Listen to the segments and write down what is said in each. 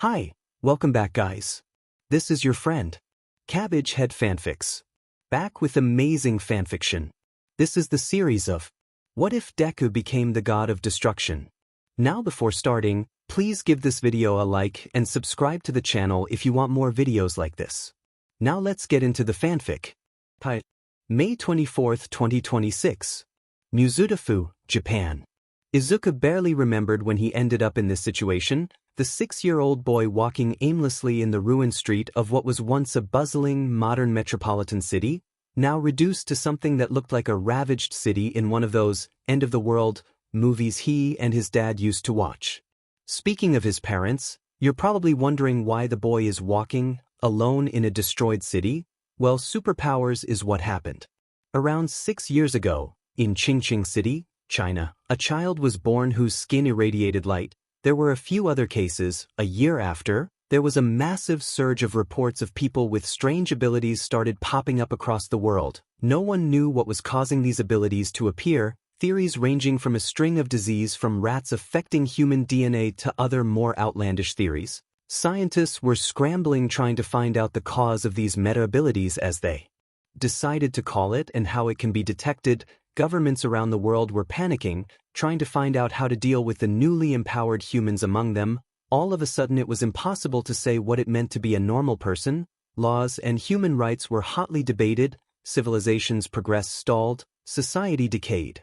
Hi, welcome back guys. This is your friend, Cabbage Head Fanfics. Back with amazing fanfiction. This is the series of What If Deku Became the God of Destruction? Now before starting, please give this video a like and subscribe to the channel if you want more videos like this. Now let's get into the fanfic. May 24th, 2026. Muzutafu, Japan. Izuku barely remembered when he ended up in this situation, the 6-year-old boy walking aimlessly in the ruined street of what was once a bustling, modern metropolitan city, now reduced to something that looked like a ravaged city in one of those end-of-the-world movies he and his dad used to watch. Speaking of his parents, you're probably wondering why the boy is walking, alone in a destroyed city. Well, superpowers is what happened. Around 6 years ago, in Qingqing City, China, a child was born whose skin irradiated light. There were a few other cases. A year after, there was a massive surge of reports of people with strange abilities started popping up across the world. No one knew what was causing these abilities to appear, theories ranging from a string of disease from rats affecting human DNA to other more outlandish theories. Scientists were scrambling trying to find out the cause of these meta-abilities as they decided to call it and how it can be detected. Governments around the world were panicking, trying to find out how to deal with the newly empowered humans among them. All of a sudden it was impossible to say what it meant to be a normal person. Laws and human rights were hotly debated, civilization's progress stalled, society decayed.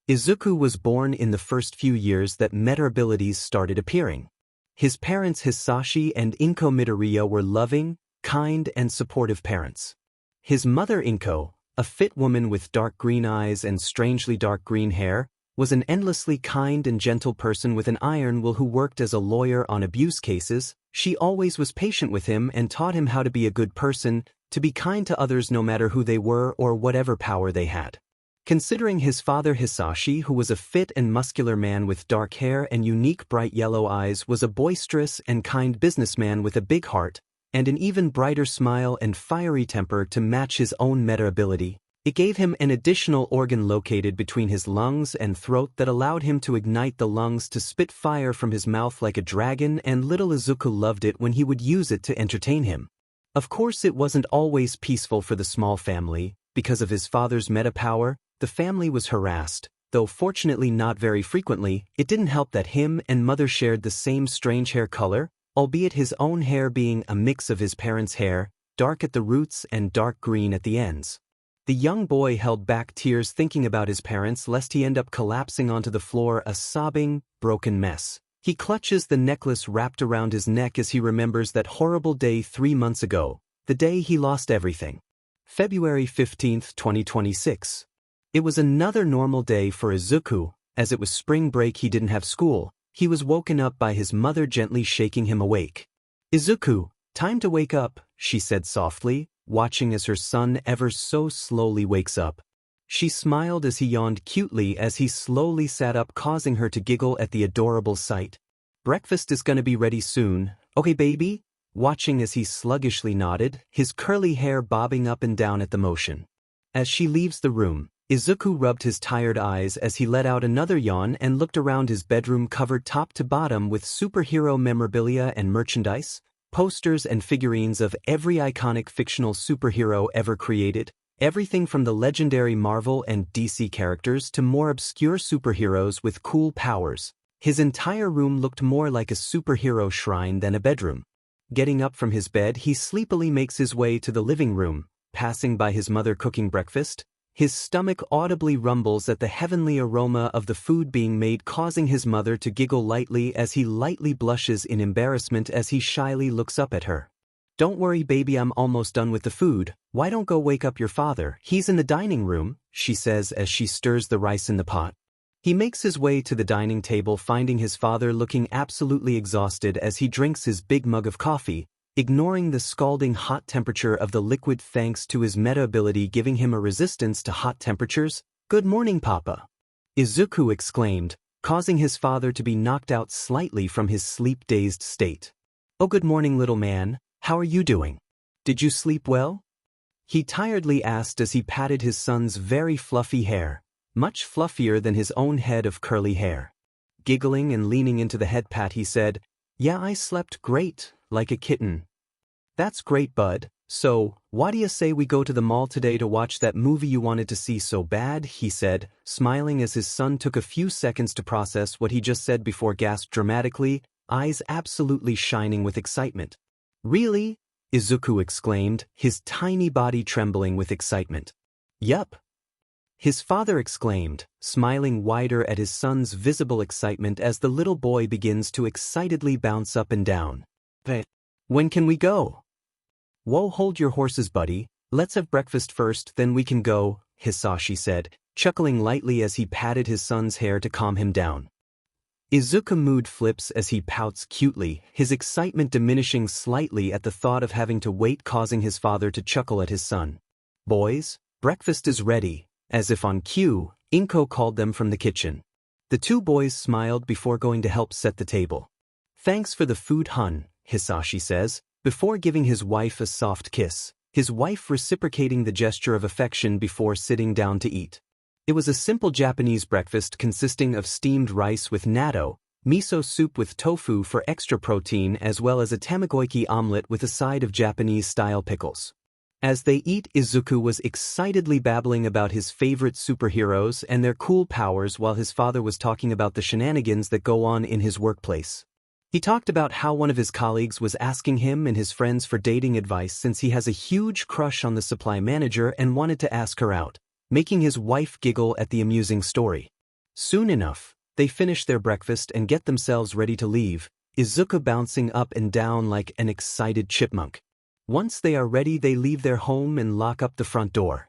Izuku was born in the first few years that meta-abilities started appearing. His parents Hisashi and Inko Midoriya were loving, kind and supportive parents. His mother Inko, a fit woman with dark green eyes and strangely dark green hair, was an endlessly kind and gentle person with an iron will who worked as a lawyer on abuse cases. She always was patient with him and taught him how to be a good person, to be kind to others no matter who they were or whatever power they had. Considering his father Hisashi, who was a fit and muscular man with dark hair and unique bright yellow eyes, was a boisterous and kind businessman with a big heart, and an even brighter smile and fiery temper to match his own meta-ability. It gave him an additional organ located between his lungs and throat that allowed him to ignite the lungs to spit fire from his mouth like a dragon, and little Izuku loved it when he would use it to entertain him. Of course it wasn't always peaceful for the small family. Because of his father's meta-power, the family was harassed, though fortunately not very frequently. It didn't help that him and mother shared the same strange hair color, albeit his own hair being a mix of his parents' hair, dark at the roots and dark green at the ends. The young boy held back tears thinking about his parents lest he end up collapsing onto the floor, a sobbing, broken mess. He clutches the necklace wrapped around his neck as he remembers that horrible day 3 months ago, the day he lost everything. February 15th, 2026. It was another normal day for Izuku. As it was spring break, he didn't have school. He was woken up by his mother gently shaking him awake. "Izuku, time to wake up," she said softly, watching as her son ever so slowly wakes up. She smiled as he yawned cutely as he slowly sat up, causing her to giggle at the adorable sight. "Breakfast is gonna be ready soon, okay baby?" Watching as he sluggishly nodded, his curly hair bobbing up and down at the motion. As she leaves the room, Izuku rubbed his tired eyes as he let out another yawn and looked around his bedroom covered top to bottom with superhero memorabilia and merchandise, posters and figurines of every iconic fictional superhero ever created, everything from the legendary Marvel and DC characters to more obscure superheroes with cool powers. His entire room looked more like a superhero shrine than a bedroom. Getting up from his bed, he sleepily makes his way to the living room, passing by his mother cooking breakfast. His stomach audibly rumbles at the heavenly aroma of the food being made, causing his mother to giggle lightly as he lightly blushes in embarrassment as he shyly looks up at her. "Don't worry baby, I'm almost done with the food. Why don't go wake up your father? He's in the dining room," she says as she stirs the rice in the pot. He makes his way to the dining table, finding his father looking absolutely exhausted as he drinks his big mug of coffee, ignoring the scalding hot temperature of the liquid thanks to his meta-ability giving him a resistance to hot temperatures. "Good morning, Papa," Izuku exclaimed, causing his father to be knocked out slightly from his sleep-dazed state. "Oh, good morning, little man. How are you doing? Did you sleep well?" he tiredly asked as he patted his son's very fluffy hair, much fluffier than his own head of curly hair. Giggling and leaning into the head pat, he said, Yeah, I slept great, like a kitten. That's great, bud. So, why do you say we go to the mall today to watch that movie you wanted to see so bad? He said, smiling as his son took a few seconds to process what he just said before gasped dramatically, eyes absolutely shining with excitement. Really? Izuku exclaimed, his tiny body trembling with excitement. Yup. His father exclaimed, smiling wider at his son's visible excitement as the little boy begins to excitedly bounce up and down. When can we go? Whoa, hold your horses, buddy. Let's have breakfast first, then we can go, Hisashi said, chuckling lightly as he patted his son's hair to calm him down. Izuku mood flips as he pouts cutely, his excitement diminishing slightly at the thought of having to wait, causing his father to chuckle at his son. Boys, breakfast is ready. As if on cue, Inko called them from the kitchen. The two boys smiled before going to help set the table. Thanks for the food, hun, Hisashi says, before giving his wife a soft kiss, his wife reciprocating the gesture of affection before sitting down to eat. It was a simple Japanese breakfast consisting of steamed rice with natto, miso soup with tofu for extra protein, as well as a tamagoyaki omelet with a side of Japanese-style pickles. As they eat, Izuku was excitedly babbling about his favorite superheroes and their cool powers while his father was talking about the shenanigans that go on in his workplace. He talked about how one of his colleagues was asking him and his friends for dating advice since he has a huge crush on the supply manager and wanted to ask her out, making his wife giggle at the amusing story. Soon enough, they finish their breakfast and get themselves ready to leave, Izuku bouncing up and down like an excited chipmunk. Once they are ready, they leave their home and lock up the front door.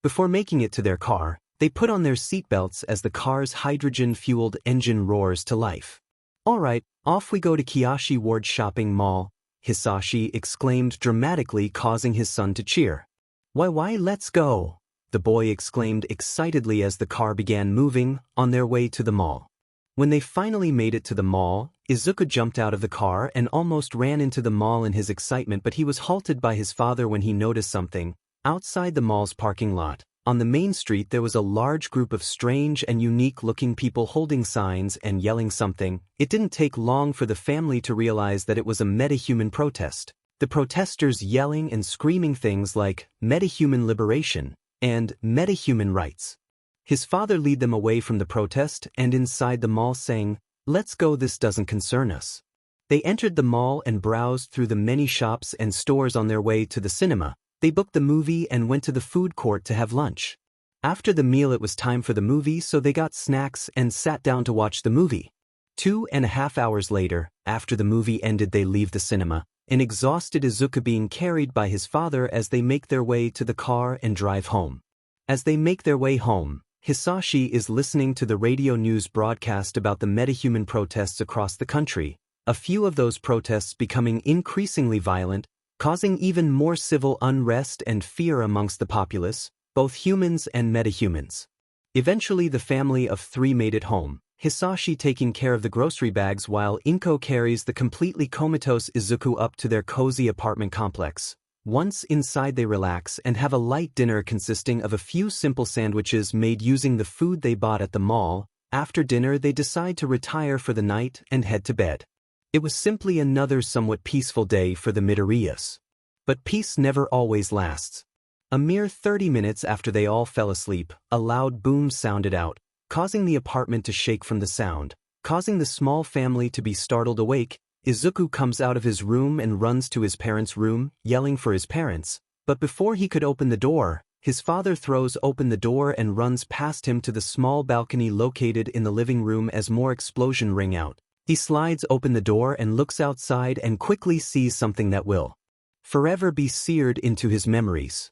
Before making it to their car, they put on their seatbelts as the car's hydrogen-fueled engine roars to life. Alright, off we go to Kiyoshi Ward Shopping Mall, Hisashi exclaimed dramatically, causing his son to cheer. Why, let's go, the boy exclaimed excitedly as the car began moving on their way to the mall. When they finally made it to the mall, Izuku jumped out of the car and almost ran into the mall in his excitement, but he was halted by his father when he noticed something. Outside the mall's parking lot, on the main street, there was a large group of strange and unique-looking people holding signs and yelling something. It didn't take long for the family to realize that it was a metahuman protest. The protesters yelling and screaming things like metahuman liberation and metahuman rights. His father led them away from the protest and inside the mall, saying, "Let's go, this doesn't concern us." They entered the mall and browsed through the many shops and stores on their way to the cinema. They booked the movie and went to the food court to have lunch. After the meal, it was time for the movie, so they got snacks and sat down to watch the movie. 2.5 hours later, after the movie ended, they leave the cinema, an exhausted Izuku being carried by his father as they make their way to the car and drive home. As they make their way home, Hisashi is listening to the radio news broadcast about the metahuman protests across the country, a few of those protests becoming increasingly violent, causing even more civil unrest and fear amongst the populace, both humans and metahumans. Eventually the family of 3 made it home, Hisashi taking care of the grocery bags while Inko carries the completely comatose Izuku up to their cozy apartment complex. Once inside, they relax and have a light dinner consisting of a few simple sandwiches made using the food they bought at the mall. After dinner, they decide to retire for the night and head to bed. It was simply another somewhat peaceful day for the Midoriyas. But peace never always lasts. A mere 30 minutes after they all fell asleep, a loud boom sounded out, causing the apartment to shake from the sound, causing the small family to be startled awake. Izuku comes out of his room and runs to his parents' room, yelling for his parents, but before he could open the door, his father throws open the door and runs past him to the small balcony located in the living room as more explosions ring out. He slides open the door and looks outside and quickly sees something that will forever be seared into his memories.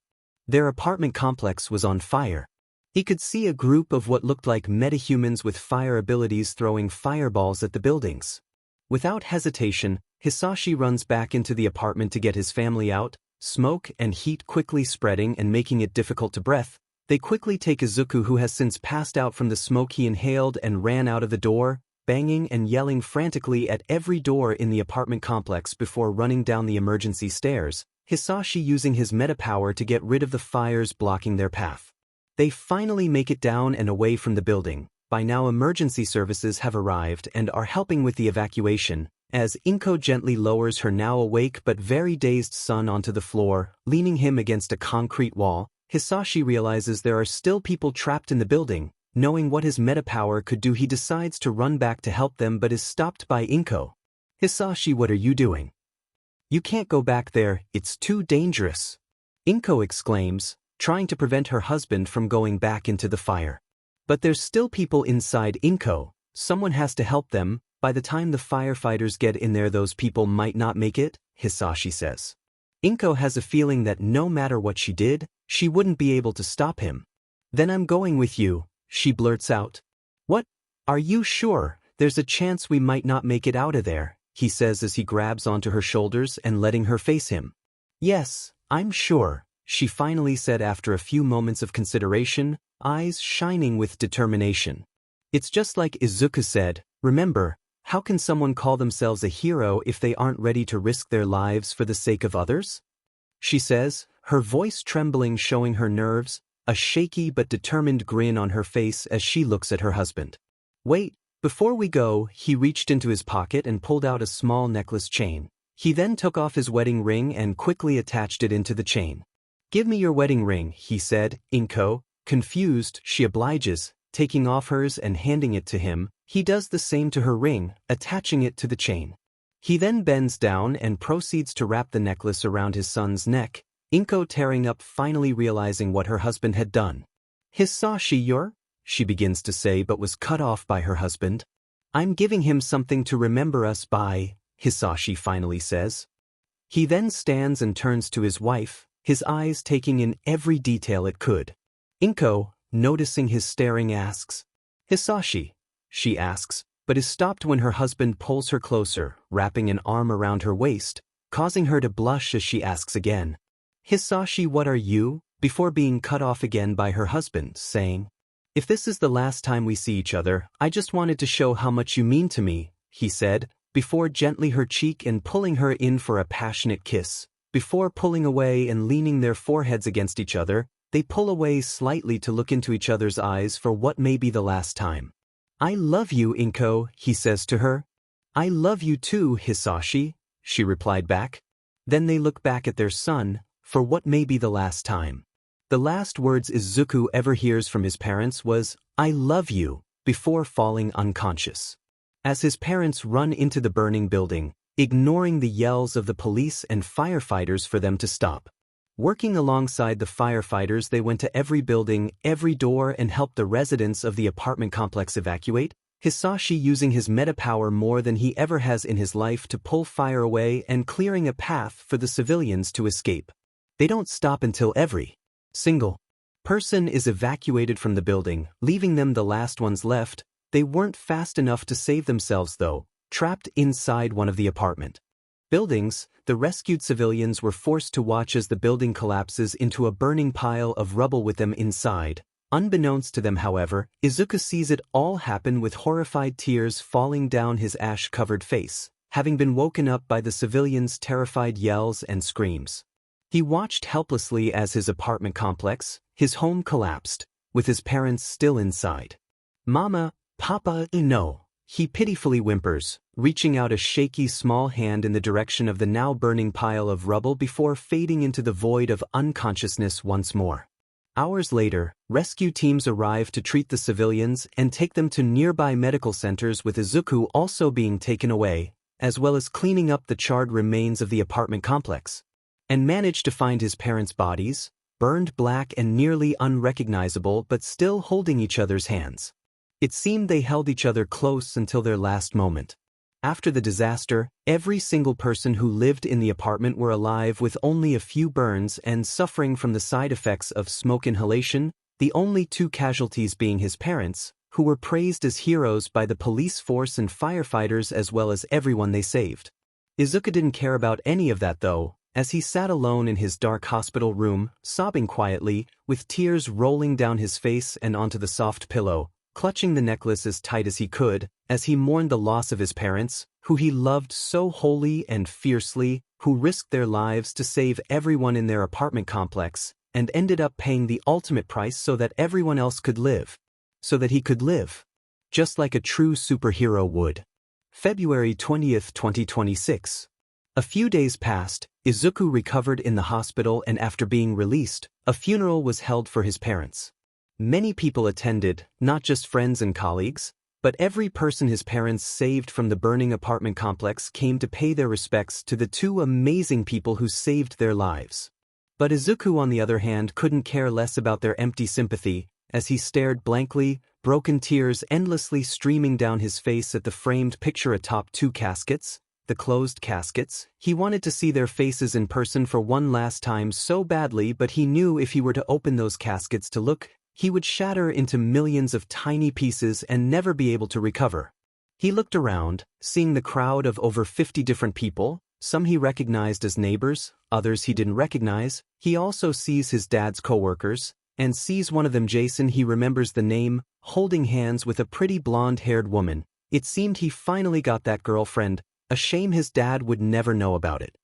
Their apartment complex was on fire. He could see a group of what looked like metahumans with fire abilities throwing fireballs at the buildings. Without hesitation, Hisashi runs back into the apartment to get his family out. Smoke and heat quickly spreading and making it difficult to breathe. They quickly take Izuku, who has since passed out from the smoke he inhaled, and ran out of the door, banging and yelling frantically at every door in the apartment complex before running down the emergency stairs, Hisashi using his meta power to get rid of the fires blocking their path. They finally make it down and away from the building. By now emergency services have arrived and are helping with the evacuation, As Inko gently lowers her now awake but very dazed son onto the floor, leaning him against a concrete wall, Hisashi realizes there are still people trapped in the building. Knowing what his metapower could do, he decides to run back to help them but is stopped by Inko. "Hisashi, what are you doing? You can't go back there, it's too dangerous," Inko exclaims, trying to prevent her husband from going back into the fire. "But there's still people inside, Inko. Someone has to help them. By the time the firefighters get in there, those people might not make it," Hisashi says. Inko has a feeling that no matter what she did, she wouldn't be able to stop him. "Then I'm going with you," she blurts out. "What? Are you sure? There's a chance we might not make it out of there," he says as he grabs onto her shoulders and letting her face him. "Yes, I'm sure," she finally said after a few moments of consideration, eyes shining with determination. "It's just like Izuku said, remember, how can someone call themselves a hero if they aren't ready to risk their lives for the sake of others?" she says, her voice trembling, showing her nerves, a shaky but determined grin on her face as she looks at her husband. "Wait, before we go," he reached into his pocket and pulled out a small necklace chain. He then took off his wedding ring and quickly attached it into the chain. "Give me your wedding ring," he said. Inko, confused, she obliges, taking off hers and handing it to him. He does the same to her ring, attaching it to the chain. He then bends down and proceeds to wrap the necklace around his son's neck, Inko tearing up, finally realizing what her husband had done. "Hisashi, she begins to say but was cut off by her husband. "I'm giving him something to remember us by," Hisashi finally says. He then stands and turns to his wife, his eyes taking in every detail it could. Inko, noticing his staring, asks, "Hisashi?" she asks, but is stopped when her husband pulls her closer, wrapping an arm around her waist, causing her to blush as she asks again, "Hisashi, what are you?" before being cut off again by her husband, saying, "If this is the last time we see each other, I just wanted to show how much you mean to me," he said, before gently her cheek and pulling her in for a passionate kiss. Before pulling away and leaning their foreheads against each other, they pull away slightly to look into each other's eyes for what may be the last time. "I love you, Inko," he says to her. "I love you too, Hisashi," she replied back. Then they look back at their son, for what may be the last time. The last words Izuku ever hears from his parents was, "I love you," before falling unconscious. As his parents run into the burning building, ignoring the yells of the police and firefighters for them to stop. Working alongside the firefighters, they went to every building, every door, and helped the residents of the apartment complex evacuate, Hisashi using his metapower more than he ever has in his life to pull fire away and clearing a path for the civilians to escape. They don't stop until every single person is evacuated from the building, leaving them the last ones left. They weren't fast enough to save themselves though, trapped inside one of the apartment buildings. The rescued civilians were forced to watch as the building collapses into a burning pile of rubble with them inside. Unbeknownst to them, however, Izuku sees it all happen with horrified tears falling down his ash-covered face, having been woken up by the civilians' terrified yells and screams. He watched helplessly as his apartment complex, his home, collapsed, with his parents still inside. "Mama, Papa, no," he pitifully whimpers, reaching out a shaky small hand in the direction of the now burning pile of rubble before fading into the void of unconsciousness once more. Hours later, rescue teams arrive to treat the civilians and take them to nearby medical centers, with Izuku also being taken away, as well as cleaning up the charred remains of the apartment complex, and managed to find his parents' bodies, burned black and nearly unrecognizable but still holding each other's hands. It seemed they held each other close until their last moment. After the disaster, every single person who lived in the apartment were alive with only a few burns and suffering from the side effects of smoke inhalation, the only two casualties being his parents, who were praised as heroes by the police force and firefighters as well as everyone they saved. Izuku didn't care about any of that though, as he sat alone in his dark hospital room, sobbing quietly, with tears rolling down his face and onto the soft pillow, clutching the necklace as tight as he could, as he mourned the loss of his parents, who he loved so wholly and fiercely, who risked their lives to save everyone in their apartment complex, and ended up paying the ultimate price so that everyone else could live. So that he could live. Just like a true superhero would. February 20th, 2026. A few days passed, Izuku recovered in the hospital, and after being released, a funeral was held for his parents. Many people attended, not just friends and colleagues, but every person his parents saved from the burning apartment complex came to pay their respects to the two amazing people who saved their lives. But Izuku, on the other hand, couldn't care less about their empty sympathy, as he stared blankly, broken tears endlessly streaming down his face at the framed picture atop two caskets, the closed caskets. He wanted to see their faces in person for one last time so badly, but he knew if he were to open those caskets to look, he would shatter into millions of tiny pieces and never be able to recover. He looked around, seeing the crowd of over 50 different people. Some he recognized as neighbors, others he didn't recognize. He also sees his dad's co-workers, and sees one of them, Jason. He remembers the name, holding hands with a pretty blonde-haired woman. It seemed he finally got that girlfriend. A shame his dad would never know about it.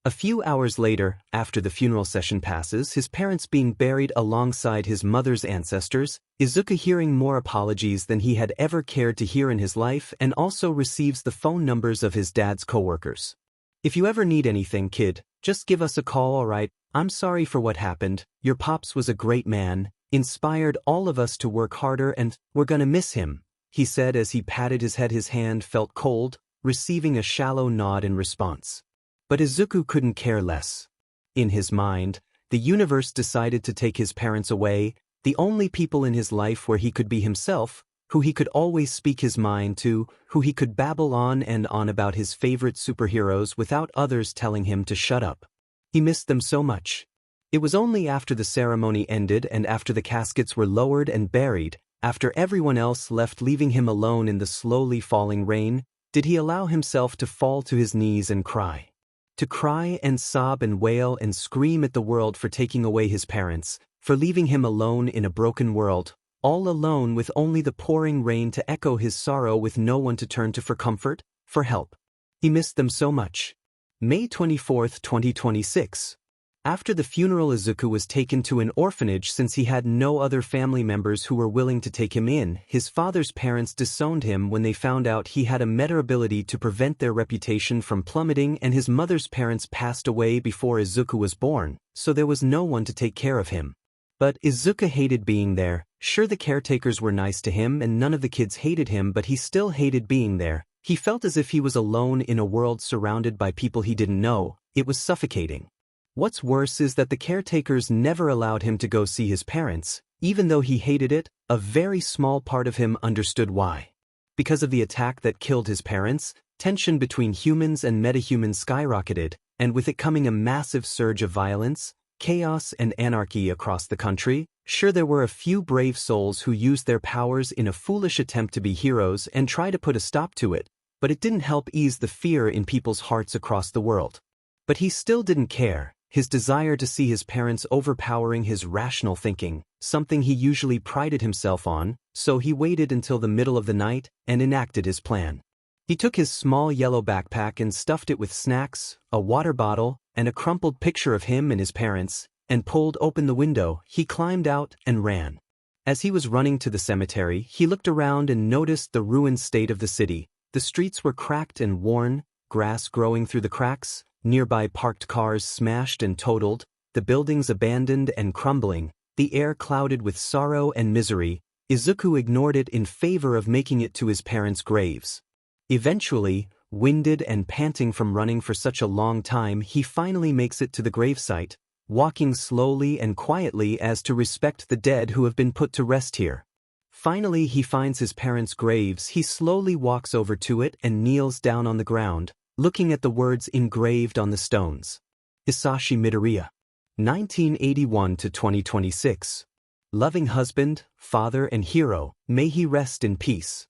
A few hours later, after the funeral session passes, his parents being buried alongside his mother's ancestors, Izuku hearing more apologies than he had ever cared to hear in his life, and also receives the phone numbers of his dad's co-workers. "If you ever need anything, kid, just give us a call, alright? I'm sorry for what happened. Your pops was a great man, inspired all of us to work harder, and we're gonna miss him," he said as he patted his head. His hand felt cold, receiving a shallow nod in response. But Izuku couldn't care less. In his mind, the universe decided to take his parents away, the only people in his life where he could be himself, who he could always speak his mind to, who he could babble on and on about his favorite superheroes without others telling him to shut up. He missed them so much. It was only after the ceremony ended and after the caskets were lowered and buried, after everyone else left leaving him alone in the slowly falling rain, did he allow himself to fall to his knees and cry. To cry and sob and wail and scream at the world for taking away his parents, for leaving him alone in a broken world, all alone with only the pouring rain to echo his sorrow, with no one to turn to for comfort, for help. He missed them so much. May 24th, 2026. After the funeral, Izuku was taken to an orphanage since he had no other family members who were willing to take him in. His father's parents disowned him when they found out he had a metaability to prevent their reputation from plummeting, and his mother's parents passed away before Izuku was born, so there was no one to take care of him. But Izuku hated being there. Sure, the caretakers were nice to him and none of the kids hated him, but he still hated being there. He felt as if he was alone in a world surrounded by people he didn't know. It was suffocating. What's worse is that the caretakers never allowed him to go see his parents. Even though he hated it, a very small part of him understood why. Because of the attack that killed his parents, tension between humans and metahumans skyrocketed, and with it coming a massive surge of violence, chaos and anarchy across the country. Sure, there were a few brave souls who used their powers in a foolish attempt to be heroes and try to put a stop to it, but it didn't help ease the fear in people's hearts across the world. But he still didn't care. His desire to see his parents overpowering his rational thinking, something he usually prided himself on, so he waited until the middle of the night and enacted his plan. He took his small yellow backpack and stuffed it with snacks, a water bottle, and a crumpled picture of him and his parents, and pulled open the window. He climbed out and ran. As he was running to the cemetery, he looked around and noticed the ruined state of the city. The streets were cracked and worn, grass growing through the cracks, nearby parked cars smashed and totaled, the buildings abandoned and crumbling, the air clouded with sorrow and misery. Izuku ignored it in favor of making it to his parents' graves. Eventually, winded and panting from running for such a long time, he finally makes it to the gravesite, walking slowly and quietly as to respect the dead who have been put to rest here. Finally, he finds his parents' graves. He slowly walks over to it and kneels down on the ground, looking at the words engraved on the stones. Hisashi Midoriya. 1981 to 2026. Loving husband, father and hero, may he rest in peace.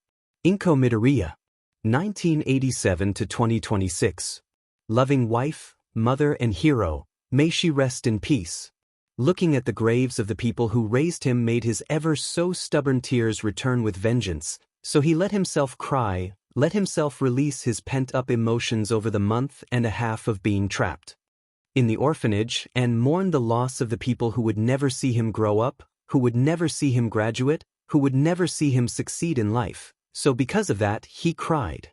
Inko Midoriya. 1987 to 2026. Loving wife, mother and hero, may she rest in peace. Looking at the graves of the people who raised him made his ever so stubborn tears return with vengeance, so he let himself cry, let himself release his pent-up emotions over the month and a half of being trapped in the orphanage, and mourn the loss of the people who would never see him grow up, who would never see him graduate, who would never see him succeed in life. So because of that, he cried.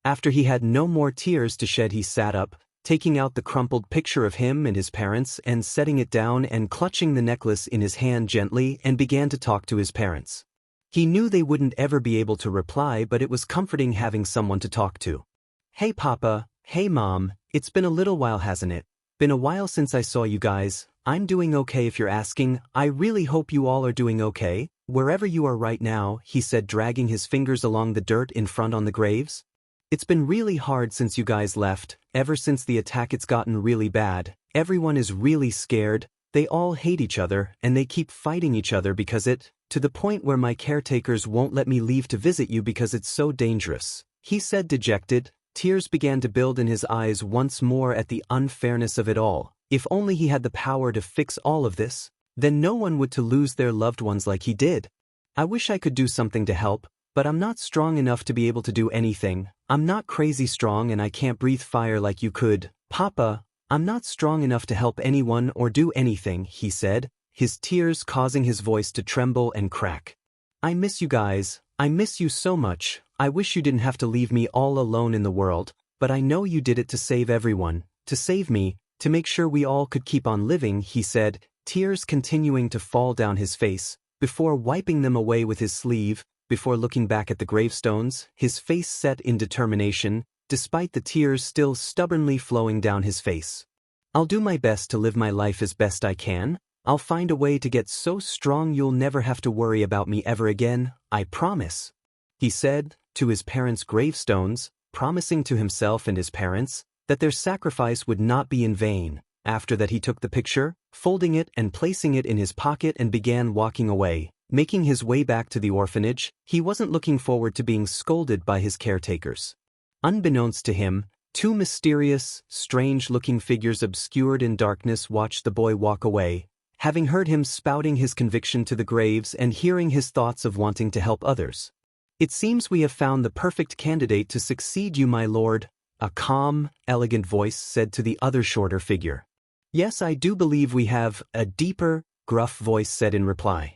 After he had no more tears to shed, he sat up, taking out the crumpled picture of him and his parents and setting it down and clutching the necklace in his hand gently and began to talk to his parents. He knew they wouldn't ever be able to reply, but it was comforting having someone to talk to. "Hey Papa, hey Mom, it's been a little while, hasn't it? Been a while since I saw you guys. I'm doing okay if you're asking. I really hope you all are doing okay, wherever you are right now," he said, dragging his fingers along the dirt in front on the graves. "It's been really hard since you guys left. Ever since the attack it's gotten really bad. Everyone is really scared. They all hate each other and they keep fighting each other to the point where my caretakers won't let me leave to visit you because it's so dangerous," he said, dejected. Tears began to build in his eyes once more at the unfairness of it all. If only he had the power to fix all of this, then no one would to lose their loved ones like he did. "I wish I could do something to help, but I'm not strong enough to be able to do anything. I'm not crazy strong and I can't breathe fire like you could. Papa, I'm not strong enough to help anyone or do anything," he said, his tears causing his voice to tremble and crack. "I miss you guys. I miss you so much. I wish you didn't have to leave me all alone in the world, but I know you did it to save everyone, to save me, to make sure we all could keep on living," he said, tears continuing to fall down his face, before wiping them away with his sleeve. Before looking back at the gravestones, his face set in determination, despite the tears still stubbornly flowing down his face. "I'll do my best to live my life as best I can. I'll find a way to get so strong you'll never have to worry about me ever again, I promise," he said, to his parents' gravestones, promising to himself and his parents that their sacrifice would not be in vain. After that he took the picture, folding it and placing it in his pocket, and began walking away. Making his way back to the orphanage, he wasn't looking forward to being scolded by his caretakers. Unbeknownst to him, two mysterious, strange-looking figures obscured in darkness watched the boy walk away, having heard him spouting his conviction to the graves and hearing his thoughts of wanting to help others. "It seems we have found the perfect candidate to succeed you, my lord," a calm, elegant voice said to the other shorter figure. "Yes, I do believe we have," a deeper, gruff voice said in reply.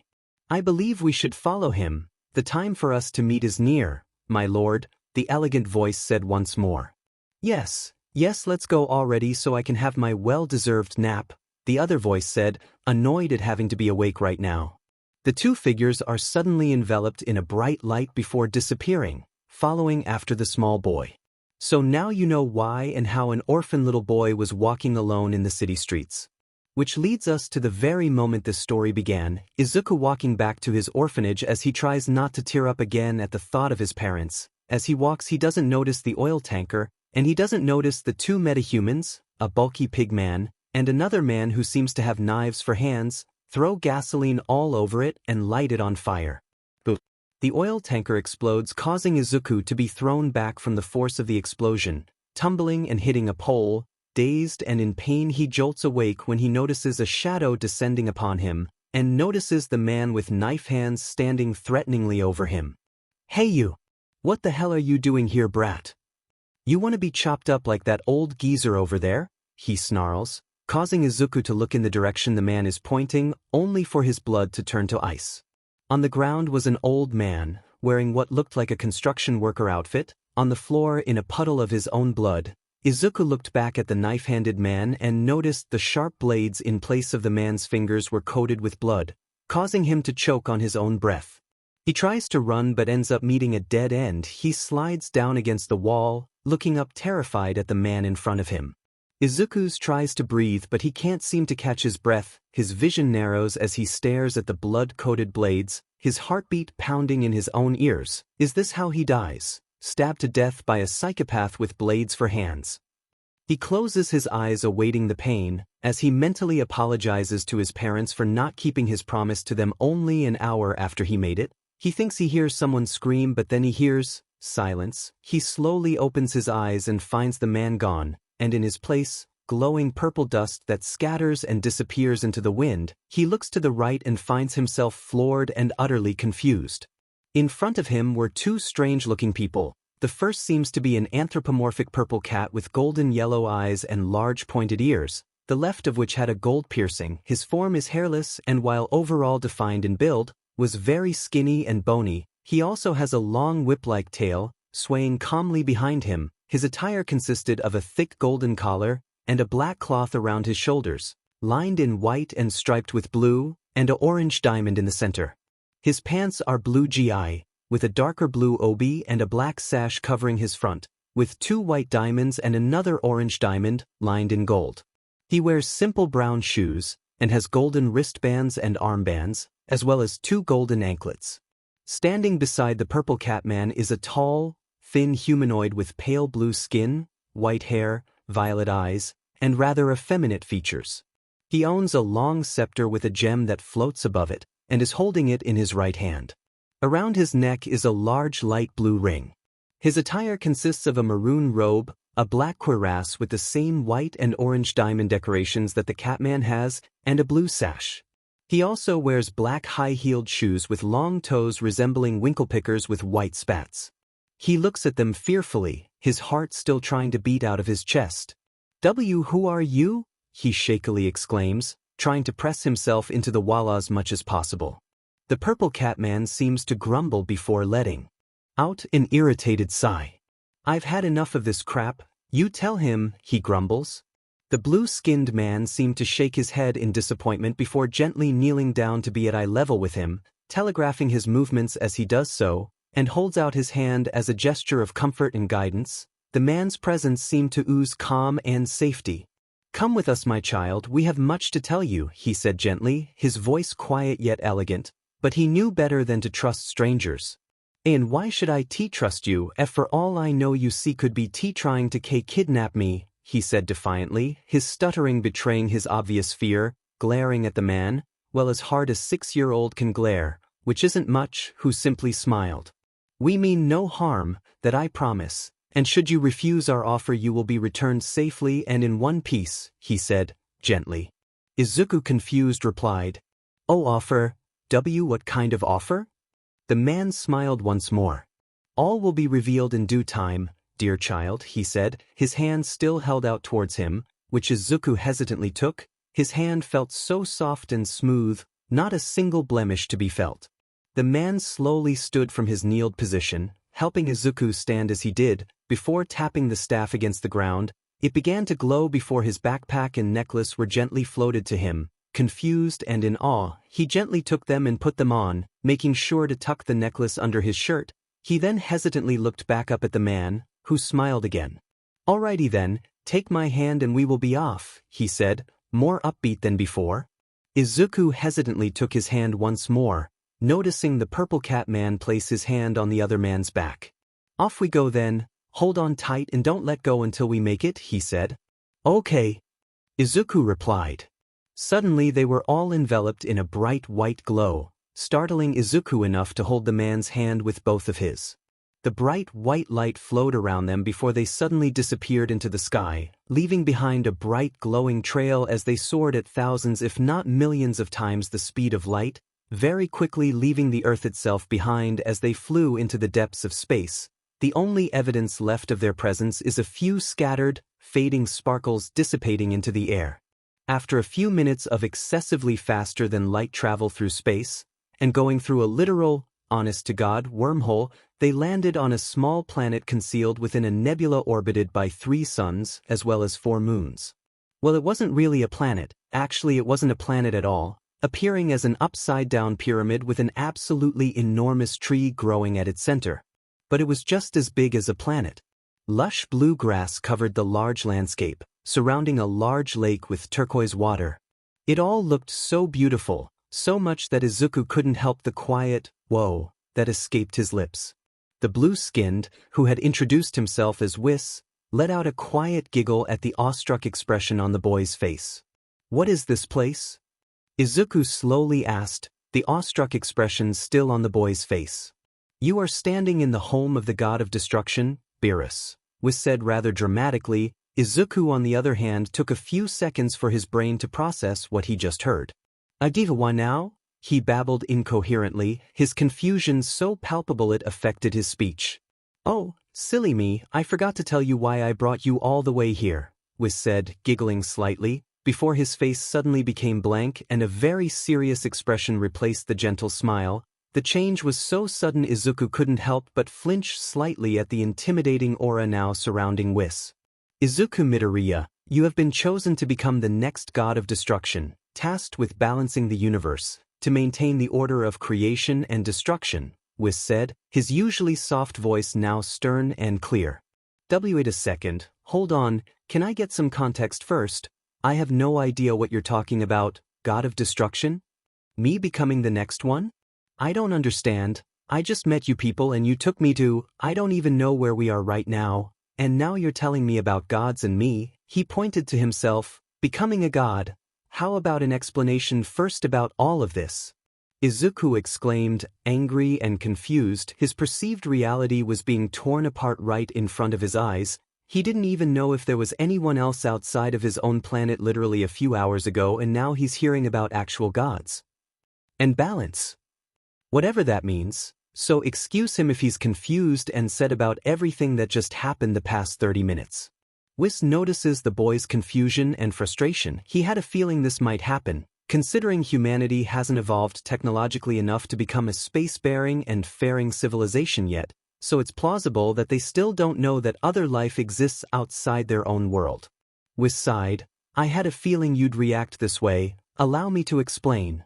"I believe we should follow him. The time for us to meet is near, my lord," the elegant voice said once more. Yes, let's go already so I can have my well-deserved nap," the other voice said, annoyed at having to be awake right now. The two figures are suddenly enveloped in a bright light before disappearing, following after the small boy. So now you know why and how an orphan little boy was walking alone in the city streets. Which leads us to the very moment this story began, Izuku walking back to his orphanage as he tries not to tear up again at the thought of his parents. As he walks, he doesn't notice the oil tanker, and he doesn't notice the two metahumans, a bulky pig man, and another man who seems to have knives for hands, throw gasoline all over it and light it on fire. The oil tanker explodes, causing Izuku to be thrown back from the force of the explosion, tumbling and hitting a pole. Dazed and in pain, he jolts awake when he notices a shadow descending upon him, and notices the man with knife hands standing threateningly over him. "Hey you! What the hell are you doing here, brat? You want to be chopped up like that old geezer over there?" he snarls, causing Izuku to look in the direction the man is pointing, only for his blood to turn to ice. On the ground was an old man, wearing what looked like a construction worker outfit. On the floor, in a puddle of his own blood, Izuku looked back at the knife-handed man and noticed the sharp blades in place of the man's fingers were coated with blood, causing him to choke on his own breath. He tries to run but ends up meeting a dead end. He slides down against the wall, looking up terrified at the man in front of him. Izuku tries to breathe but he can't seem to catch his breath. His vision narrows as he stares at the blood-coated blades, his heartbeat pounding in his own ears. Is this how he dies? Stabbed to death by a psychopath with blades for hands. He closes his eyes awaiting the pain, as he mentally apologizes to his parents for not keeping his promise to them only an hour after he made it. He thinks he hears someone scream but then he hears silence. He slowly opens his eyes and finds the man gone, and in his place, glowing purple dust that scatters and disappears into the wind. He looks to the right and finds himself floored and utterly confused. In front of him were two strange-looking people. The first seems to be an anthropomorphic purple cat with golden yellow eyes and large pointed ears, the left of which had a gold piercing. His form is hairless and while overall defined in build, was very skinny and bony. He also has a long whip-like tail, swaying calmly behind him. His attire consisted of a thick golden collar and a black cloth around his shoulders, lined in white and striped with blue, and an orange diamond in the center. His pants are blue GI, with a darker blue obi and a black sash covering his front, with 2 white diamonds and another orange diamond, lined in gold. He wears simple brown shoes, and has golden wristbands and armbands, as well as 2 golden anklets. Standing beside the purple Catman is a tall, thin humanoid with pale blue skin, white hair, violet eyes, and rather effeminate features. He owns a long scepter with a gem that floats above it, and is holding it in his right hand. Around his neck is a large light blue ring. His attire consists of a maroon robe, a black cuirass with the same white and orange diamond decorations that the Catman has, and a blue sash. He also wears black high-heeled shoes with long toes resembling winklepickers with white spats. He looks at them fearfully, his heart still trying to beat out of his chest. Who are you?" he shakily exclaims, trying to press himself into the wall as much as possible. The purple Catman seems to grumble before letting out an irritated sigh. "I've had enough of this crap, you tell him," he grumbles. The blue-skinned man seemed to shake his head in disappointment before gently kneeling down to be at eye level with him, telegraphing his movements as he does so, and holds out his hand as a gesture of comfort and guidance. The man's presence seemed to ooze calm and safety. "Come with us, my child, we have much to tell you," he said gently, his voice quiet yet elegant, but he knew better than to trust strangers. "And why should I trust you, if for all I know you see could be trying to kidnap me," he said defiantly, his stuttering betraying his obvious fear, glaring at the man, well as hard as 6-year-old can glare, which isn't much, who simply smiled. "We mean no harm, that I promise, and should you refuse our offer you will be returned safely and in one piece," he said, gently. Izuku confused replied, "Oh, offer? What kind of offer?" The man smiled once more. "All will be revealed in due time, dear child," he said, his hand still held out towards him, which Izuku hesitantly took. His hand felt so soft and smooth, not a single blemish to be felt. The man slowly stood from his kneeled position, helping Izuku stand as he did, before tapping the staff against the ground. It began to glow before his backpack and necklace were gently floated to him. Confused and in awe, he gently took them and put them on, making sure to tuck the necklace under his shirt. He then hesitantly looked back up at the man, who smiled again. "Alrighty then, take my hand and we will be off," he said, more upbeat than before. Izuku hesitantly took his hand once more, noticing the purple Catman place his hand on the other man's back. "Off we go then, hold on tight and don't let go until we make it," he said. "Okay," Izuku replied. Suddenly they were all enveloped in a bright white glow, startling Izuku enough to hold the man's hand with both of his. The bright white light flowed around them before they suddenly disappeared into the sky, leaving behind a bright glowing trail as they soared at thousands if not millions of times the speed of light, very quickly leaving the Earth itself behind as they flew into the depths of space. The only evidence left of their presence is a few scattered, fading sparkles dissipating into the air. After a few minutes of excessively faster than light travel through space, and going through a literal, honest-to-God wormhole, they landed on a small planet concealed within a nebula orbited by 3 suns as well as 4 moons. Well, it wasn't really a planet, actually it wasn't a planet at all, appearing as an upside-down pyramid with an absolutely enormous tree growing at its center. But it was just as big as a planet. Lush blue grass covered the large landscape, surrounding a large lake with turquoise water. It all looked so beautiful, so much that Izuku couldn't help the quiet "whoa" that escaped his lips. The blue-skinned, who had introduced himself as Whis, let out a quiet giggle at the awestruck expression on the boy's face. "What is this place?" Izuku slowly asked, the awestruck expression still on the boy's face. "You are standing in the home of the god of destruction, Beerus," Whis said rather dramatically. Izuku on the other hand took a few seconds for his brain to process what he just heard. "Adiva, why now?" he babbled incoherently, his confusion so palpable it affected his speech. "Oh, silly me, I forgot to tell you why I brought you all the way here," Whis said, giggling slightly, before his face suddenly became blank and a very serious expression replaced the gentle smile. The change was so sudden Izuku couldn't help but flinch slightly at the intimidating aura now surrounding Whis. Izuku Midoriya, you have been chosen to become the next god of destruction, tasked with balancing the universe, to maintain the order of creation and destruction, Whis said, his usually soft voice now stern and clear. Wait a second, hold on, can I get some context first? I have no idea what you're talking about, god of destruction? Me becoming the next one? I don't understand. I just met you people and you took me to, I don't even know where we are right now, and now you're telling me about gods and me. He pointed to himself, becoming a god. How about an explanation first about all of this? Izuku exclaimed, angry and confused. His perceived reality was being torn apart right in front of his eyes. He didn't even know if there was anyone else outside of his own planet literally a few hours ago, and now he's hearing about actual gods. And balance. Whatever that means, so excuse him if he's confused and said about everything that just happened the past 30 minutes. Whis notices the boy's confusion and frustration. He had a feeling this might happen, considering humanity hasn't evolved technologically enough to become a space-bearing and faring civilization yet, so it's plausible that they still don't know that other life exists outside their own world. Whis sighed, I had a feeling you'd react this way, allow me to explain.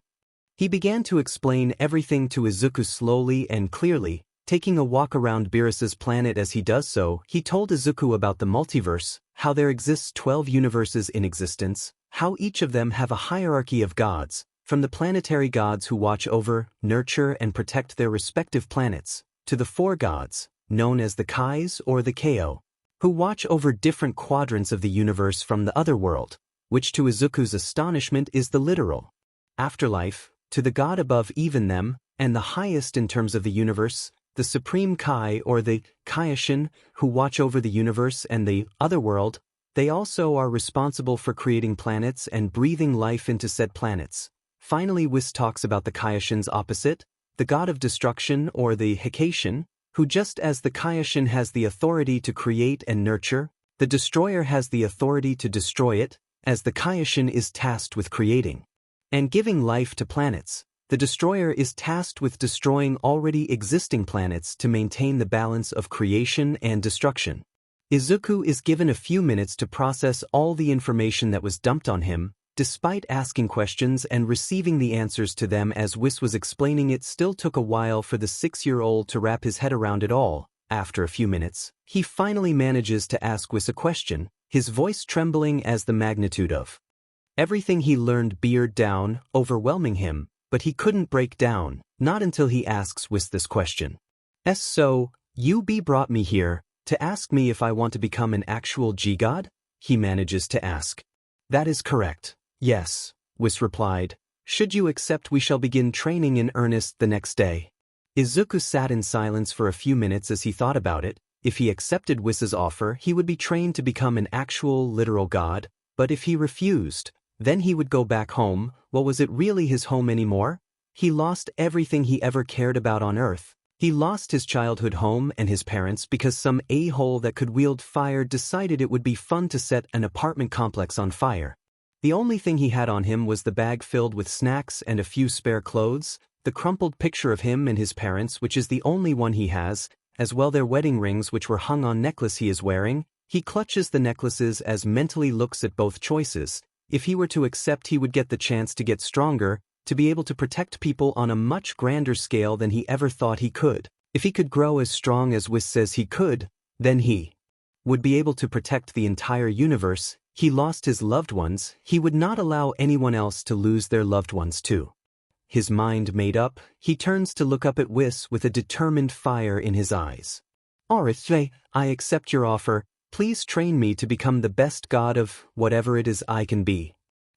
He began to explain everything to Izuku slowly and clearly, taking a walk around Beerus's planet. As he does so, he told Izuku about the multiverse, how there exists 12 universes in existence, how each of them have a hierarchy of gods, from the planetary gods who watch over, nurture and protect their respective planets, to the 4 gods, known as the Kais or the Ko, who watch over different quadrants of the universe from the other world, which to Izuku's astonishment is the literal afterlife, to the god above even them, and the highest in terms of the universe, the Supreme Kai or the Kaioshin, who watch over the universe and the other world. They also are responsible for creating planets and breathing life into said planets. Finally, Whis talks about the Kaioshin's opposite, the god of destruction or the Hikaishin, who just as the Kaioshin has the authority to create and nurture, the destroyer has the authority to destroy it, as the Kaioshin is tasked with creating and giving life to planets. The destroyer is tasked with destroying already existing planets to maintain the balance of creation and destruction. Izuku is given a few minutes to process all the information that was dumped on him. Despite asking questions and receiving the answers to them as Whis was explaining, it still took a while for the 6-year-old to wrap his head around it all. After a few minutes, he finally manages to ask Whis a question, his voice trembling as the magnitude of everything he learned beared down, overwhelming him, but he couldn't break down, not until he asks Whis this question. So, you brought me here, to ask me if I want to become an actual G-God? He manages to ask. That is correct. Yes, Whis replied. Should you accept, we shall begin training in earnest the next day. Izuku sat in silence for a few minutes as he thought about it. If he accepted Whis's offer, he would be trained to become an actual, literal god, but if he refused, then he would go back home. Well, was it really his home anymore? He lost everything he ever cared about on Earth. He lost his childhood home and his parents because some a-hole that could wield fire decided it would be fun to set an apartment complex on fire. The only thing he had on him was the bag filled with snacks and a few spare clothes, the crumpled picture of him and his parents, which is the only one he has, as well their wedding rings which were hung on necklace he is wearing. He clutches the necklaces as mentally looks at both choices. If he were to accept, he would get the chance to get stronger, to be able to protect people on a much grander scale than he ever thought he could. If he could grow as strong as Whis says he could, then he would be able to protect the entire universe. He lost his loved ones, he would not allow anyone else to lose their loved ones too. His mind made up, he turns to look up at Whis with a determined fire in his eyes. Alright, I accept your offer. Please train me to become the best god of whatever it is I can be,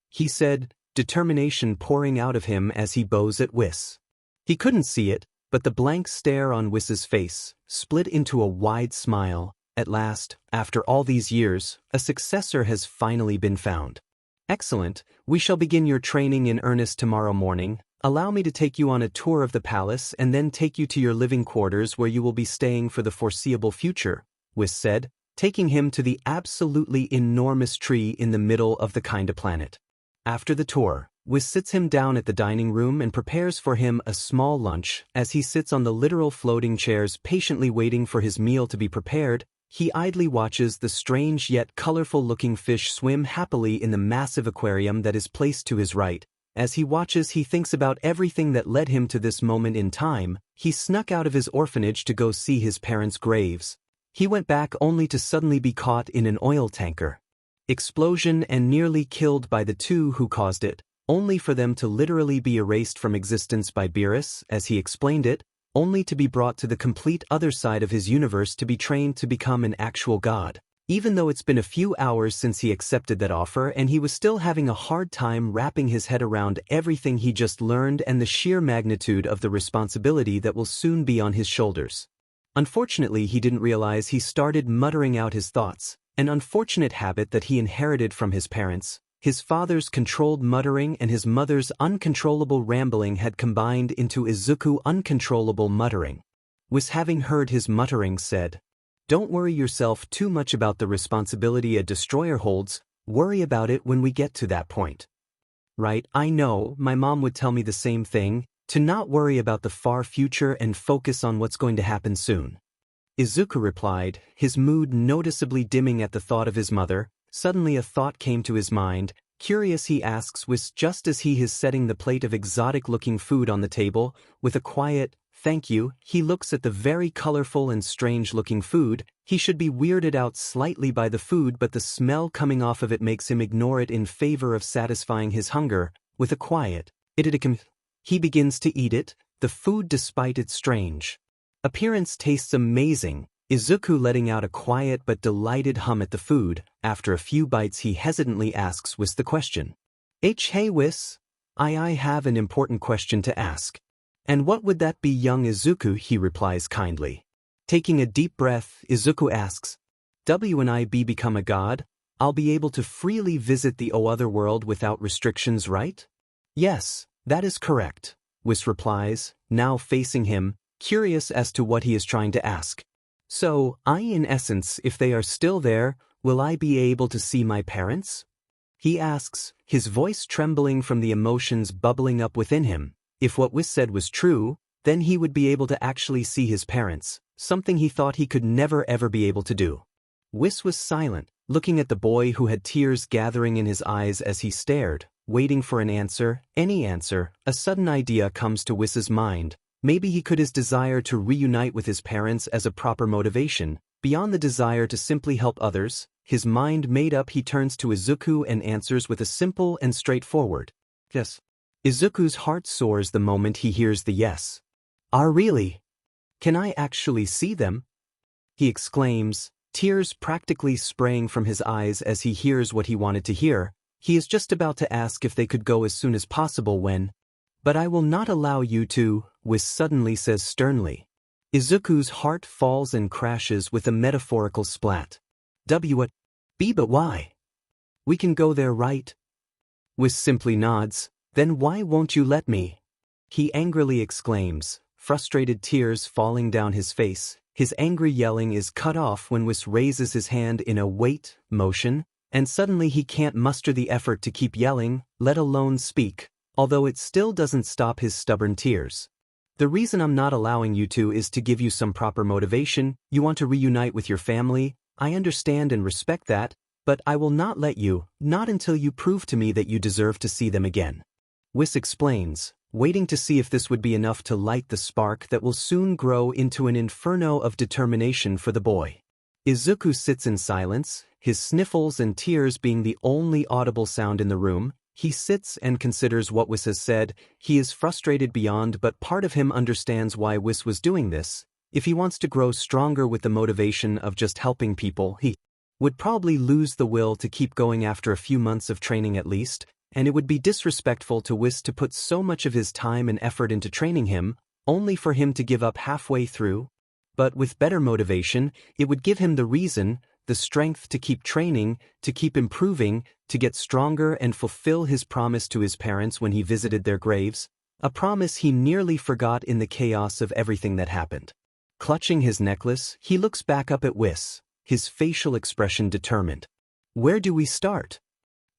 he said, determination pouring out of him as he bows at Whis. He couldn't see it, but the blank stare on Whis's face split into a wide smile. At last, after all these years, a successor has finally been found. Excellent, we shall begin your training in earnest tomorrow morning. Allow me to take you on a tour of the palace and then take you to your living quarters where you will be staying for the foreseeable future, Whis said, taking him to the absolutely enormous tree in the middle of the Kinda planet. After the tour, Whis sits him down at the dining room and prepares for him a small lunch. As he sits on the literal floating chairs patiently waiting for his meal to be prepared, he idly watches the strange yet colorful-looking fish swim happily in the massive aquarium that is placed to his right. As he watches, he thinks about everything that led him to this moment in time. He snuck out of his orphanage to go see his parents' graves. He went back only to suddenly be caught in an oil tanker explosion and nearly killed by the two who caused it, only for them to literally be erased from existence by Beerus, as he explained it, only to be brought to the complete other side of his universe to be trained to become an actual god. Even though it's been a few hours since he accepted that offer and he was still having a hard time wrapping his head around everything he just learned and the sheer magnitude of the responsibility that will soon be on his shoulders. Unfortunately, he didn't realize he started muttering out his thoughts, an unfortunate habit that he inherited from his parents. His father's controlled muttering and his mother's uncontrollable rambling had combined into Izuku's uncontrollable muttering. Whis, having heard his muttering, said, "Don't worry yourself too much about the responsibility a destroyer holds, worry about it when we get to that point." Right, I know, my mom would tell me the same thing, to not worry about the far future and focus on what's going to happen soon. Izuku replied, his mood noticeably dimming at the thought of his mother. Suddenly a thought came to his mind. Curious, he asks Whis just as he is setting the plate of exotic-looking food on the table. With a quiet, "Thank you," he looks at the very colorful and strange-looking food. He should be weirded out slightly by the food, but the smell coming off of it makes him ignore it in favor of satisfying his hunger. With a quiet, he begins to eat it, the food despite its strange appearance tastes amazing. Izuku letting out a quiet but delighted hum at the food. After a few bites he hesitantly asks Whis the question. Hey Whis, I have an important question to ask." "And what would that be, young Izuku?" he replies kindly. Taking a deep breath, Izuku asks, "When I become a god, I'll be able to freely visit the other world without restrictions, right?" "Yes, that is correct," Whis replies, now facing him, curious as to what he is trying to ask. "So, in essence, if they are still there, will I be able to see my parents?" he asks, his voice trembling from the emotions bubbling up within him. If what Whis said was true, then he would be able to actually see his parents, something he thought he could never ever be able to do. Whis was silent, looking at the boy who had tears gathering in his eyes as he stared, waiting for an answer, any answer. A sudden idea comes to Whis's mind. Maybe he could his desire to reunite with his parents as a proper motivation, beyond the desire to simply help others. His mind made up, he turns to Izuku and answers with a simple and straightforward, "Yes." Izuku's heart soars the moment he hears the yes. Really? Can I actually see them?" he exclaims, tears practically spraying from his eyes as he hears what he wanted to hear. He is just about to ask if they could go as soon as possible when, "But I will not allow you to," Whis suddenly says sternly. Izuku's heart falls and crashes with a metaphorical splat. What? But why? We can go there, right?" Whis simply nods. "Then why won't you let me?" he angrily exclaims, frustrated tears falling down his face. His angry yelling is cut off when Whis raises his hand in a wait motion, and suddenly he can't muster the effort to keep yelling, let alone speak, although it still doesn't stop his stubborn tears. "The reason I'm not allowing you to is to give you some proper motivation. You want to reunite with your family. I understand and respect that, but I will not let you, not until you prove to me that you deserve to see them again," Whis explains, waiting to see if this would be enough to light the spark that will soon grow into an inferno of determination for the boy. Izuku sits in silence, his sniffles and tears being the only audible sound in the room. He sits and considers what Whis has said. He is frustrated beyond, but part of him understands why Whis was doing this. If he wants to grow stronger with the motivation of just helping people, he would probably lose the will to keep going after a few months of training at least, and it would be disrespectful to Whis to put so much of his time and effort into training him, only for him to give up halfway through. But with better motivation, it would give him the reason, the strength to keep training, to keep improving, to get stronger and fulfill his promise to his parents when he visited their graves, a promise he nearly forgot in the chaos of everything that happened. Clutching his necklace, he looks back up at Whis, his facial expression determined. "Where do we start?"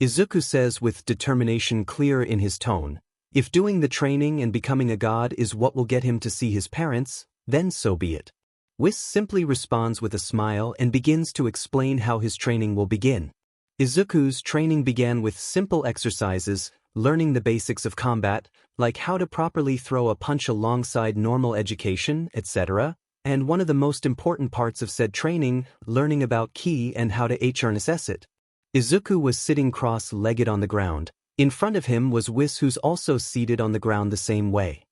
Izuku says with determination clear in his tone. If doing the training and becoming a god is what will get him to see his parents, then so be it. Whis simply responds with a smile and begins to explain how his training will begin. Izuku's training began with simple exercises, learning the basics of combat, like how to properly throw a punch alongside normal education, etc., and one of the most important parts of said training, learning about ki and how to harness it. Izuku was sitting cross-legged on the ground. In front of him was Whis, who's also seated on the ground the same way.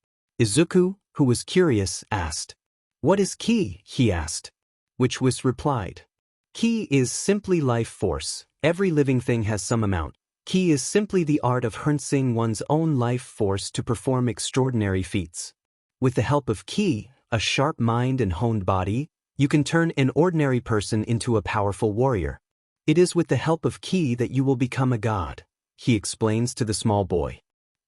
Izuku, who was curious, asked, "What is ki?" he asked. Which Whis replied, "Ki is simply life force. Every living thing has some amount. Ki is simply the art of harnessing one's own life force to perform extraordinary feats. With the help of ki, a sharp mind and honed body, you can turn an ordinary person into a powerful warrior. It is with the help of ki that you will become a god," he explains to the small boy.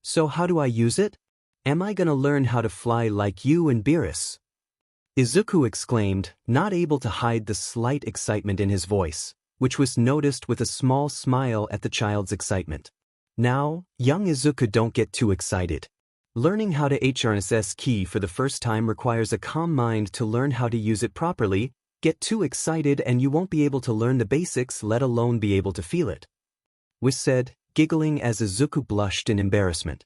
"So how do I use it? Am I gonna learn how to fly like you and Beerus?" Izuku exclaimed, not able to hide the slight excitement in his voice, which was noticed with a small smile at the child's excitement. "Now, young Izuku, don't get too excited. Learning how to harness ki for the first time requires a calm mind to learn how to use it properly. Get too excited and you won't be able to learn the basics, let alone be able to feel it," Whis said, giggling as Izuku blushed in embarrassment.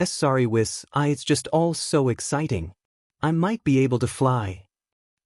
Sorry Whis, it's just all so exciting. I might be able to fly,"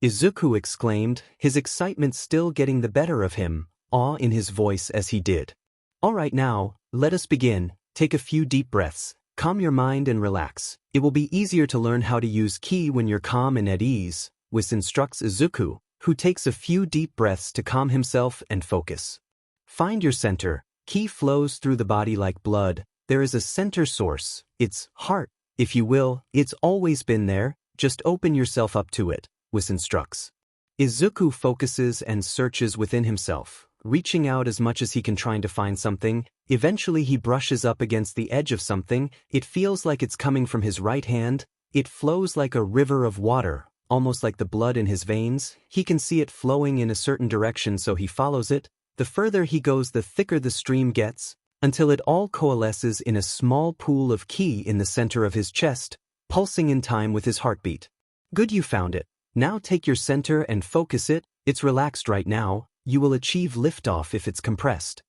Izuku exclaimed, his excitement still getting the better of him, awe in his voice as he did. "Alright now, let us begin. Take a few deep breaths, calm your mind and relax. It will be easier to learn how to use ki when you're calm and at ease," Whis instructs Izuku, who takes a few deep breaths to calm himself and focus. "Find your center. Ki flows through the body like blood. There is a center source, its heart, if you will. It's always been there, just open yourself up to it," Whis instructs. Izuku focuses and searches within himself, reaching out as much as he can trying to find something. Eventually he brushes up against the edge of something. It feels like it's coming from his right hand. It flows like a river of water, almost like the blood in his veins. He can see it flowing in a certain direction, so he follows it. The further he goes, the thicker the stream gets, until it all coalesces in a small pool of ki in the center of his chest, pulsing in time with his heartbeat. "Good, you found it. Now take your center and focus it. It's relaxed right now. You will achieve liftoff if it's compressed,"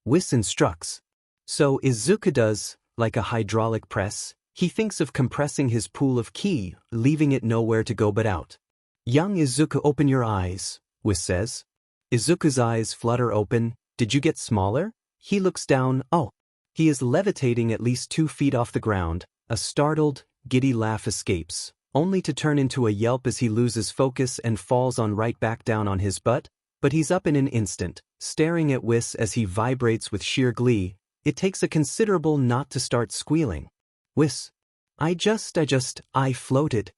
Whis instructs. So Izuku does, like a hydraulic press. He thinks of compressing his pool of ki, leaving it nowhere to go but out. "Young Izuku, open your eyes," Whis says. Izuku's eyes flutter open. "Did you get smaller?" He looks down. Oh, he is levitating at least 2 feet off the ground. A startled, giddy laugh escapes, only to turn into a yelp as he loses focus and falls right back down on his butt. But he's up in an instant, staring at Whis as he vibrates with sheer glee. It takes a considerable not to start squealing. "Whis, I floated,"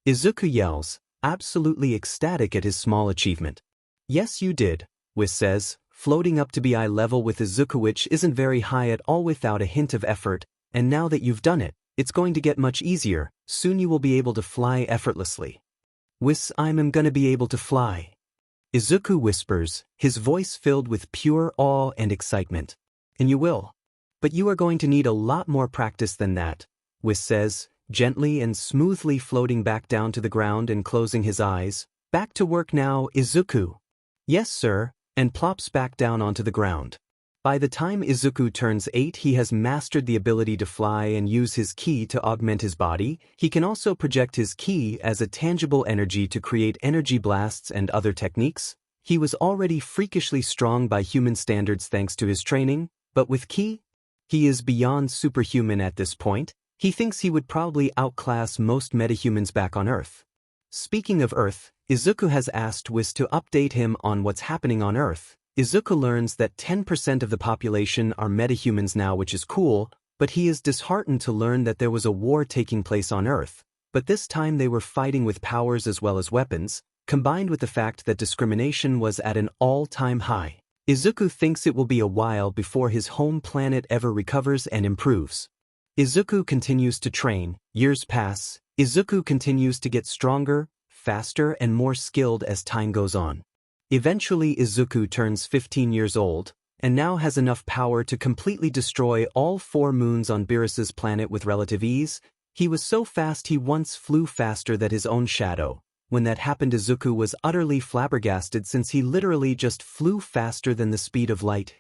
Izuku yells, absolutely ecstatic at his small achievement. "Yes you did," Whis says, floating up to be eye level with Izuku, which isn't very high at all without a hint of effort. "And now that you've done it, it's going to get much easier. Soon you will be able to fly effortlessly." "Whis, I'm gonna be able to fly," Izuku whispers, his voice filled with pure awe and excitement. "And you will. But you are going to need a lot more practice than that," Whis says, gently and smoothly floating back down to the ground and closing his eyes. "Back to work now, Izuku." "Yes, sir," and plops back down onto the ground. By the time Izuku turns 8, he has mastered the ability to fly and use his ki to augment his body. He can also project his ki as a tangible energy to create energy blasts and other techniques. He was already freakishly strong by human standards thanks to his training, but with ki, he is beyond superhuman at this point. He thinks he would probably outclass most metahumans back on Earth. Speaking of Earth, Izuku has asked Whis to update him on what's happening on Earth. Izuku learns that 10% of the population are metahumans now, which is cool, but he is disheartened to learn that there was a war taking place on Earth, but this time they were fighting with powers as well as weapons, combined with the fact that discrimination was at an all-time high. Izuku thinks it will be a while before his home planet ever recovers and improves. Izuku continues to train. Years pass. Izuku continues to get stronger, faster and more skilled as time goes on. Eventually Izuku turns 15 years old. and now has enough power to completely destroy all 4 moons on Beerus's planet with relative ease. He was so fast he once flew faster than his own shadow. When that happened, Izuku was utterly flabbergasted since he literally just flew faster than the speed of light.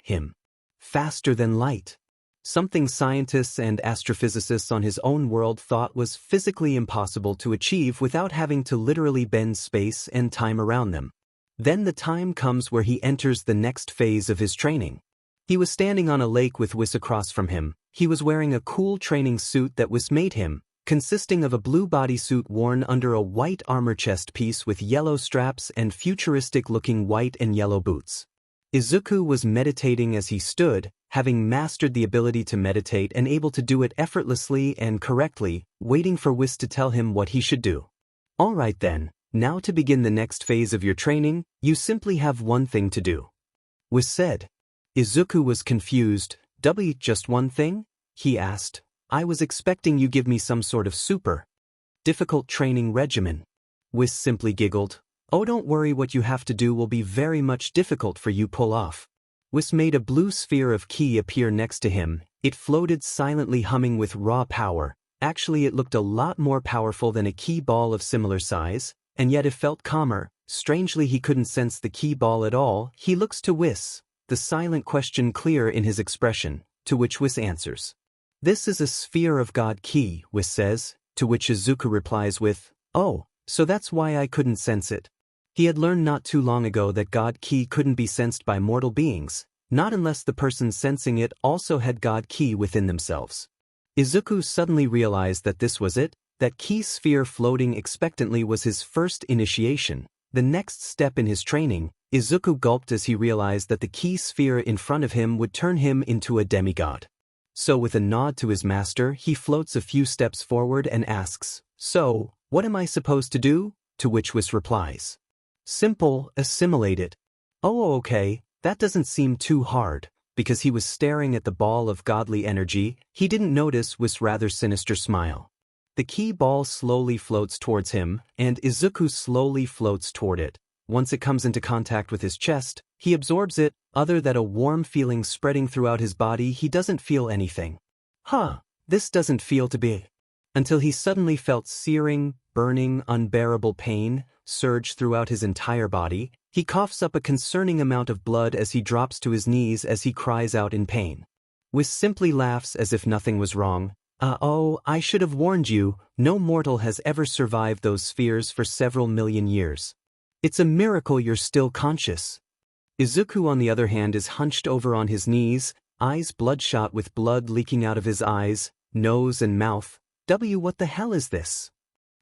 Faster than light. Something scientists and astrophysicists on his own world thought was physically impossible to achieve without having to literally bend space and time around them. Then the time comes where he enters the next phase of his training. He was standing on a lake with Whis across from him. He was wearing a cool training suit that Whis made him, consisting of a blue bodysuit worn under a white armor chest piece with yellow straps and futuristic-looking white and yellow boots. Izuku was meditating as he stood, having mastered the ability to meditate and able to do it effortlessly and correctly, waiting for Whis to tell him what he should do. All right then, now to begin the next phase of your training, you simply have one thing to do. Whis said. Izuku was confused. Just one thing? He asked. I was expecting you give me some sort of super difficult training regimen. Whis simply giggled. Oh, don't worry, what you have to do will be very much difficult for you pull off. Whis made a blue sphere of ki appear next to him. It floated silently, humming with raw power. Actually, it looked a lot more powerful than a ki ball of similar size, and yet it felt calmer. Strangely, he couldn't sense the ki ball at all. He looks to Whis, the silent question clear in his expression, to which Whis answers. This is a sphere of God ki, Whis says, to which Izuku replies with, oh, so that's why I couldn't sense it. He had learned not too long ago that God ki couldn't be sensed by mortal beings, not unless the person sensing it also had God ki within themselves. Izuku suddenly realized that this was it, that ki sphere floating expectantly was his first initiation, the next step in his training. Izuku gulped as he realized that the ki sphere in front of him would turn him into a demigod. So with a nod to his master, he floats a few steps forward and asks, so, what am I supposed to do? To which Whis replies. Simple, assimilate it. Oh, okay, that doesn't seem too hard. Because he was staring at the ball of godly energy, he didn't notice Whis' rather sinister smile. The ki ball slowly floats towards him, and Izuku slowly floats toward it. Once it comes into contact with his chest, he absorbs it. Other than a warm feeling spreading throughout his body, he doesn't feel anything. This doesn't feel to be. Until he suddenly felt searing, burning, unbearable pain surge throughout his entire body. He coughs up a concerning amount of blood as he drops to his knees as he cries out in pain. Whis simply laughs as if nothing was wrong. Oh, I should have warned you, no mortal has ever survived those spheres for several million years. It's a miracle you're still conscious. Izuku, on the other hand, is hunched over on his knees, eyes bloodshot with blood leaking out of his eyes, nose and mouth. What the hell is this?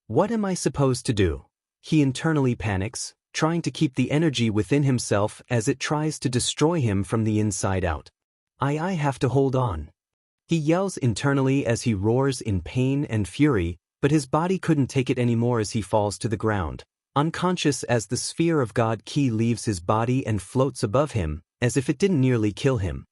What am I supposed to do? He internally panics, trying to keep the energy within himself as it tries to destroy him from the inside out. I have to hold on. He yells internally as he roars in pain and fury, but his body couldn't take it anymore as he falls to the ground, unconscious as the sphere of God ki leaves his body and floats above him, as if it didn't nearly kill him.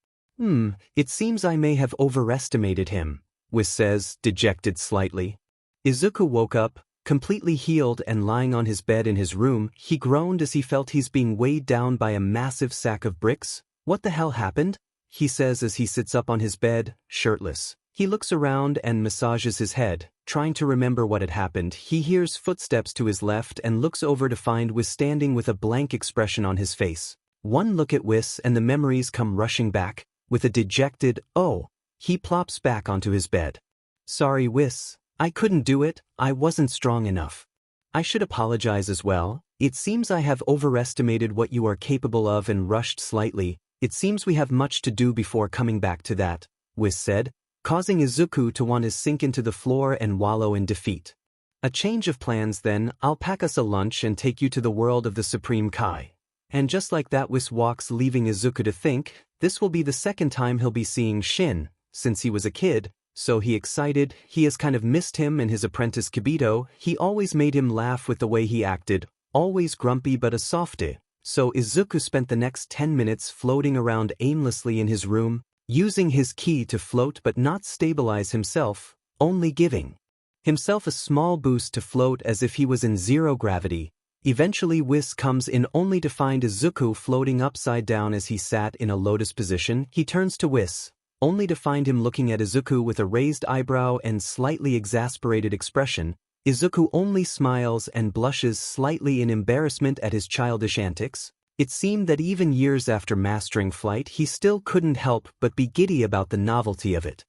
It seems I may have overestimated him, Whis says, dejected slightly. Izuku woke up, completely healed and lying on his bed in his room. He groaned as he felt he's being weighed down by a massive sack of bricks. What the hell happened? He says as he sits up on his bed, shirtless. He looks around and massages his head, trying to remember what had happened. He hears footsteps to his left and looks over to find Whis standing with a blank expression on his face. One look at Whis and the memories come rushing back. With a dejected, oh, he plops back onto his bed. Sorry, Whis. I couldn't do it, I wasn't strong enough. I should apologize as well. It seems I have overestimated what you are capable of and rushed slightly. It seems we have much to do before coming back to that, Whis said, causing Izuku to want to sink into the floor and wallow in defeat. A change of plans then, I'll pack us a lunch and take you to the world of the Supreme Kai. And just like that, Whis walks, leaving Izuku to think, this will be the second time he'll be seeing Shin, since he was a kid. So he excited, he has kind of missed him and his apprentice Kibito. He always made him laugh with the way he acted, always grumpy but a softy. So Izuku spent the next 10 minutes floating around aimlessly in his room, using his ki to float but not stabilize himself, only giving himself a small boost to float as if he was in zero gravity. Eventually Whis comes in only to find Izuku floating upside down as he sat in a lotus position. He turns to Whis, only to find him looking at Izuku with a raised eyebrow and slightly exasperated expression. Izuku only smiles and blushes slightly in embarrassment at his childish antics. It seemed that even years after mastering flight he still couldn't help but be giddy about the novelty of it.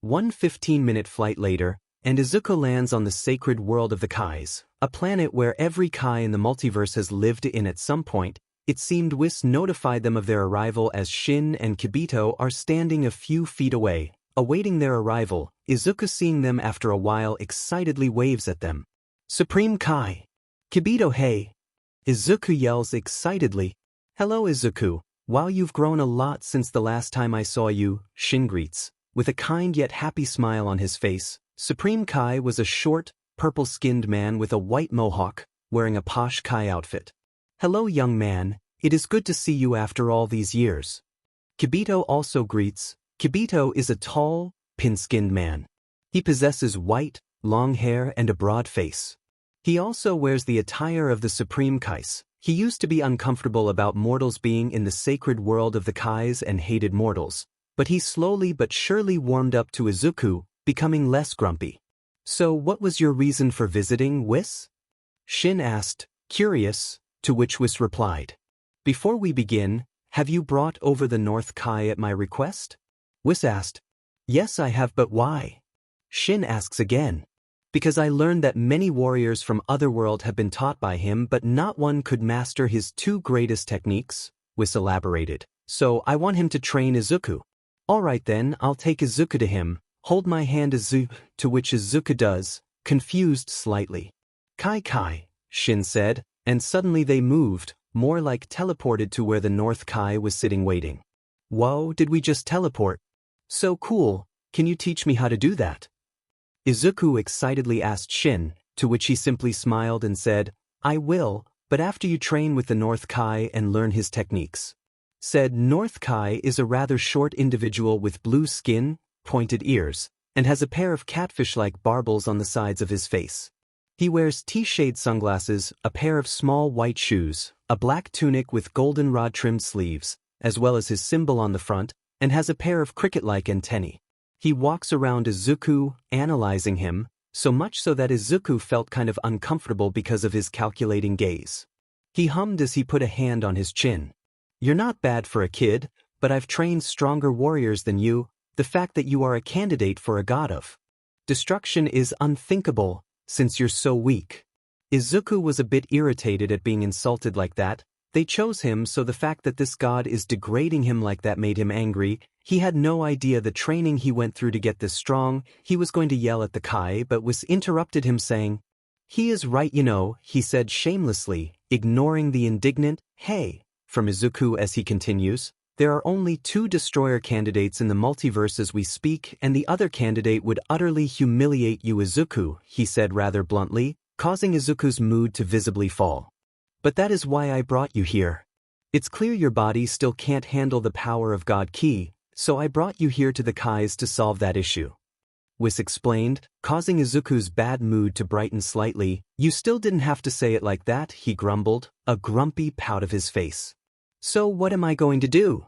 15-minute flight later, and Izuku lands on the sacred world of the Kais, a planet where every Kai in the multiverse has lived in at some point. It seemed Whis notified them of their arrival as Shin and Kibito are standing a few feet away, awaiting their arrival. Izuku, seeing them after a while, excitedly waves at them. Supreme Kai! Kibito, hey! Izuku yells excitedly. Hello Izuku, wow, you've grown a lot since the last time I saw you, Shin greets, with a kind yet happy smile on his face. Supreme Kai was a short, purple-skinned man with a white mohawk, wearing a posh Kai outfit. Hello young man, it is good to see you after all these years. Kibito also greets. Kibito is a tall, pin-skinned man. He possesses white, long hair and a broad face. He also wears the attire of the Supreme Kais. He used to be uncomfortable about mortals being in the sacred world of the Kais and hated mortals, but he slowly but surely warmed up to Izuku, becoming less grumpy. So what was your reason for visiting, Whis? Shin asked, curious, to which Whis replied. Before we begin, have you brought over the North Kai at my request? Whis asked. Yes I have, but why? Shin asks again. Because I learned that many warriors from Otherworld have been taught by him, but not one could master his two greatest techniques, Whis elaborated. So I want him to train Izuku. Alright then, I'll take Izuku to him. Hold my hand Izuku, to which Izuku does, confused slightly. Kai, Shin said, and suddenly they moved, more like teleported to where the North Kai was sitting waiting. Whoa, did we just teleport? So cool, can you teach me how to do that? Izuku excitedly asked Shin, to which he simply smiled and said, I will, but after you train with the North Kai and learn his techniques. Said North Kai is a rather short individual with blue skin, pointed ears, and has a pair of catfish-like barbels on the sides of his face. He wears tea-shade sunglasses, a pair of small white shoes, a black tunic with goldenrod trimmed sleeves, as well as his symbol on the front, and has a pair of cricket-like antennae. He walks around Izuku, analyzing him, so much so that Izuku felt kind of uncomfortable because of his calculating gaze. He hummed as he put a hand on his chin. You're not bad for a kid, but I've trained stronger warriors than you. The fact that you are a candidate for a god of destruction is unthinkable, since you're so weak. Izuku was a bit irritated at being insulted like that. They chose him, so the fact that this god is degrading him like that made him angry. He had no idea the training he went through to get this strong. He was going to yell at the Kai, but was interrupted him saying, He is right, you know, he said shamelessly, ignoring the indignant, hey, from Izuku as he continues. There are only 2 destroyer candidates in the multiverse as we speak, and the other candidate would utterly humiliate you, Izuku, he said rather bluntly, causing Izuku's mood to visibly fall. But that is why I brought you here. It's clear your body still can't handle the power of God Ki, so I brought you here to the Kais to solve that issue. Whis explained, causing Izuku's bad mood to brighten slightly. You still didn't have to say it like that, he grumbled, a grumpy pout of his face. So what am I going to do?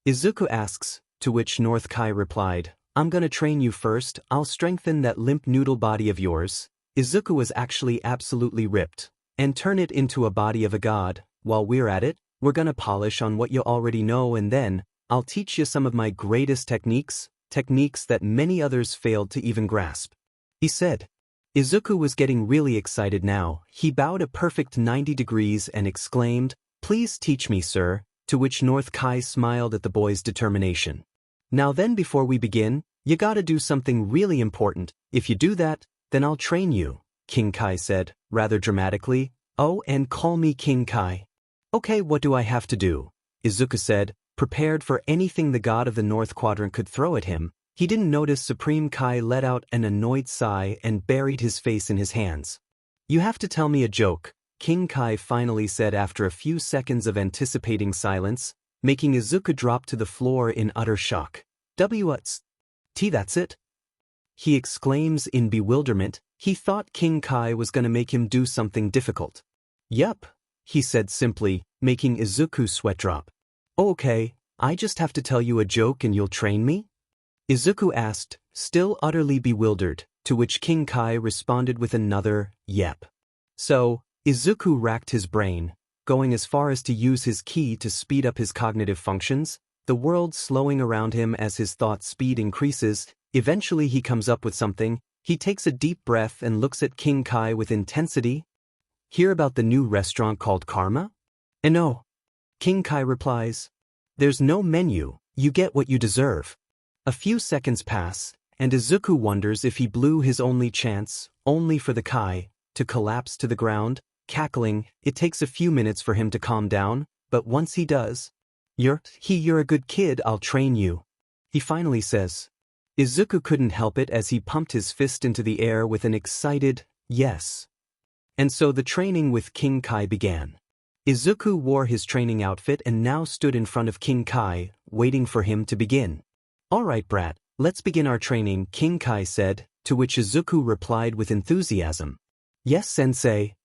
Izuku asks, to which North Kai replied, I'm gonna train you first. I'll strengthen that limp noodle body of yours. Izuku was actually absolutely ripped, and turn it into a body of a god. While we're at it, we're gonna polish on what you already know, and then I'll teach you some of my greatest techniques that many others failed to even grasp, he said. Izuku was getting really excited now. He bowed a perfect 90 degrees and exclaimed, Please teach me, sir, to which North Kai smiled at the boy's determination. Now then, before we begin, you gotta do something really important. If you do that, then I'll train you, King Kai said, rather dramatically. Oh, and call me King Kai. Okay, what do I have to do? Izuku said, prepared for anything the god of the North Quadrant could throw at him. He didn't notice Supreme Kai let out an annoyed sigh and buried his face in his hands. You have to tell me a joke, King Kai finally said after a few seconds of anticipating silence, making Izuku drop to the floor in utter shock. What's that's it? He exclaims in bewilderment. He thought King Kai was gonna make him do something difficult. Yup, he said simply, making Izuku's sweat drop. Okay, I just have to tell you a joke and you'll train me? Izuku asked, still utterly bewildered, to which King Kai responded with another, yep. So, Izuku racked his brain, going as far as to use his ki to speed up his cognitive functions, the world slowing around him as his thought speed increases. Eventually he comes up with something. He takes a deep breath and looks at King Kai with intensity. Hear about the new restaurant called Karma? No. King Kai replies. There's no menu, you get what you deserve. A few seconds pass, and Izuku wonders if he blew his only chance, only for the Kai to collapse to the ground, cackling. It takes a few minutes for him to calm down, but once he does, You're a good kid, I'll train you. He finally says. Izuku couldn't help it as he pumped his fist into the air with an excited, yes. And so the training with King Kai began. Izuku wore his training outfit and now stood in front of King Kai, waiting for him to begin. Alright brat, let's begin our training, King Kai said, to which Izuku replied with enthusiasm. Yes sensei.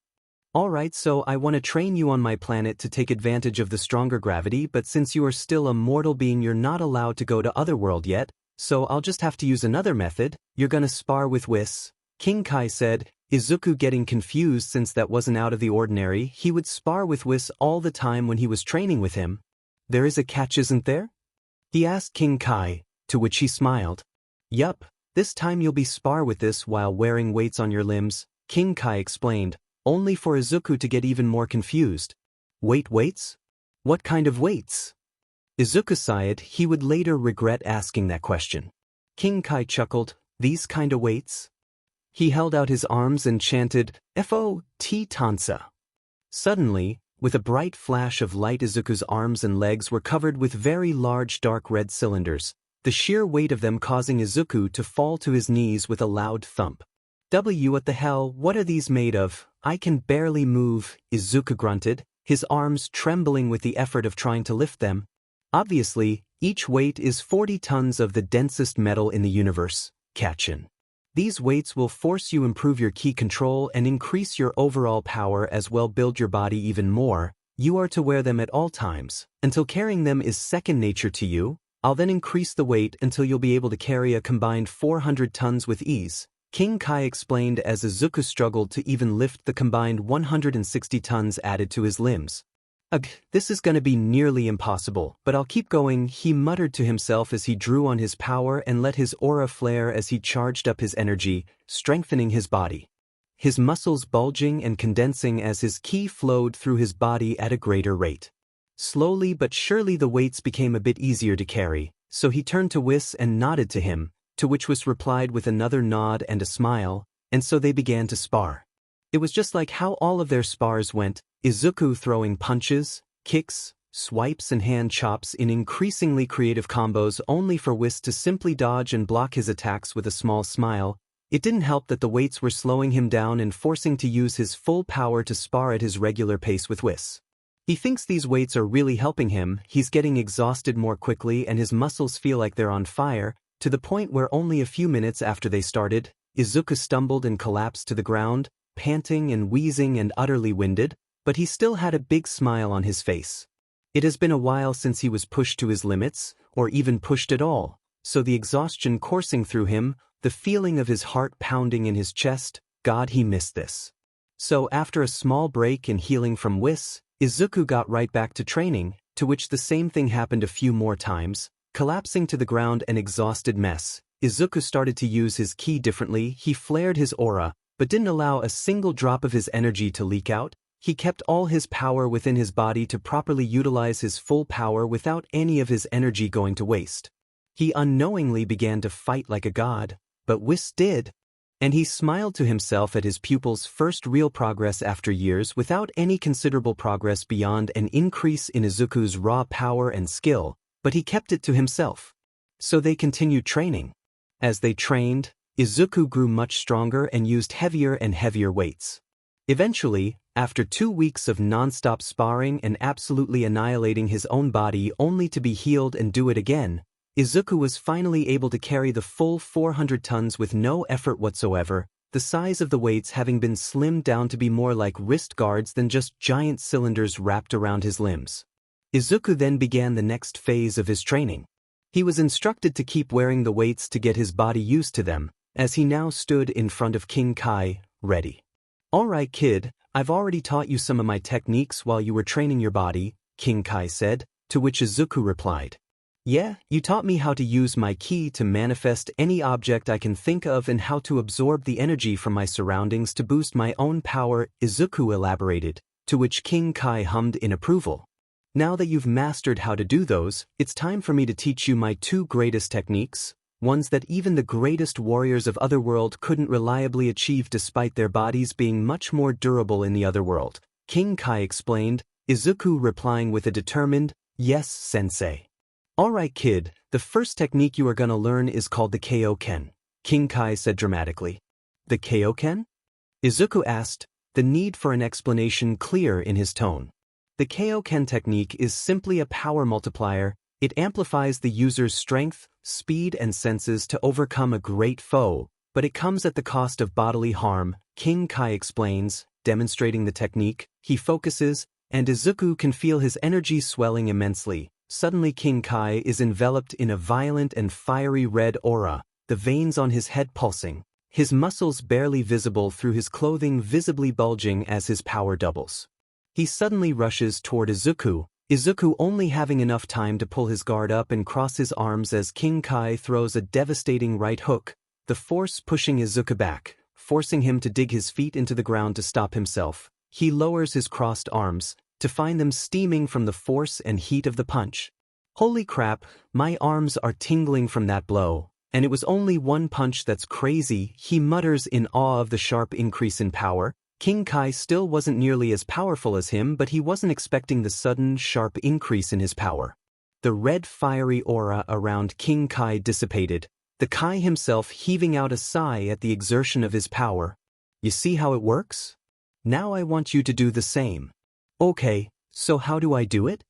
Alright, so I want to train you on my planet to take advantage of the stronger gravity, but since you are still a mortal being you're not allowed to go to Otherworld yet, so I'll just have to use another method. You're gonna spar with Whis, King Kai said, Izuku getting confused since that wasn't out of the ordinary. He would spar with Whis all the time when he was training with him. There is a catch, isn't there? He asked King Kai, to which he smiled. Yup, this time you'll be spar with this while wearing weights on your limbs, King Kai explained, only for Izuku to get even more confused. Weights? What kind of weights? Izuku sighed. He would later regret asking that question. King Kai chuckled, these kind of weights? He held out his arms and chanted, F.O.T. Tansa. Suddenly, with a bright flash of light, Izuku's arms and legs were covered with very large dark red cylinders, the sheer weight of them causing Izuku to fall to his knees with a loud thump. What the hell, what are these made of? I can barely move, Izuku grunted, his arms trembling with the effort of trying to lift them. Obviously, each weight is 40 tons of the densest metal in the universe, Kachin. These weights will force you improve your ki control and increase your overall power as well build your body even more. You are to wear them at all times, until carrying them is second nature to you. I'll then increase the weight until you'll be able to carry a combined 400 tons with ease, King Kai explained as Izuku struggled to even lift the combined 160 tons added to his limbs. Ugh, this is gonna be nearly impossible, but I'll keep going, he muttered to himself as he drew on his power and let his aura flare as he charged up his energy, strengthening his body. His muscles bulging and condensing as his ki flowed through his body at a greater rate. Slowly but surely the weights became a bit easier to carry, so he turned to Whis and nodded to him, to which Whis replied with another nod and a smile, and so they began to spar. It was just like how all of their spars went, Izuku throwing punches, kicks, swipes and hand chops in increasingly creative combos only for Whis to simply dodge and block his attacks with a small smile. It didn't help that the weights were slowing him down and forcing to use his full power to spar at his regular pace with Whis. He thinks these weights are really helping him, he's getting exhausted more quickly and his muscles feel like they're on fire, to the point where only a few minutes after they started, Izuku stumbled and collapsed to the ground, panting and wheezing and utterly winded, but he still had a big smile on his face. It has been a while since he was pushed to his limits, or even pushed at all, so the exhaustion coursing through him, the feeling of his heart pounding in his chest, God, he missed this. So after a small break in healing from Whis, Izuku got right back to training, to which the same thing happened a few more times. Collapsing to the ground an exhausted mess, Izuku started to use his ki differently. He flared his aura, but didn't allow a single drop of his energy to leak out. He kept all his power within his body to properly utilize his full power without any of his energy going to waste. He unknowingly began to fight like a god, but Whis did. And he smiled to himself at his pupil's first real progress after years without any considerable progress beyond an increase in Izuku's raw power and skill, but he kept it to himself. So they continued training. As they trained, Izuku grew much stronger and used heavier and heavier weights. Eventually, after 2 weeks of non-stop sparring and absolutely annihilating his own body only to be healed and do it again, Izuku was finally able to carry the full 400 tons with no effort whatsoever. the size of the weights having been slimmed down to be more like wrist guards than just giant cylinders wrapped around his limbs. Izuku then began the next phase of his training. He was instructed to keep wearing the weights to get his body used to them, as he now stood in front of King Kai, ready. "Alright kid, I've already taught you some of my techniques while you were training your body," King Kai said, to which Izuku replied. "Yeah, you taught me how to use my ki to manifest any object I can think of and how to absorb the energy from my surroundings to boost my own power," Izuku elaborated, to which King Kai hummed in approval. "Now that you've mastered how to do those, it's time for me to teach you my two greatest techniques, ones that even the greatest warriors of Otherworld couldn't reliably achieve despite their bodies being much more durable in the Otherworld," King Kai explained, Izuku replying with a determined, "Yes, sensei." "Alright kid, the first technique you are gonna learn is called the Kaioken," King Kai said dramatically. "The Kaioken?" Izuku asked, the need for an explanation clear in his tone. The Kaioken technique is simply a power multiplier. It amplifies the user's strength, speed and senses to overcome a great foe, but it comes at the cost of bodily harm, King Kai explains, demonstrating the technique. He focuses, and Izuku can feel his energy swelling immensely. Suddenly King Kai is enveloped in a violent and fiery red aura, the veins on his head pulsing, his muscles barely visible through his clothing visibly bulging as his power doubles. He suddenly rushes toward Izuku, Izuku only having enough time to pull his guard up and cross his arms as King Kai throws a devastating right hook, the force pushing Izuku back, forcing him to dig his feet into the ground to stop himself. He lowers his crossed arms, to find them steaming from the force and heat of the punch. "Holy crap, my arms are tingling from that blow, and it was only one punch, that's crazy," he mutters in awe of the sharp increase in power. King Kai still wasn't nearly as powerful as him, but he wasn't expecting the sudden, sharp increase in his power. The red fiery aura around King Kai dissipated, the Kai himself heaving out a sigh at the exertion of his power. "You see how it works? Now I want you to do the same." "Okay, so how do I do it?"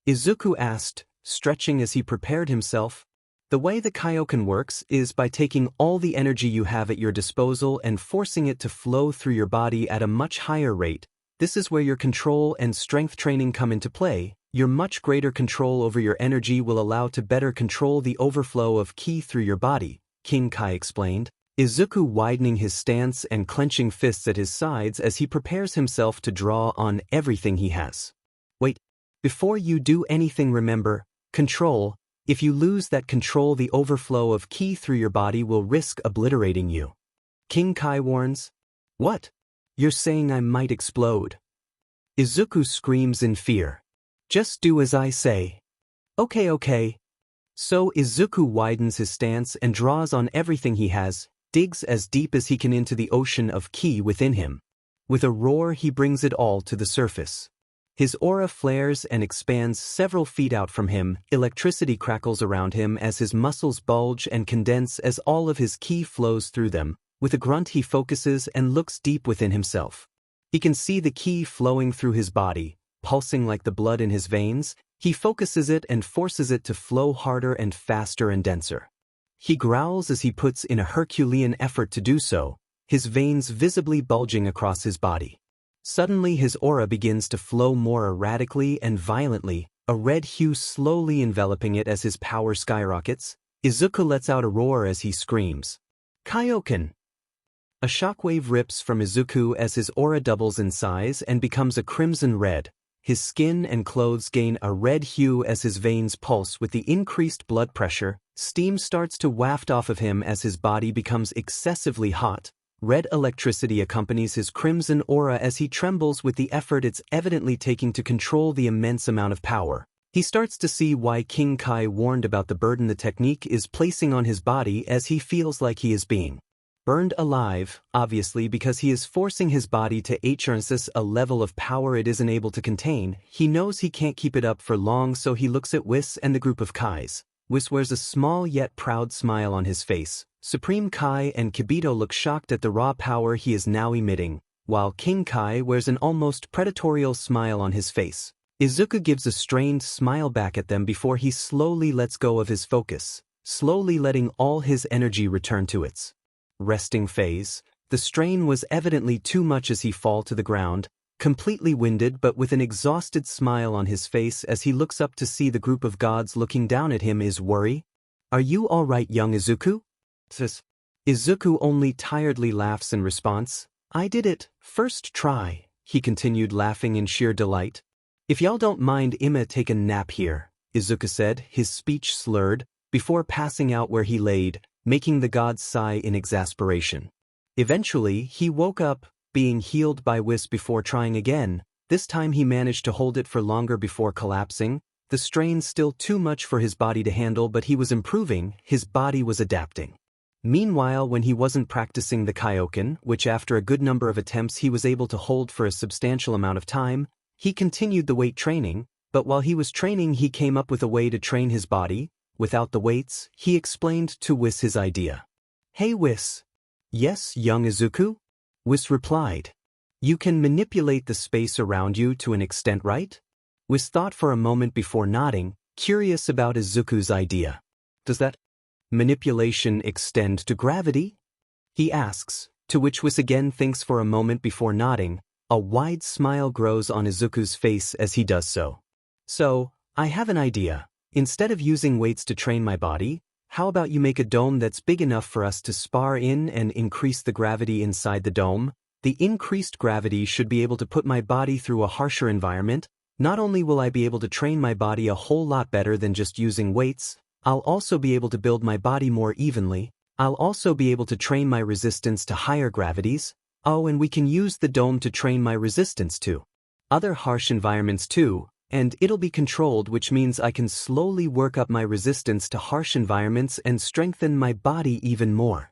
Izuku asked, stretching as he prepared himself. "The way the Kaioken works is by taking all the energy you have at your disposal and forcing it to flow through your body at a much higher rate. This is where your control and strength training come into play. Your much greater control over your energy will allow to better control the overflow of ki through your body," King Kai explained, Izuku widening his stance and clenching fists at his sides as he prepares himself to draw on everything he has. "Wait, before you do anything, remember, control. If you lose that control, the overflow of ki through your body will risk obliterating you," King Kai warns. "What? You're saying I might explode?" Izuku screams in fear. "Just do as I say." Okay. So Izuku widens his stance and draws on everything he has, digs as deep as he can into the ocean of ki within him. With a roar he brings it all to the surface. His aura flares and expands several feet out from him, electricity crackles around him as his muscles bulge and condense as all of his ki flows through them. With a grunt he focuses and looks deep within himself. He can see the ki flowing through his body, pulsing like the blood in his veins. He focuses it and forces it to flow harder and faster and denser. He growls as he puts in a Herculean effort to do so, his veins visibly bulging across his body. Suddenly his aura begins to flow more erratically and violently, a red hue slowly enveloping it as his power skyrockets. Izuku lets out a roar as he screams, "Kaioken!" A shockwave rips from Izuku as his aura doubles in size and becomes a crimson red. His skin and clothes gain a red hue as his veins pulse with the increased blood pressure. Steam starts to waft off of him as his body becomes excessively hot. Red electricity accompanies his crimson aura as he trembles with the effort it's evidently taking to control the immense amount of power. He starts to see why King Kai warned about the burden the technique is placing on his body, as he feels like he is being burned alive, obviously because he is forcing his body to access a level of power it isn't able to contain. He knows he can't keep it up for long, so he looks at Whis and the group of Kais. Whis wears a small yet proud smile on his face. Supreme Kai and Kibito look shocked at the raw power he is now emitting, while King Kai wears an almost predatorial smile on his face. Izuku gives a strained smile back at them before he slowly lets go of his focus, slowly letting all his energy return to its resting phase. The strain was evidently too much as he fall to the ground, completely winded but with an exhausted smile on his face as he looks up to see the group of gods looking down at him. Is worry? Are you all right, young Izuku? Says. Izuku only tiredly laughs in response. I did it, first try, he continued laughing in sheer delight. If y'all don't mind I'ma take a nap here, Izuku said, his speech slurred, before passing out where he laid, making the gods sigh in exasperation. Eventually, he woke up, being healed by Whis before trying again. This time he managed to hold it for longer before collapsing. The strain still too much for his body to handle, but he was improving, his body was adapting. Meanwhile, when he wasn't practicing the Kaioken, which after a good number of attempts he was able to hold for a substantial amount of time, he continued the weight training, but while he was training he came up with a way to train his body. Without the weights, he explained to Whis his idea. Hey Whis. Yes, young Izuku? Whis replied. You can manipulate the space around you to an extent, right? Whis thought for a moment before nodding, curious about Izuku's idea. Does that manipulation extend to gravity? He asks, to which Whis again thinks for a moment before nodding. A wide smile grows on Izuku's face as he does so. So, I have an idea. Instead of using weights to train my body, how about you make a dome that's big enough for us to spar in and increase the gravity inside the dome? The increased gravity should be able to put my body through a harsher environment. Not only will I be able to train my body a whole lot better than just using weights, I'll also be able to build my body more evenly. I'll also be able to train my resistance to higher gravities. Oh, and we can use the dome to train my resistance to other harsh environments too. And it'll be controlled, which means I can slowly work up my resistance to harsh environments and strengthen my body even more.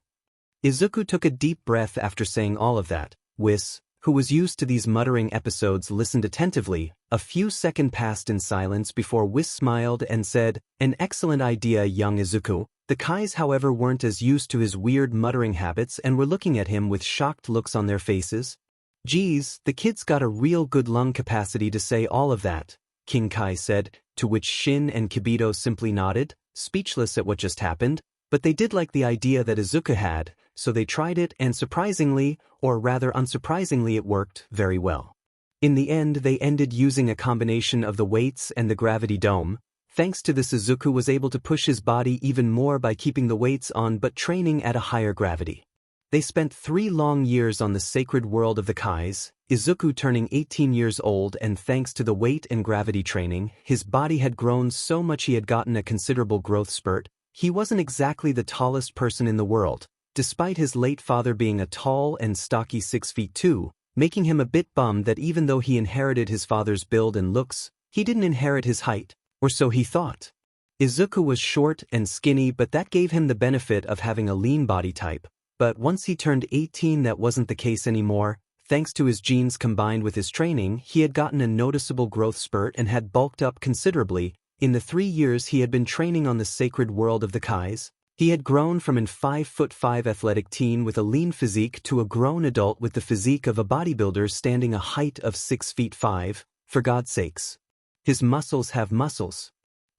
Izuku took a deep breath after saying all of that. Whis, who was used to these muttering episodes, listened attentively. A few seconds passed in silence before Whis smiled and said, An excellent idea, young Izuku. The Kais, however, weren't as used to his weird muttering habits and were looking at him with shocked looks on their faces. Geez, the kid's got a real good lung capacity to say all of that, King Kai said, to which Shin and Kibito simply nodded, speechless at what just happened, but they did like the idea that Izuku had, so they tried it and surprisingly, or rather unsurprisingly, it worked very well. In the end, they ended using a combination of the weights and the gravity dome. Thanks to this, Izuku was able to push his body even more by keeping the weights on but training at a higher gravity. They spent 3 long years on the sacred world of the Kais, Izuku turning 18 years old, and thanks to the weight and gravity training, his body had grown so much he had gotten a considerable growth spurt. He wasn't exactly the tallest person in the world, despite his late father being a tall and stocky 6'2", making him a bit bummed that even though he inherited his father's build and looks, he didn't inherit his height, or so he thought. Izuku was short and skinny, but that gave him the benefit of having a lean body type. But once he turned 18, that wasn't the case anymore. Thanks to his genes combined with his training, he had gotten a noticeable growth spurt and had bulked up considerably. In the 3 years he had been training on the sacred world of the Kais, he had grown from an 5'5" athletic teen with a lean physique to a grown adult with the physique of a bodybuilder standing a height of 6'5", for God's sakes. His muscles have muscles.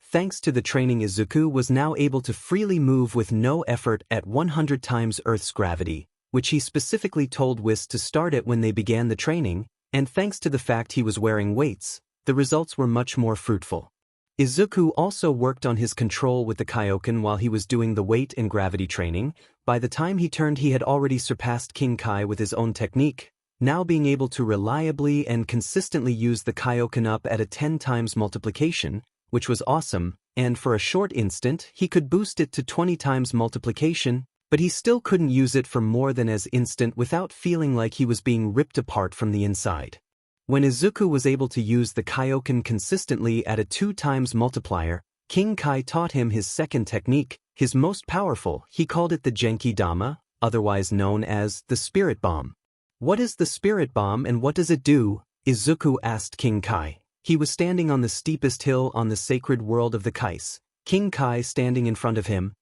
Thanks to the training, Izuku was now able to freely move with no effort at 100 times Earth's gravity, which he specifically told Whis to start at when they began the training, and thanks to the fact he was wearing weights, the results were much more fruitful. Izuku also worked on his control with the Kaioken while he was doing the weight and gravity training. By the time he turned, he had already surpassed King Kai with his own technique, now being able to reliably and consistently use the Kaioken up at a 10 times multiplication, which was awesome, and for a short instant he could boost it to 20 times multiplication, but he still couldn't use it for more than as instant without feeling like he was being ripped apart from the inside. When Izuku was able to use the Kaioken consistently at a 2 times multiplier, King Kai taught him his second technique, his most powerful. He called it the Genki Dama, otherwise known as the Spirit Bomb. What is the Spirit Bomb and what does it do? Izuku asked King Kai. He was standing on the steepest hill on the sacred world of the Kais, King Kai standing in front of him.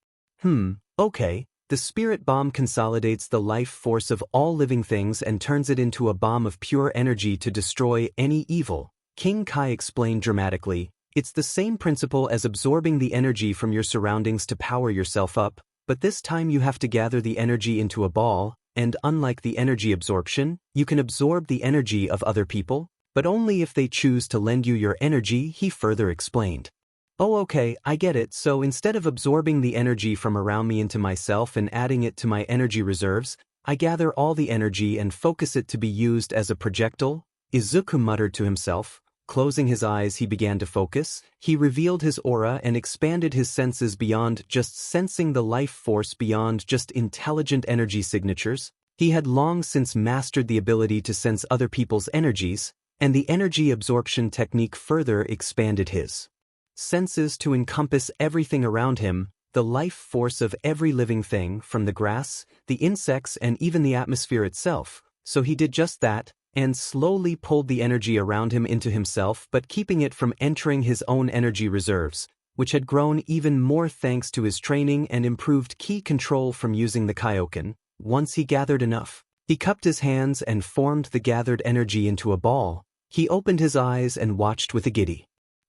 Okay. The Spirit Bomb consolidates the life force of all living things and turns it into a bomb of pure energy to destroy any evil, King Kai explained dramatically. It's the same principle as absorbing the energy from your surroundings to power yourself up, but this time you have to gather the energy into a ball, and unlike the energy absorption, you can absorb the energy of other people, but only if they choose to lend you your energy, he further explained. Oh okay, I get it, so instead of absorbing the energy from around me into myself and adding it to my energy reserves, I gather all the energy and focus it to be used as a projectile, Izuku muttered to himself. Closing his eyes, he began to focus. He revealed his aura and expanded his senses beyond just sensing the life force, beyond just intelligent energy signatures. He had long since mastered the ability to sense other people's energies, and the energy absorption technique further expanded his senses to encompass everything around him, the life force of every living thing, from the grass, the insects, and even the atmosphere itself. So he did just that, and slowly pulled the energy around him into himself, but keeping it from entering his own energy reserves, which had grown even more thanks to his training and improved ki control from using the Kaioken. Once he gathered enough, he cupped his hands and formed the gathered energy into a ball. He opened his eyes and watched with a giddy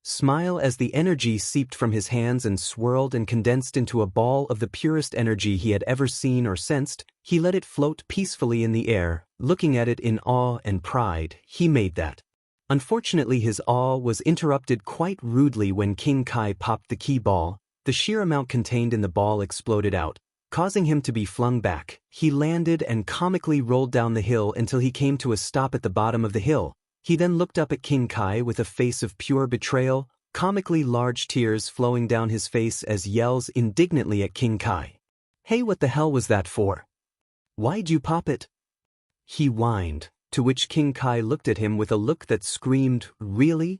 smile as the energy seeped from his hands and swirled and condensed into a ball of the purest energy he had ever seen or sensed. He let it float peacefully in the air, looking at it in awe and pride. He made that. Unfortunately, his awe was interrupted quite rudely when King Kai popped the ki ball. The sheer amount contained in the ball exploded out, causing him to be flung back. He landed and comically rolled down the hill until he came to a stop at the bottom of the hill. He then looked up at King Kai with a face of pure betrayal, comically large tears flowing down his face as yells indignantly at King Kai. Hey, what the hell was that for? Why'd you pop it? He whined, to which King Kai looked at him with a look that screamed, really?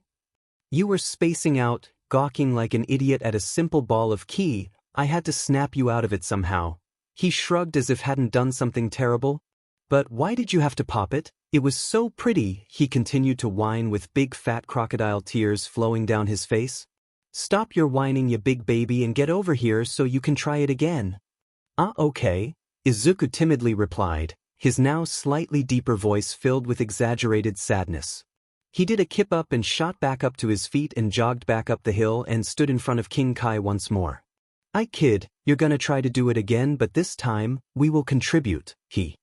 You were spacing out, gawking like an idiot at a simple ball of ki. I had to snap you out of it somehow. He shrugged as if hadn't done something terrible. But why did you have to pop it? It was so pretty, he continued to whine with big fat crocodile tears flowing down his face. Stop your whining, you big baby, and get over here so you can try it again. Okay, Izuku timidly replied, his now slightly deeper voice filled with exaggerated sadness. He did a kip up and shot back up to his feet and jogged back up the hill and stood in front of King Kai once more. Kid, you're gonna try to do it again, but this time, we will contribute, he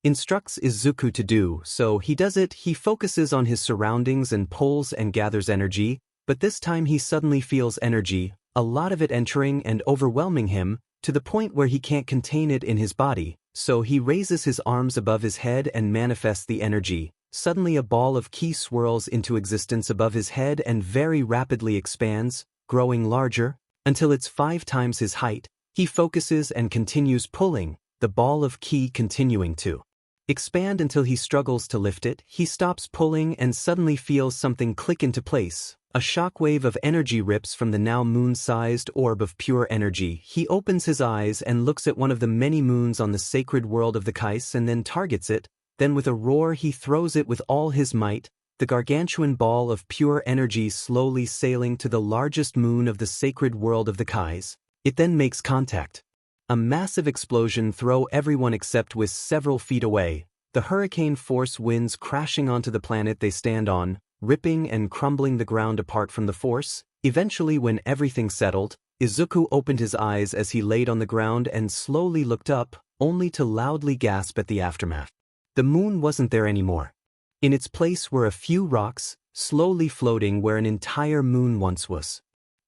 instructs Izuku to do, so he does it. He focuses on his surroundings and pulls and gathers energy, but this time he suddenly feels energy, a lot of it entering and overwhelming him, to the point where he can't contain it in his body, so he raises his arms above his head and manifests the energy. Suddenly a ball of ki swirls into existence above his head and very rapidly expands, growing larger, until it's 5 times his height. He focuses and continues pulling, the ball of ki continuing to expand until he struggles to lift it. He stops pulling and suddenly feels something click into place. A shockwave of energy rips from the now moon-sized orb of pure energy. He opens his eyes and looks at one of the many moons on the sacred world of the Kais and then targets it. Then with a roar he throws it with all his might, the gargantuan ball of pure energy slowly sailing to the largest moon of the sacred world of the Kais. It then makes contact. A massive explosion throws everyone except Whis several feet away. The hurricane force winds crashing onto the planet they stand on, ripping and crumbling the ground apart from the force. Eventually, when everything settled, Izuku opened his eyes as he laid on the ground and slowly looked up, only to loudly gasp at the aftermath. The moon wasn't there anymore. In its place were a few rocks, slowly floating where an entire moon once was.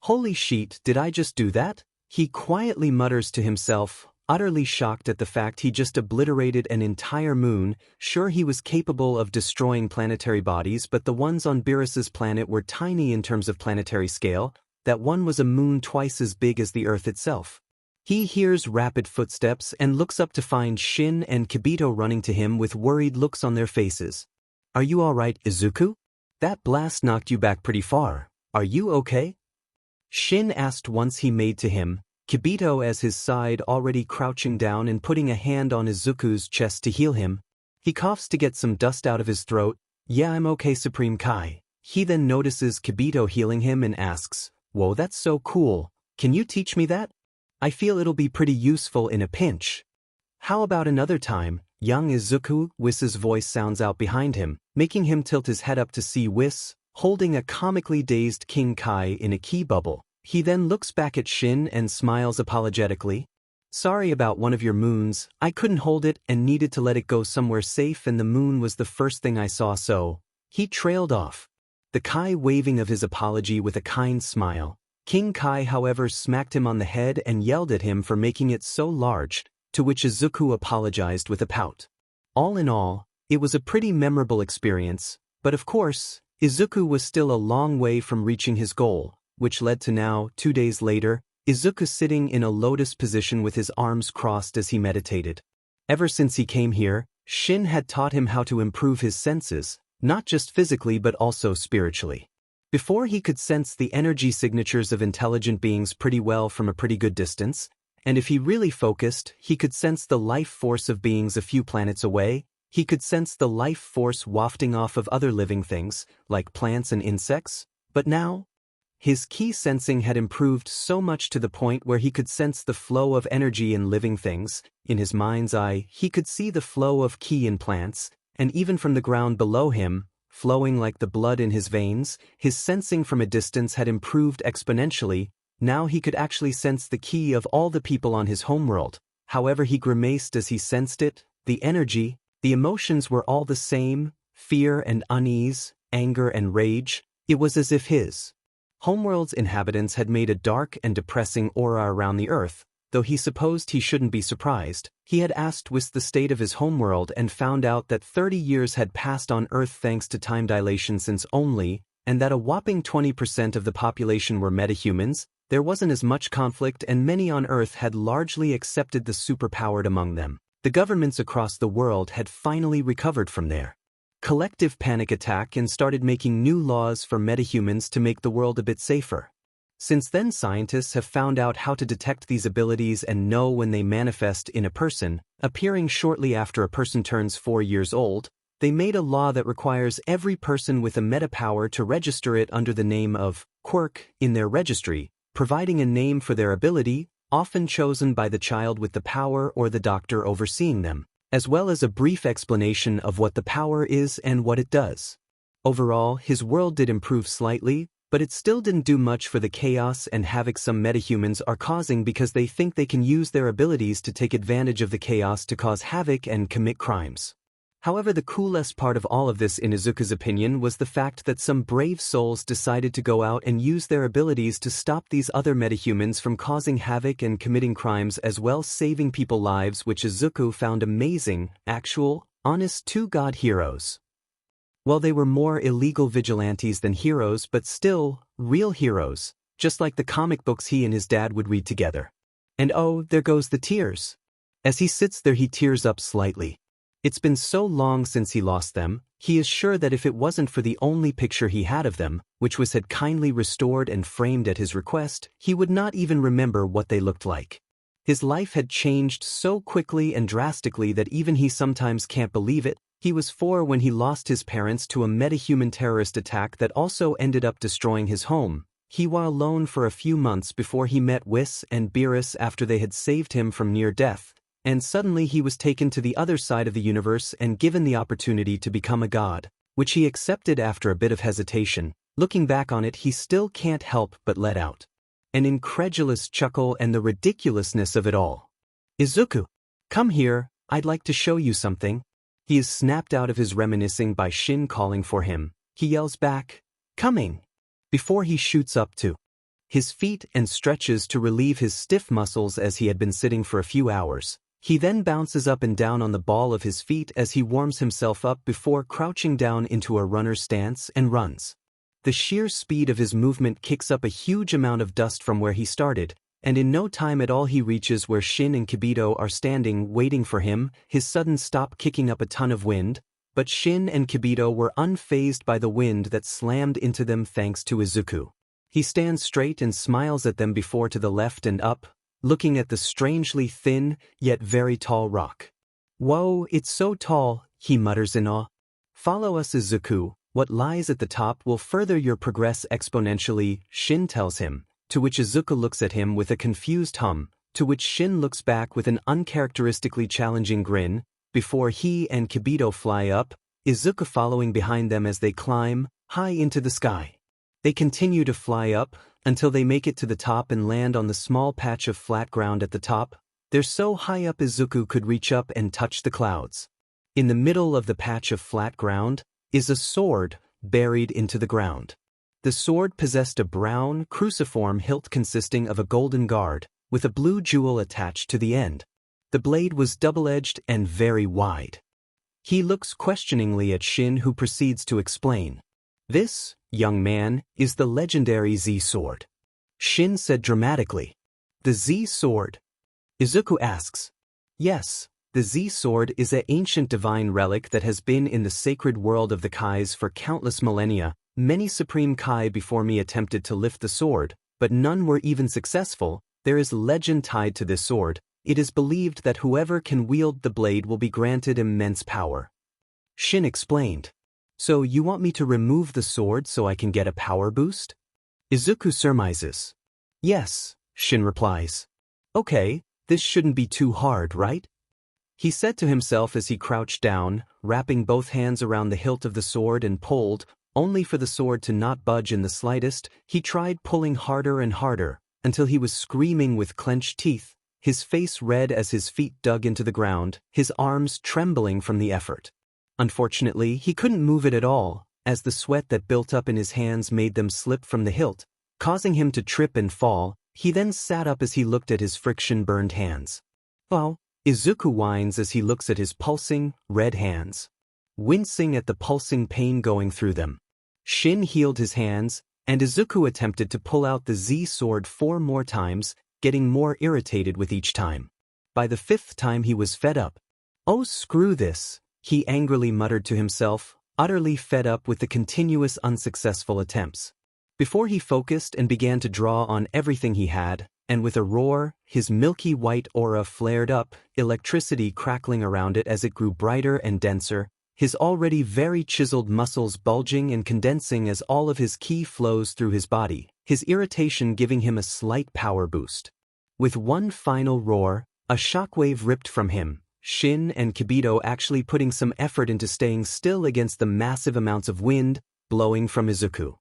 Holy shit, did I just do that? He quietly mutters to himself, utterly shocked at the fact he just obliterated an entire moon. Sure, he was capable of destroying planetary bodies, but the ones on Beerus's planet were tiny in terms of planetary scale. That one was a moon twice as big as the Earth itself. He hears rapid footsteps and looks up to find Shin and Kibito running to him with worried looks on their faces. Are you alright, Izuku? That blast knocked you back pretty far. Are you okay? Shin asked once he made to him, Kibito as his side already crouching down and putting a hand on Izuku's chest to heal him. He coughs to get some dust out of his throat. Yeah, I'm okay, Supreme Kai. He then notices Kibito healing him and asks, whoa, that's so cool. Can you teach me that? I feel it'll be pretty useful in a pinch. How about another time, young Izuku? Whis's voice sounds out behind him, making him tilt his head up to see Whis, holding a comically dazed King Kai in a ki bubble. He then looks back at Shin and smiles apologetically. Sorry about one of your moons, I couldn't hold it and needed to let it go somewhere safe, and the moon was the first thing I saw, so. He trailed off. The Kai waving of his apology with a kind smile. King Kai, however, smacked him on the head and yelled at him for making it so large, to which Izuku apologized with a pout. All in all, it was a pretty memorable experience, but of course, Izuku was still a long way from reaching his goal, which led to now, 2 days later, Izuku sitting in a lotus position with his arms crossed as he meditated. Ever since he came here, Shin had taught him how to improve his senses, not just physically but also spiritually. Before, he could sense the energy signatures of intelligent beings pretty well from a pretty good distance, and if he really focused, he could sense the life force of beings a few planets away. He could sense the life force wafting off of other living things, like plants and insects, but now, his ki sensing had improved so much to the point where he could sense the flow of energy in living things. In his mind's eye, he could see the flow of ki in plants, and even from the ground below him, flowing like the blood in his veins. His sensing from a distance had improved exponentially. Now he could actually sense the ki of all the people on his homeworld. However he grimaced as he sensed it, the energy, the emotions were all the same: fear and unease, anger and rage. It was as if his homeworld's inhabitants had made a dark and depressing aura around the earth. Though he supposed he shouldn't be surprised, he had asked Whis the state of his homeworld and found out that 30 years had passed on Earth thanks to time dilation since only, and that a whopping 20% of the population were metahumans. There wasn't as much conflict, and many on Earth had largely accepted the superpowered among them. The governments across the world had finally recovered from their collective panic attack and started making new laws for metahumans to make the world a bit safer. Since then, scientists have found out how to detect these abilities and know when they manifest in a person, appearing shortly after a person turns 4 years old. They made a law that requires every person with a meta power to register it under the name of quirk in their registry, providing a name for their ability, often chosen by the child with the power or the doctor overseeing them, as well as a brief explanation of what the power is and what it does. Overall, his world did improve slightly, but it still didn't do much for the chaos and havoc some metahumans are causing because they think they can use their abilities to take advantage of the chaos to cause havoc and commit crimes. However, the coolest part of all of this, in Izuku's opinion, was the fact that some brave souls decided to go out and use their abilities to stop these other metahumans from causing havoc and committing crimes, as well saving people's lives, which Izuku found amazing. Actual, honest two-god heroes. Well, they were more illegal vigilantes than heroes, but still, real heroes, just like the comic books he and his dad would read together. And oh, there goes the tears. As he sits there, he tears up slightly. It's been so long since he lost them, he is sure that if it wasn't for the only picture he had of them, which was had kindly restored and framed at his request, he would not even remember what they looked like. His life had changed so quickly and drastically that even he sometimes can't believe it. He was 4 when he lost his parents to a metahuman terrorist attack that also ended up destroying his home. He was alone for a few months before he met Whis and Beerus after they had saved him from near death, and suddenly he was taken to the other side of the universe and given the opportunity to become a god, which he accepted after a bit of hesitation. Looking back on it, he still can't help but let out an incredulous chuckle and the ridiculousness of it all. Izuku, come here, I'd like to show you something. He is snapped out of his reminiscing by Shin calling for him. He yells back, coming, before he shoots up to his feet and stretches to relieve his stiff muscles as he had been sitting for a few hours. He then bounces up and down on the ball of his feet as he warms himself up before crouching down into a runner's stance and runs. The sheer speed of his movement kicks up a huge amount of dust from where he started, and in no time at all he reaches where Shin and Kibito are standing waiting for him. His sudden stop kicking up a ton of wind, but Shin and Kibito were unfazed by the wind that slammed into them thanks to Izuku. He stands straight and smiles at them before to the left and up, looking at the strangely thin, yet very tall rock. Whoa, it's so tall, he mutters in awe. Follow us, Izuku, what lies at the top will further your progress exponentially, Shin tells him. To which Izuku looks at him with a confused hum, to which Shin looks back with an uncharacteristically challenging grin, before he and Kibito fly up, Izuku following behind them as they climb high into the sky. They continue to fly up, until they make it to the top and land on the small patch of flat ground at the top. They're so high up Izuku could reach up and touch the clouds. In the middle of the patch of flat ground is a sword buried into the ground. The sword possessed a brown, cruciform hilt consisting of a golden guard, with a blue jewel attached to the end. The blade was double-edged and very wide. He looks questioningly at Shin, who proceeds to explain. This, young man, is the legendary Z-sword. Shin said dramatically. The Z-sword? Izuku asks. Yes, the Z-sword is an ancient divine relic that has been in the sacred world of the Kais for countless millennia. Many supreme Kai before me attempted to lift the sword, but none were even successful. There is legend tied to this sword. It is believed that whoever can wield the blade will be granted immense power. Shin explained. So you want me to remove the sword so I can get a power boost? Izuku surmises. Yes, Shin replies. Okay, this shouldn't be too hard, right? He said to himself as he crouched down, wrapping both hands around the hilt of the sword and pulled, only for the sword to not budge in the slightest. He tried pulling harder and harder, until he was screaming with clenched teeth, his face red as his feet dug into the ground, his arms trembling from the effort. Unfortunately, he couldn't move it at all, as the sweat that built up in his hands made them slip from the hilt, causing him to trip and fall. He then sat up as he looked at his friction-burned hands. Oh, Izuku whines as he looks at his pulsing, red hands, wincing at the pulsing pain going through them. Shin healed his hands, and Izuku attempted to pull out the Z-sword 4 more times, getting more irritated with each time. By the 5th time he was fed up. Oh, screw this, he angrily muttered to himself, utterly fed up with the continuous unsuccessful attempts. Before he focused and began to draw on everything he had, and with a roar, his milky white aura flared up, electricity crackling around it as it grew brighter and denser, his already very chiseled muscles bulging and condensing as all of his ki flows through his body, his irritation giving him a slight power boost. With one final roar, a shockwave ripped from him, Shin and Kibito actually putting some effort into staying still against the massive amounts of wind blowing from Izuku.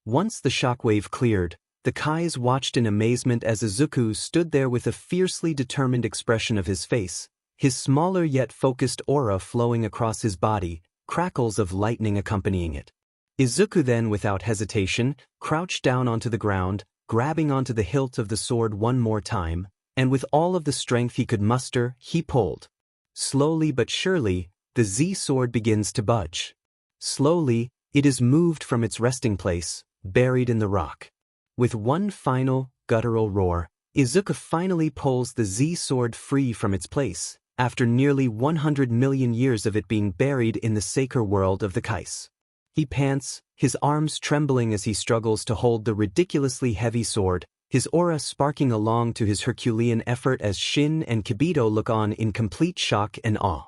Once the shockwave cleared, the Kais watched in amazement as Izuku stood there with a fiercely determined expression of his face, his smaller yet focused aura flowing across his body, crackles of lightning accompanying it. Izuku then, without hesitation, crouched down onto the ground, grabbing onto the hilt of the sword one more time, and with all of the strength he could muster, he pulled. Slowly but surely, the Z-sword begins to budge. Slowly, it is moved from its resting place, buried in the rock. With one final, guttural roar, Izuku finally pulls the Z-sword free from its place, after nearly 100 million years of it being buried in the sacred world of the Kais. He pants, his arms trembling as he struggles to hold the ridiculously heavy sword, his aura sparking along to his Herculean effort as Shin and Kibito look on in complete shock and awe.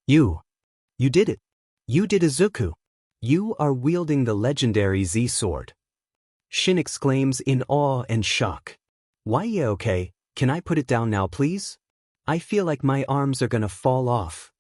You did it. You did, Izuku. You are wielding the legendary Z-sword. Shin exclaims in awe and shock. Why, yeah, okay, can I put it down now please? I feel like my arms are gonna fall off.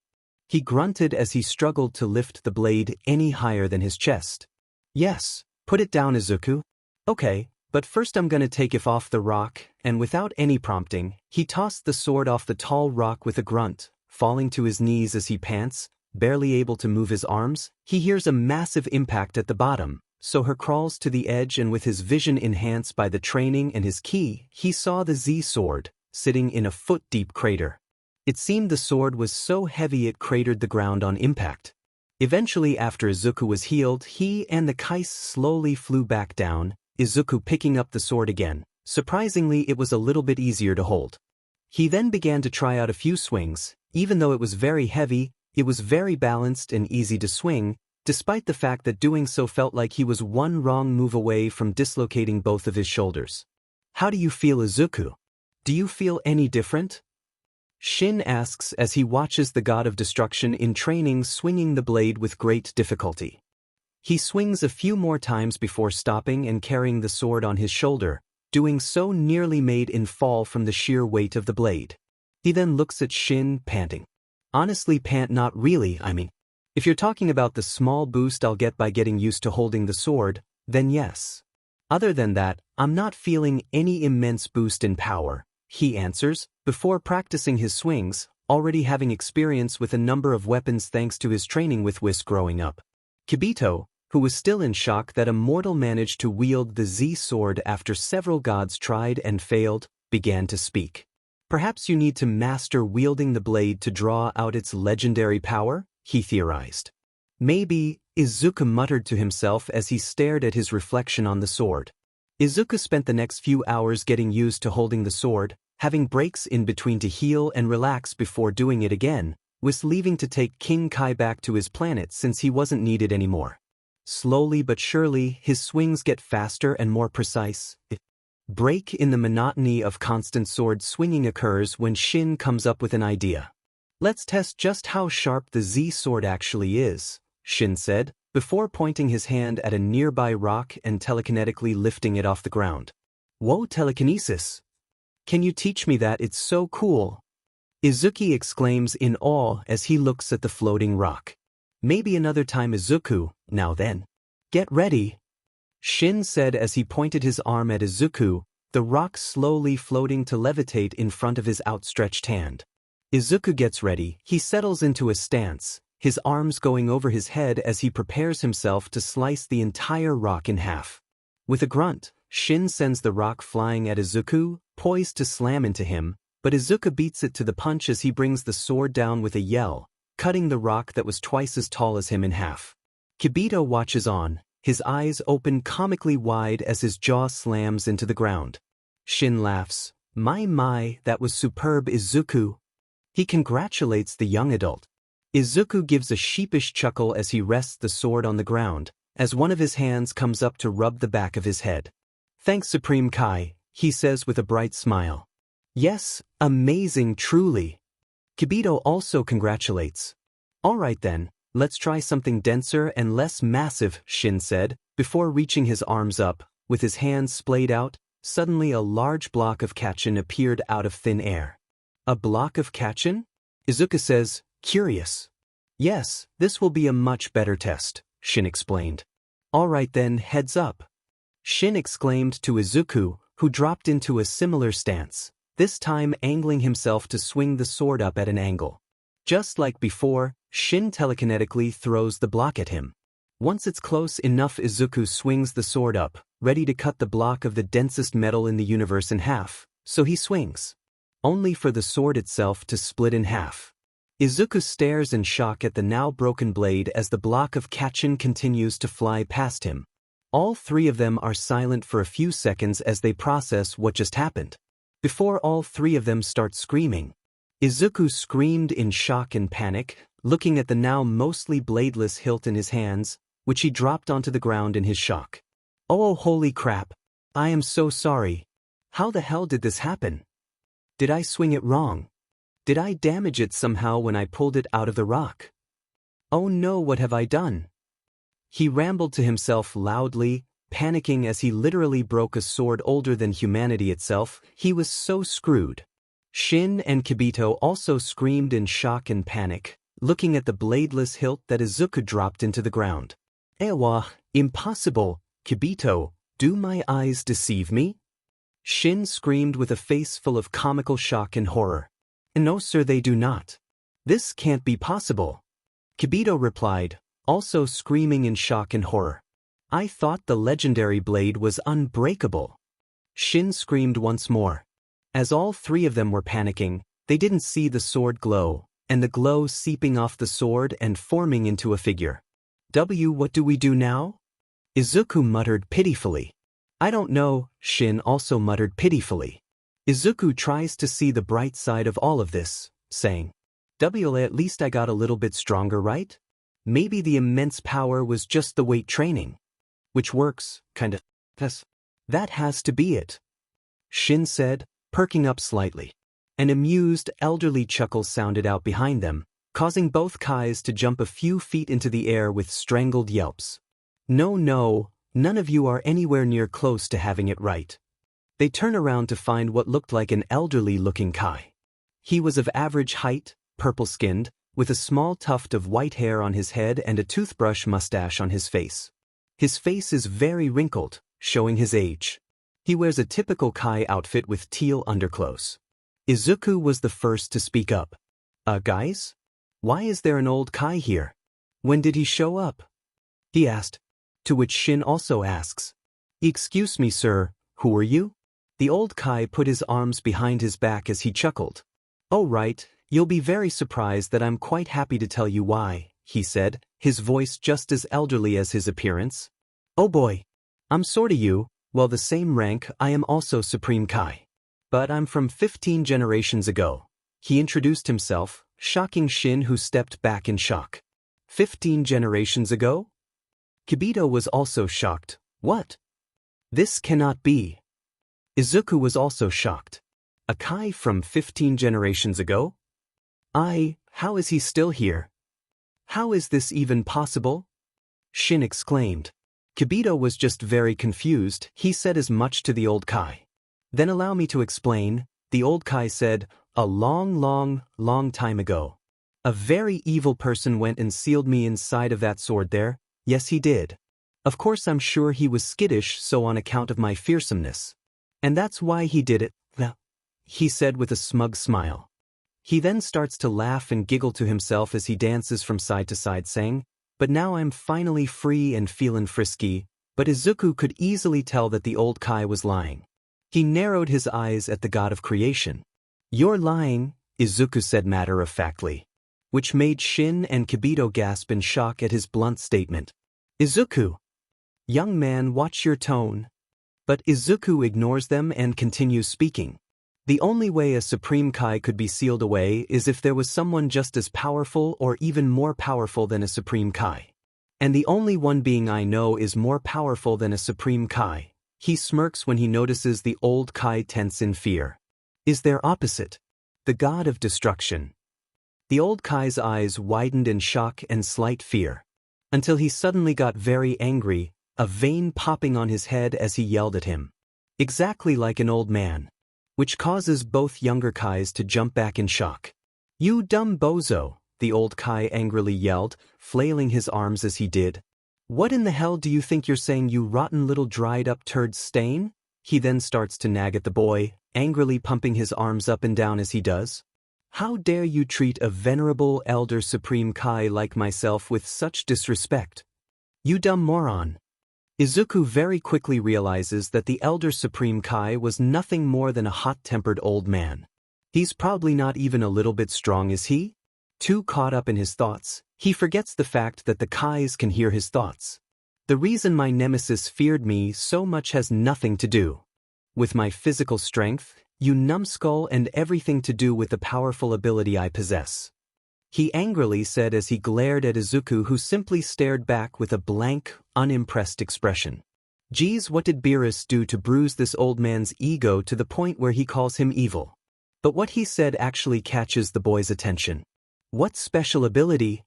He grunted as he struggled to lift the blade any higher than his chest. Yes, put it down, Izuku. Okay, but first I'm gonna take it off the rock, and without any prompting, he tossed the sword off the tall rock with a grunt, falling to his knees as he pants, barely able to move his arms. He hears a massive impact at the bottom, so he crawls to the edge, and with his vision enhanced by the training and his ki, he saw the Z-sword, sitting in a foot-deep crater. It seemed the sword was so heavy it cratered the ground on impact. Eventually, after Izuku was healed, he and the Kais slowly flew back down, Izuku picking up the sword again. Surprisingly, it was a little bit easier to hold. He then began to try out a few swings. Even though it was very heavy, it was very balanced and easy to swing, despite the fact that doing so felt like he was one wrong move away from dislocating both of his shoulders. How do you feel, Izuku? Do you feel any different? Shin asks as he watches the god of destruction in training swinging the blade with great difficulty. He swings a few more times before stopping and carrying the sword on his shoulder, doing so nearly made him fall from the sheer weight of the blade. He then looks at Shin, panting. Honestly, not really, I mean. If you're talking about the small boost I'll get by getting used to holding the sword, then yes. Other than that, I'm not feeling any immense boost in power. he answers, before practicing his swings, already having experience with a number of weapons thanks to his training with Whis growing up. Kibito, who was still in shock that a mortal managed to wield the Z-sword after several gods tried and failed, began to speak. Perhaps you need to master wielding the blade to draw out its legendary power, he theorized. Maybe, Izuku muttered to himself as he stared at his reflection on the sword. Izuku spent the next few hours getting used to holding the sword, having breaks in between to heal and relax before doing it again, was leaving to take King Kai back to his planet since he wasn't needed anymore. Slowly but surely, his swings get faster and more precise. Break in the monotony of constant sword swinging occurs when Shin comes up with an idea. Let's test just how sharp the Z-sword actually is, Shin said, before pointing his hand at a nearby rock and telekinetically lifting it off the ground. Whoa, telekinesis! Can you teach me that? It's so cool! Izuku exclaims in awe as he looks at the floating rock. Maybe another time, Izuku, now then. Get ready! Shin said as he pointed his arm at Izuku, the rock slowly floating to levitate in front of his outstretched hand. Izuku gets ready, he settles into a stance, his arms going over his head as he prepares himself to slice the entire rock in half. With a grunt, Shin sends the rock flying at Izuku, poised to slam into him, but Izuku beats it to the punch as he brings the sword down with a yell, cutting the rock that was twice as tall as him in half. Kibito watches on, his eyes open comically wide as his jaw slams into the ground. Shin laughs. My, that was superb, Izuku. He congratulates the young adult. Izuku gives a sheepish chuckle as he rests the sword on the ground, as one of his hands comes up to rub the back of his head. Thanks, Supreme Kai, he says with a bright smile. Yes, amazing, truly. Kibito also congratulates. All right then, let's try something denser and less massive, Shin said, before reaching his arms up, with his hands splayed out. Suddenly a large block of kachin appeared out of thin air. A block of kachin? Izuku says, curious. Yes, this will be a much better test, Shin explained. All right then, heads up. Shin exclaimed to Izuku, who dropped into a similar stance, this time angling himself to swing the sword up at an angle. Just like before, Shin telekinetically throws the block at him. Once it's close enough, Izuku swings the sword up, ready to cut the block of the densest metal in the universe in half, so he swings. Only for the sword itself to split in half. Izuku stares in shock at the now broken blade as the block of kachin continues to fly past him. All three of them are silent for a few seconds as they process what just happened. Before all three of them start screaming. Izuku screamed in shock and panic, looking at the now mostly bladeless hilt in his hands, which he dropped onto the ground in his shock. Oh, holy crap! I am so sorry. How the hell did this happen? Did I swing it wrong? Did I damage it somehow when I pulled it out of the rock? Oh no, what have I done? He rambled to himself loudly, panicking as he literally broke a sword older than humanity itself. He was so screwed. Shin and Kibito also screamed in shock and panic, looking at the bladeless hilt that Izuku dropped into the ground. Ewa, impossible, Kibito, do my eyes deceive me? Shin screamed with a face full of comical shock and horror. No sir, they do not. This can't be possible. Kibito replied, also screaming in shock and horror. I thought the legendary blade was unbreakable. Shin screamed once more. As all three of them were panicking, they didn't see the sword glow, and the glow seeping off the sword and forming into a figure. What do we do now? Izuku muttered pitifully. I don't know, Shin also muttered pitifully. Izuku tries to see the bright side of all of this, saying, at least I got a little bit stronger, right? Maybe the immense power was just the weight training. Which works, kinda. That has to be it. Shin said, perking up slightly. An amused, elderly chuckle sounded out behind them, causing both Kais to jump a few feet into the air with strangled yelps. No, none of you are anywhere near close to having it right. They turn around to find what looked like an elderly-looking Kai. He was of average height, purple-skinned, with a small tuft of white hair on his head and a toothbrush mustache on his face. His face is very wrinkled, showing his age. He wears a typical Kai outfit with teal underclothes. Izuku was the first to speak up. Guys? Why is there an old Kai here? When did he show up? He asked. To which Shin also asks. Excuse me, sir, who are you? The old Kai put his arms behind his back as he chuckled. Oh right, you'll be very surprised that I'm quite happy to tell you why, he said, his voice just as elderly as his appearance. Oh boy. I'm sorta you, well the same rank, I am also Supreme Kai. But I'm from 15 generations ago. He introduced himself, shocking Shin who stepped back in shock. 15 generations ago? Kibito was also shocked. What? This cannot be. Izuku was also shocked. A Kai from 15 generations ago? How is he still here? How is this even possible? Shin exclaimed. Kibito was just very confused. He said as much to the old Kai. Then allow me to explain, the old Kai said, a long time ago. A very evil person went and sealed me inside of that sword there. Yes, he did. Of course I'm sure he was skittish so on account of my fearsomeness. And that's why he did it, he said with a smug smile. He then starts to laugh and giggle to himself as he dances from side to side saying, but now I'm finally free and feelin' frisky, but Izuku could easily tell that the old Kai was lying. He narrowed his eyes at the god of creation. You're lying, Izuku said matter-of-factly. Which made Shin and Kibito gasp in shock at his blunt statement. Izuku! Young man, watch your tone. But Izuku ignores them and continues speaking. The only way a Supreme Kai could be sealed away is if there was someone just as powerful or even more powerful than a Supreme Kai. And the only one being I know is more powerful than a Supreme Kai. He smirks when he notices the old Kai tense in fear. Is their opposite. The god of destruction. The old Kai's eyes widened in shock and slight fear. Until he suddenly got very angry, a vein popping on his head as he yelled at him. Exactly like an old man. Which causes both younger Kais to jump back in shock. You dumb bozo, the old Kai angrily yelled, flailing his arms as he did. What in the hell do you think you're saying, you rotten little dried-up turd stain? He then starts to nag at the boy, angrily pumping his arms up and down as he does. How dare you treat a venerable elder Supreme Kai like myself with such disrespect? You dumb moron. Izuku very quickly realizes that the elder Supreme Kai was nothing more than a hot-tempered old man. He's probably not even a little bit strong, is he? Too caught up in his thoughts, he forgets the fact that the Kais can hear his thoughts. The reason my nemesis feared me so much has nothing to do with my physical strength, you numbskull, and everything to do with the powerful ability I possess. He angrily said as he glared at Izuku, who simply stared back with a blank, unimpressed expression. Geez, what did Beerus do to bruise this old man's ego to the point where he calls him evil? But what he said actually catches the boy's attention. What special ability?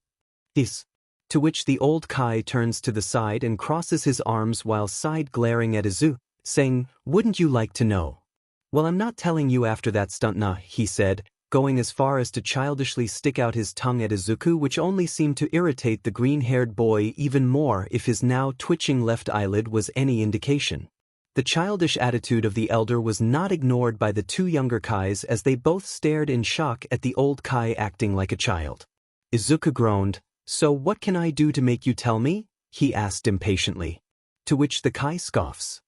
This. To which the old Kai turns to the side and crosses his arms while side-glaring at Izuku, saying, wouldn't you like to know? Well, I'm not telling you after that stunt, nah, he said, going as far as to childishly stick out his tongue at Izuku, which only seemed to irritate the green-haired boy even more if his now twitching left eyelid was any indication. The childish attitude of the elder was not ignored by the two younger Kais as they both stared in shock at the old Kai acting like a child. Izuku groaned, so what can I do to make you tell me? He asked impatiently. To which the Kai scoffs.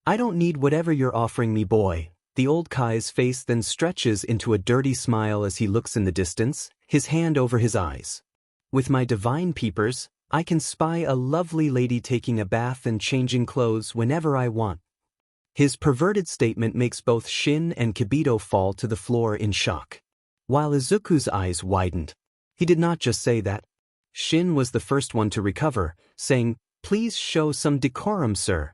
I don't need whatever you're offering me, boy. The old Kai's face then stretches into a dirty smile as he looks in the distance, his hand over his eyes. With my divine peepers, I can spy a lovely lady taking a bath and changing clothes whenever I want. His perverted statement makes both Shin and Kibito fall to the floor in shock. While Izuku's eyes widened. He did not just say that. Shin was the first one to recover, saying, please show some decorum, sir.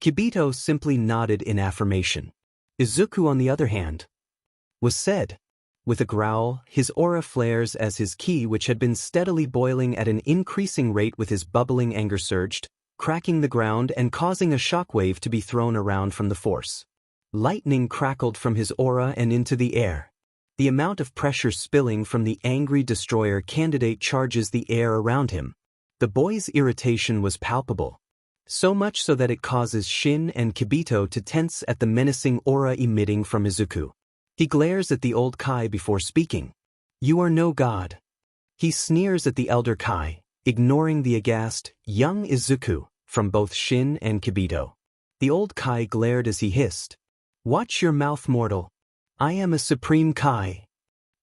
Kibito simply nodded in affirmation. Izuku, on the other hand, was said. With a growl, his aura flares as his ki, which had been steadily boiling at an increasing rate with his bubbling anger, surged, cracking the ground and causing a shockwave to be thrown around from the force. Lightning crackled from his aura and into the air. The amount of pressure spilling from the angry destroyer candidate charges the air around him. The boy's irritation was palpable. So much so that it causes Shin and Kibito to tense at the menacing aura emitting from Izuku. He glares at the old Kai before speaking. "You are no god." He sneers at the elder Kai, ignoring the aghast, young Izuku, from both Shin and Kibito. The old Kai glared as he hissed. "Watch your mouth, mortal. I am a supreme Kai."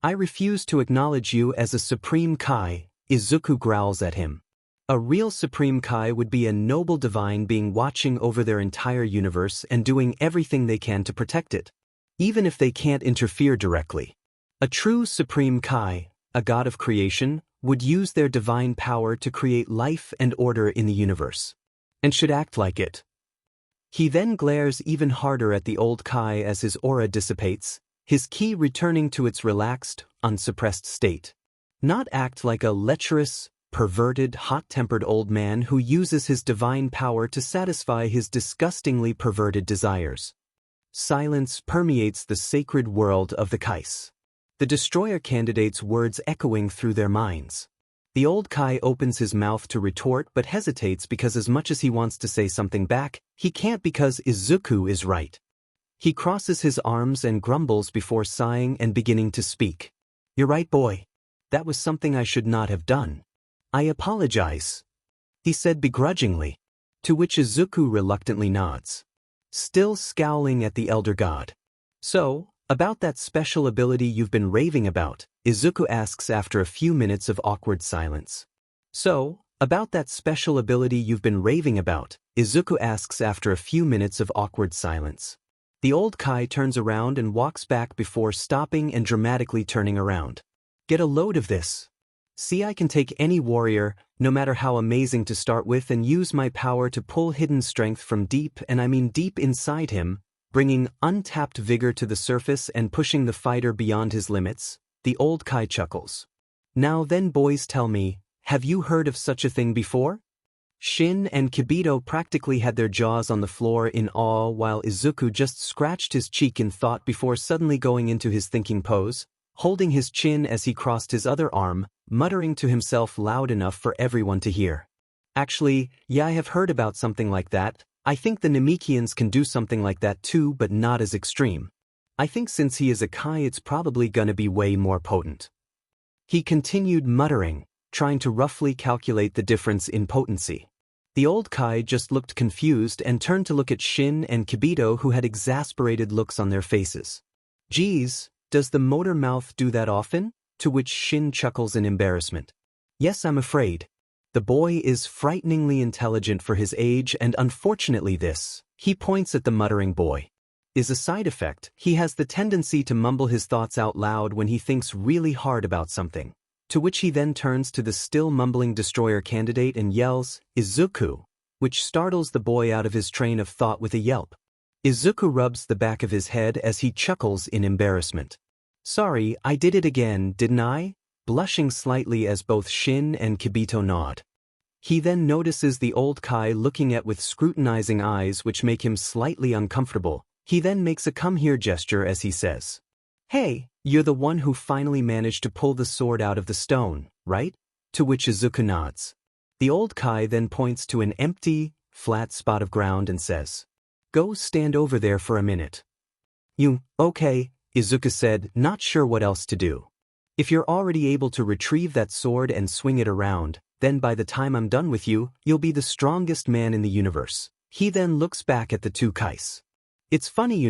"I refuse to acknowledge you as a supreme Kai," Izuku growls at him. A real supreme Kai would be a noble divine being watching over their entire universe and doing everything they can to protect it, even if they can't interfere directly. A true supreme Kai, a god of creation, would use their divine power to create life and order in the universe, and should act like it. He then glares even harder at the old Kai as his aura dissipates, his ki returning to its relaxed, unsuppressed state. Not act like a lecherous, perverted, hot-tempered old man who uses his divine power to satisfy his disgustingly perverted desires. Silence permeates the sacred world of the Kais, the destroyer candidates' words echoing through their minds. The old Kai opens his mouth to retort but hesitates because as much as he wants to say something back, he can't because Izuku is right. He crosses his arms and grumbles before sighing and beginning to speak. "You're right, boy. That was something I should not have done. I apologize," he said begrudgingly, to which Izuku reluctantly nods, still scowling at the elder god. "So, about that special ability you've been raving about," Izuku asks after a few minutes of awkward silence. About that special ability you've been raving about, Izuku asks after a few minutes of awkward silence. The old Kai turns around and walks back before stopping and dramatically turning around. "Get a load of this. See, I can take any warrior, no matter how amazing to start with, and use my power to pull hidden strength from deep, and I mean deep inside him, bringing untapped vigor to the surface and pushing the fighter beyond his limits." The old Kai chuckles. "Now then, boys, tell me, have you heard of such a thing before?" Shin and Kibito practically had their jaws on the floor in awe while Izuku just scratched his cheek in thought before suddenly going into his thinking pose, holding his chin as he crossed his other arm, muttering to himself loud enough for everyone to hear. "Actually, yeah, I have heard about something like that. I think the Namekians can do something like that too, but not as extreme. I think since he is a Kai it's probably gonna be way more potent." He continued muttering, trying to roughly calculate the difference in potency. The old Kai just looked confused and turned to look at Shin and Kibito, who had exasperated looks on their faces. "Geez, does the motor mouth do that often?" To which Shin chuckles in embarrassment. "Yes, I'm afraid. The boy is frighteningly intelligent for his age, and unfortunately this," he points at the muttering boy, "is a side effect. He has the tendency to mumble his thoughts out loud when he thinks really hard about something." To which he then turns to the still mumbling destroyer candidate and yells, "Izuku," which startles the boy out of his train of thought with a yelp. Izuku rubs the back of his head as he chuckles in embarrassment. "Sorry, I did it again, didn't I?" blushing slightly as both Shin and Kibito nod. He then notices the old Kai looking at with scrutinizing eyes which make him slightly uncomfortable. He then makes a "come here" gesture as he says, "Hey, you're the one who finally managed to pull the sword out of the stone, right?" To which Izuku nods. The old Kai then points to an empty, flat spot of ground and says, "Go stand over there for a minute." Okay," Izuku said, not sure what else to do. "If you're already able to retrieve that sword and swing it around, then by the time I'm done with you, you'll be the strongest man in the universe." He then looks back at the two Kais. "It's funny,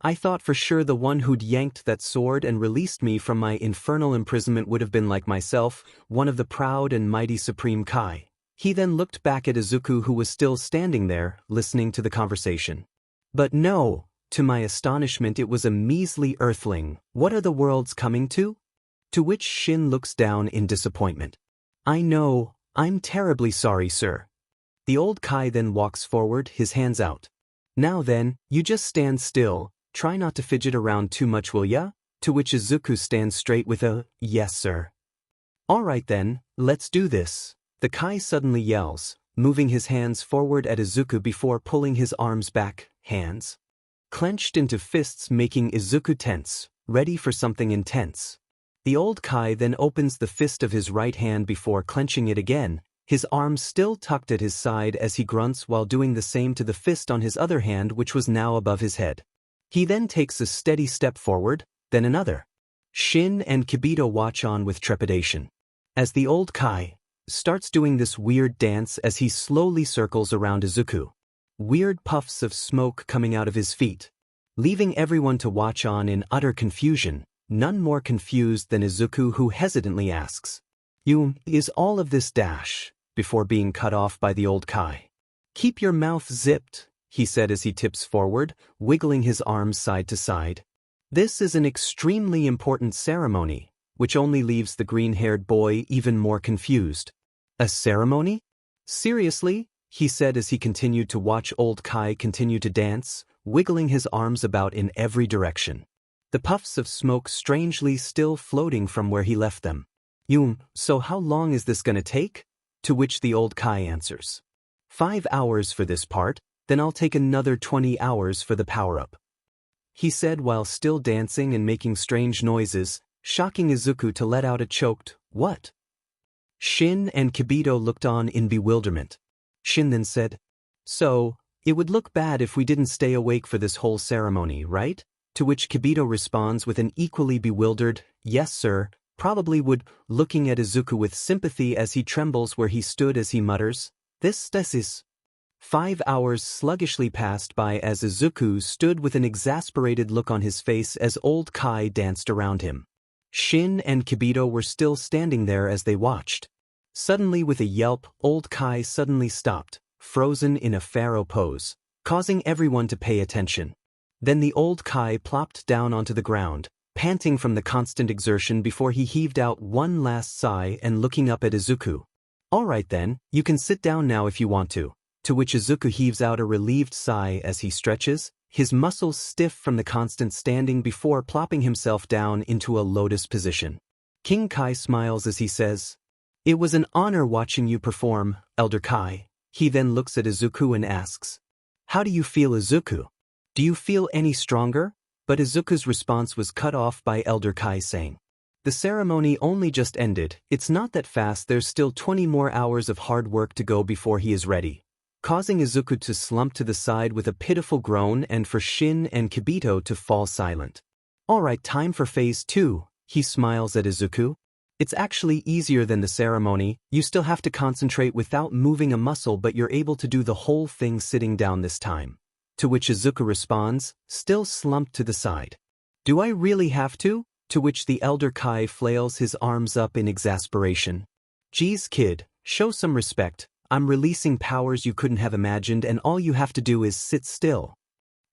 I thought for sure the one who'd yanked that sword and released me from my infernal imprisonment would have been like myself, one of the proud and mighty Supreme Kai." He then looked back at Izuku, who was still standing there, listening to the conversation. But no, to my astonishment it was a measly earthling. "What are the worlds coming to?" To which Shin looks down in disappointment. "I know, I'm terribly sorry, sir." The old Kai then walks forward, his hands out. "Now then, you just stand still. Try not to fidget around too much, will ya?" To which Izuku stands straight with a, "Yes, sir." "All right then, let's do this." The Kai suddenly yells, moving his hands forward at Izuku before pulling his arms back, hands clenched into fists, making Izuku tense, ready for something intense. The old Kai then opens the fist of his right hand before clenching it again, his arm still tucked at his side as he grunts while doing the same to the fist on his other hand which was now above his head. He then takes a steady step forward, then another. Shin and Kibito watch on with trepidation. As the old Kai starts doing this weird dance as he slowly circles around Izuku. Weird puffs of smoke coming out of his feet, leaving everyone to watch on in utter confusion, none more confused than Izuku, who hesitantly asks, Is all of this dash?" before being cut off by the old Kai. "Keep your mouth zipped," he said as he tips forward, wiggling his arms side to side. This is an extremely important ceremony, which only leaves the green-haired boy even more confused. A ceremony? Seriously? He said as he continued to watch old Kai continue to dance, wiggling his arms about in every direction. The puffs of smoke strangely still floating from where he left them. So how long is this gonna take?" To which the old Kai answers. 5 hours for this part, then I'll take another 20 hours for the power-up," he said while still dancing and making strange noises, shocking Izuku to let out a choked, "What?" Shin and Kibito looked on in bewilderment. Shin then said, "So, it would look bad if we didn't stay awake for this whole ceremony, right?" To which Kibito responds with an equally bewildered, "Yes sir, probably would," looking at Izuku with sympathy as he trembles where he stood as he mutters, This is." 5 hours sluggishly passed by as Izuku stood with an exasperated look on his face as old Kai danced around him. Shin and Kibito were still standing there as they watched. Suddenly, with a yelp, old Kai suddenly stopped, frozen in a pharaoh pose, causing everyone to pay attention. Then the old Kai plopped down onto the ground, panting from the constant exertion before he heaved out one last sigh and looking up at Izuku. "All right then, you can sit down now if you want to." To which Izuku heaves out a relieved sigh as he stretches, his muscles stiff from the constant standing before plopping himself down into a lotus position. King Kai smiles as he says, "It was an honor watching you perform, Elder Kai." He then looks at Izuku and asks, "How do you feel, Izuku? Do you feel any stronger?" But Izuku's response was cut off by Elder Kai saying, "The ceremony only just ended, it's not that fast, there's still 20 more hours of hard work to go before he is ready," causing Izuku to slump to the side with a pitiful groan and for Shin and Kibito to fall silent. "Alright, time for phase 2, he smiles at Izuku. "It's actually easier than the ceremony, you still have to concentrate without moving a muscle but you're able to do the whole thing sitting down this time." To which Izuku responds, still slumped to the side, "Do I really have to?" To which the Elder Kai flails his arms up in exasperation. "Geez kid, show some respect, I'm releasing powers you couldn't have imagined and all you have to do is sit still."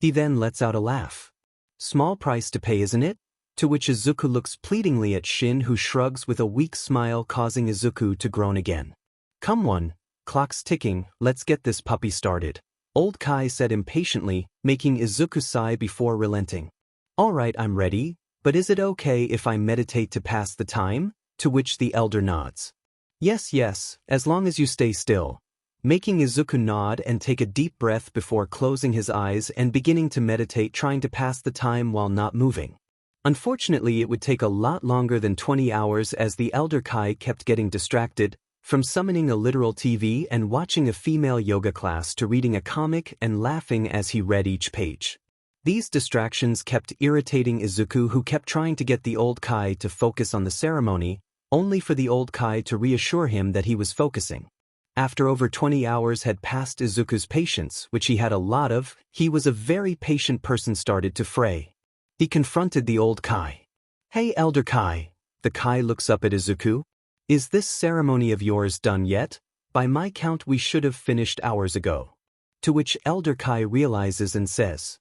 He then lets out a laugh. "Small price to pay, isn't it?" To which Izuku looks pleadingly at Shin, who shrugs with a weak smile, causing Izuku to groan again. "Come on, clock's ticking, let's get this puppy started," old Kai said impatiently, making Izuku sigh before relenting. "Alright, I'm ready, but is it okay if I meditate to pass the time?" To which the elder nods. Yes, as long as you stay still," making Izuku nod and take a deep breath before closing his eyes and beginning to meditate, trying to pass the time while not moving. Unfortunately, it would take a lot longer than 20 hours as the Elder Kai kept getting distracted, from summoning a literal TV and watching a female yoga class to reading a comic and laughing as he read each page. These distractions kept irritating Izuku, who kept trying to get the old Kai to focus on the ceremony, only for the old Kai to reassure him that he was focusing. After over 20 hours had passed, Izuku's patience, which he had a lot of, he was a very patient person, started to fray. He confronted the old Kai. "Hey Elder Kai." The Kai looks up at Izuku. "Is this ceremony of yours done yet? By my count we should have finished hours ago." To which Elder Kai realizes and says,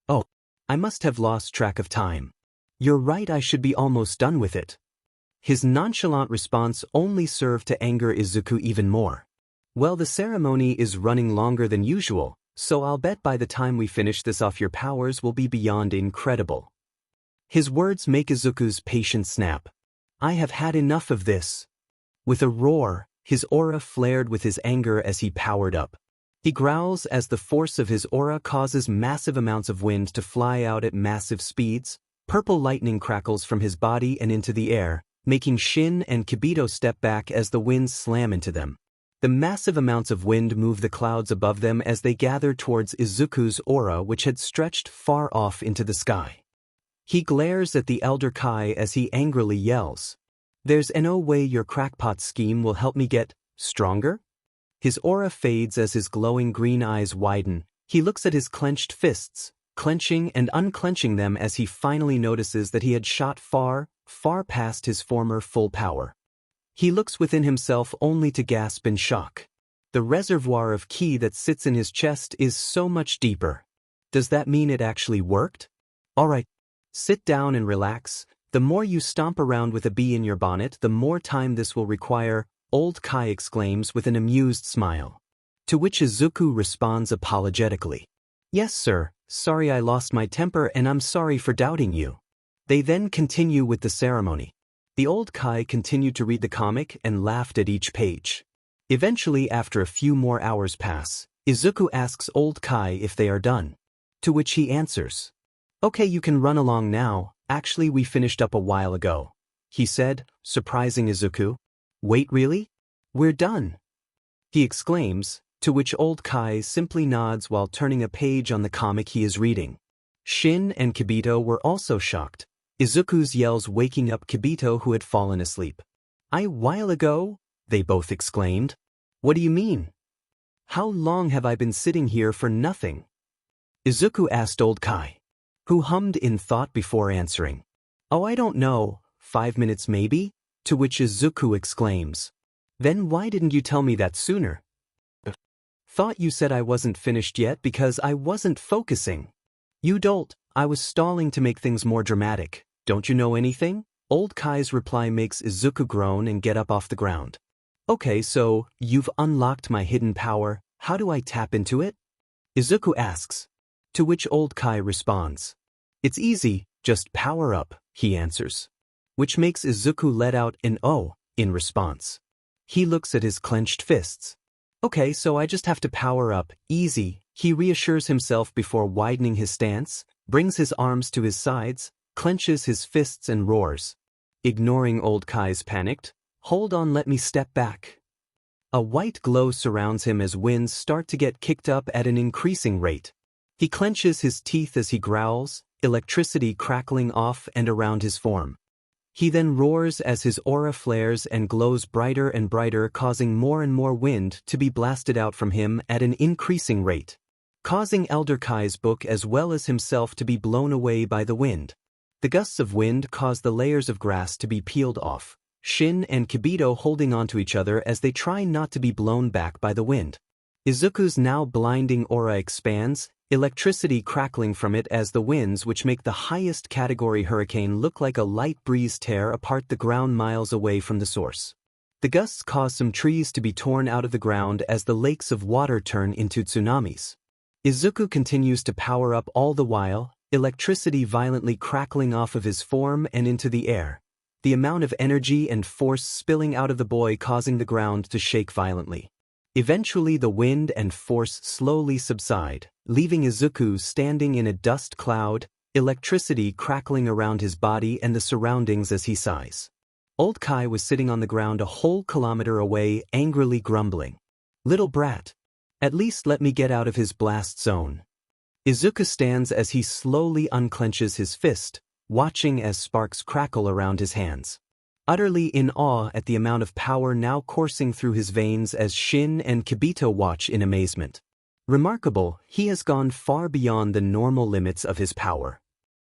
"Oh, I must have lost track of time. You're right, I should be almost done with it." His nonchalant response only served to anger Izuku even more. "Well, the ceremony is running longer than usual, so I'll bet by the time we finish this off your powers will be beyond incredible." His words make Izuku's patience snap. "I have had enough of this." With a roar, his aura flared with his anger as he powered up. He growls as the force of his aura causes massive amounts of wind to fly out at massive speeds. Purple lightning crackles from his body and into the air, making Shin and Kibito step back as the winds slam into them. The massive amounts of wind move the clouds above them as they gather towards Izuku's aura, which had stretched far off into the sky. He glares at the Elder Kai as he angrily yells, "There's no way your crackpot scheme will help me get stronger?" His aura fades as his glowing green eyes widen. He looks at his clenched fists, clenching and unclenching them as he finally notices that he had shot far, far past his former full power. He looks within himself only to gasp in shock. The reservoir of ki that sits in his chest is so much deeper. Does that mean it actually worked? Alright, sit down and relax. The more you stomp around with a bee in your bonnet, the more time this will require, Old Kai exclaims with an amused smile. To which Izuku responds apologetically. Yes sir, sorry I lost my temper and I'm sorry for doubting you. They then continue with the ceremony. The Old Kai continued to read the comic and laughed at each page. Eventually, after a few more hours pass, Izuku asks Old Kai if they are done. To which he answers, "Okay, you can run along now, actually we finished up a while ago," he said, surprising Izuku. "Wait, really? We're done?" he exclaims, to which Old Kai simply nods while turning a page on the comic he is reading. Shin and Kibito were also shocked. Izuku's yells waking up Kibito, who had fallen asleep. "A while ago?" they both exclaimed. "What do you mean? How long have I been sitting here for nothing?" Izuku asked Old Kai, who hummed in thought before answering. "Oh, I don't know, 5 minutes maybe?" To which Izuku exclaims, "Then why didn't you tell me that sooner?" "Thought you said I wasn't finished yet because I wasn't focusing." "You dolt, I was stalling to make things more dramatic. Don't you know anything?" Old Kai's reply makes Izuku groan and get up off the ground. "Okay, so, you've unlocked my hidden power, how do I tap into it?" Izuku asks. To which Old Kai responds, "It's easy, just power up," he answers. Which makes Izuku let out an "oh" in response. He looks at his clenched fists. "Okay, so I just have to power up, easy," he reassures himself before widening his stance, brings his arms to his sides, clenches his fists and roars. Ignoring Old Kai's panicked, "Hold on, let me step back." A white glow surrounds him as winds start to get kicked up at an increasing rate. He clenches his teeth as he growls, electricity crackling off and around his form. He then roars as his aura flares and glows brighter and brighter, causing more and more wind to be blasted out from him at an increasing rate, causing Elder Kai's book as well as himself to be blown away by the wind. The gusts of wind cause the layers of grass to be peeled off, Shin and Kibito holding onto each other as they try not to be blown back by the wind. Izuku's now blinding aura expands, electricity crackling from it as the winds, which make the highest category hurricane look like a light breeze, tear apart the ground miles away from the source. The gusts cause some trees to be torn out of the ground as the lakes of water turn into tsunamis. Izuku continues to power up all the while, electricity violently crackling off of his form and into the air, the amount of energy and force spilling out of the boy causing the ground to shake violently. Eventually the wind and force slowly subside, leaving Izuku standing in a dust cloud, electricity crackling around his body and the surroundings as he sighs. Old Kai was sitting on the ground a whole kilometer away, angrily grumbling. "Little brat. At least let me get out of his blast zone." Izuku stands as he slowly unclenches his fist, watching as sparks crackle around his hands. Utterly in awe at the amount of power now coursing through his veins as Shin and Kibito watch in amazement. Remarkable, he has gone far beyond the normal limits of his power.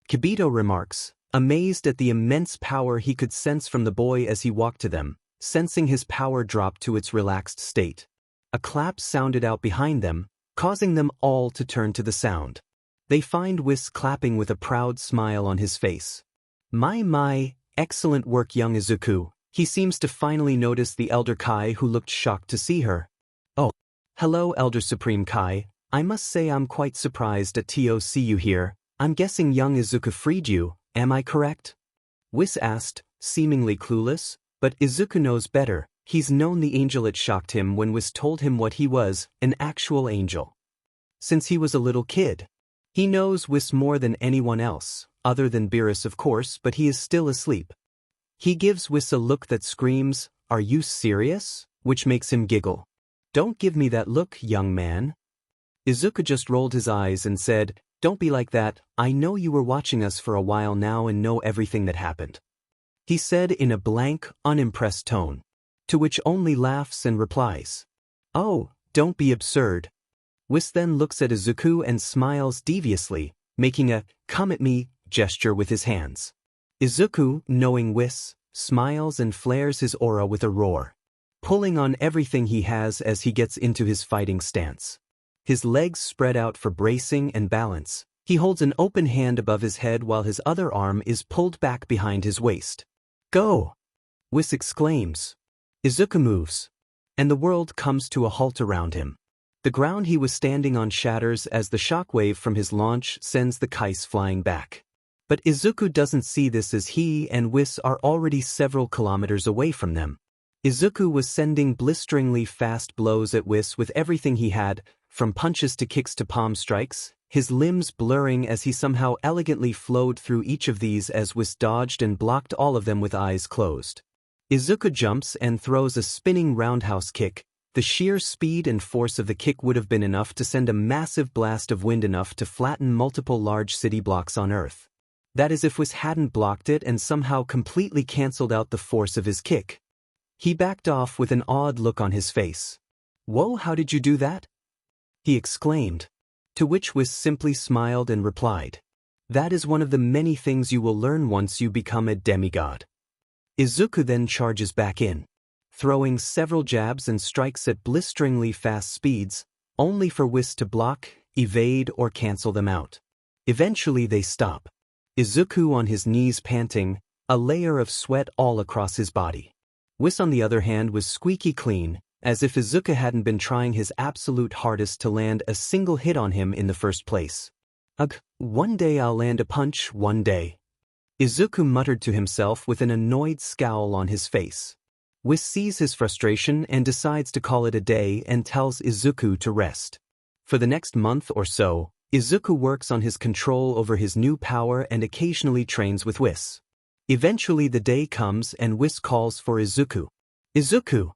Kibito remarks, amazed at the immense power he could sense from the boy as he walked to them, sensing his power drop to its relaxed state. A clap sounded out behind them, causing them all to turn to the sound. They find Whis clapping with a proud smile on his face. My, excellent work, young Izuku." He seems to finally notice the Elder Kai, who looked shocked to see her. "Oh, hello Elder Supreme Kai, I must say I'm quite surprised to see you here. I'm guessing young Izuku freed you, am I correct?" Whis asked, seemingly clueless, but Izuku knows better. He's known the angel. It shocked him when Whis told him what he was, an actual angel. Since he was a little kid. He knows Whis more than anyone else, other than Beerus of course, but he is still asleep. He gives Whis a look that screams, "Are you serious?" which makes him giggle. Don't give me that look, young man. Izuku just rolled his eyes and said, "Don't be like that, I know you were watching us for a while now and know everything that happened." He said in a blank, unimpressed tone. To which only laughs and replies, "Oh, don't be absurd." Whis then looks at Izuku and smiles deviously, making a "come at me" gesture with his hands. Izuku, knowing Whis, smiles and flares his aura with a roar, pulling on everything he has as he gets into his fighting stance. His legs spread out for bracing and balance. He holds an open hand above his head while his other arm is pulled back behind his waist. "Go!" Whis exclaims. Izuku moves, and the world comes to a halt around him. The ground he was standing on shatters as the shockwave from his launch sends the kais flying back. But Izuku doesn't see this as he and Whis are already several kilometers away from them. Izuku was sending blisteringly fast blows at Whis with everything he had, from punches to kicks to palm strikes, his limbs blurring as he somehow elegantly flowed through each of these as Whis dodged and blocked all of them with eyes closed. Izuku jumps and throws a spinning roundhouse kick. The sheer speed and force of the kick would have been enough to send a massive blast of wind enough to flatten multiple large city blocks on Earth. That is if Whis hadn't blocked it and somehow completely cancelled out the force of his kick. He backed off with an odd look on his face. "Whoa, how did you do that?" he exclaimed. To which Whis simply smiled and replied, "That is one of the many things you will learn once you become a demigod." Izuku then charges back in, throwing several jabs and strikes at blisteringly fast speeds, only for Whis to block, evade, or cancel them out. Eventually they stop. Izuku on his knees panting, a layer of sweat all across his body. Whis on the other hand was squeaky clean, as if Izuku hadn't been trying his absolute hardest to land a single hit on him in the first place. "Ugh, one day I'll land a punch, one day," Izuku muttered to himself with an annoyed scowl on his face. Whis sees his frustration and decides to call it a day and tells Izuku to rest. For the next month or so, Izuku works on his control over his new power and occasionally trains with Whis. Eventually the day comes and Whis calls for Izuku. "Izuku!"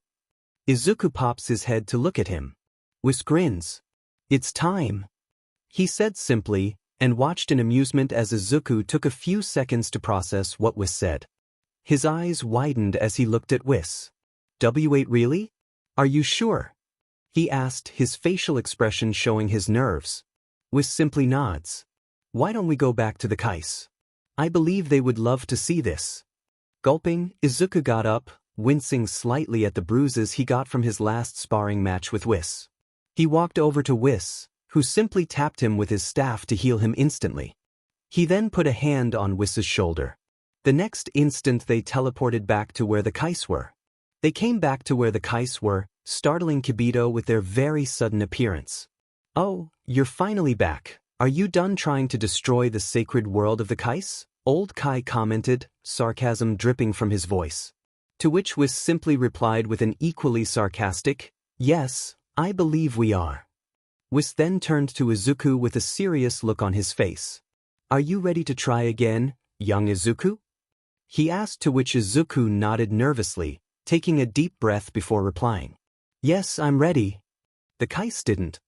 Izuku pops his head to look at him. Whis grins. "It's time," he said simply, and watched in amusement as Izuku took a few seconds to process what Whis said. His eyes widened as he looked at Whis. "W8 really? Are you sure?" he asked, his facial expression showing his nerves. Whis simply nods. "Why don't we go back to the kais? I believe they would love to see this." Gulping, Izuku got up, wincing slightly at the bruises he got from his last sparring match with Whis. He walked over to Whis, who simply tapped him with his staff to heal him instantly. He then put a hand on Whis's shoulder. The next instant they teleported back to where the kais were. They came back to where the kais were, startling Kibito with their very sudden appearance. "Oh, you're finally back. Are you done trying to destroy the sacred world of the kais?" Old Kai commented, sarcasm dripping from his voice. To which Whis simply replied with an equally sarcastic, "Yes, I believe we are." Whis then turned to Izuku with a serious look on his face. "Are you ready to try again, young Izuku?" he asked, to which Izuku nodded nervously, taking a deep breath before replying. "Yes, I'm ready." The kais didn't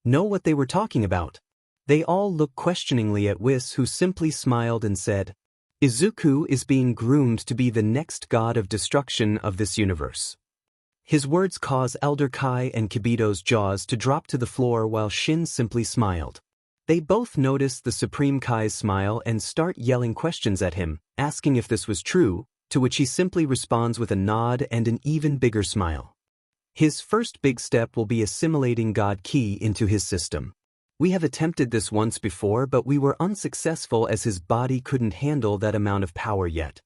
know what they were talking about. They all looked questioningly at Whis, who simply smiled and said, "Izuku is being groomed to be the next god of destruction of this universe." His words caused Elder Kai and Kibito's jaws to drop to the floor while Shin simply smiled. They both noticed the Supreme Kai's smile and start yelling questions at him, asking if this was true, to which he simply responds with a nod and an even bigger smile. His first big step will be assimilating God Ki into his system. "We have attempted this once before, but we were unsuccessful as his body couldn't handle that amount of power yet."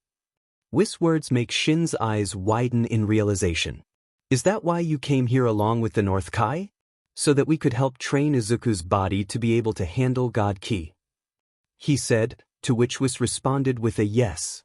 Whis' words make Shin's eyes widen in realization. "Is that why you came here along with the North Kai? So that we could help train Izuku's body to be able to handle God Ki?" he said, to which Whis responded with a yes.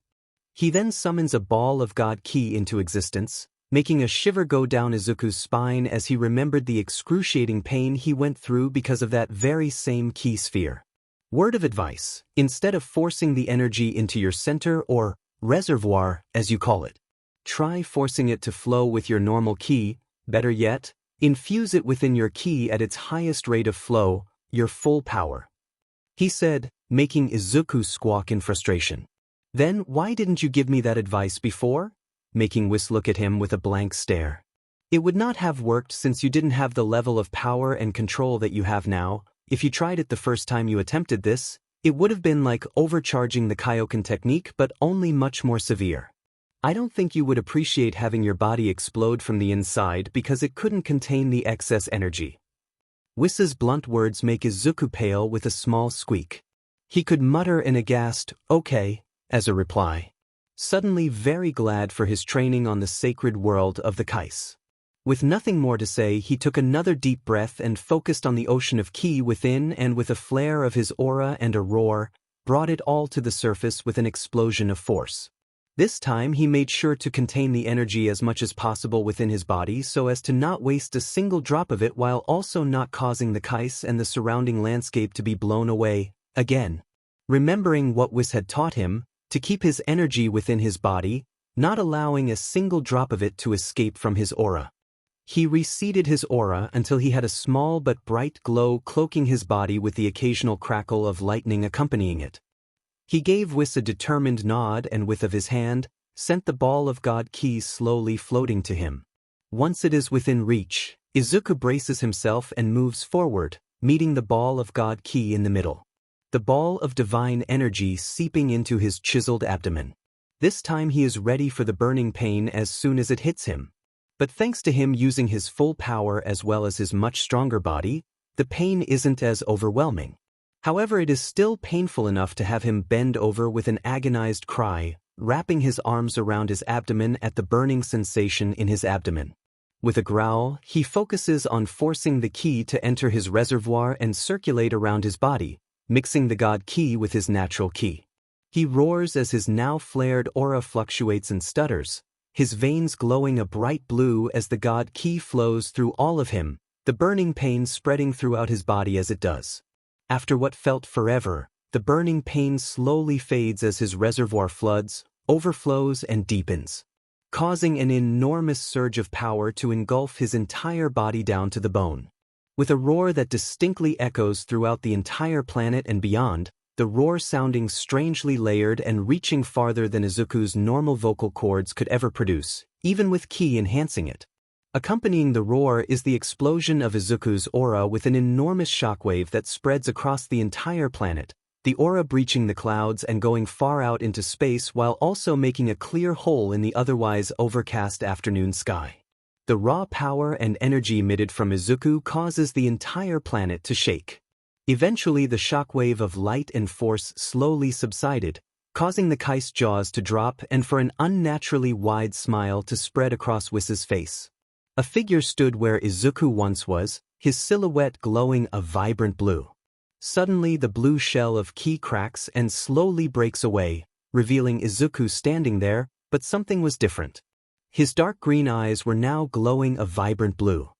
He then summons a ball of God Ki into existence, making a shiver go down Izuku's spine as he remembered the excruciating pain he went through because of that very same Ki sphere. Word of advice: instead of forcing the energy into your center or reservoir, as you call it, try forcing it to flow with your normal Ki, better yet, Infuse it within your ki at its highest rate of flow, your full power," he said, making Izuku squawk in frustration. "Then why didn't you give me that advice before?" making Whis look at him with a blank stare. "It would not have worked since you didn't have the level of power and control that you have now. If you tried it the first time you attempted this, it would have been like overcharging the Kaioken technique but only much more severe. I don't think you would appreciate having your body explode from the inside because it couldn't contain the excess energy." Whis's blunt words make Izuku pale with a small squeak. He could mutter an aghast, "Okay," as a reply, suddenly very glad for his training on the sacred world of the Kais. With nothing more to say, he took another deep breath and focused on the ocean of ki within, and with a flare of his aura and a roar, brought it all to the surface with an explosion of force. This time he made sure to contain the energy as much as possible within his body so as to not waste a single drop of it while also not causing the Kais and the surrounding landscape to be blown away, again. Remembering what Whis had taught him, to keep his energy within his body, not allowing a single drop of it to escape from his aura. He reseeded his aura until he had a small but bright glow cloaking his body with the occasional crackle of lightning accompanying it. He gave Whis a determined nod and with of his hand, sent the ball of God Ki slowly floating to him. Once it is within reach, Izuku braces himself and moves forward, meeting the ball of God Ki in the middle. The ball of divine energy seeping into his chiseled abdomen. This time he is ready for the burning pain as soon as it hits him. But thanks to him using his full power as well as his much stronger body, the pain isn't as overwhelming. However, it is still painful enough to have him bend over with an agonized cry, wrapping his arms around his abdomen at the burning sensation in his abdomen. With a growl, he focuses on forcing the ki to enter his reservoir and circulate around his body, mixing the God Ki with his natural ki. He roars as his now flared aura fluctuates and stutters, his veins glowing a bright blue as the God Ki flows through all of him, the burning pain spreading throughout his body as it does. After what felt forever, the burning pain slowly fades as his reservoir floods, overflows and deepens, causing an enormous surge of power to engulf his entire body down to the bone. With a roar that distinctly echoes throughout the entire planet and beyond, the roar sounding strangely layered and reaching farther than Izuku's normal vocal cords could ever produce, even with ki enhancing it. Accompanying the roar is the explosion of Izuku's aura with an enormous shockwave that spreads across the entire planet, the aura breaching the clouds and going far out into space while also making a clear hole in the otherwise overcast afternoon sky. The raw power and energy emitted from Izuku causes the entire planet to shake. Eventually the shockwave of light and force slowly subsided, causing the Kai's jaws to drop and for an unnaturally wide smile to spread across Whis's face. A figure stood where Izuku once was, his silhouette glowing a vibrant blue. Suddenly the blue shell of ki cracks and slowly breaks away, revealing Izuku standing there, but something was different. His dark green eyes were now glowing a vibrant blue.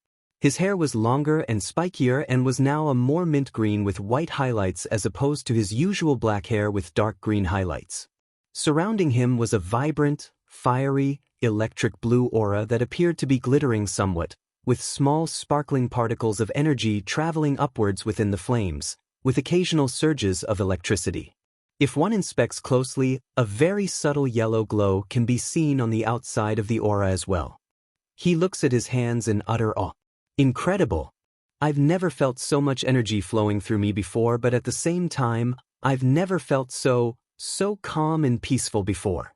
His hair was longer and spikier and was now a more mint green with white highlights as opposed to his usual black hair with dark green highlights. Surrounding him was a vibrant, fiery, electric blue aura that appeared to be glittering somewhat, with small sparkling particles of energy traveling upwards within the flames, with occasional surges of electricity. If one inspects closely, a very subtle yellow glow can be seen on the outside of the aura as well. He looks at his hands in utter awe. Incredible! I've never felt so much energy flowing through me before, but at the same time, I've never felt so calm and peaceful before.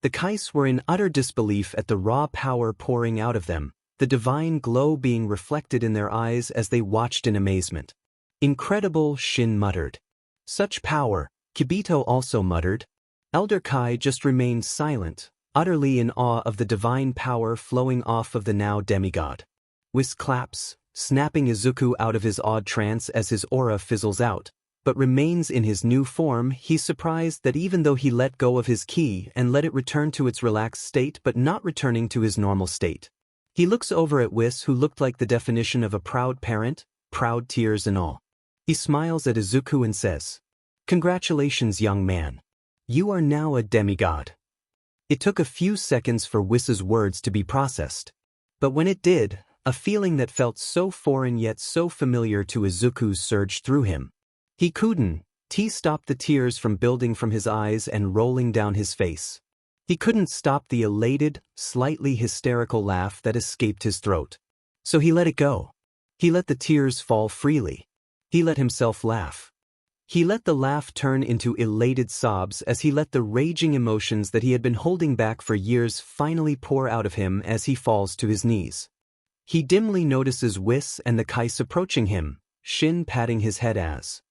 The Kais were in utter disbelief at the raw power pouring out of them, the divine glow being reflected in their eyes as they watched in amazement. Incredible, Shin muttered. Such power, Kibito also muttered. Elder Kai just remained silent, utterly in awe of the divine power flowing off of the now demigod. Whis claps, snapping Izuku out of his odd trance as his aura fizzles out, but remains in his new form. He's surprised that even though he let go of his ki and let it return to its relaxed state but not returning to his normal state. He looks over at Whis, who looked like the definition of a proud parent, proud tears and all. He smiles at Izuku and says, "Congratulations, young man. You are now a demigod." It took a few seconds for Whis's words to be processed. But when it did, A feeling that felt so foreign yet so familiar to Izuku surged through him. He couldn't stop the tears from building from his eyes and rolling down his face. He couldn't stop the elated, slightly hysterical laugh that escaped his throat. So he let it go. He let the tears fall freely. He let himself laugh. He let the laugh turn into elated sobs as he let the raging emotions that he had been holding back for years finally pour out of him as he falls to his knees. He dimly notices Whis and the Kais approaching him, Shin patting his head as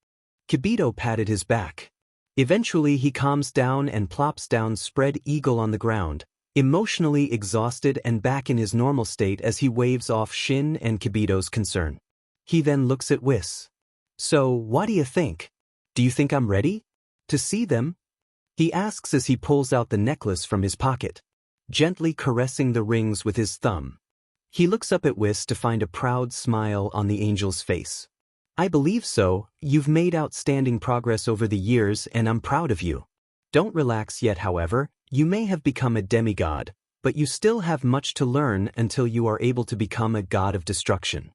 Kibito patted his back. Eventually he calms down and plops down spread eagle on the ground, emotionally exhausted and back in his normal state as he waves off Shin and Kibito's concern. He then looks at Whis. So, what do you think? Do you think I'm ready to see them? He asks as he pulls out the necklace from his pocket, gently caressing the rings with his thumb. He looks up at Whis to find a proud smile on the angel's face. I believe so. You've made outstanding progress over the years and I'm proud of you. Don't relax yet, however. You may have become a demigod, but you still have much to learn until you are able to become a god of destruction.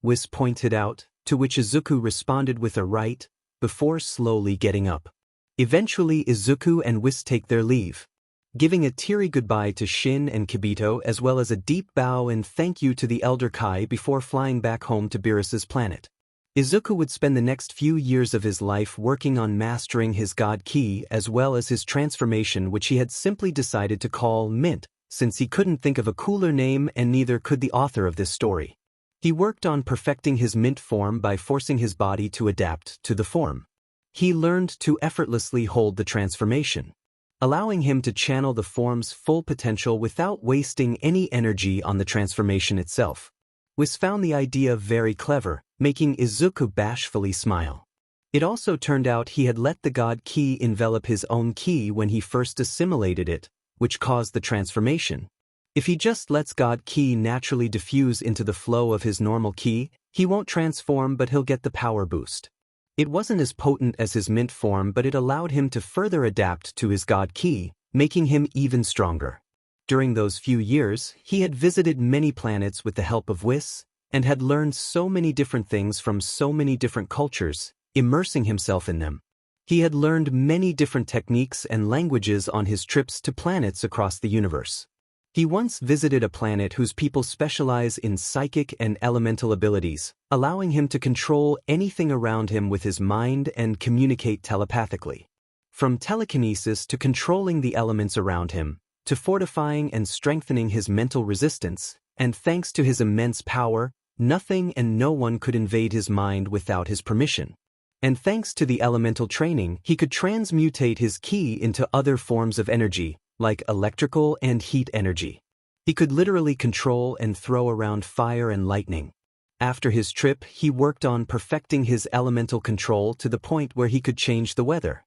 Whis pointed out, to which Izuku responded with a right, before slowly getting up. Eventually Izuku and Whis take their leave, giving a teary goodbye to Shin and Kibito as well as a deep bow and thank you to the Elder Kai before flying back home to Beerus's planet. Izuku would spend the next few years of his life working on mastering his god ki as well as his transformation, which he had simply decided to call Mint, since he couldn't think of a cooler name and neither could the author of this story. He worked on perfecting his Mint form by forcing his body to adapt to the form. He learned to effortlessly hold the transformation, allowing him to channel the form's full potential without wasting any energy on the transformation itself. Whis found the idea very clever, making Izuku bashfully smile. It also turned out he had let the god ki envelop his own ki when he first assimilated it, which caused the transformation. If he just lets god ki naturally diffuse into the flow of his normal ki, he won't transform but he'll get the power boost. It wasn't as potent as his Mint form, but it allowed him to further adapt to his god ki, making him even stronger. During those few years, he had visited many planets with the help of Whis, and had learned so many different things from so many different cultures, immersing himself in them. He had learned many different techniques and languages on his trips to planets across the universe. He once visited a planet whose people specialize in psychic and elemental abilities, allowing him to control anything around him with his mind and communicate telepathically. From telekinesis to controlling the elements around him, to fortifying and strengthening his mental resistance, and thanks to his immense power, nothing and no one could invade his mind without his permission. And thanks to the elemental training, he could transmutate his ki into other forms of energy, like electrical and heat energy. He could literally control and throw around fire and lightning. After his trip, he worked on perfecting his elemental control to the point where he could change the weather.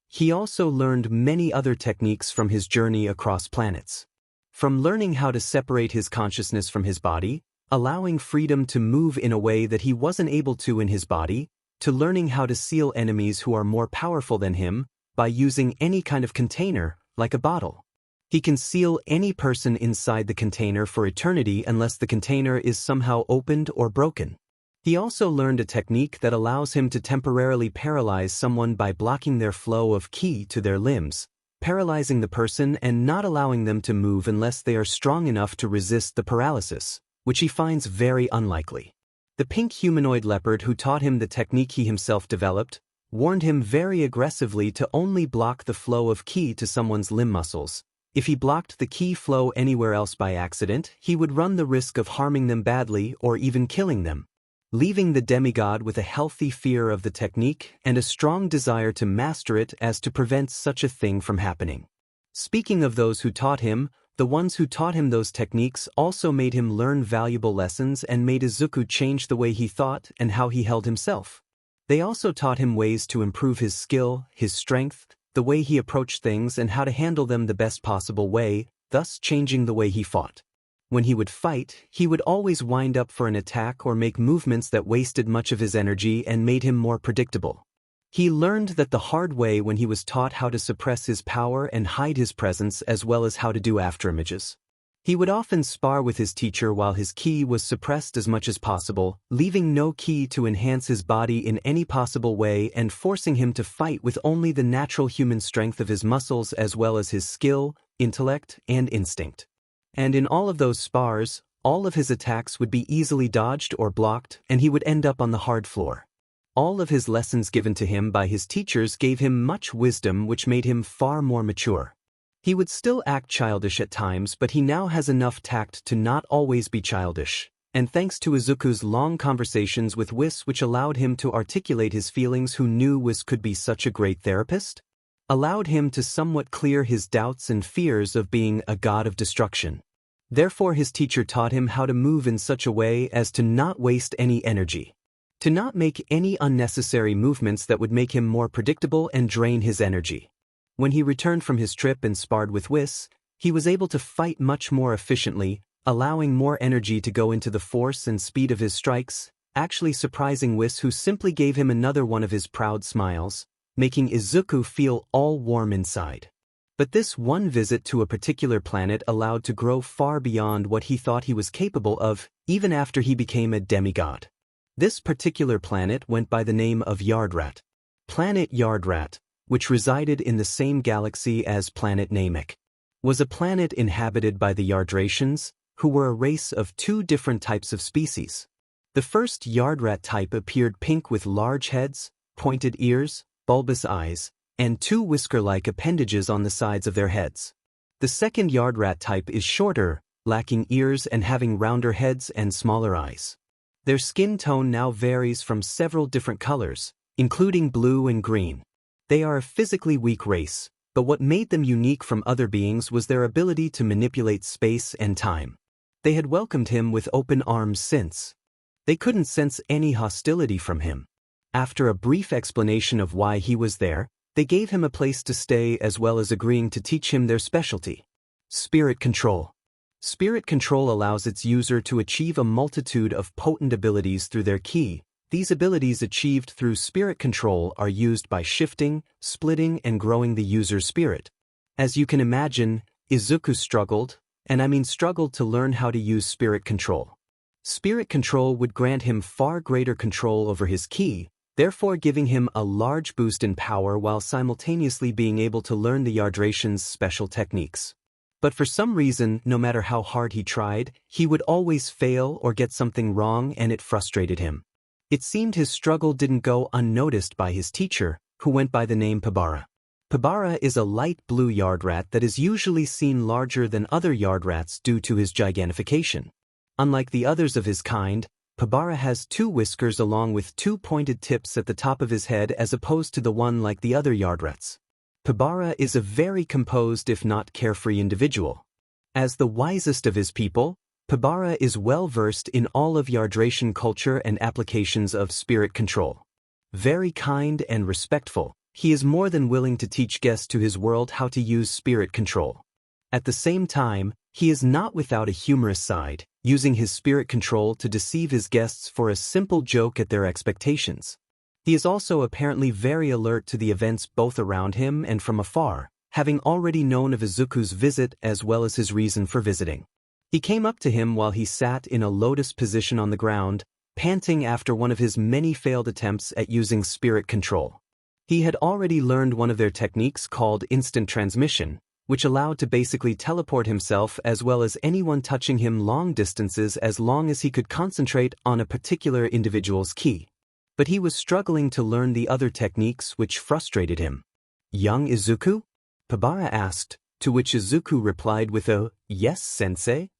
He also learned many other techniques from his journey across planets. From learning how to separate his consciousness from his body, allowing freedom to move in a way that he wasn't able to in his body, to learning how to seal enemies who are more powerful than him by using any kind of container, like a bottle. He can seal any person inside the container for eternity unless the container is somehow opened or broken. He also learned a technique that allows him to temporarily paralyze someone by blocking their flow of ki to their limbs, paralyzing the person and not allowing them to move unless they are strong enough to resist the paralysis, which he finds very unlikely. The pink humanoid leopard who taught him the technique he himself developed, warned him very aggressively to only block the flow of ki to someone's limb muscles. If he blocked the ki flow anywhere else by accident, he would run the risk of harming them badly or even killing them, leaving the demigod with a healthy fear of the technique and a strong desire to master it as to prevent such a thing from happening. Speaking of those who taught him, the ones who taught him those techniques also made him learn valuable lessons and made Izuku change the way he thought and how he held himself. They also taught him ways to improve his skill, his strength, the way he approached things and how to handle them the best possible way, thus changing the way he fought. When he would fight, he would always wind up for an attack or make movements that wasted much of his energy and made him more predictable. He learned that the hard way when he was taught how to suppress his power and hide his presence as well as how to do afterimages. He would often spar with his teacher while his ki was suppressed as much as possible, leaving no ki to enhance his body in any possible way and forcing him to fight with only the natural human strength of his muscles as well as his skill, intellect, and instinct. And in all of those spars, all of his attacks would be easily dodged or blocked, and he would end up on the hard floor. All of his lessons given to him by his teachers gave him much wisdom, which made him far more mature. He would still act childish at times, but he now has enough tact to not always be childish, and thanks to Izuku's long conversations with Whis, which allowed him to articulate his feelings, who knew Whis could be such a great therapist, allowed him to somewhat clear his doubts and fears of being a god of destruction. Therefore his teacher taught him how to move in such a way as to not waste any energy, to not make any unnecessary movements that would make him more predictable and drain his energy. When he returned from his trip and sparred with Whis, he was able to fight much more efficiently, allowing more energy to go into the force and speed of his strikes, actually surprising Whis, who simply gave him another one of his proud smiles, making Izuku feel all warm inside. But this one visit to a particular planet allowed to grow far beyond what he thought he was capable of, even after he became a demigod. This particular planet went by the name of Yardrat. Planet Yardrat, which resided in the same galaxy as planet Namek, was a planet inhabited by the Yardratians, who were a race of two different types of species. The first Yardrat type appeared pink with large heads, pointed ears, bulbous eyes, and two whisker-like appendages on the sides of their heads. The second Yardrat type is shorter, lacking ears and having rounder heads and smaller eyes. Their skin tone now varies from several different colors, including blue and green. They are a physically weak race, but what made them unique from other beings was their ability to manipulate space and time. They had welcomed him with open arms since they couldn't sense any hostility from him. After a brief explanation of why he was there, they gave him a place to stay as well as agreeing to teach him their specialty: spirit control. Spirit control allows its user to achieve a multitude of potent abilities through their ki. These abilities achieved through spirit control are used by shifting, splitting, and growing the user's spirit. As you can imagine, Izuku struggled to learn how to use spirit control. Spirit control would grant him far greater control over his ki, therefore giving him a large boost in power while simultaneously being able to learn the Yardratians' special techniques. But for some reason, no matter how hard he tried, he would always fail or get something wrong, and it frustrated him. It seemed his struggle didn't go unnoticed by his teacher, who went by the name Pabara. Pabara is a light blue Yardrat that is usually seen larger than other Yardrats due to his gigantification. Unlike the others of his kind, Pabara has two whiskers along with two pointed tips at the top of his head as opposed to the one like the other Yardrats. Pabara is a very composed if not carefree individual. As the wisest of his people, Pabara is well versed in all of Yardratian culture and applications of spirit control. Very kind and respectful, he is more than willing to teach guests to his world how to use spirit control. At the same time, he is not without a humorous side, using his spirit control to deceive his guests for a simple joke at their expectations. He is also apparently very alert to the events both around him and from afar, having already known of Izuku's visit as well as his reason for visiting. He came up to him while he sat in a lotus position on the ground, panting after one of his many failed attempts at using spirit control. He had already learned one of their techniques called instant transmission, which allowed to basically teleport himself as well as anyone touching him long distances as long as he could concentrate on a particular individual's ki. But he was struggling to learn the other techniques, which frustrated him. "Young Izuku?" Pabara asked, to which Izuku replied with a, "Yes, sensei."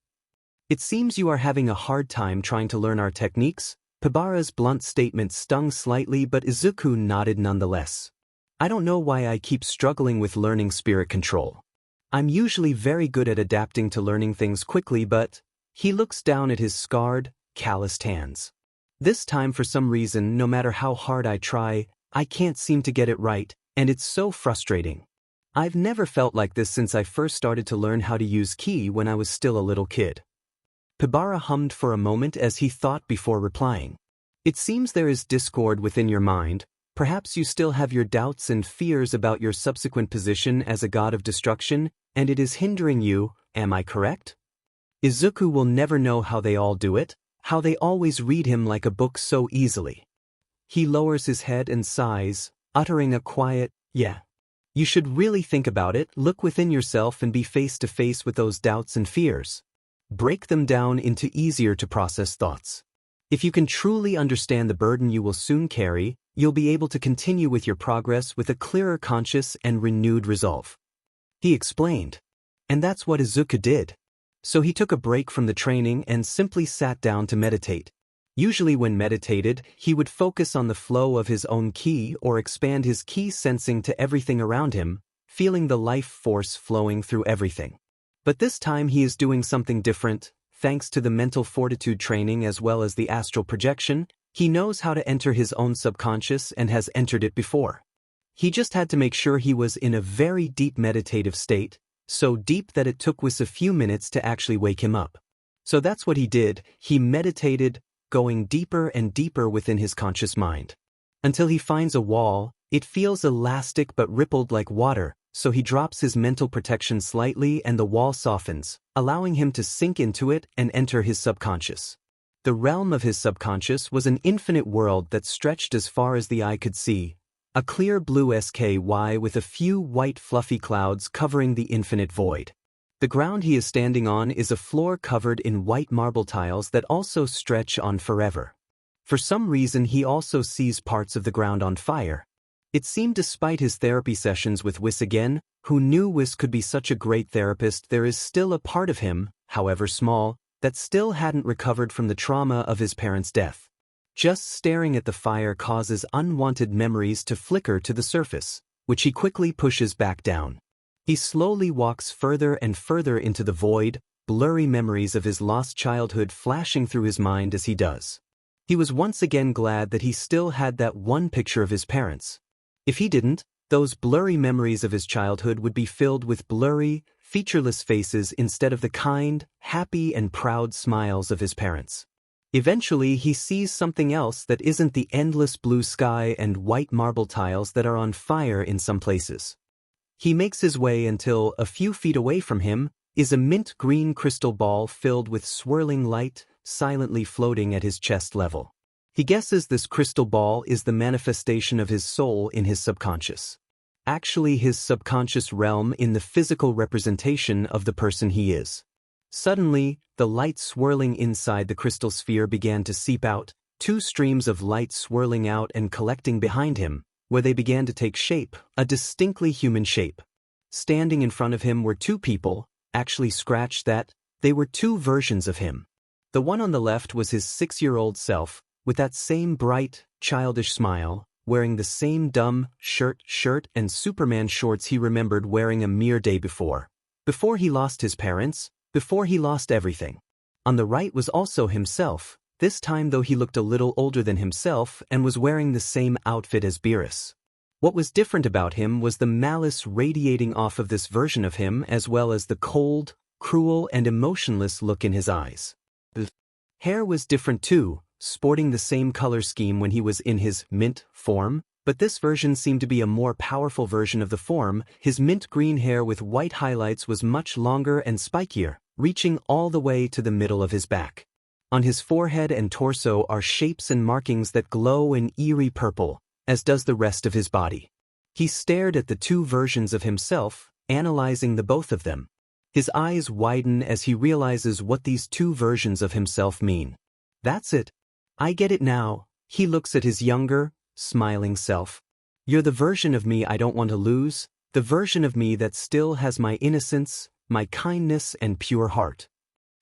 "It seems you are having a hard time trying to learn our techniques." Pabara's blunt statement stung slightly, but Izuku nodded nonetheless. "I don't know why I keep struggling with learning spirit control. I'm usually very good at adapting to learning things quickly, but..." He looks down at his scarred, calloused hands. "This time for some reason, no matter how hard I try, I can't seem to get it right, and it's so frustrating. I've never felt like this since I first started to learn how to use ki when I was still a little kid." Pabara hummed for a moment as he thought before replying. "It seems there is discord within your mind. Perhaps you still have your doubts and fears about your subsequent position as a god of destruction, and it is hindering you, am I correct?" Izuku will never know how they all do it, how they always read him like a book so easily. He lowers his head and sighs, uttering a quiet, "Yeah." You should really think about it, look within yourself and be face to face with those doubts and fears. Break them down into easier to process thoughts. If you can truly understand the burden you will soon carry, you'll be able to continue with your progress with a clearer conscience and renewed resolve. He explained. And that's what Izuku did. So he took a break from the training and simply sat down to meditate. Usually when meditated, he would focus on the flow of his own ki or expand his ki sensing to everything around him, feeling the life force flowing through everything. But this time he is doing something different. Thanks to the mental fortitude training as well as the astral projection, he knows how to enter his own subconscious and has entered it before. He just had to make sure he was in a very deep meditative state, so deep that it took Whis a few minutes to actually wake him up. So that's what he did. He meditated, going deeper and deeper within his conscious mind. Until he finds a wall. It feels elastic but rippled like water, so he drops his mental protection slightly and the wall softens, allowing him to sink into it and enter his subconscious. The realm of his subconscious was an infinite world that stretched as far as the eye could see, a clear blue sky with a few white fluffy clouds covering the infinite void. The ground he is standing on is a floor covered in white marble tiles that also stretch on forever. For some reason he also sees parts of the ground on fire. It seemed despite his therapy sessions with Whis again, who knew Whis could be such a great therapist, there is still a part of him, however small, that still hadn't recovered from the trauma of his parents' death. Just staring at the fire causes unwanted memories to flicker to the surface, which he quickly pushes back down. He slowly walks further and further into the void, blurry memories of his lost childhood flashing through his mind as he does. He was once again glad that he still had that one picture of his parents. If he didn't, those blurry memories of his childhood would be filled with blurry, featureless faces instead of the kind, happy and proud smiles of his parents. Eventually he sees something else that isn't the endless blue sky and white marble tiles that are on fire in some places. He makes his way until, a few feet away from him, is a mint-green crystal ball filled with swirling light, silently floating at his chest level. He guesses this crystal ball is the manifestation of his soul in his subconscious. Actually his subconscious realm in the physical representation of the person he is. Suddenly, the light swirling inside the crystal sphere began to seep out, two streams of light swirling out and collecting behind him, where they began to take shape, a distinctly human shape. Standing in front of him were two people, actually scratch that, they were two versions of him. The one on the left was his 6-year-old self, with that same bright, childish smile, wearing the same dumb shirt and Superman shorts he remembered wearing a mere day before. Before he lost his parents, before he lost everything. On the right was also himself, this time though he looked a little older than himself and was wearing the same outfit as Beerus. What was different about him was the malice radiating off of this version of him as well as the cold, cruel and emotionless look in his eyes. The hair was different too, sporting the same color scheme when he was in his mint form, but this version seemed to be a more powerful version of the form. His mint green hair with white highlights was much longer and spikier, reaching all the way to the middle of his back. On his forehead and torso are shapes and markings that glow in eerie purple, as does the rest of his body. He stared at the two versions of himself, analyzing the both of them. His eyes widen as he realizes what these two versions of himself mean. That's it. I get it now. He looks at his younger, smiling self. You're the version of me I don't want to lose, the version of me that still has my innocence, my kindness and pure heart.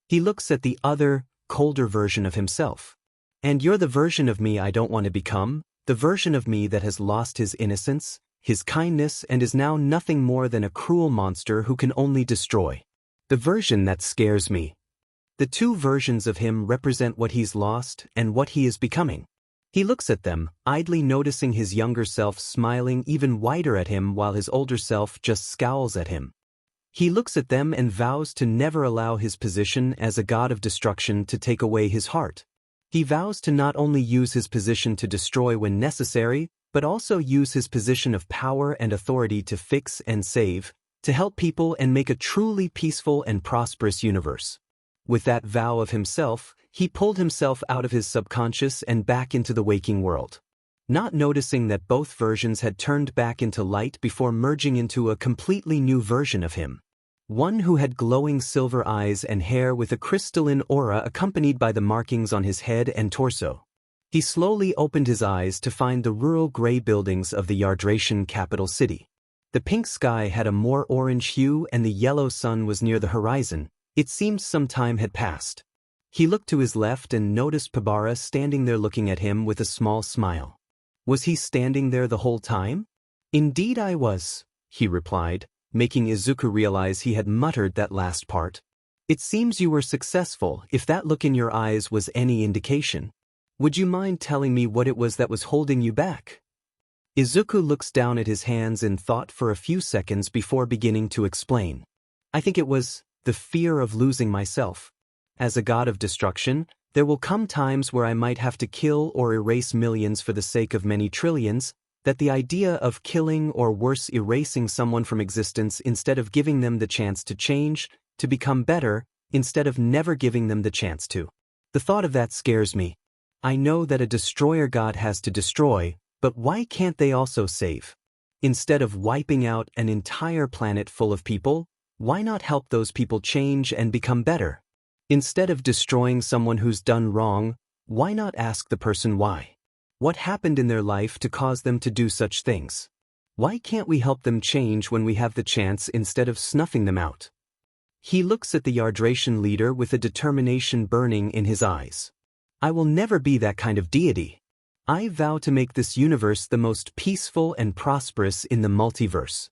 He looks at the other, colder version of himself. And you're the version of me I don't want to become, the version of me that has lost his innocence, his kindness and is now nothing more than a cruel monster who can only destroy. The version that scares me. The two versions of him represent what he's lost and what he is becoming. He looks at them, idly noticing his younger self smiling even wider at him while his older self just scowls at him. He looks at them and vows to never allow his position as a god of destruction to take away his heart. He vows to not only use his position to destroy when necessary, but also use his position of power and authority to fix and save, to help people and make a truly peaceful and prosperous universe. With that vow of himself, he pulled himself out of his subconscious and back into the waking world. Not noticing that both versions had turned back into light before merging into a completely new version of him. One who had glowing silver eyes and hair with a crystalline aura accompanied by the markings on his head and torso. He slowly opened his eyes to find the rural gray buildings of the Yardratian capital city. The pink sky had a more orange hue and the yellow sun was near the horizon. It seemed some time had passed. He looked to his left and noticed Pabara standing there looking at him with a small smile. Was he standing there the whole time? Indeed I was, he replied, making Izuku realize he had muttered that last part. It seems you were successful, if that look in your eyes was any indication. Would you mind telling me what it was that was holding you back? Izuku looks down at his hands in thought for a few seconds before beginning to explain. I think it was the fear of losing myself. As a god of destruction, there will come times where I might have to kill or erase millions for the sake of many trillions, that the idea of killing or worse erasing someone from existence instead of giving them the chance to change, to become better, instead of never giving them the chance to. The thought of that scares me. I know that a destroyer god has to destroy, but why can't they also save? Instead of wiping out an entire planet full of people, why not help those people change and become better? Instead of destroying someone who's done wrong, why not ask the person why? What happened in their life to cause them to do such things? Why can't we help them change when we have the chance instead of snuffing them out? He looks at the Yardratian leader with a determination burning in his eyes. I will never be that kind of deity. I vow to make this universe the most peaceful and prosperous in the multiverse.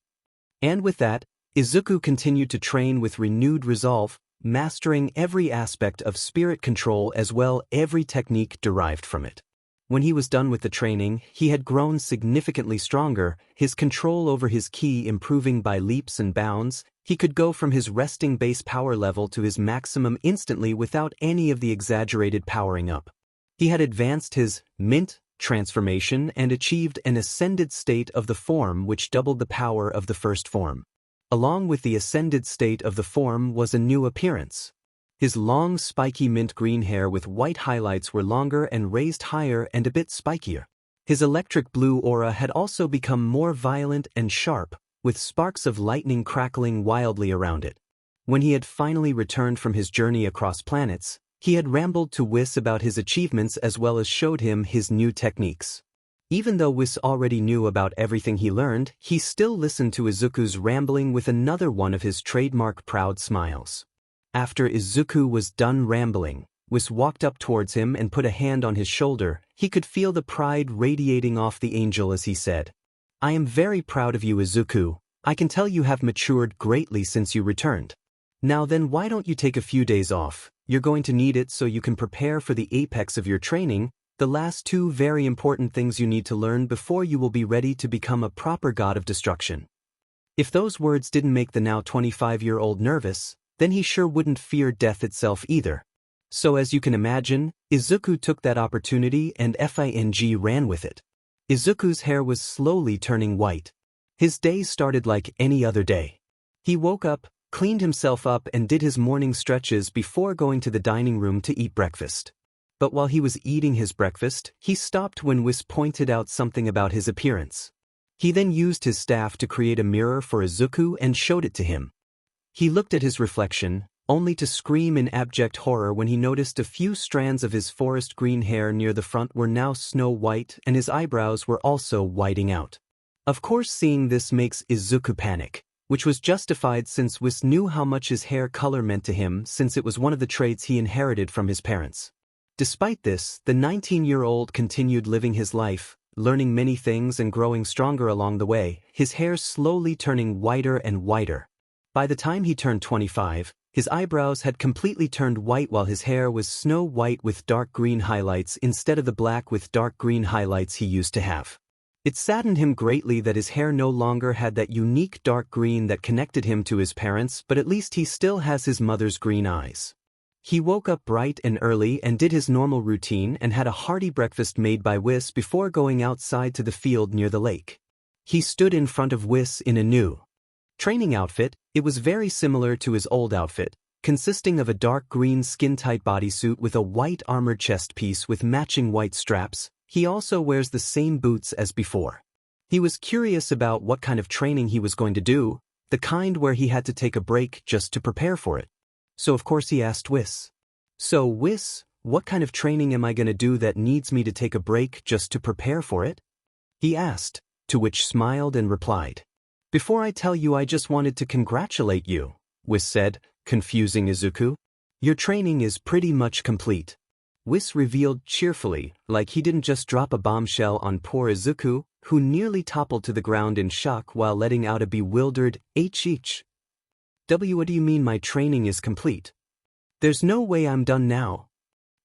And with that, Izuku continued to train with renewed resolve, mastering every aspect of spirit control as well as every technique derived from it. When he was done with the training, he had grown significantly stronger, his control over his ki improving by leaps and bounds. He could go from his resting base power level to his maximum instantly without any of the exaggerated powering up. He had advanced his mint transformation and achieved an ascended state of the form which doubled the power of the first form. Along with the ascended state of the form was a new appearance. His long spiky mint green hair with white highlights were longer and raised higher and a bit spikier. His electric blue aura had also become more violent and sharp, with sparks of lightning crackling wildly around it. When he had finally returned from his journey across planets, he had rambled to Whis about his achievements as well as showed him his new techniques. Even though Whis already knew about everything he learned, he still listened to Izuku's rambling with another one of his trademark proud smiles. After Izuku was done rambling, Whis walked up towards him and put a hand on his shoulder. He could feel the pride radiating off the angel as he said, I am very proud of you, Izuku. I can tell you have matured greatly since you returned. Now then, why don't you take a few days off? You're going to need it so you can prepare for the apex of your training, the last two very important things you need to learn before you will be ready to become a proper god of destruction. If those words didn't make the now 25-year-old nervous, then he sure wouldn't fear death itself either. So as you can imagine, Izuku took that opportunity and ran with it. Izuku's hair was slowly turning white. His day started like any other day. He woke up, cleaned himself up and did his morning stretches before going to the dining room to eat breakfast. But while he was eating his breakfast, he stopped when Whis pointed out something about his appearance. He then used his staff to create a mirror for Izuku and showed it to him. He looked at his reflection, only to scream in abject horror when he noticed a few strands of his forest green hair near the front were now snow white and his eyebrows were also whiting out. Of course, seeing this makes Izuku panic, which was justified since Whis knew how much his hair color meant to him since it was one of the traits he inherited from his parents. Despite this, the 19-year-old continued living his life, learning many things and growing stronger along the way, his hair slowly turning whiter and whiter. By the time he turned 25, his eyebrows had completely turned white while his hair was snow white with dark green highlights instead of the black with dark green highlights he used to have. It saddened him greatly that his hair no longer had that unique dark green that connected him to his parents, but at least he still has his mother's green eyes. He woke up bright and early and did his normal routine and had a hearty breakfast made by Whis before going outside to the field near the lake. He stood in front of Whis in a new training outfit. It was very similar to his old outfit, consisting of a dark green skin-tight bodysuit with a white armored chest piece with matching white straps. He also wears the same boots as before. He was curious about what kind of training he was going to do, the kind where he had to take a break just to prepare for it. So of course he asked Whis. So Whis, what kind of training am I going to do that needs me to take a break just to prepare for it? He asked, to which smiled and replied. Before I tell you, I just wanted to congratulate you, Whis said, confusing Izuku. Your training is pretty much complete. Whis revealed cheerfully, like he didn't just drop a bombshell on poor Izuku, who nearly toppled to the ground in shock while letting out a bewildered H. What do you mean my training is complete? There's no way I'm done now.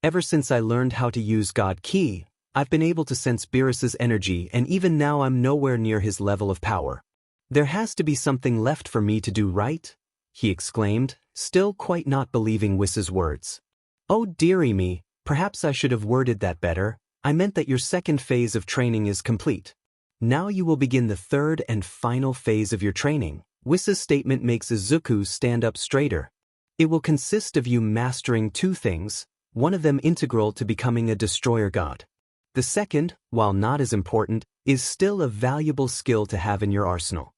Ever since I learned how to use God Ki, I've been able to sense Beerus's energy, and even now I'm nowhere near his level of power. There has to be something left for me to do, right? He exclaimed, still quite not believing Whis's words. Oh dearie me, perhaps I should have worded that better. I meant that your second phase of training is complete. Now you will begin the third and final phase of your training. Whis's statement makes Izuku stand up straighter. It will consist of you mastering two things, one of them integral to becoming a destroyer god. The second, while not as important, is still a valuable skill to have in your arsenal.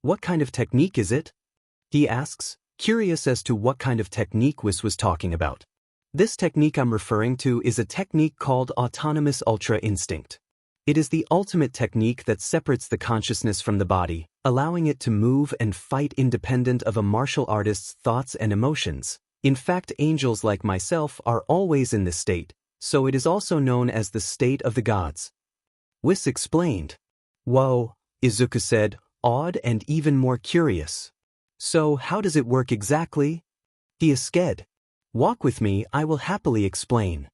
What kind of technique is it? He asks, curious as to what kind of technique Whis was talking about. This technique I'm referring to is a technique called autonomous ultra instinct. It is the ultimate technique that separates the consciousness from the body, allowing it to move and fight independent of a martial artist's thoughts and emotions. In fact, angels like myself are always in this state, so it is also known as the state of the gods. Whis explained. Whoa, Izuku said, awed and even more curious. So how does it work exactly? He asked. Walk with me, I will happily explain.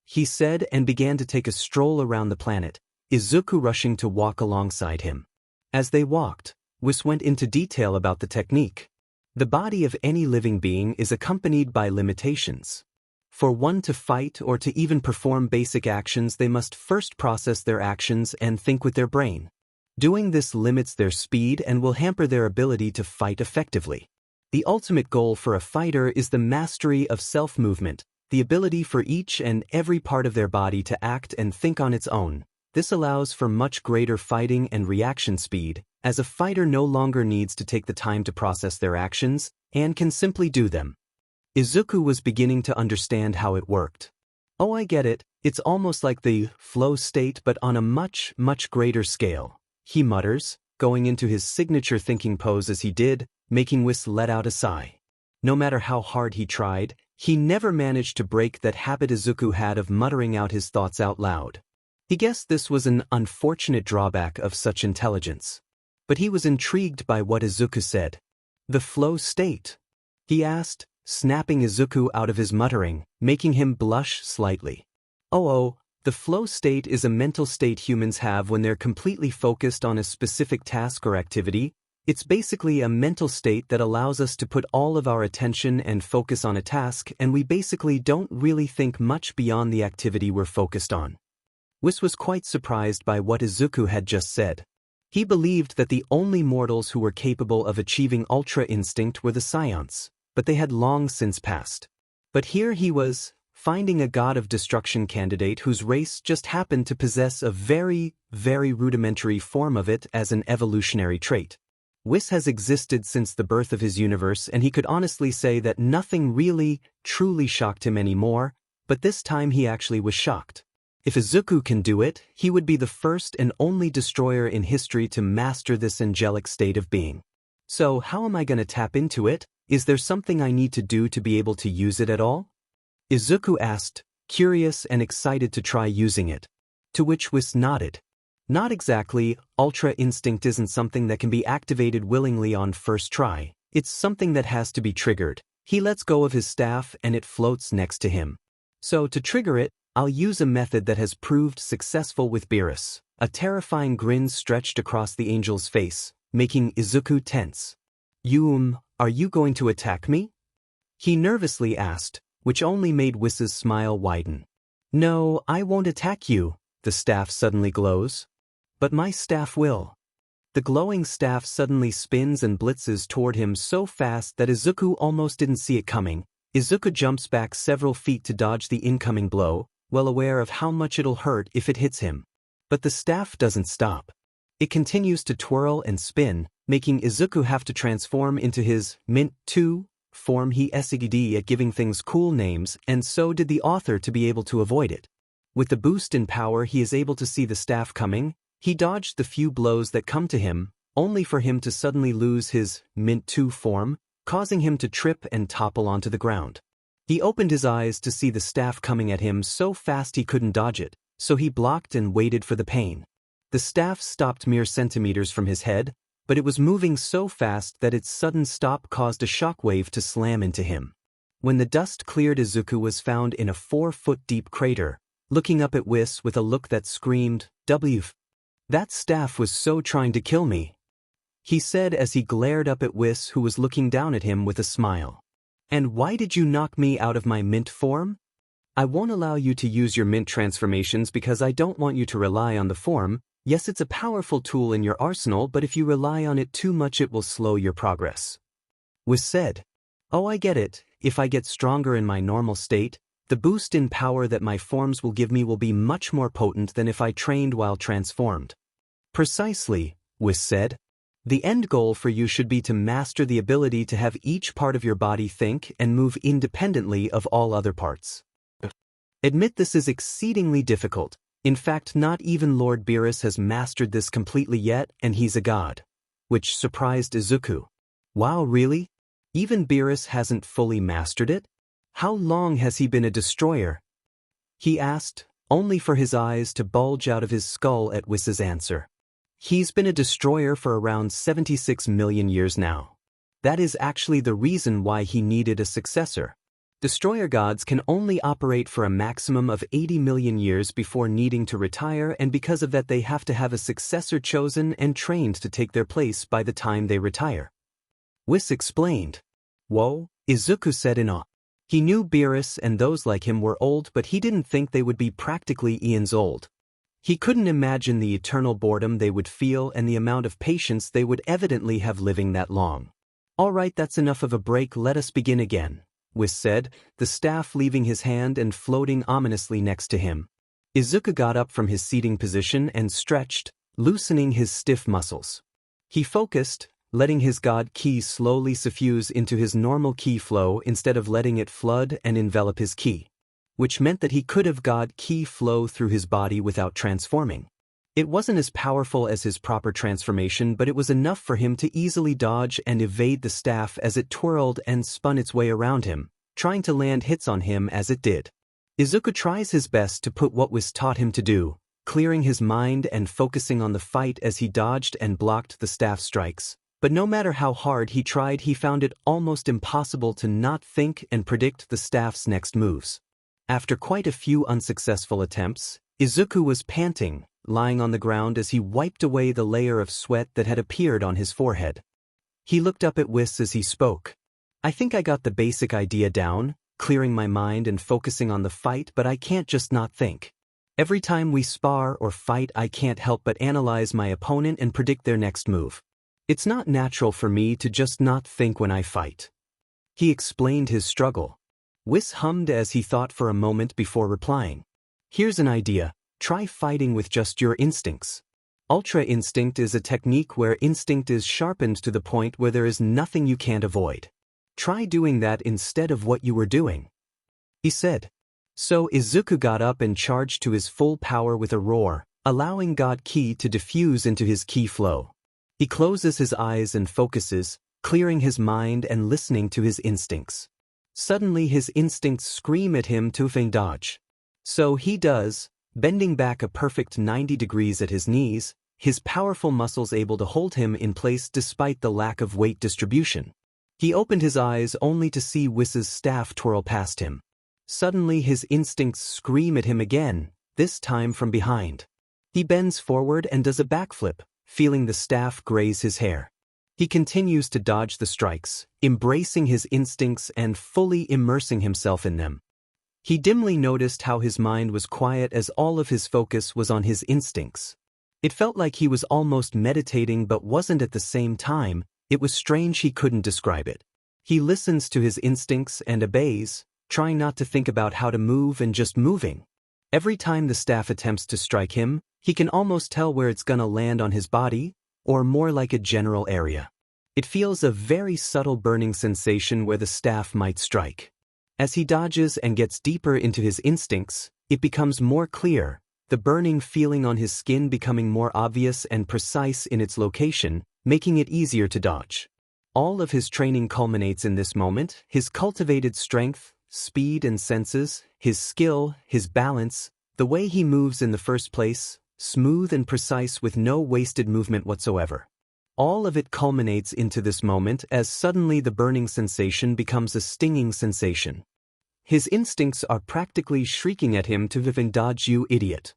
He said and began to take a stroll around the planet, Izuku rushing to walk alongside him. As they walked, Whis went into detail about the technique. The body of any living being is accompanied by limitations. For one to fight or to even perform basic actions, they must first process their actions and think with their brain. Doing this limits their speed and will hamper their ability to fight effectively. The ultimate goal for a fighter is the mastery of self-movement, the ability for each and every part of their body to act and think on its own. This allows for much greater fighting and reaction speed, as a fighter no longer needs to take the time to process their actions, and can simply do them. Izuku was beginning to understand how it worked. Oh, I get it, it's almost like the flow state but on a much, much greater scale, he mutters, going into his signature thinking pose as he did, making Whis let out a sigh. No matter how hard he tried, he never managed to break that habit Izuku had of muttering out his thoughts out loud. He guessed this was an unfortunate drawback of such intelligence. But he was intrigued by what Izuku said. The flow state? He asked, snapping Izuku out of his muttering, making him blush slightly. Oh, the flow state is a mental state humans have when they're completely focused on a specific task or activity. It's basically a mental state that allows us to put all of our attention and focus on a task, and we basically don't really think much beyond the activity we're focused on. Whis was quite surprised by what Izuku had just said. He believed that the only mortals who were capable of achieving ultra instinct were the Scions, but they had long since passed. But here he was, finding a god of destruction candidate whose race just happened to possess a very, very rudimentary form of it as an evolutionary trait. Whis has existed since the birth of his universe, and he could honestly say that nothing really, truly shocked him anymore, but this time he actually was shocked. If Izuku can do it, he would be the first and only destroyer in history to master this angelic state of being. So how am I going to tap into it? Is there something I need to do to be able to use it at all? Izuku asked, curious and excited to try using it. To which Whis nodded. Not exactly, ultra instinct isn't something that can be activated willingly on first try. It's something that has to be triggered. He lets go of his staff and it floats next to him. So to trigger it, I'll use a method that has proved successful with Beerus. A terrifying grin stretched across the angel's face, making Izuku tense. Are you going to attack me? He nervously asked, which only made Whis's smile widen. No, I won't attack you, the staff suddenly glows. But my staff will. The glowing staff suddenly spins and blitzes toward him so fast that Izuku almost didn't see it coming. Izuku jumps back several feet to dodge the incoming blow, well aware of how much it'll hurt if it hits him. But the staff doesn't stop. It continues to twirl and spin, making Izuku have to transform into his Mint 2 form. He succeeded at giving things cool names, and so did the author to be able to avoid it. With the boost in power, he is able to see the staff coming. He dodged the few blows that come to him, only for him to suddenly lose his Mint 2 form, causing him to trip and topple onto the ground. He opened his eyes to see the staff coming at him so fast he couldn't dodge it, so he blocked and waited for the pain. The staff stopped mere centimeters from his head, but it was moving so fast that its sudden stop caused a shockwave to slam into him. When the dust cleared, Izuku was found in a 4-foot-deep crater, looking up at Whis with a look that screamed, "W! That staff was so trying to kill me," he said as he glared up at Whis, who was looking down at him with a smile. "And why did you knock me out of my mint form? I won't allow you to use your mint transformations because I don't want you to rely on the form. Yes, it's a powerful tool in your arsenal, but if you rely on it too much it will slow your progress." Whis said, "Oh, I get it. If I get stronger in my normal state, the boost in power that my forms will give me will be much more potent than if I trained while transformed." "Precisely," Whis said. "The end goal for you should be to master the ability to have each part of your body think and move independently of all other parts. Admit this is exceedingly difficult. In fact, not even Lord Beerus has mastered this completely yet, and he's a god." Which surprised Izuku. "Wow, really? Even Beerus hasn't fully mastered it? How long has he been a destroyer?" he asked, only for his eyes to bulge out of his skull at Whis' answer. "He's been a destroyer for around 76 million years now. That is actually the reason why he needed a successor. Destroyer gods can only operate for a maximum of 80 million years before needing to retire, and because of that they have to have a successor chosen and trained to take their place by the time they retire." Whis explained. "Whoa," Izuku said in awe. He knew Beerus and those like him were old, but he didn't think they would be practically eons old. He couldn't imagine the eternal boredom they would feel and the amount of patience they would evidently have living that long. "All right, that's enough of a break, let us begin again," Whis said, the staff leaving his hand and floating ominously next to him. Izuku got up from his seating position and stretched, loosening his stiff muscles. He focused, letting his god ki slowly suffuse into his normal ki flow instead of letting it flood and envelop his ki, which meant that he could have god ki flow through his body without transforming. It wasn't as powerful as his proper transformation, but it was enough for him to easily dodge and evade the staff as it twirled and spun its way around him, trying to land hits on him as it did. Izuku tries his best to put what was taught him to do, clearing his mind and focusing on the fight as he dodged and blocked the staff strikes. But no matter how hard he tried, he found it almost impossible to not think and predict the staff's next moves. After quite a few unsuccessful attempts, Izuku was panting, lying on the ground as he wiped away the layer of sweat that had appeared on his forehead. He looked up at Whis as he spoke. "I think I got the basic idea down, clearing my mind and focusing on the fight, but I can't just not think. Every time we spar or fight, I can't help but analyze my opponent and predict their next move. It's not natural for me to just not think when I fight." He explained his struggle. Whis hummed as he thought for a moment before replying. "Here's an idea. Try fighting with just your instincts. Ultra instinct is a technique where instinct is sharpened to the point where there is nothing you can't avoid. Try doing that instead of what you were doing," he said. So Izuku got up and charged to his full power with a roar, allowing God Ki to diffuse into his Ki flow. He closes his eyes and focuses, clearing his mind and listening to his instincts. Suddenly his instincts scream at him to feign dodge. So he does, bending back a perfect 90 degrees at his knees, his powerful muscles able to hold him in place despite the lack of weight distribution. He opened his eyes only to see Whis' staff twirl past him. Suddenly his instincts scream at him again, this time from behind. He bends forward and does a backflip, feeling the staff graze his hair. He continues to dodge the strikes, embracing his instincts and fully immersing himself in them. He dimly noticed how his mind was quiet as all of his focus was on his instincts. It felt like he was almost meditating but wasn't at the same time. It was strange he couldn't describe it. He listens to his instincts and obeys, trying not to think about how to move and just moving. Every time the staff attempts to strike him, he can almost tell where it's gonna land on his body, or more like a general area. It feels a very subtle burning sensation where the staff might strike. As he dodges and gets deeper into his instincts, it becomes more clear, the burning feeling on his skin becoming more obvious and precise in its location, making it easier to dodge. All of his training culminates in this moment: his cultivated strength, speed and senses, his skill, his balance, the way he moves in the first place, smooth and precise with no wasted movement whatsoever. All of it culminates into this moment as suddenly the burning sensation becomes a stinging sensation. His instincts are practically shrieking at him to live and dodge, you idiot.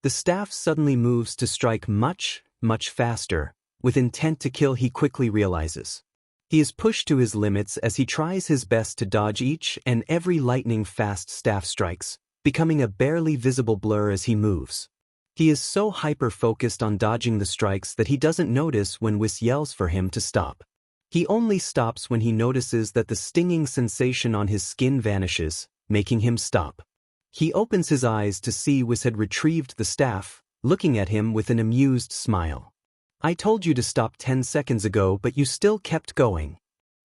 The staff suddenly moves to strike much, much faster. With intent to kill, he quickly realizes. He is pushed to his limits as he tries his best to dodge each and every lightning-fast staff strikes, becoming a barely visible blur as he moves. He is so hyper-focused on dodging the strikes that he doesn't notice when Whis yells for him to stop. He only stops when he notices that the stinging sensation on his skin vanishes, making him stop. He opens his eyes to see Whis had retrieved the staff, looking at him with an amused smile. "I told you to stop 10 seconds ago, but you still kept going,"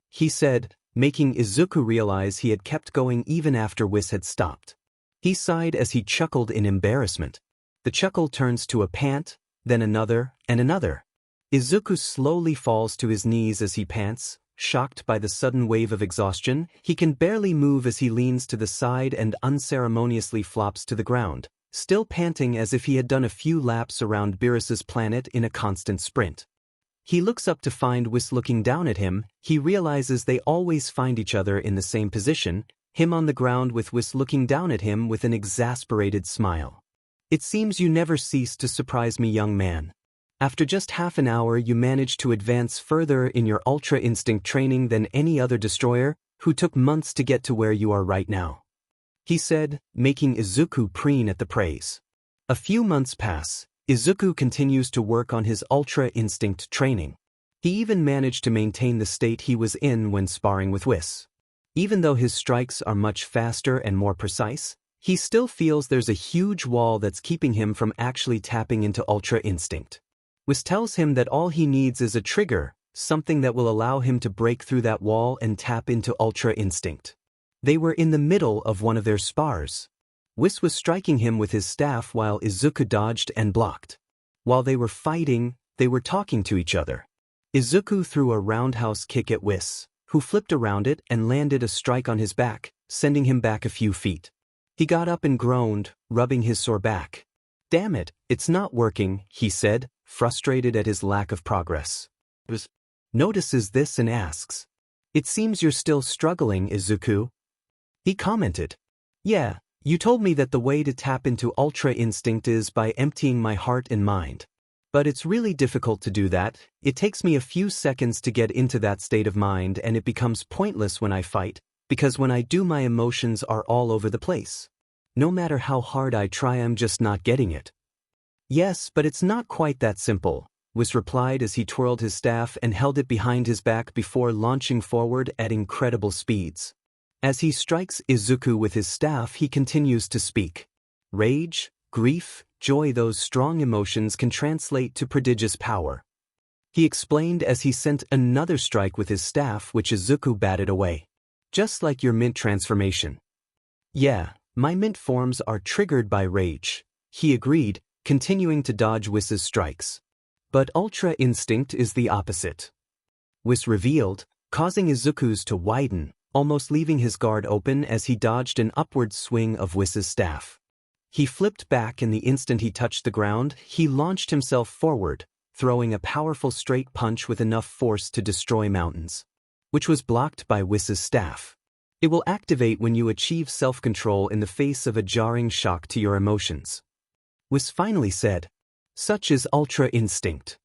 he said, making Izuku realize he had kept going even after Whis had stopped. He sighed as he chuckled in embarrassment. The chuckle turns to a pant, then another, and another. Izuku slowly falls to his knees as he pants, shocked by the sudden wave of exhaustion. He can barely move as he leans to the side and unceremoniously flops to the ground, still panting as if he had done a few laps around Beerus's planet in a constant sprint. He looks up to find Whis looking down at him. He realizes they always find each other in the same position, him on the ground with Whis looking down at him with an exasperated smile. "It seems you never cease to surprise me, young man. After just half an hour you managed to advance further in your Ultra Instinct training than any other destroyer, who took months to get to where you are right now," he said, making Izuku preen at the praise. A few months pass. Izuku continues to work on his Ultra Instinct training. He even managed to maintain the state he was in when sparring with Whis. Even though his strikes are much faster and more precise, he still feels there's a huge wall that's keeping him from actually tapping into Ultra Instinct. Whis tells him that all he needs is a trigger, something that will allow him to break through that wall and tap into Ultra Instinct. They were in the middle of one of their spars. Whis was striking him with his staff while Izuku dodged and blocked. While they were fighting, they were talking to each other. Izuku threw a roundhouse kick at Whis, who flipped around it and landed a strike on his back, sending him back a few feet. He got up and groaned, rubbing his sore back. "Damn it, it's not working," he said, frustrated at his lack of progress. Whis notices this and asks, "It seems you're still struggling, Izuku." He commented, "Yeah, you told me that the way to tap into Ultra Instinct is by emptying my heart and mind. But it's really difficult to do that. It takes me a few seconds to get into that state of mind, and it becomes pointless when I fight, because when I do, my emotions are all over the place. No matter how hard I try, I'm just not getting it." "Yes, but it's not quite that simple," Whis replied as he twirled his staff and held it behind his back before launching forward at incredible speeds. As he strikes Izuku with his staff, he continues to speak. Rage, grief, joy, those strong emotions can translate to prodigious power. He explained as he sent another strike with his staff, which Izuku batted away. "Just like your mint transformation." "Yeah, my mint forms are triggered by rage," he agreed, continuing to dodge Whis's strikes. "But Ultra Instinct is the opposite," Whis revealed, causing Izuku's to widen, almost leaving his guard open as he dodged an upward swing of Whis's staff. He flipped back, and the instant he touched the ground, he launched himself forward, throwing a powerful straight punch with enough force to destroy mountains, which was blocked by Whis's staff. It will activate when you achieve self-control in the face of a jarring shock to your emotions. Whis finally said, "Such is Ultra Instinct."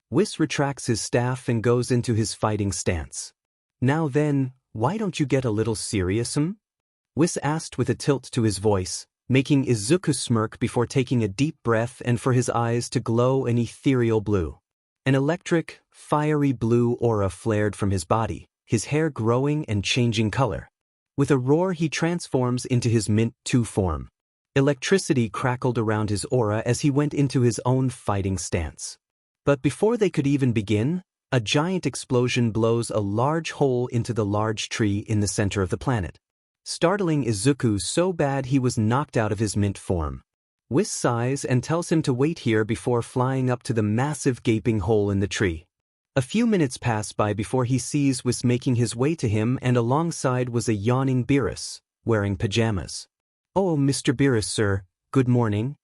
Whis retracts his staff and goes into his fighting stance. "Now then, why don't you get a little serious, Whis asked with a tilt to his voice, making Izuku smirk before taking a deep breath and for his eyes to glow an ethereal blue. An electric, fiery blue aura flared from his body, his hair growing and changing color. With a roar he transforms into his Mint 2 form. Electricity crackled around his aura as he went into his own fighting stance. But before they could even begin, a giant explosion blows a large hole into the large tree in the center of the planet, startling Izuku so bad he was knocked out of his Mint form. Whis sighs and tells him to wait here before flying up to the massive gaping hole in the tree. A few minutes pass by before he sees Whis making his way to him, and alongside was a yawning Beerus, wearing pajamas. "Oh, Mr. Beerus, sir, good morning."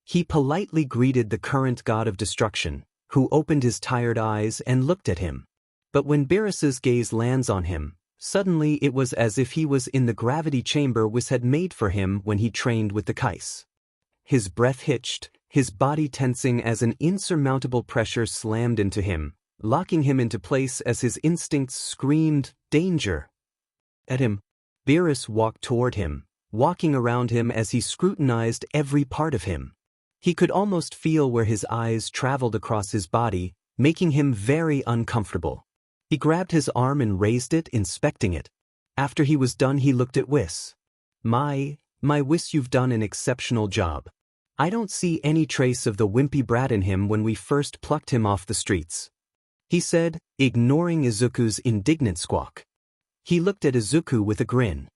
He politely greeted the current god of destruction, who opened his tired eyes and looked at him. But when Beerus's gaze lands on him, suddenly it was as if he was in the gravity chamber Whis had made for him when he trained with the Kais. His breath hitched, his body tensing as an insurmountable pressure slammed into him, locking him into place as his instincts screamed, "Danger!" at him. Beerus walked toward him, walking around him as he scrutinized every part of him. He could almost feel where his eyes traveled across his body, making him very uncomfortable. He grabbed his arm and raised it, inspecting it. After he was done, he looked at Whis. My Whis, you've done an exceptional job. I don't see any trace of the wimpy brat in him when we first plucked him off the streets," he said, ignoring Izuku's indignant squawk. He looked at Izuku with a grin.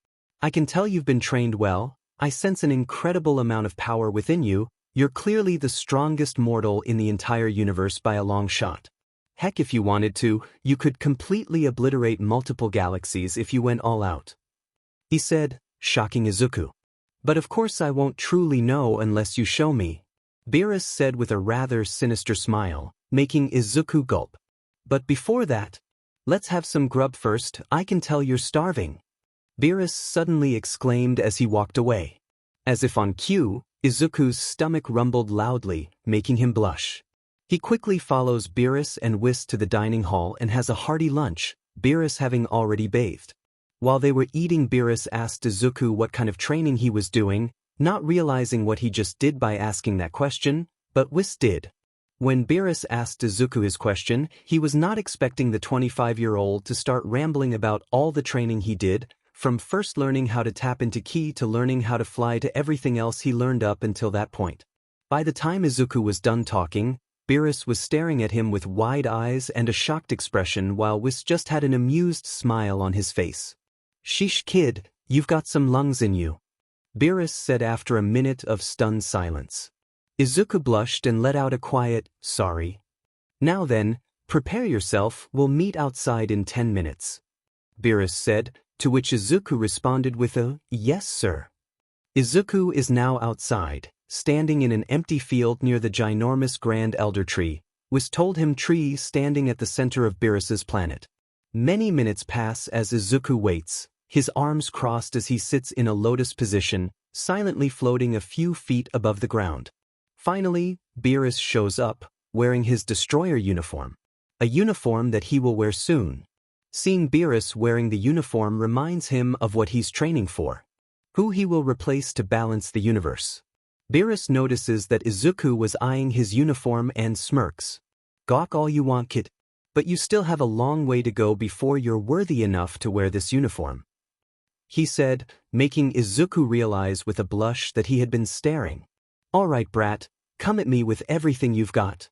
"I can tell you've been trained well. I sense an incredible amount of power within you. You're clearly the strongest mortal in the entire universe by a long shot. Heck, if you wanted to, you could completely obliterate multiple galaxies if you went all out," he said, shocking Izuku. "But of course I won't truly know unless you show me," Beerus said with a rather sinister smile, making Izuku gulp. "But before that, let's have some grub first. I can tell you're starving," Beerus suddenly exclaimed as he walked away. As if on cue, Izuku's stomach rumbled loudly, making him blush. He quickly follows Beerus and Whis to the dining hall and has a hearty lunch, Beerus having already bathed. While they were eating, Beerus asked Izuku what kind of training he was doing, not realizing what he just did by asking that question, but Whis did. When Beerus asked Izuku his question, he was not expecting the 25-year-old to start rambling about all the training he did, from first learning how to tap into ki to learning how to fly to everything else he learned up until that point. By the time Izuku was done talking, Beerus was staring at him with wide eyes and a shocked expression, while Whis just had an amused smile on his face. "Sheesh, kid, you've got some lungs in you," Beerus said after a minute of stunned silence. Izuku blushed and let out a quiet, "Sorry." "Now then, prepare yourself, we'll meet outside in 10 minutes, Beerus said, to which Izuku responded with a, "Yes, sir." Izuku is now outside, standing in an empty field near the ginormous grand elder tree, Whis told him, tree standing at the center of Beerus's planet. Many minutes pass as Izuku waits, his arms crossed as he sits in a lotus position, silently floating a few feet above the ground. Finally, Beerus shows up, wearing his destroyer uniform. A uniform that he will wear soon. Seeing Beerus wearing the uniform reminds him of what he's training for. Who he will replace to balance the universe. Beerus notices that Izuku was eyeing his uniform and smirks. "Gawk all you want, kid. But you still have a long way to go before you're worthy enough to wear this uniform," he said, making Izuku realize with a blush that he had been staring. "All right, brat, come at me with everything you've got,"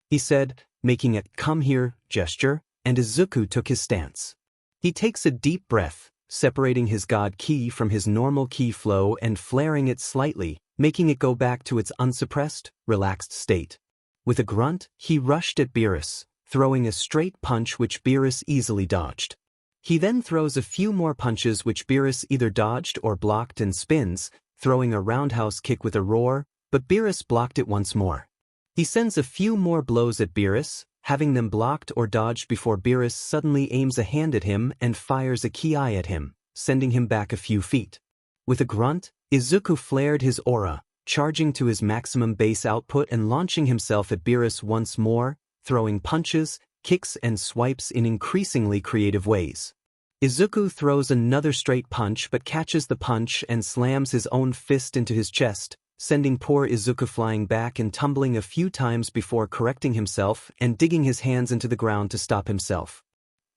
he said, making a "come here" gesture, and Izuku took his stance. He takes a deep breath, separating his god ki from his normal ki flow and flaring it slightly, making it go back to its unsuppressed, relaxed state. With a grunt, he rushed at Beerus, throwing a straight punch which Beerus easily dodged. He then throws a few more punches which Beerus either dodged or blocked and spins, throwing a roundhouse kick with a roar, but Beerus blocked it once more. He sends a few more blows at Beerus, having them blocked or dodged before Beerus suddenly aims a hand at him and fires a ki at him, sending him back a few feet. With a grunt, Izuku flared his aura, charging to his maximum base output and launching himself at Beerus once more, throwing punches, kicks and swipes in increasingly creative ways. Izuku throws another straight punch but catches the punch and slams his own fist into his chest, sending poor Izuku flying back and tumbling a few times before correcting himself and digging his hands into the ground to stop himself.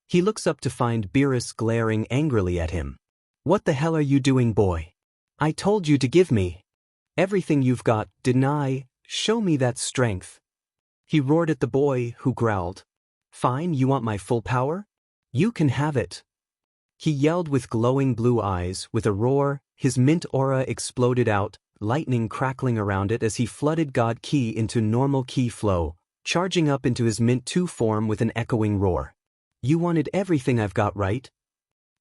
He looks up to find Beerus glaring angrily at him. "What the hell are you doing, boy? I told you to give me everything you've got, didn't I? Show me that strength." He roared at the boy, who growled. "Fine, you want my full power? You can have it." He yelled with glowing blue eyes. With a roar, his mint aura exploded out, lightning crackling around it as he flooded God Ki into normal Ki flow, charging up into his Mint 2 form with an echoing roar. "You wanted everything I've got, right?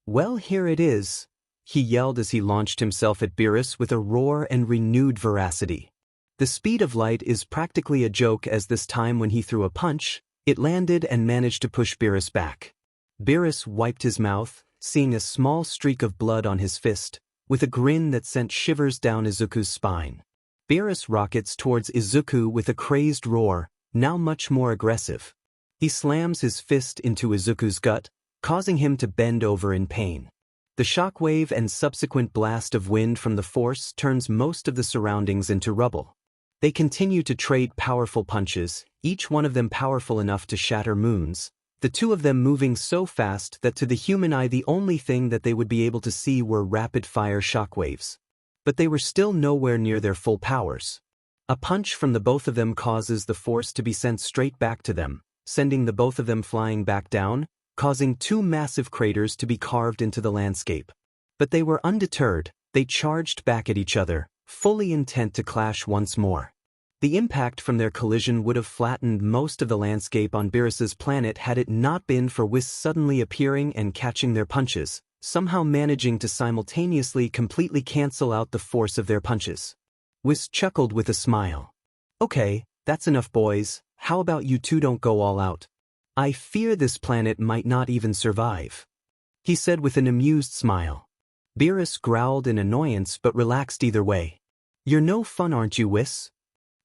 Well, here it is," he yelled as he launched himself at Beerus with a roar and renewed veracity. The speed of light is practically a joke, as this time when he threw a punch, it landed and managed to push Beerus back. Beerus wiped his mouth, seeing a small streak of blood on his fist, with a grin that sent shivers down Izuku's spine. Beerus rockets towards Izuku with a crazed roar, now much more aggressive. He slams his fist into Izuku's gut, causing him to bend over in pain. The shockwave and subsequent blast of wind from the force turns most of the surroundings into rubble. They continue to trade powerful punches, each one of them powerful enough to shatter moons, the two of them moving so fast that to the human eye the only thing that they would be able to see were rapid-fire shockwaves. But they were still nowhere near their full powers. A punch from the both of them causes the force to be sent straight back to them, sending the both of them flying back down, causing two massive craters to be carved into the landscape. But they were undeterred. They charged back at each other, fully intent to clash once more. The impact from their collision would have flattened most of the landscape on Beerus's planet had it not been for Whis suddenly appearing and catching their punches, somehow managing to simultaneously completely cancel out the force of their punches. Whis chuckled with a smile. "Okay, that's enough, boys. How about you two don't go all out? I fear this planet might not even survive," he said with an amused smile. Beerus growled in annoyance but relaxed either way. "You're no fun, aren't you, Whis?"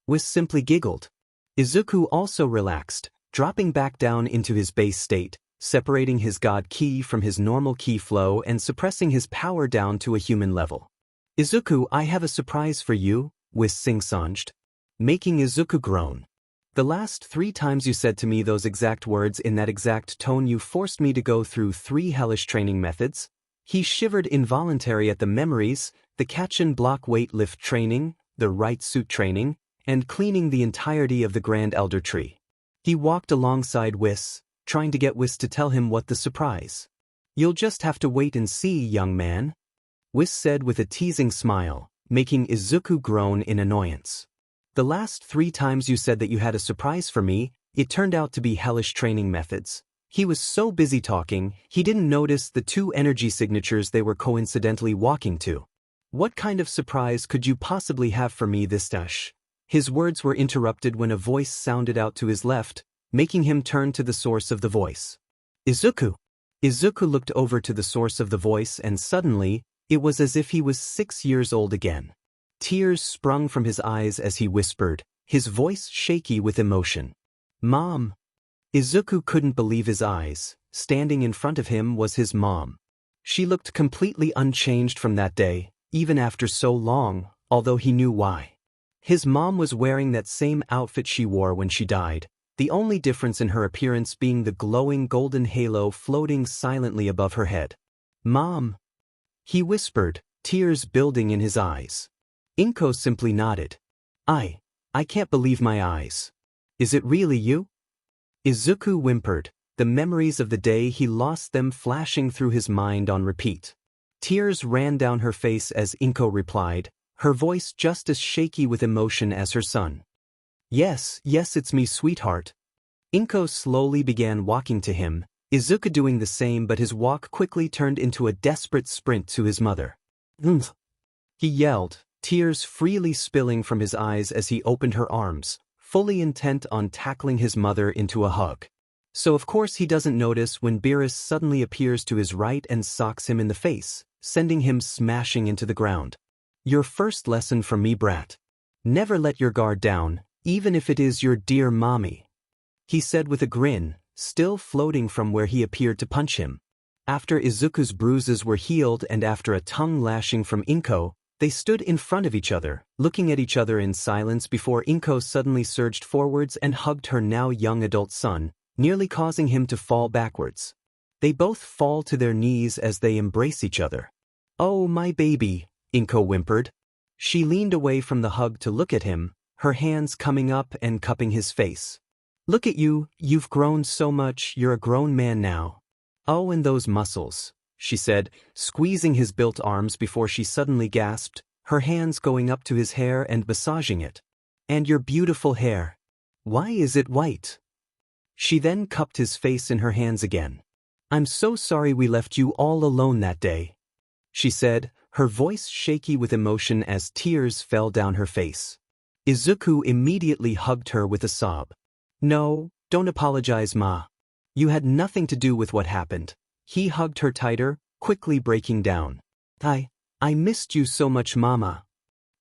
Whis simply giggled. Izuku also relaxed, dropping back down into his base state, separating his God Ki from his normal Ki flow and suppressing his power down to a human level. "Izuku, I have a surprise for you," Whis sing-songed, making Izuku groan. "The last 3 times you said to me those exact words in that exact tone, you forced me to go through 3 hellish training methods." He shivered involuntarily at the memories, the catch and block weight lift training, the right suit training, and cleaning the entirety of the Grand Elder Tree. He walked alongside Whis, trying to get Whis to tell him what the surprise. "You'll just have to wait and see, young man," Whis said with a teasing smile, making Izuku groan in annoyance. "The last 3 times you said that you had a surprise for me, it turned out to be hellish training methods." He was so busy talking, he didn't notice the 2 energy signatures they were coincidentally walking to. "What kind of surprise could you possibly have for me this dash?" His words were interrupted when a voice sounded out to his left, making him turn to the source of the voice. "Izuku!" Izuku looked over to the source of the voice and suddenly, it was as if he was 6 years old again. Tears sprung from his eyes as he whispered, his voice shaky with emotion. "Mom!" Izuku couldn't believe his eyes. Standing in front of him was his mom. She looked completely unchanged from that day, even after so long, although he knew why. His mom was wearing that same outfit she wore when she died, the only difference in her appearance being the glowing golden halo floating silently above her head. "Mom!" he whispered, tears building in his eyes. Inko simply nodded. I can't believe my eyes. Is it really you?" Izuku whimpered, the memories of the day he lost them flashing through his mind on repeat. Tears ran down her face as Inko replied, her voice just as shaky with emotion as her son. Yes, it's me, sweetheart." Inko slowly began walking to him, Izuku doing the same, but his walk quickly turned into a desperate sprint to his mother. He yelled, tears freely spilling from his eyes as he opened her arms, fully intent on tackling his mother into a hug. So of course he doesn't notice when Beerus suddenly appears to his right and socks him in the face, sending him smashing into the ground. "Your first lesson from me, brat. Never let your guard down, even if it is your dear mommy," he said with a grin, still floating from where he appeared to punch him. After Izuku's bruises were healed and after a tongue lashing from Inko, they stood in front of each other, looking at each other in silence before Inko suddenly surged forwards and hugged her now young adult son, nearly causing him to fall backwards. They both fall to their knees as they embrace each other. "Oh, my baby," Inko whimpered. She leaned away from the hug to look at him, her hands coming up and cupping his face. "Look at you, you've grown so much, you're a grown man now." "Oh, and those muscles," she said, squeezing his built arms before she suddenly gasped, her hands going up to his hair and massaging it. "And your beautiful hair. Why is it white?" She then cupped his face in her hands again. "I'm so sorry we left you all alone that day," she said, her voice shaky with emotion as tears fell down her face. Izuku immediately hugged her with a sob. "No, don't apologize, Ma. You had nothing to do with what happened." He hugged her tighter, quickly breaking down. I missed you so much, Mama."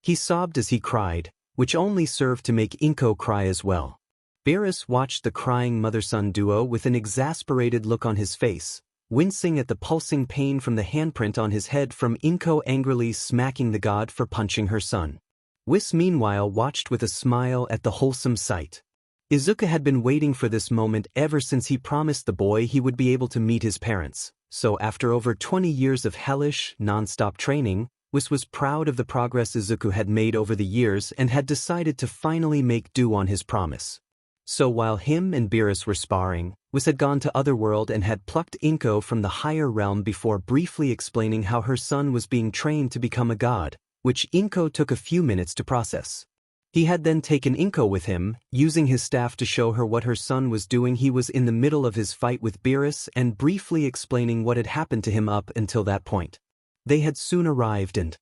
He sobbed as he cried, which only served to make Inko cry as well. Beerus watched the crying mother-son duo with an exasperated look on his face, wincing at the pulsing pain from the handprint on his head from Inko angrily smacking the god for punching her son. Whis meanwhile watched with a smile at the wholesome sight. Izuku had been waiting for this moment ever since he promised the boy he would be able to meet his parents, so after over 20 years of hellish, non-stop training, Whis was proud of the progress Izuku had made over the years and had decided to finally make do on his promise. So while him and Beerus were sparring, Whis had gone to Otherworld and had plucked Inko from the higher realm before briefly explaining how her son was being trained to become a god, which Inko took a few minutes to process. He had then taken Inko with him, using his staff to show her what her son was doing. He was in the middle of his fight with Beerus and briefly explaining what had happened to him up until that point. They had soon arrived and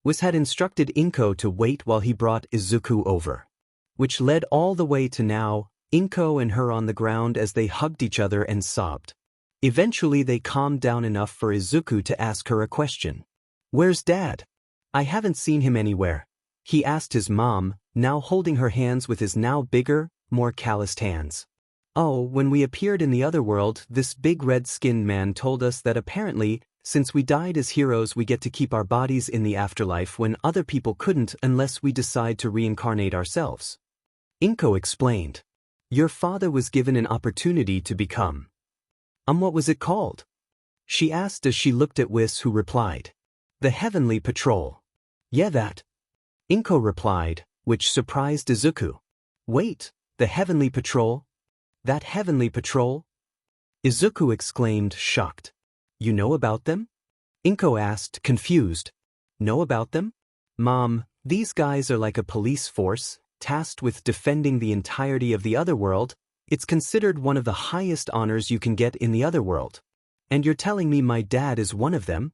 Whis had instructed Inko to wait while he brought Izuku over. Which led all the way to now, Inko and her on the ground as they hugged each other and sobbed. Eventually they calmed down enough for Izuku to ask her a question. "Where's Dad? I haven't seen him anywhere," he asked his mom, now holding her hands with his now bigger, more calloused hands. "Oh, when we appeared in the Otherworld, this big red-skinned man told us that apparently, since we died as heroes, we get to keep our bodies in the afterlife when other people couldn't unless we decide to reincarnate ourselves." Inko explained. "Your father was given an opportunity to become. What was it called?" she asked as she looked at Whis, who replied. "The Heavenly Patrol." "Yeah, that," Inko replied, which surprised Izuku. "Wait, the Heavenly Patrol? That Heavenly Patrol?" Izuku exclaimed, shocked. "You know about them?" Inko asked, confused. "Know about them? Mom, these guys are like a police force, tasked with defending the entirety of the Otherworld. It's considered one of the highest honors you can get in the Otherworld. And you're telling me my dad is one of them?"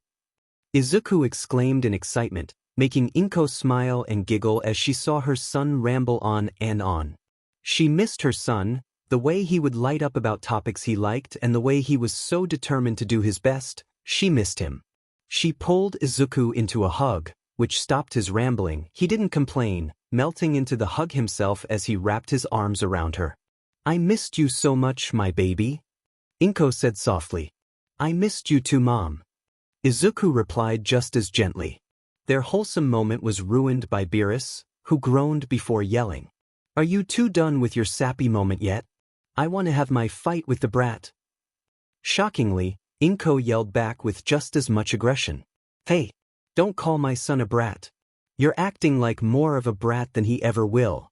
Izuku exclaimed in excitement, making Inko smile and giggle as she saw her son ramble on and on. She missed her son, the way he would light up about topics he liked and the way he was so determined to do his best. She missed him. She pulled Izuku into a hug, which stopped his rambling. He didn't complain, melting into the hug himself as he wrapped his arms around her. "I missed you so much, my baby," Inko said softly. "I missed you too, Mom," Izuku replied just as gently. Their wholesome moment was ruined by Beerus, who groaned before yelling. "Are you two done with your sappy moment yet? I want to have my fight with the brat." Shockingly, Inko yelled back with just as much aggression. "Hey, don't call my son a brat. You're acting like more of a brat than he ever will."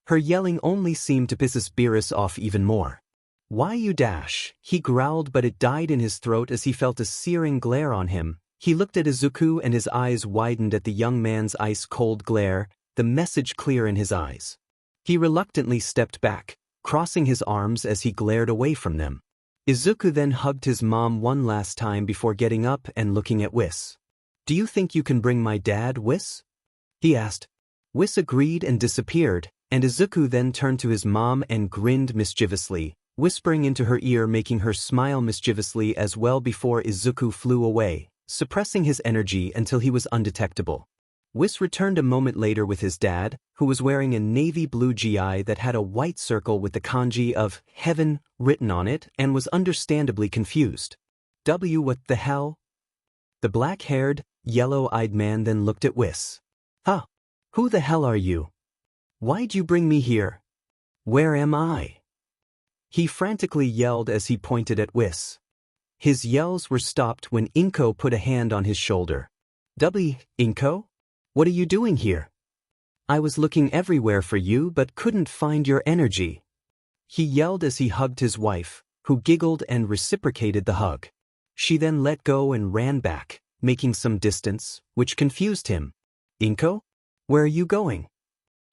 Her yelling only seemed to piss Beerus off even more. "Why you dash?" he growled, but it died in his throat as he felt a searing glare on him. He looked at Izuku and his eyes widened at the young man's ice-cold glare, the message clear in his eyes. He reluctantly stepped back, crossing his arms as he glared away from them. Izuku then hugged his mom one last time before getting up and looking at Whis. "Do you think you can bring my dad, Whis?" he asked. Whis agreed and disappeared, and Izuku then turned to his mom and grinned mischievously, whispering into her ear, making her smile mischievously as well before Izuku flew away, suppressing his energy until he was undetectable. Whis returned a moment later with his dad, who was wearing a navy blue GI that had a white circle with the kanji of heaven written on it and was understandably confused. What the hell? The black-haired, yellow-eyed man then looked at Whis. Huh? Who the hell are you? Why'd you bring me here? Where am I? He frantically yelled as he pointed at Whis. His yells were stopped when Inko put a hand on his shoulder. Inko? What are you doing here? I was looking everywhere for you but couldn't find your energy. He yelled as he hugged his wife, who giggled and reciprocated the hug. She then let go and ran back, making some distance, which confused him. Inko? Where are you going?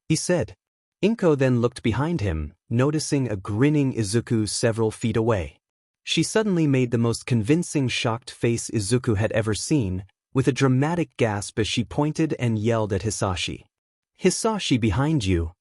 He said. Inko then looked behind him, noticing a grinning Izuku several feet away. She suddenly made the most convincing shocked face Izuku had ever seen, with a dramatic gasp as she pointed and yelled at Hisashi. Hisashi behind you.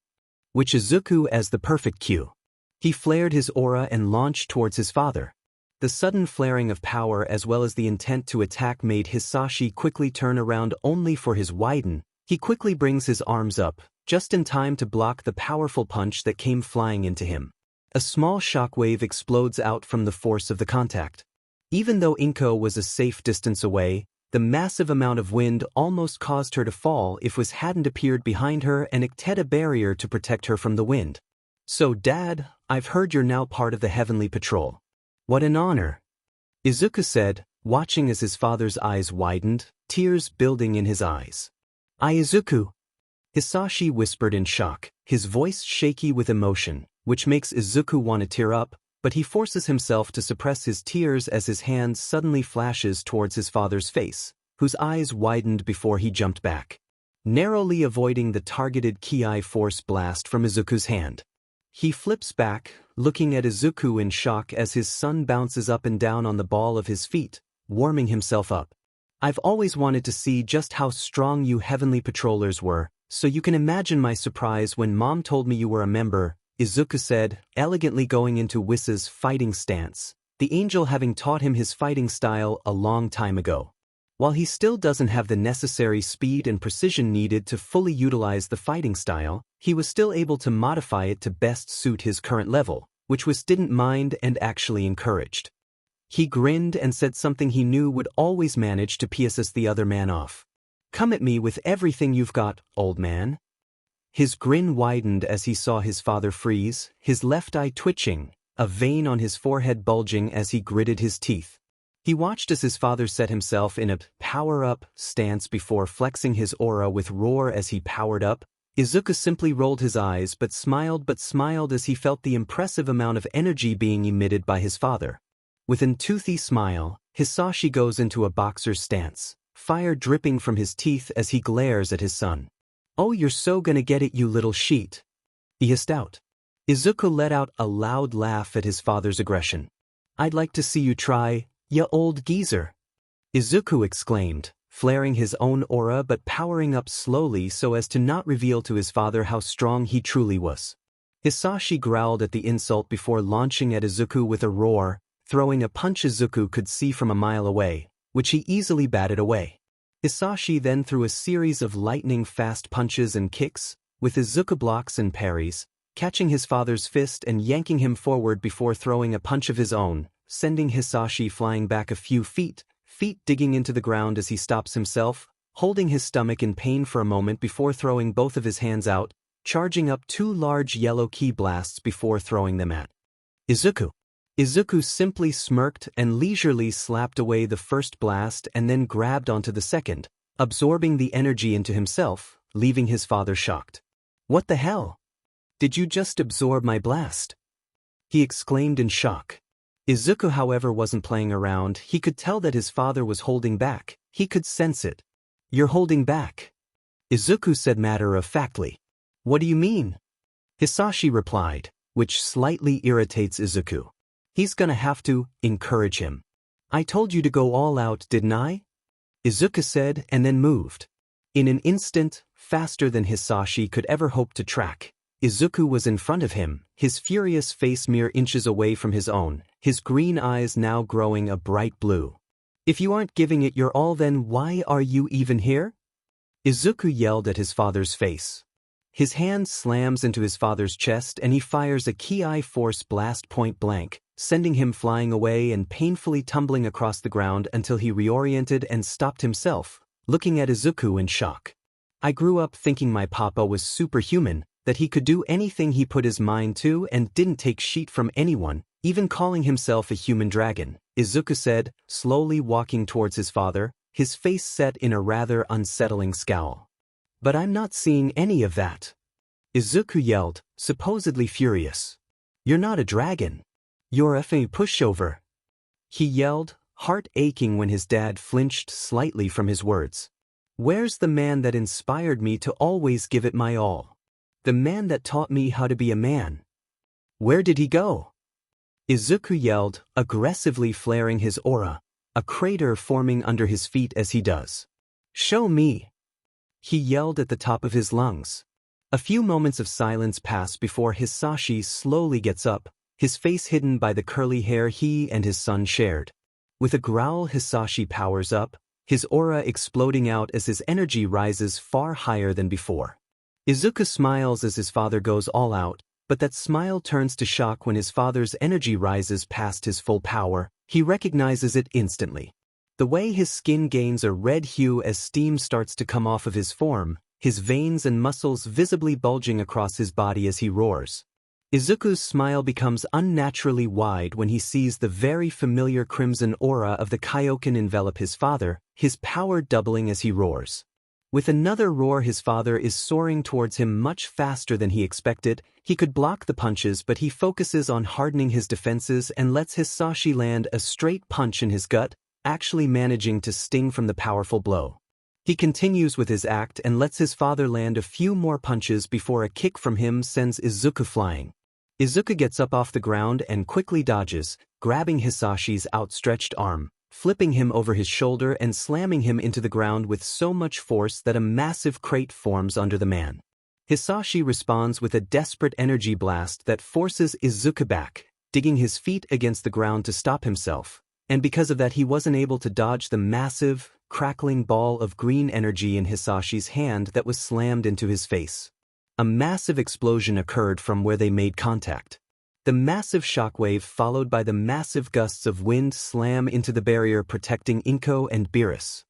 Which Izuku as the perfect cue. He flared his aura and launched towards his father. The sudden flaring of power as well as the intent to attack made Hisashi quickly turn around only for his widen. He quickly brings his arms up, just in time to block the powerful punch that came flying into him. A small shockwave explodes out from the force of the contact. Even though Inko was a safe distance away, the massive amount of wind almost caused her to fall if Whis hadn't appeared behind her and acted a barrier to protect her from the wind. So Dad, I've heard you're now part of the Heavenly Patrol. What an honor. Izuku said, watching as his father's eyes widened, tears building in his eyes. Izuku. Hisashi whispered in shock, his voice shaky with emotion, which makes Izuku want to tear up, but he forces himself to suppress his tears as his hand suddenly flashes towards his father's face, whose eyes widened before he jumped back, narrowly avoiding the targeted Ki force blast from Izuku's hand. He flips back, looking at Izuku in shock as his son bounces up and down on the ball of his feet, warming himself up. I've always wanted to see just how strong you Heavenly Patrollers were, so you can imagine my surprise when Mom told me you were a member, Izuku said, elegantly going into Whis' fighting stance, the angel having taught him his fighting style a long time ago. While he still doesn't have the necessary speed and precision needed to fully utilize the fighting style, he was still able to modify it to best suit his current level, which Whis didn't mind and actually encouraged. He grinned and said something he knew would always manage to piss the other man off. Come at me with everything you've got, old man. His grin widened as he saw his father freeze, his left eye twitching, a vein on his forehead bulging as he gritted his teeth. He watched as his father set himself in a power-up stance before flexing his aura with roar as he powered up. Izuku simply rolled his eyes but smiled as he felt the impressive amount of energy being emitted by his father. With a toothy smile, Hisashi goes into a boxer's stance, fire dripping from his teeth as he glares at his son. Oh, you're so gonna get it, you little sheet. He hissed out. Izuku let out a loud laugh at his father's aggression. I'd like to see you try, ya old geezer. Izuku exclaimed, flaring his own aura but powering up slowly so as to not reveal to his father how strong he truly was. Hisashi growled at the insult before launching at Izuku with a roar, throwing a punch Izuku could see from a mile away, which he easily batted away. Hisashi then threw a series of lightning-fast punches and kicks, with Izuku blocks and parries, catching his father's fist and yanking him forward before throwing a punch of his own, sending Hisashi flying back a few feet digging into the ground as he stops himself, holding his stomach in pain for a moment before throwing both of his hands out, charging up 2 large yellow ki blasts before throwing them at Izuku. Izuku simply smirked and leisurely slapped away the first blast and then grabbed onto the second, absorbing the energy into himself, leaving his father shocked. What the hell? Did you just absorb my blast? He exclaimed in shock. Izuku, however, wasn't playing around. He could tell that his father was holding back. He could sense it. You're holding back, Izuku said matter-of-factly. What do you mean? Hisashi replied, which slightly irritates Izuku. He's gonna have to encourage him. I told you to go all out, didn't I? Izuku said and then moved. In an instant, faster than Hisashi could ever hope to track, Izuku was in front of him, his furious face mere inches away from his own, his green eyes now growing a bright blue. If you aren't giving it your all, then why are you even here? Izuku yelled at his father's face. His hand slams into his father's chest and he fires a Ki force blast point blank, sending him flying away and painfully tumbling across the ground until he reoriented and stopped himself, looking at Izuku in shock. I grew up thinking my papa was superhuman, that he could do anything he put his mind to and didn't take shit from anyone, even calling himself a human dragon, Izuku said, slowly walking towards his father, his face set in a rather unsettling scowl. But I'm not seeing any of that. Izuku yelled, supposedly furious. You're not a dragon. You're a pushover. He yelled, heart aching when his dad flinched slightly from his words. Where's the man that inspired me to always give it my all? The man that taught me how to be a man. Where did he go? Izuku yelled, aggressively flaring his aura, a crater forming under his feet as he does. Show me. He yelled at the top of his lungs. A few moments of silence pass before Hisashi slowly gets up, his face hidden by the curly hair he and his son shared. With a growl, Hisashi powers up, his aura exploding out as his energy rises far higher than before. Izuku smiles as his father goes all out, but that smile turns to shock when his father's energy rises past his full power. He recognizes it instantly. The way his skin gains a red hue as steam starts to come off of his form, his veins and muscles visibly bulging across his body as he roars. Izuku's smile becomes unnaturally wide when he sees the very familiar crimson aura of the Kaioken envelop his father, his power doubling as he roars. With another roar, his father is soaring towards him much faster than he expected. He could block the punches, but he focuses on hardening his defenses and lets Hisashi land a straight punch in his gut, actually managing to sting from the powerful blow. He continues with his act and lets his father land a few more punches before a kick from him sends Izuku flying. Izuku gets up off the ground and quickly dodges, grabbing Hisashi's outstretched arm, flipping him over his shoulder and slamming him into the ground with so much force that a massive crate forms under the man. Hisashi responds with a desperate energy blast that forces Izuku back, digging his feet against the ground to stop himself, and because of that he wasn't able to dodge the massive, crackling ball of green energy in Hisashi's hand that was slammed into his face. A massive explosion occurred from where they made contact. The massive shockwave followed by the massive gusts of wind slam into the barrier protecting Inko and Beerus.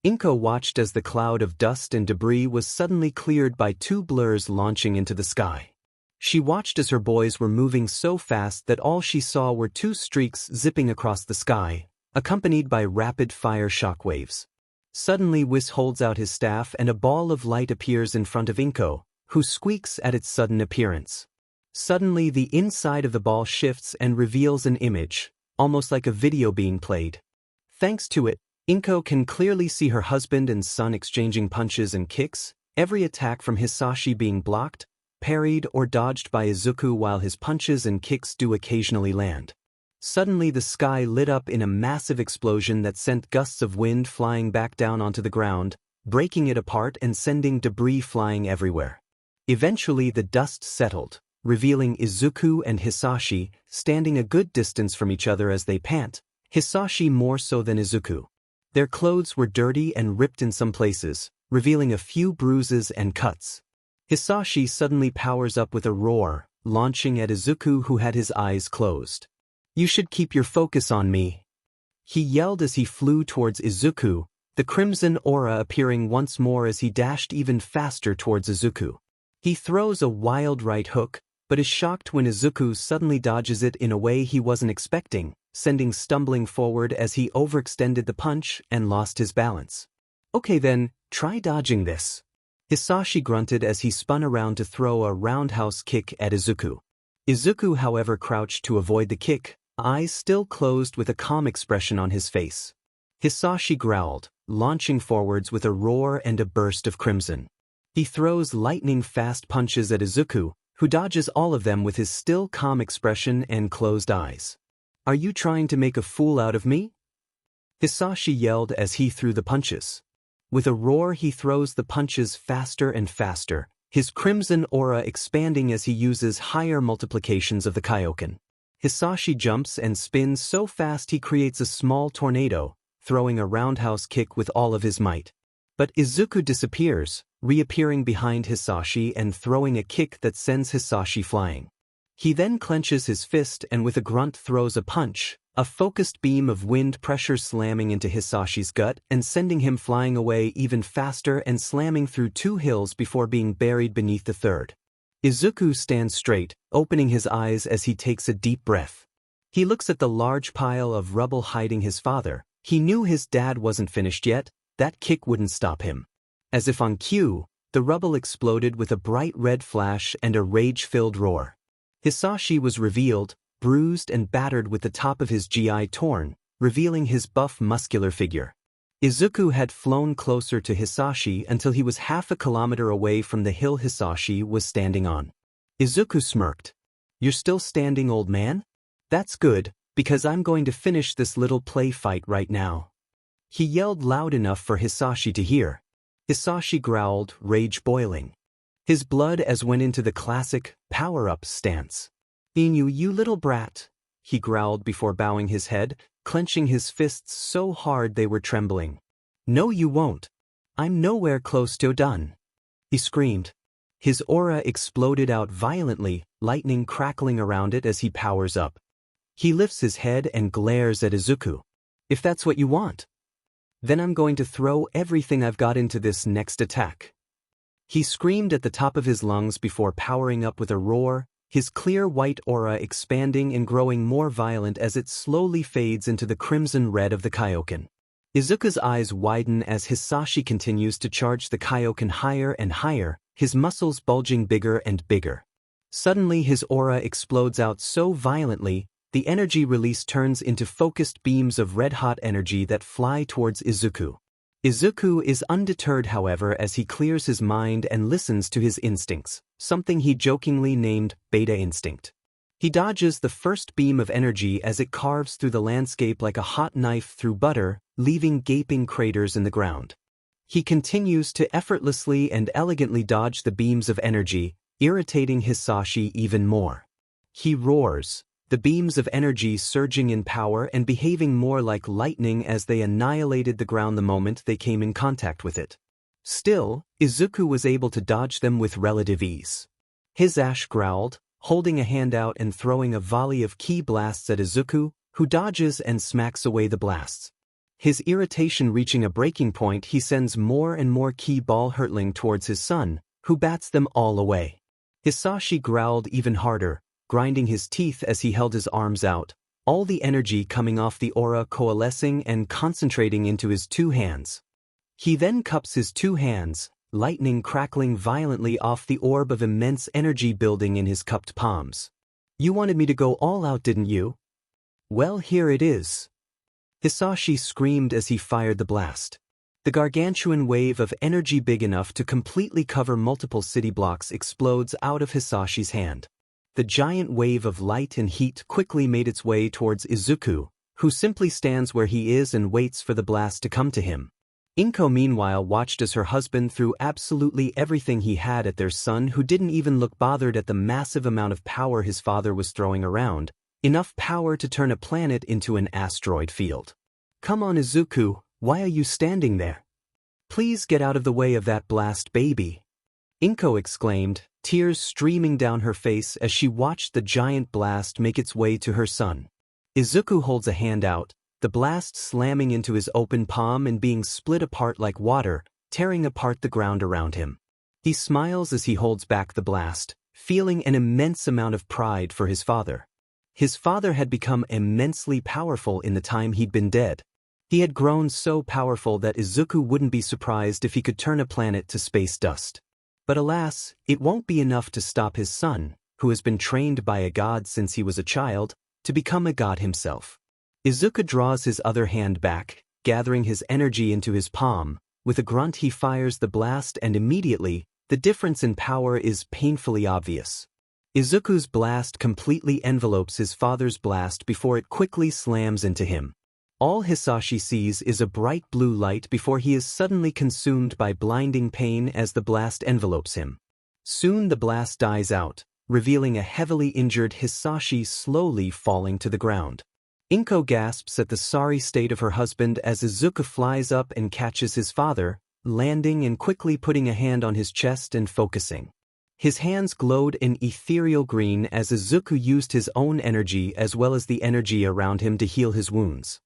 Inko watched as the cloud of dust and debris was suddenly cleared by two blurs launching into the sky. She watched as her boys were moving so fast that all she saw were two streaks zipping across the sky, accompanied by rapid-fire shockwaves. Suddenly Whis holds out his staff and a ball of light appears in front of Inko, who squeaks at its sudden appearance. Suddenly the inside of the ball shifts and reveals an image, almost like a video being played. Thanks to it, Inko can clearly see her husband and son exchanging punches and kicks, every attack from Hisashi being blocked, parried or dodged by Izuku while his punches and kicks do occasionally land. Suddenly the sky lit up in a massive explosion that sent gusts of wind flying back down onto the ground, breaking it apart and sending debris flying everywhere. Eventually the dust settled, revealing Izuku and Hisashi standing a good distance from each other as they pant, Hisashi more so than Izuku. Their clothes were dirty and ripped in some places, revealing a few bruises and cuts. Hisashi suddenly powers up with a roar, launching at Izuku who had his eyes closed. You should keep your focus on me. He yelled as he flew towards Izuku, the crimson aura appearing once more as he dashed even faster towards Izuku. He throws a wild right hook, but is shocked when Izuku suddenly dodges it in a way he wasn't expecting, sending stumbling forward as he overextended the punch and lost his balance. Okay then, try dodging this. Hisashi grunted as he spun around to throw a roundhouse kick at Izuku. Izuku however crouched to avoid the kick, eyes still closed with a calm expression on his face. Hisashi growled, launching forwards with a roar and a burst of crimson. He throws lightning-fast punches at Izuku, who dodges all of them with his still calm expression and closed eyes. Are you trying to make a fool out of me? Hisashi yelled as he threw the punches. With a roar he throws the punches faster and faster, his crimson aura expanding as he uses higher multiplications of the Kaioken. Hisashi jumps and spins so fast he creates a small tornado, throwing a roundhouse kick with all of his might. But Izuku disappears, reappearing behind Hisashi and throwing a kick that sends Hisashi flying. He then clenches his fist and with a grunt throws a punch, a focused beam of wind pressure slamming into Hisashi's gut and sending him flying away even faster and slamming through 2 hills before being buried beneath the third. Izuku stands straight, opening his eyes as he takes a deep breath. He looks at the large pile of rubble hiding his father. He knew his dad wasn't finished yet, that kick wouldn't stop him. As if on cue, the rubble exploded with a bright red flash and a rage-filled roar. Hisashi was revealed, bruised and battered with the top of his GI torn, revealing his buff muscular figure. Izuku had flown closer to Hisashi until he was half a kilometer away from the hill Hisashi was standing on. Izuku smirked. "You're still standing, old man? That's good, because I'm going to finish this little play fight right now." He yelled loud enough for Hisashi to hear. Hisashi growled, rage boiling. His blood as went into the classic, power-up stance. "Inu, you little brat," he growled before bowing his head, clenching his fists so hard they were trembling. "No you won't. I'm nowhere close to done," he screamed. His aura exploded out violently, lightning crackling around it as he powers up. He lifts his head and glares at Izuku. "If that's what you want, then I'm going to throw everything I've got into this next attack." He screamed at the top of his lungs before powering up with a roar, his clear white aura expanding and growing more violent as it slowly fades into the crimson red of the Kaioken. Izuku's eyes widen as Hisashi continues to charge the Kaioken higher and higher, his muscles bulging bigger and bigger. Suddenly his aura explodes out so violently, the energy release turns into focused beams of red-hot energy that fly towards Izuku. Izuku is undeterred, however, as he clears his mind and listens to his instincts, something he jokingly named Beta Instinct. He dodges the first beam of energy as it carves through the landscape like a hot knife through butter, leaving gaping craters in the ground. He continues to effortlessly and elegantly dodge the beams of energy, irritating Hisashi even more. He roars, the beams of energy surging in power and behaving more like lightning as they annihilated the ground the moment they came in contact with it. Still, Izuku was able to dodge them with relative ease. Hisashi growled, holding a hand out and throwing a volley of ki blasts at Izuku, who dodges and smacks away the blasts. His irritation reaching a breaking point, he sends more and more ki ball hurtling towards his son, who bats them all away. Hisashi growled even harder, grinding his teeth as he held his arms out, all the energy coming off the aura coalescing and concentrating into his 2 hands. He then cups his 2 hands, lightning crackling violently off the orb of immense energy building in his cupped palms. "You wanted me to go all out, didn't you? Well, here it is." Hisashi screamed as he fired the blast. The gargantuan wave of energy big enough to completely cover multiple city blocks explodes out of Hisashi's hand. The giant wave of light and heat quickly made its way towards Izuku, who simply stands where he is and waits for the blast to come to him. Inko meanwhile watched as her husband threw absolutely everything he had at their son, who didn't even look bothered at the massive amount of power his father was throwing around, enough power to turn a planet into an asteroid field. "Come on, Izuku, why are you standing there? Please get out of the way of that blast, baby," Inko exclaimed, tears streaming down her face as she watched the giant blast make its way to her son. Izuku holds a hand out, the blast slamming into his open palm and being split apart like water, tearing apart the ground around him. He smiles as he holds back the blast, feeling an immense amount of pride for his father. His father had become immensely powerful in the time he'd been dead. He had grown so powerful that Izuku wouldn't be surprised if he could turn a planet to space dust. But alas, it won't be enough to stop his son, who has been trained by a god since he was a child, to become a god himself. Izuku draws his other hand back, gathering his energy into his palm. With a grunt he fires the blast and immediately, the difference in power is painfully obvious. Izuku's blast completely envelopes his father's blast before it quickly slams into him. All Hisashi sees is a bright blue light before he is suddenly consumed by blinding pain as the blast envelopes him. Soon the blast dies out, revealing a heavily injured Hisashi slowly falling to the ground. Inko gasps at the sorry state of her husband as Izuku flies up and catches his father, landing and quickly putting a hand on his chest and focusing. His hands glowed an ethereal green as Izuku used his own energy as well as the energy around him to heal his wounds.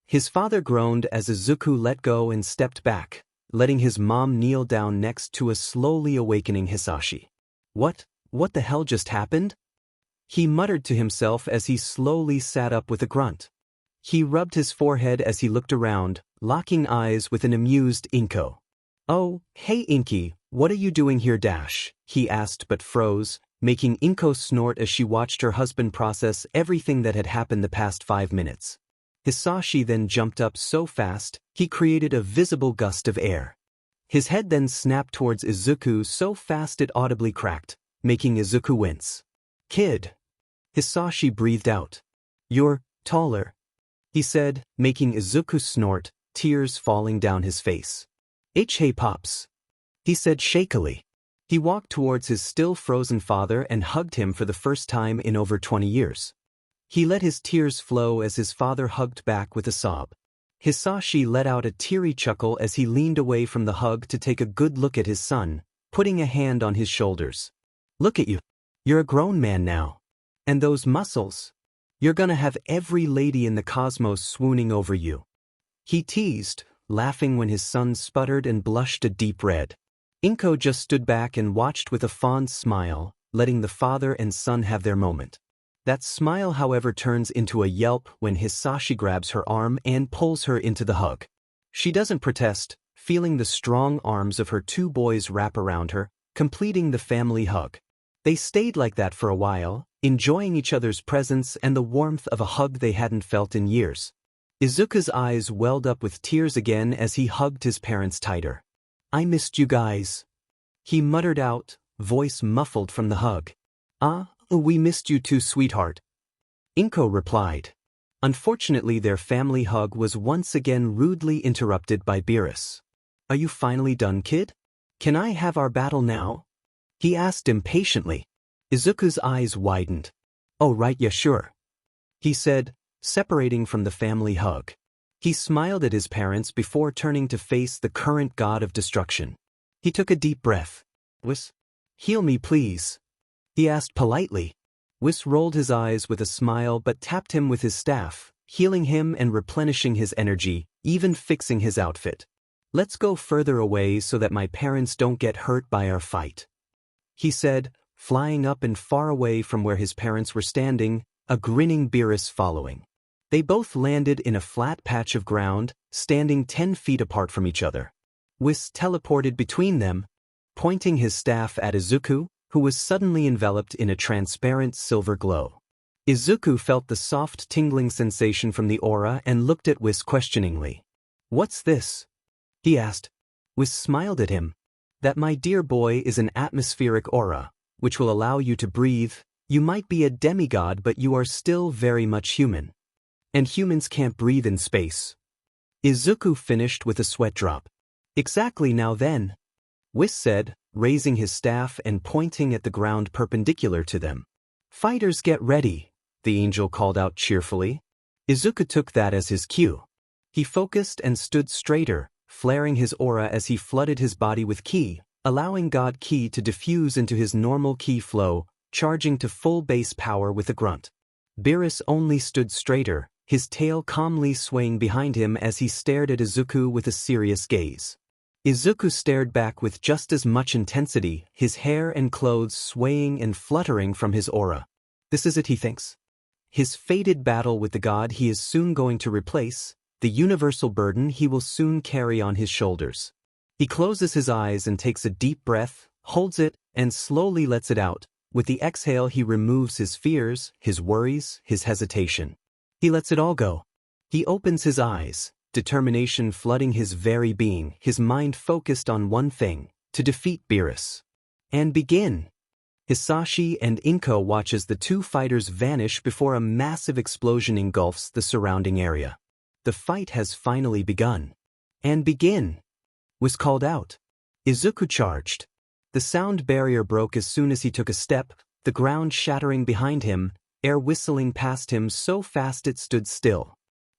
His father groaned as Izuku let go and stepped back, letting his mom kneel down next to a slowly awakening Hisashi. What the hell just happened? He muttered to himself as he slowly sat up with a grunt. He rubbed his forehead as he looked around, locking eyes with an amused Inko. "Oh, hey Inky, what are you doing here he asked but froze, making Inko snort as she watched her husband process everything that had happened the past 5 minutes. Hisashi then jumped up so fast, he created a visible gust of air. His head then snapped towards Izuku so fast it audibly cracked, making Izuku wince. "Kid." Hisashi breathed out. "You're taller," he said, making Izuku snort, tears falling down his face. "Hey Pops," he said shakily. He walked towards his still frozen father and hugged him for the first time in over 20 years. He let his tears flow as his father hugged back with a sob. Hisashi let out a teary chuckle as he leaned away from the hug to take a good look at his son, putting a hand on his shoulders. "Look at you. You're a grown man now. And those muscles. You're gonna have every lady in the cosmos swooning over you," he teased, laughing when his son sputtered and blushed a deep red. Inko just stood back and watched with a fond smile, letting the father and son have their moment. That smile, however, turns into a yelp when Hisashi grabs her arm and pulls her into the hug. She doesn't protest, feeling the strong arms of her two boys wrap around her, completing the family hug. They stayed like that for a while, enjoying each other's presence and the warmth of a hug they hadn't felt in years. Izuku's eyes welled up with tears again as he hugged his parents tighter. "I missed you guys," he muttered out, voice muffled from the hug. We missed you too, sweetheart," Inko replied. Unfortunately, their family hug was once again rudely interrupted by Beerus. "Are you finally done, kid? Can I have our battle now?" he asked impatiently. Izuku's eyes widened. "Oh right, yeah sure," he said, separating from the family hug. He smiled at his parents before turning to face the current god of destruction. He took a deep breath. "Whis, heal me please," he asked politely. Whis rolled his eyes with a smile but tapped him with his staff, healing him and replenishing his energy, even fixing his outfit. "Let's go further away so that my parents don't get hurt by our fight," he said, flying up and far away from where his parents were standing, a grinning Beerus following. They both landed in a flat patch of ground, standing 10 feet apart from each other. Whis teleported between them, pointing his staff at Izuku, who was suddenly enveloped in a transparent silver glow. Izuku felt the soft tingling sensation from the aura and looked at Whis questioningly. "What's this?" he asked. Whis smiled at him. "That, my dear boy, is an atmospheric aura, which will allow you to breathe. You might be a demigod, but you are still very much human. And humans can't breathe in space." Izuku finished with a sweat drop. "Exactly, now then," Whis said, raising his staff and pointing at the ground perpendicular to them. "Fighters, get ready," the angel called out cheerfully. Izuku took that as his cue. He focused and stood straighter, flaring his aura as he flooded his body with ki, allowing God ki to diffuse into his normal ki flow, charging to full base power with a grunt. Beerus only stood straighter, his tail calmly swaying behind him as he stared at Izuku with a serious gaze. Izuku stared back with just as much intensity, his hair and clothes swaying and fluttering from his aura. This is it, he thinks. His fated battle with the god he is soon going to replace, the universal burden he will soon carry on his shoulders. He closes his eyes and takes a deep breath, holds it, and slowly lets it out. With the exhale he removes his fears, his worries, his hesitation. He lets it all go. He opens his eyes, determination flooding his very being, his mind focused on one thing, to defeat Beerus. And begin. Hisashi and Inko watch as the two fighters vanish before a massive explosion engulfs the surrounding area. The fight has finally begun. And begin, was called out. Izuku charged. The sound barrier broke as soon as he took a step, the ground shattering behind him, air whistling past him so fast it stood still.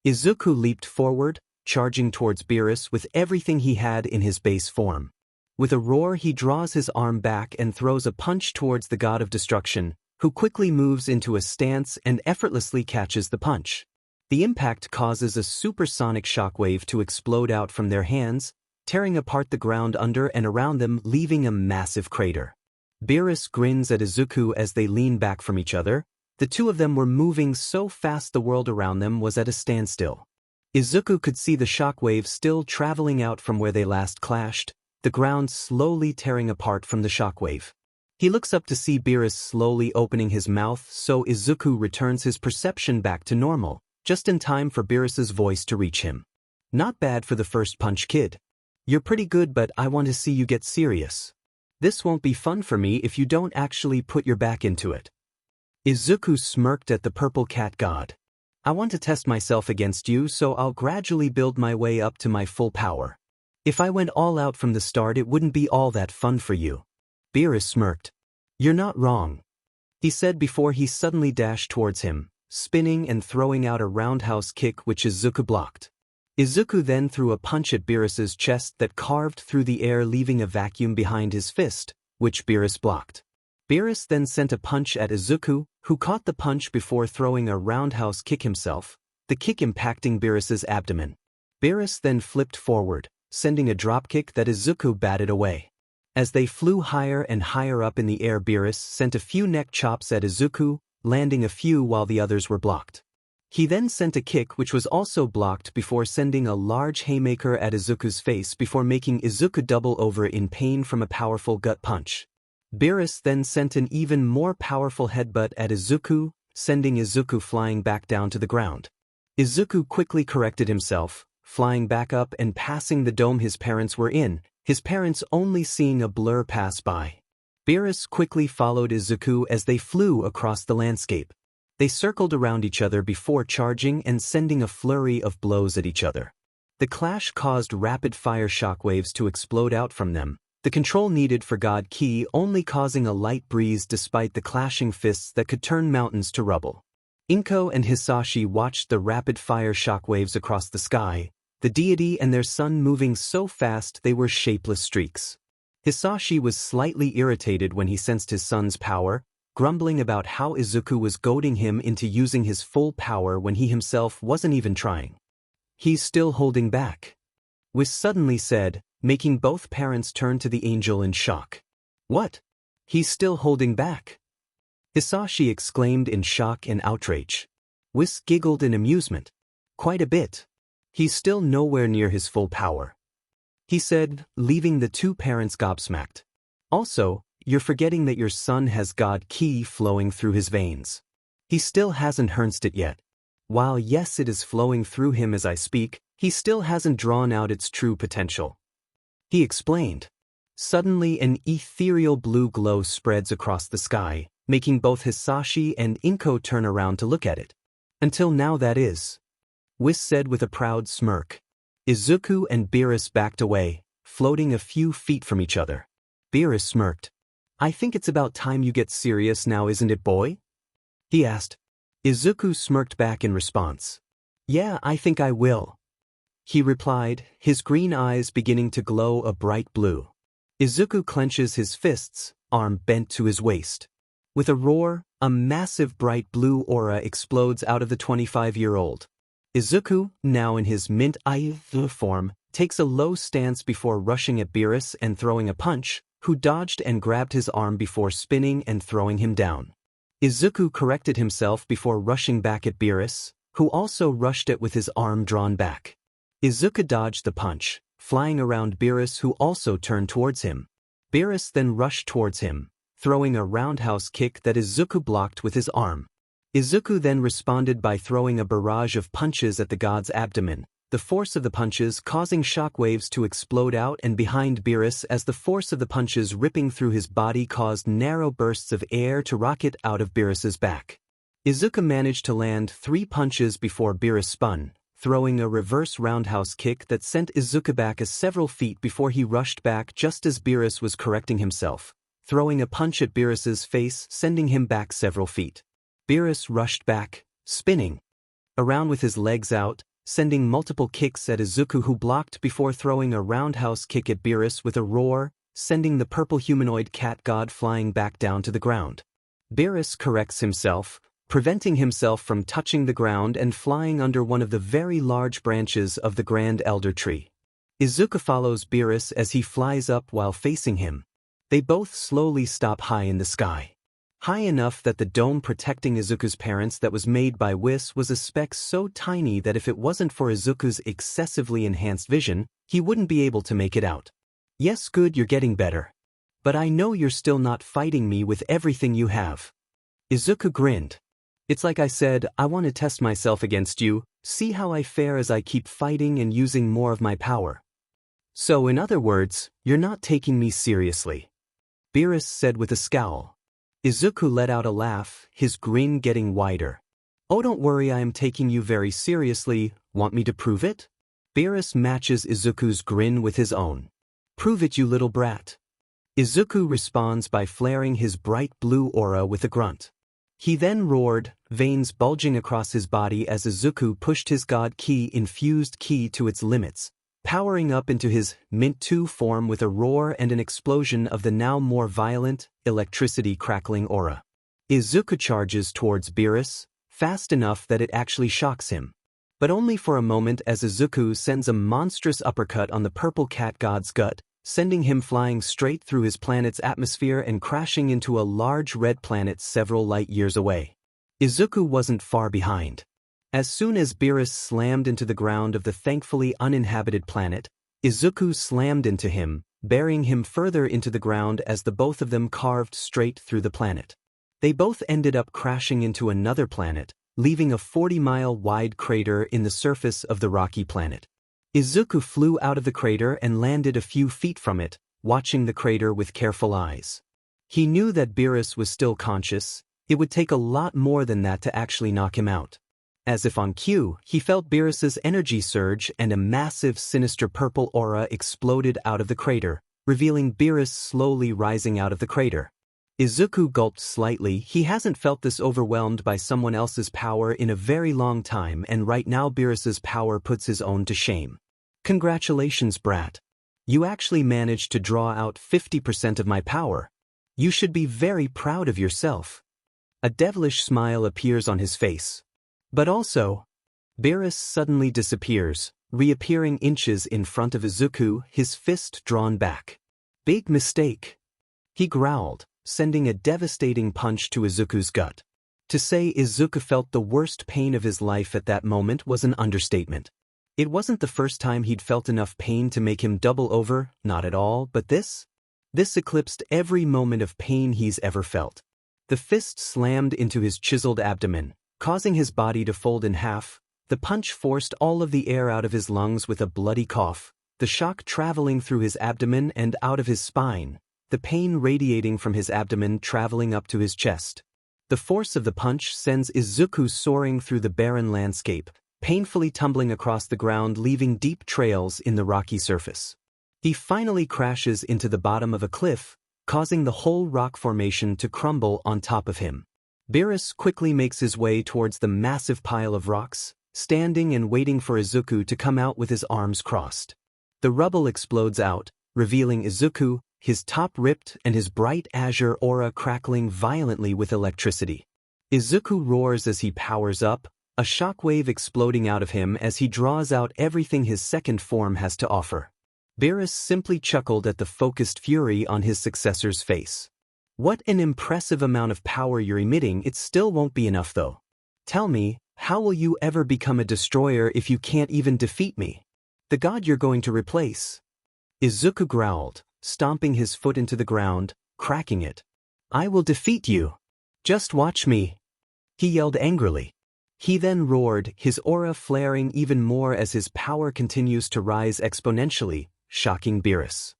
Izuku leaped forward, charging towards Beerus with everything he had in his base form. With a roar, he draws his arm back and throws a punch towards the god of destruction, who quickly moves into a stance and effortlessly catches the punch. The impact causes a supersonic shockwave to explode out from their hands, tearing apart the ground under and around them, leaving a massive crater. Beerus grins at Izuku as they lean back from each other. The two of them were moving so fast the world around them was at a standstill. Izuku could see the shockwave still traveling out from where they last clashed, the ground slowly tearing apart from the shockwave. He looks up to see Beerus slowly opening his mouth, so Izuku returns his perception back to normal, just in time for Beerus's voice to reach him. Not bad for the first punch, kid. You're pretty good, but I want to see you get serious. This won't be fun for me if you don't actually put your back into it. Izuku smirked at the purple cat god. I want to test myself against you, so I'll gradually build my way up to my full power. If I went all out from the start, it wouldn't be all that fun for you. Beerus smirked. You're not wrong, he said before he suddenly dashed towards him, spinning and throwing out a roundhouse kick which Izuku blocked. Izuku then threw a punch at Beerus's chest that carved through the air, leaving a vacuum behind his fist, which Beerus blocked. Beerus then sent a punch at Izuku, who caught the punch before throwing a roundhouse kick himself, the kick impacting Beerus's abdomen. Beerus then flipped forward, sending a dropkick that Izuku batted away. As they flew higher and higher up in the air, Beerus sent a few neck chops at Izuku, landing a few while the others were blocked. He then sent a kick which was also blocked before sending a large haymaker at Izuku's face before making Izuku double over in pain from a powerful gut punch. Beerus then sent an even more powerful headbutt at Izuku, sending Izuku flying back down to the ground. Izuku quickly corrected himself, flying back up and passing the dome his parents were in, his parents only seeing a blur pass by. Beerus quickly followed Izuku as they flew across the landscape. They circled around each other before charging and sending a flurry of blows at each other. The clash caused rapid-fire shockwaves to explode out from them, the control needed for God Ki only causing a light breeze despite the clashing fists that could turn mountains to rubble. Inko and Hisashi watched the rapid-fire shockwaves across the sky, the deity and their son moving so fast they were shapeless streaks. Hisashi was slightly irritated when he sensed his son's power, grumbling about how Izuku was goading him into using his full power when he himself wasn't even trying. He's still holding back, Whis suddenly said, making both parents turn to the angel in shock. What? He's still holding back? Hisashi exclaimed in shock and outrage. Whis giggled in amusement. Quite a bit. He's still nowhere near his full power, he said, leaving the two parents gobsmacked. Also, you're forgetting that your son has God Ki flowing through his veins. He still hasn't harnessed it yet. While yes, it is flowing through him as I speak, he still hasn't drawn out its true potential, he explained. Suddenly an ethereal blue glow spreads across the sky, making both Hisashi and Inko turn around to look at it. Until now, that is, Whis said with a proud smirk. Izuku and Beerus backed away, floating a few feet from each other. Beerus smirked. I think it's about time you get serious now, isn't it, boy? He asked. Izuku smirked back in response. Yeah, I think I will, he replied, his green eyes beginning to glow a bright blue. Izuku clenches his fists, arm bent to his waist. With a roar, a massive bright blue aura explodes out of the 25-year-old. Izuku, now in his mint-eye form, takes a low stance before rushing at Beerus and throwing a punch, who dodged and grabbed his arm before spinning and throwing him down. Izuku corrected himself before rushing back at Beerus, who also rushed it with his arm drawn back. Izuku dodged the punch, flying around Beerus, who also turned towards him. Beerus then rushed towards him, throwing a roundhouse kick that Izuku blocked with his arm. Izuku then responded by throwing a barrage of punches at the god's abdomen, the force of the punches causing shockwaves to explode out and behind Beerus as the force of the punches ripping through his body caused narrow bursts of air to rocket out of Beerus's back. Izuku managed to land 3 punches before Beerus spun, throwing a reverse roundhouse kick that sent Izuku back several feet before he rushed back just as Beerus was correcting himself, throwing a punch at Beerus's face sending him back several feet. Beerus rushed back, spinning around with his legs out, sending multiple kicks at Izuku, who blocked before throwing a roundhouse kick at Beerus with a roar, sending the purple humanoid cat god flying back down to the ground. Beerus corrects himself, preventing himself from touching the ground and flying under one of the very large branches of the Grand Elder Tree. Izuku follows Beerus as he flies up while facing him. They both slowly stop high in the sky. High enough that the dome protecting Izuku's parents that was made by Whis was a speck so tiny that if it wasn't for Izuku's excessively enhanced vision, he wouldn't be able to make it out. Yes, good, you're getting better. But I know you're still not fighting me with everything you have. Izuku grinned. It's like I said, I want to test myself against you, see how I fare as I keep fighting and using more of my power. So in other words, you're not taking me seriously. Beerus said with a scowl. Izuku let out a laugh, his grin getting wider. Oh, don't worry, I am taking you very seriously, want me to prove it? Beerus matches Izuku's grin with his own. Prove it, you little brat. Izuku responds by flaring his bright blue aura with a grunt. He then roared, veins bulging across his body as Izuku pushed his God Ki-infused ki to its limits, powering up into his Mint 2 form with a roar and an explosion of the now more violent, electricity-crackling aura. Izuku charges towards Beerus, fast enough that it actually shocks him. But only for a moment as Izuku sends a monstrous uppercut on the purple cat god's gut, sending him flying straight through his planet's atmosphere and crashing into a large red planet several light years away. Izuku wasn't far behind. As soon as Beerus slammed into the ground of the thankfully uninhabited planet, Izuku slammed into him, burying him further into the ground as the both of them carved straight through the planet. They both ended up crashing into another planet, leaving a 40-mile-wide crater in the surface of the rocky planet. Izuku flew out of the crater and landed a few feet from it, watching the crater with careful eyes. He knew that Beerus was still conscious. It would take a lot more than that to actually knock him out. As if on cue, he felt Beerus's energy surge and a massive sinister purple aura exploded out of the crater, revealing Beerus slowly rising out of the crater. Izuku gulped slightly. He hasn't felt this overwhelmed by someone else's power in a very long time, and right now Beerus's power puts his own to shame. Congratulations, brat. You actually managed to draw out 50% of my power. You should be very proud of yourself. A devilish smile appears on his face. But also, Beerus suddenly disappears, reappearing inches in front of Izuku, his fist drawn back. Big mistake. He growled, sending a devastating punch to Izuku's gut. To say Izuku felt the worst pain of his life at that moment was an understatement. It wasn't the first time he'd felt enough pain to make him double over, not at all, but this eclipsed every moment of pain he's ever felt. The fist slammed into his chiseled abdomen, causing his body to fold in half. The punch forced all of the air out of his lungs with a bloody cough, the shock traveling through his abdomen and out of his spine, the pain radiating from his abdomen traveling up to his chest. The force of the punch sends Izuku soaring through the barren landscape, painfully tumbling across the ground, leaving deep trails in the rocky surface. He finally crashes into the bottom of a cliff, causing the whole rock formation to crumble on top of him. Beerus quickly makes his way towards the massive pile of rocks, standing and waiting for Izuku to come out with his arms crossed. The rubble explodes out, revealing Izuku, his top ripped and his bright azure aura crackling violently with electricity. Izuku roars as he powers up, a shockwave exploding out of him as he draws out everything his second form has to offer. Beerus simply chuckled at the focused fury on his successor's face. What an impressive amount of power you're emitting. It still won't be enough though. Tell me, how will you ever become a destroyer if you can't even defeat me? The god you're going to replace. Izuku growled, stomping his foot into the ground, cracking it. I will defeat you. Just watch me. He yelled angrily. He then roared, his aura flaring even more as his power continues to rise exponentially, shocking Beerus.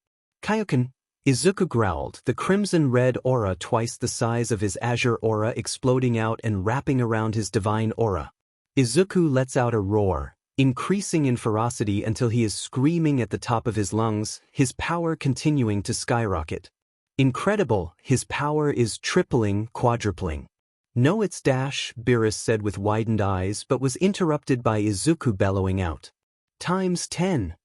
Kaioken, Izuku growled, the crimson-red aura twice the size of his azure aura exploding out and wrapping around his divine aura. Izuku lets out a roar, increasing in ferocity until he is screaming at the top of his lungs, his power continuing to skyrocket. Incredible, his power is tripling, quadrupling. No, it's dash, Beerus said with widened eyes, but was interrupted by Izuku bellowing out. Times 10.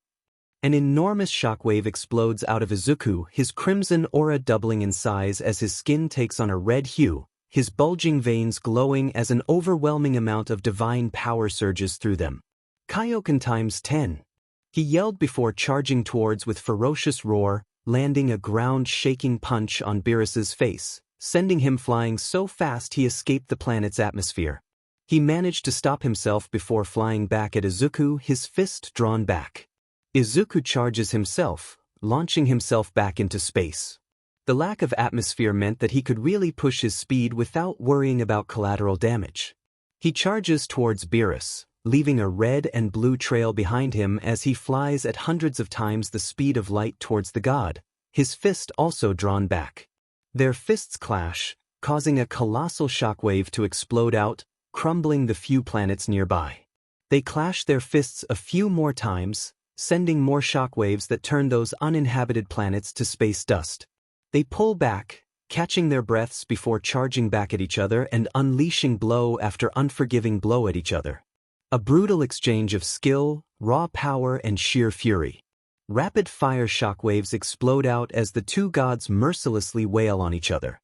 An enormous shockwave explodes out of Izuku, his crimson aura doubling in size as his skin takes on a red hue, his bulging veins glowing as an overwhelming amount of divine power surges through them. Kaioken times 10. He yelled before charging towards with ferocious roar, landing a ground-shaking punch on Beerus's face, sending him flying so fast he escaped the planet's atmosphere. He managed to stop himself before flying back at Izuku, his fist drawn back. Izuku charges himself, launching himself back into space. The lack of atmosphere meant that he could really push his speed without worrying about collateral damage. He charges towards Beerus, leaving a red and blue trail behind him as he flies at hundreds of times the speed of light towards the god, his fist also drawn back. Their fists clash, causing a colossal shockwave to explode out, crumbling the few planets nearby. They clash their fists a few more times, sending more shockwaves that turn those uninhabited planets to space dust. They pull back, catching their breaths before charging back at each other and unleashing blow after unforgiving blow at each other. A brutal exchange of skill, raw power, and sheer fury. Rapid-fire shockwaves explode out as the two gods mercilessly wail on each other.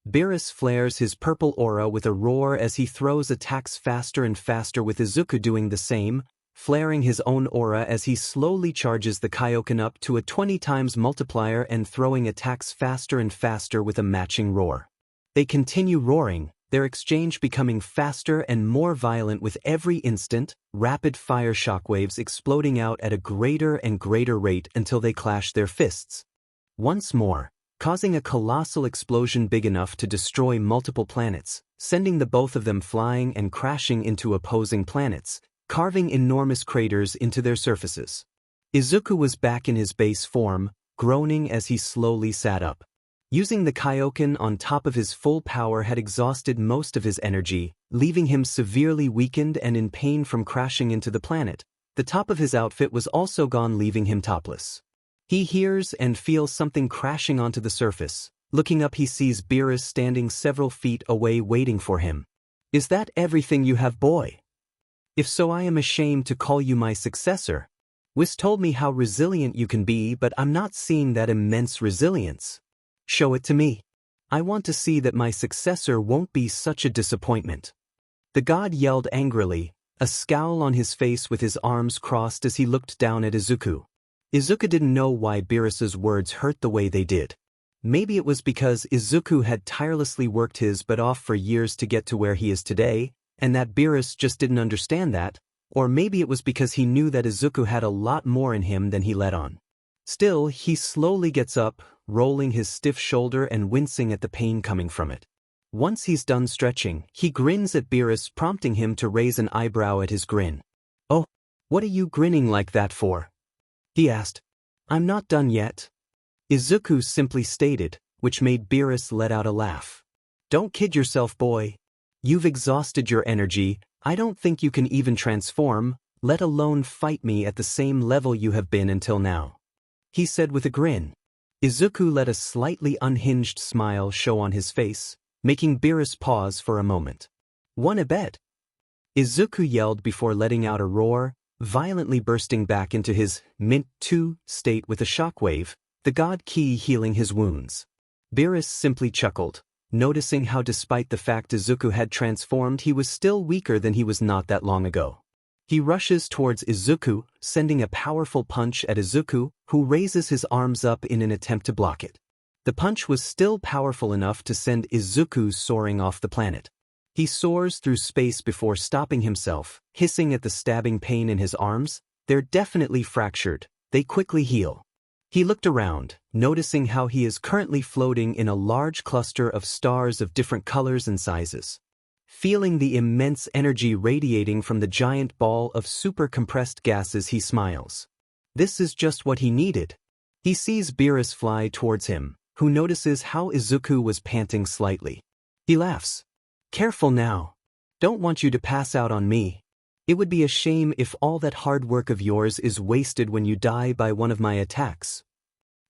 Beerus flares his purple aura with a roar as he throws attacks faster and faster, with Izuku doing the same, flaring his own aura as he slowly charges the Kaioken up to a 20 times multiplier and throwing attacks faster and faster with a matching roar. They continue roaring, their exchange becoming faster and more violent with every instant, rapid-fire shockwaves exploding out at a greater and greater rate until they clash their fists. Once more, causing a colossal explosion big enough to destroy multiple planets, sending the both of them flying and crashing into opposing planets, carving enormous craters into their surfaces. Izuku was back in his base form, groaning as he slowly sat up. Using the Kaioken on top of his full power had exhausted most of his energy, leaving him severely weakened and in pain from crashing into the planet. The top of his outfit was also gone, leaving him topless. He hears and feels something crashing onto the surface. Looking up, he sees Beerus standing several feet away waiting for him. "Is that everything you have, boy? If so, I am ashamed to call you my successor. Whis told me how resilient you can be, but I'm not seeing that immense resilience. Show it to me. I want to see that my successor won't be such a disappointment." The god yelled angrily, a scowl on his face with his arms crossed as he looked down at Izuku. Izuku didn't know why Beerus's words hurt the way they did. Maybe it was because Izuku had tirelessly worked his butt off for years to get to where he is today, and that Beerus just didn't understand that, or maybe it was because he knew that Izuku had a lot more in him than he let on. Still, he slowly gets up, rolling his stiff shoulder and wincing at the pain coming from it. Once he's done stretching, he grins at Beerus, prompting him to raise an eyebrow at his grin. "Oh, what are you grinning like that for?" he asked. "I'm not done yet," Izuku simply stated, which made Beerus let out a laugh. "Don't kid yourself, boy. You've exhausted your energy. I don't think you can even transform, let alone fight me at the same level you have been until now," he said with a grin. Izuku let a slightly unhinged smile show on his face, making Beerus pause for a moment. "Wanna bet?" Izuku yelled before letting out a roar, violently bursting back into his Mint 2 state with a shockwave, the god Ki healing his wounds. Beerus simply chuckled, noticing how despite the fact Izuku had transformed, he was still weaker than he was not that long ago. He rushes towards Izuku, sending a powerful punch at Izuku, who raises his arms up in an attempt to block it. The punch was still powerful enough to send Izuku soaring off the planet. He soars through space before stopping himself, hissing at the stabbing pain in his arms. "They're definitely fractured. They quickly heal." He looked around, noticing how he is currently floating in a large cluster of stars of different colors and sizes. Feeling the immense energy radiating from the giant ball of super-compressed gases, he smiles. This is just what he needed. He sees Beerus fly towards him, who notices how Izuku was panting slightly. He laughs. "Careful now. Don't want you to pass out on me. It would be a shame if all that hard work of yours is wasted when you die by one of my attacks."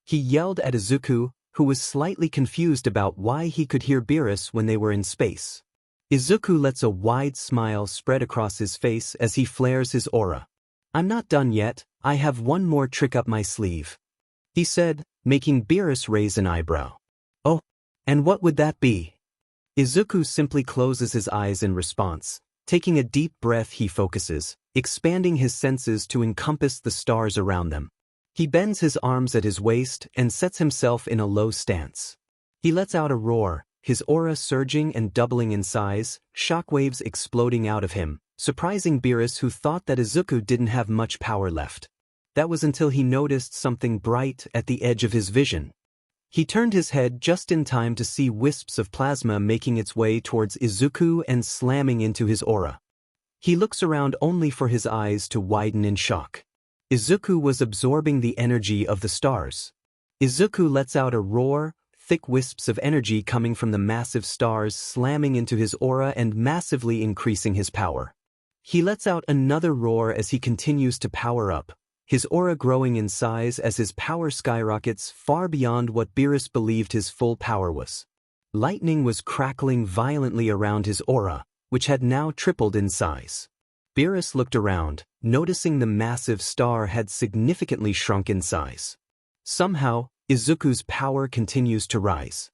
He yelled at Izuku, who was slightly confused about why he could hear Beerus when they were in space. Izuku lets a wide smile spread across his face as he flares his aura. I'm not done yet, I have one more trick up my sleeve, he said, making Beerus raise an eyebrow. Oh, and what would that be? Izuku simply closes his eyes in response. Taking a deep breath, he focuses, expanding his senses to encompass the stars around them. He bends his arms at his waist and sets himself in a low stance. He lets out a roar, his aura surging and doubling in size, shockwaves exploding out of him, surprising Beerus, who thought that Izuku didn't have much power left. That was until he noticed something bright at the edge of his vision. He turned his head just in time to see wisps of plasma making its way towards Izuku and slamming into his aura. He looks around only for his eyes to widen in shock. Izuku was absorbing the energy of the stars. Izuku lets out a roar, thick wisps of energy coming from the massive stars slamming into his aura and massively increasing his power. He lets out another roar as he continues to power up, his aura growing in size as his power skyrockets far beyond what Beerus believed his full power was. Lightning was crackling violently around his aura, which had now tripled in size. Beerus looked around, noticing the massive star had significantly shrunk in size. Somehow, Izuku's power continues to rise.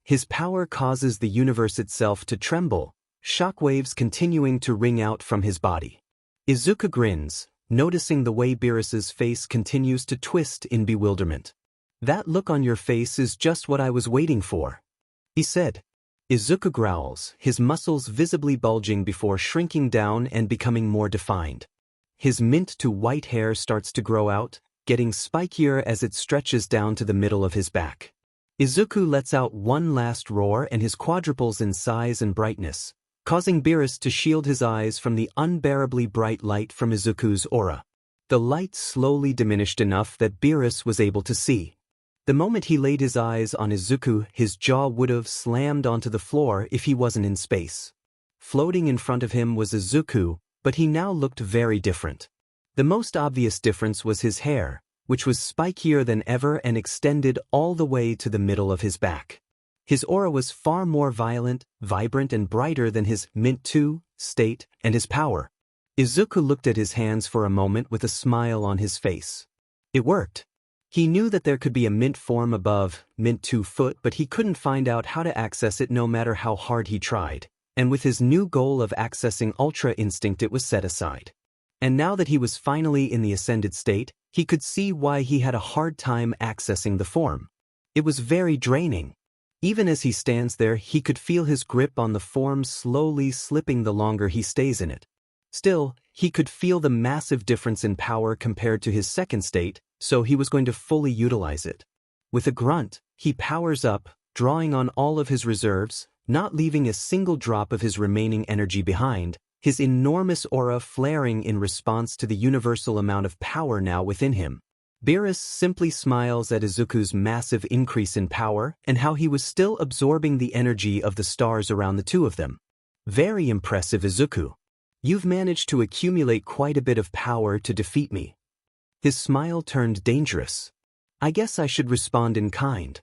His power causes the universe itself to tremble, shockwaves continuing to ring out from his body. Izuku grins, noticing the way Beerus's face continues to twist in bewilderment. That look on your face is just what I was waiting for, he said. Izuku growls, his muscles visibly bulging before shrinking down and becoming more defined. His mint-to-white hair starts to grow out, getting spikier as it stretches down to the middle of his back. Izuku lets out one last roar and his quadruples in size and brightness, causing Beerus to shield his eyes from the unbearably bright light from Izuku's aura. The light slowly diminished enough that Beerus was able to see. The moment he laid his eyes on Izuku, his jaw would have slammed onto the floor if he wasn't in space. Floating in front of him was Izuku, but he now looked very different. The most obvious difference was his hair, which was spikier than ever and extended all the way to the middle of his back. His aura was far more violent, vibrant and brighter than his Mint 2 state and his power. Izuku looked at his hands for a moment with a smile on his face. It worked. He knew that there could be a Mint form above Mint 2 foot, but he couldn't find out how to access it no matter how hard he tried. And with his new goal of accessing Ultra Instinct, it was set aside. And now that he was finally in the ascended state, he could see why he had a hard time accessing the form. It was very draining. Even as he stands there, he could feel his grip on the form slowly slipping the longer he stays in it. Still, he could feel the massive difference in power compared to his second state, so he was going to fully utilize it. With a grunt, he powers up, drawing on all of his reserves, not leaving a single drop of his remaining energy behind, his enormous aura flaring in response to the universal amount of power now within him. Beerus simply smiles at Izuku's massive increase in power and how he was still absorbing the energy of the stars around the two of them. Very impressive, Izuku. You've managed to accumulate quite a bit of power to defeat me. His smile turned dangerous. I guess I should respond in kind,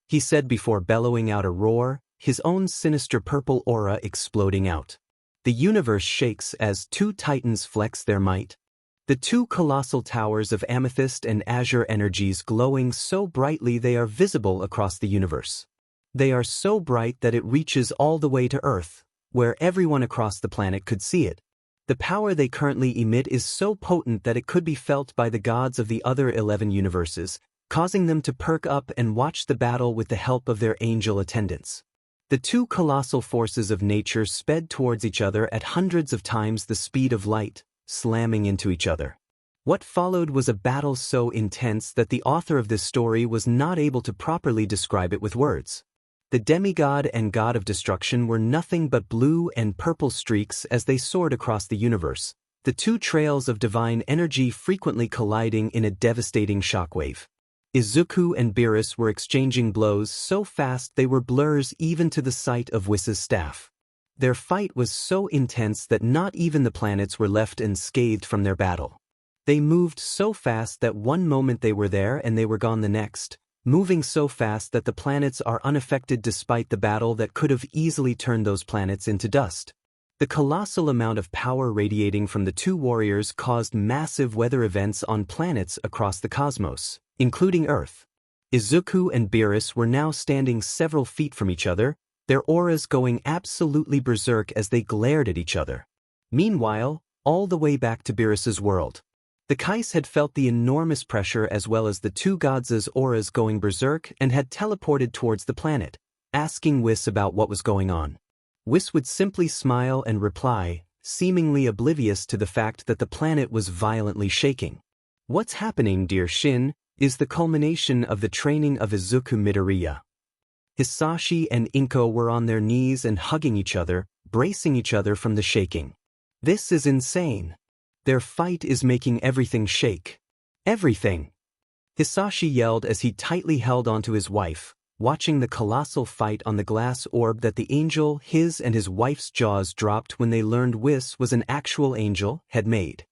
he said before bellowing out a roar, his own sinister purple aura exploding out. The universe shakes as two titans flex their might. The two colossal towers of amethyst and azure energies glowing so brightly they are visible across the universe. They are so bright that it reaches all the way to Earth, where everyone across the planet could see it. The power they currently emit is so potent that it could be felt by the gods of the other 11 universes, causing them to perk up and watch the battle with the help of their angel attendants. The two colossal forces of nature sped towards each other at hundreds of times the speed of light, slamming into each other. What followed was a battle so intense that the author of this story was not able to properly describe it with words. The demigod and god of destruction were nothing but blue and purple streaks as they soared across the universe, the two trails of divine energy frequently colliding in a devastating shockwave. Izuku and Beerus were exchanging blows so fast they were blurs even to the sight of Whis' staff. Their fight was so intense that not even the planets were left unscathed from their battle. They moved so fast that one moment they were there and they were gone the next, moving so fast that the planets are unaffected despite the battle that could have easily turned those planets into dust. The colossal amount of power radiating from the two warriors caused massive weather events on planets across the cosmos, including Earth. Izuku and Beerus were now standing several feet from each other, their auras going absolutely berserk as they glared at each other. Meanwhile, all the way back to Beerus's world, the Kais had felt the enormous pressure as well as the two gods' auras going berserk and had teleported towards the planet, asking Whis about what was going on. Whis would simply smile and reply, seemingly oblivious to the fact that the planet was violently shaking. What's happening, dear Shin, is the culmination of the training of Izuku Midoriya. Hisashi and Inko were on their knees and hugging each other, bracing each other from the shaking. This is insane. Their fight is making everything shake. Everything! Hisashi yelled as he tightly held onto his wife, watching the colossal fight on the glass orb that the angel, his and his wife's jaws dropped when they learned Whis was an actual angel, had made.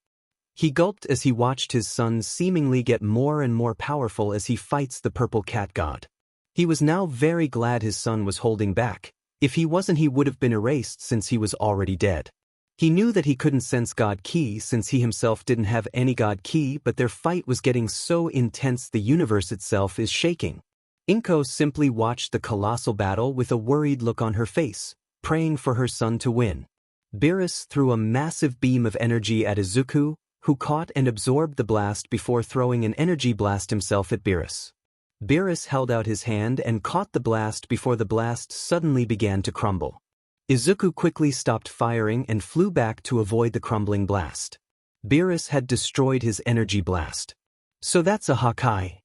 He gulped as he watched his son seemingly get more and more powerful as he fights the purple cat god. He was now very glad his son was holding back. If he wasn't, he would have been erased since he was already dead. He knew that he couldn't sense God Ki since he himself didn't have any God Ki, but their fight was getting so intense the universe itself is shaking. Inko simply watched the colossal battle with a worried look on her face, praying for her son to win. Beerus threw a massive beam of energy at Izuku, who caught and absorbed the blast before throwing an energy blast himself at Beerus. Beerus held out his hand and caught the blast before the blast suddenly began to crumble. Izuku quickly stopped firing and flew back to avoid the crumbling blast. Beerus had destroyed his energy blast. So that's a Hakai.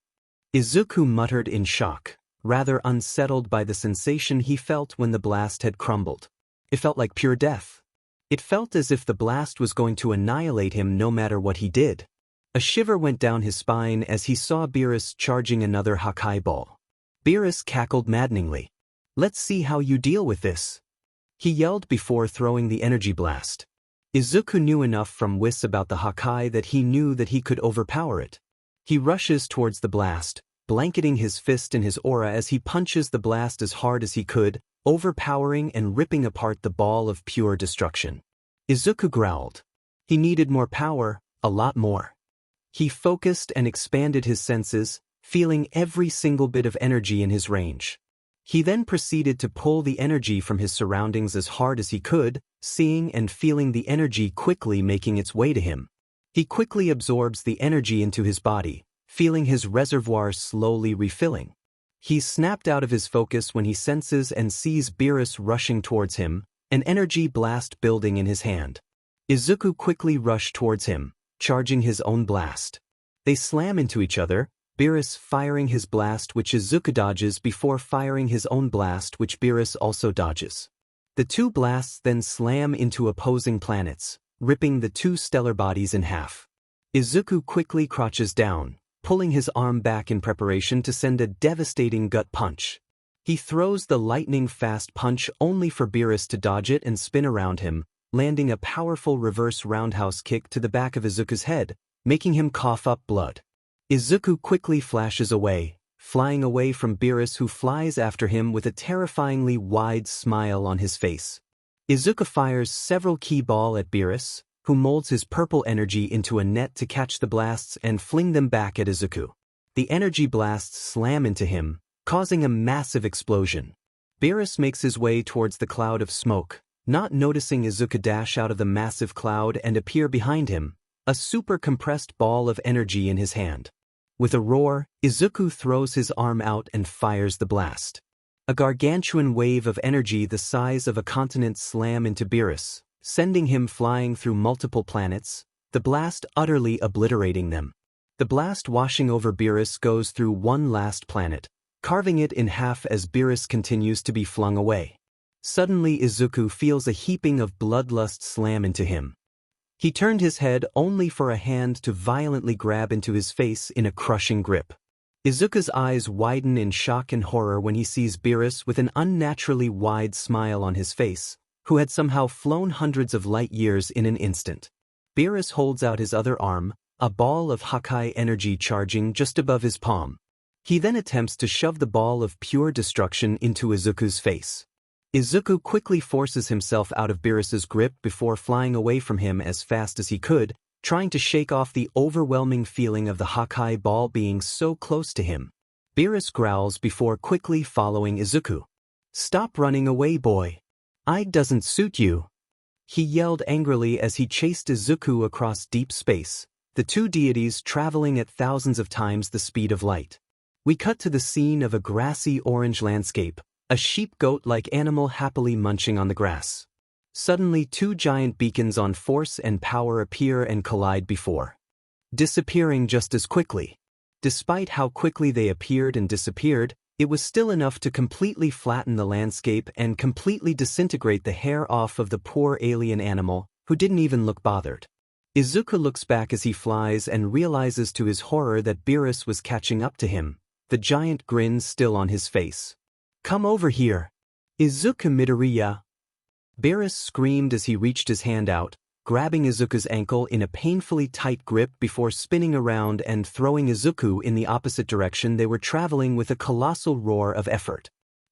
Izuku muttered in shock, rather unsettled by the sensation he felt when the blast had crumbled. It felt like pure death. It felt as if the blast was going to annihilate him no matter what he did. A shiver went down his spine as he saw Beerus charging another Hakai ball. Beerus cackled maddeningly. "Let's see how you deal with this," he yelled before throwing the energy blast. Izuku knew enough from Whis about the Hakai that he knew that he could overpower it. He rushes towards the blast, blanketing his fist in his aura as he punches the blast as hard as he could, overpowering and ripping apart the ball of pure destruction. Izuku growled. He needed more power, a lot more. He focused and expanded his senses, feeling every single bit of energy in his range. He then proceeded to pull the energy from his surroundings as hard as he could, seeing and feeling the energy quickly making its way to him. He quickly absorbs the energy into his body, feeling his reservoir slowly refilling. He snapped out of his focus when he senses and sees Beerus rushing towards him, an energy blast building in his hand. Izuku quickly rushed towards him, charging his own blast. They slam into each other, Beerus firing his blast which Izuku dodges before firing his own blast which Beerus also dodges. The two blasts then slam into opposing planets, ripping the two stellar bodies in half. Izuku quickly crouches down, pulling his arm back in preparation to send a devastating gut punch. He throws the lightning-fast punch only for Beerus to dodge it and spin around him, landing a powerful reverse roundhouse kick to the back of Izuku's head, making him cough up blood. Izuku quickly flashes away, flying away from Beerus who flies after him with a terrifyingly wide smile on his face. Izuku fires several key ball at Beerus, who molds his purple energy into a net to catch the blasts and fling them back at Izuku. The energy blasts slam into him, causing a massive explosion. Beerus makes his way towards the cloud of smoke, not noticing Izuku dash out of the massive cloud and appear behind him, a super compressed ball of energy in his hand. With a roar, Izuku throws his arm out and fires the blast. A gargantuan wave of energy the size of a continent slam into Beerus, sending him flying through multiple planets, the blast utterly obliterating them. The blast washing over Beerus goes through one last planet, carving it in half as Beerus continues to be flung away. Suddenly Izuku feels a heaping of bloodlust slam into him. He turned his head only for a hand to violently grab into his face in a crushing grip. Izuku's eyes widen in shock and horror when he sees Beerus with an unnaturally wide smile on his face, who had somehow flown hundreds of light years in an instant. Beerus holds out his other arm, a ball of Hakai energy charging just above his palm. He then attempts to shove the ball of pure destruction into Izuku's face. Izuku quickly forces himself out of Beerus's grip before flying away from him as fast as he could, trying to shake off the overwhelming feeling of the Hakai ball being so close to him. Beerus growls before quickly following Izuku. "Stop running away, boy. I doesn't suit you," he yelled angrily as he chased Izuku across deep space, the two deities traveling at thousands of times the speed of light. We cut to the scene of a grassy orange landscape, a sheep-goat-like animal happily munching on the grass. Suddenly, two giant beacons on force and power appear and collide before disappearing just as quickly. Despite how quickly they appeared and disappeared, it was still enough to completely flatten the landscape and completely disintegrate the hair off of the poor alien animal, who didn't even look bothered. Izuku looks back as he flies and realizes to his horror that Beerus was catching up to him, the giant grin still on his face. "Come over here, Izuku Midoriya!" Beerus screamed as he reached his hand out, grabbing Izuku's ankle in a painfully tight grip before spinning around and throwing Izuku in the opposite direction they were traveling with a colossal roar of effort.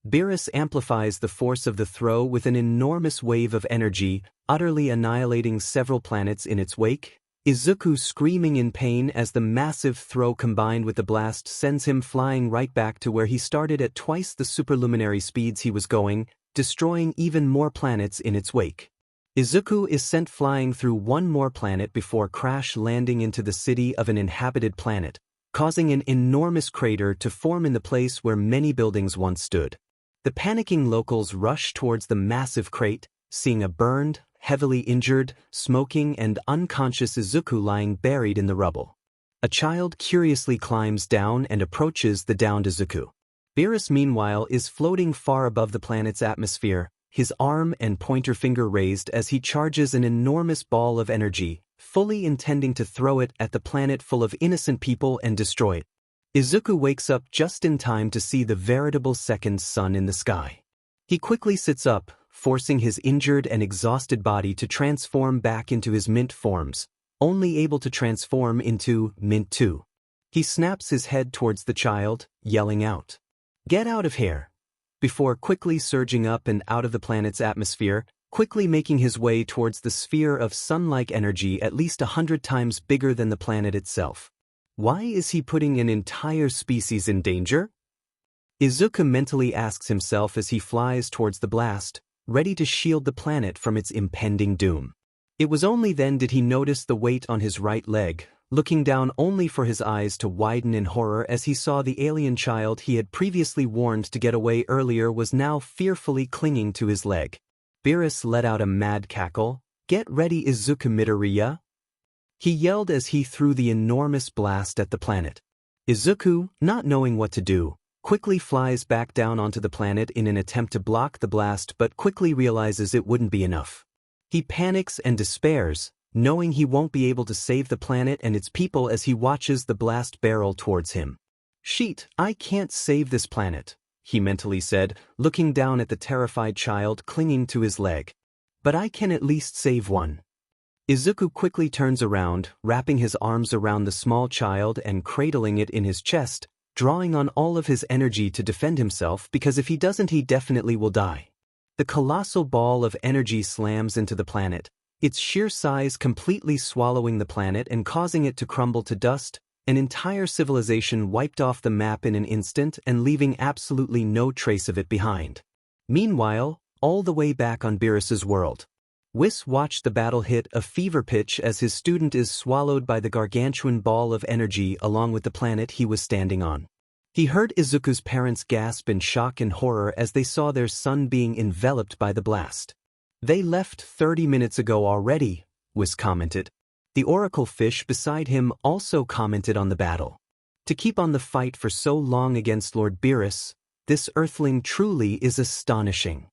Beerus amplifies the force of the throw with an enormous wave of energy, utterly annihilating several planets in its wake. Izuku screaming in pain as the massive throw combined with the blast sends him flying right back to where he started at twice the superluminary speeds he was going, destroying even more planets in its wake. Izuku is sent flying through one more planet before crash landing into the city of an inhabited planet, causing an enormous crater to form in the place where many buildings once stood. The panicking locals rush towards the massive crate, seeing a burned, heavily injured, smoking and unconscious Izuku lying buried in the rubble. A child curiously climbs down and approaches the downed Izuku. Beerus meanwhile is floating far above the planet's atmosphere, his arm and pointer finger raised as he charges an enormous ball of energy, fully intending to throw it at the planet full of innocent people and destroy it. Izuku wakes up just in time to see the veritable second sun in the sky. He quickly sits up, forcing his injured and exhausted body to transform back into his mint forms, only able to transform into Mint 2. He snaps his head towards the child, yelling out, "Get out of here!" before quickly surging up and out of the planet's atmosphere, quickly making his way towards the sphere of sun-like energy at least 100 times bigger than the planet itself. Why is he putting an entire species in danger? Izuku mentally asks himself as he flies towards the blast, ready to shield the planet from its impending doom. It was only then did he notice the weight on his right leg, looking down only for his eyes to widen in horror as he saw the alien child he had previously warned to get away earlier was now fearfully clinging to his leg. Beerus let out a mad cackle. "Get ready, Izuku Midoriya!" he yelled as he threw the enormous blast at the planet. Izuku, not knowing what to do, quickly flies back down onto the planet in an attempt to block the blast but quickly realizes it wouldn't be enough. He panics and despairs, knowing he won't be able to save the planet and its people as he watches the blast barrel towards him. "Shit, I can't save this planet," he mentally said, looking down at the terrified child clinging to his leg. "But I can at least save one." Izuku quickly turns around, wrapping his arms around the small child and cradling it in his chest, drawing on all of his energy to defend himself because if he doesn't he definitely will die. The colossal ball of energy slams into the planet, its sheer size completely swallowing the planet and causing it to crumble to dust, an entire civilization wiped off the map in an instant and leaving absolutely no trace of it behind. Meanwhile, all the way back on Beerus's world, Whis watched the battle hit a fever pitch as his student is swallowed by the gargantuan ball of energy along with the planet he was standing on. He heard Izuku's parents gasp in shock and horror as they saw their son being enveloped by the blast. "They left 30 minutes ago already," Whis commented. The oracle fish beside him also commented on the battle. "To keep on the fight for so long against Lord Beerus, this earthling truly is astonishing.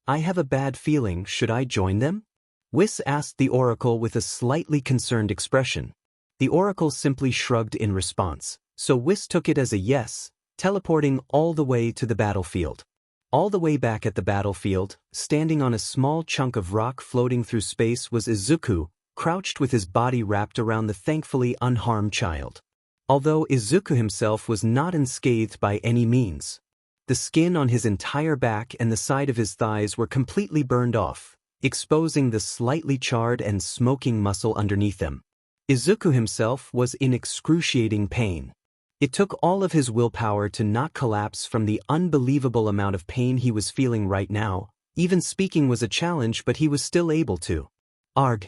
I have a bad feeling, should I join them?" Whis asked the oracle with a slightly concerned expression. The oracle simply shrugged in response, so Whis took it as a yes, teleporting all the way to the battlefield. All the way back at the battlefield, standing on a small chunk of rock floating through space was Izuku, crouched with his body wrapped around the thankfully unharmed child. Although Izuku himself was not unscathed by any means. The skin on his entire back and the side of his thighs were completely burned off, exposing the slightly charred and smoking muscle underneath them. Izuku himself was in excruciating pain. It took all of his willpower to not collapse from the unbelievable amount of pain he was feeling right now. Even speaking was a challenge, but he was still able to. Arg.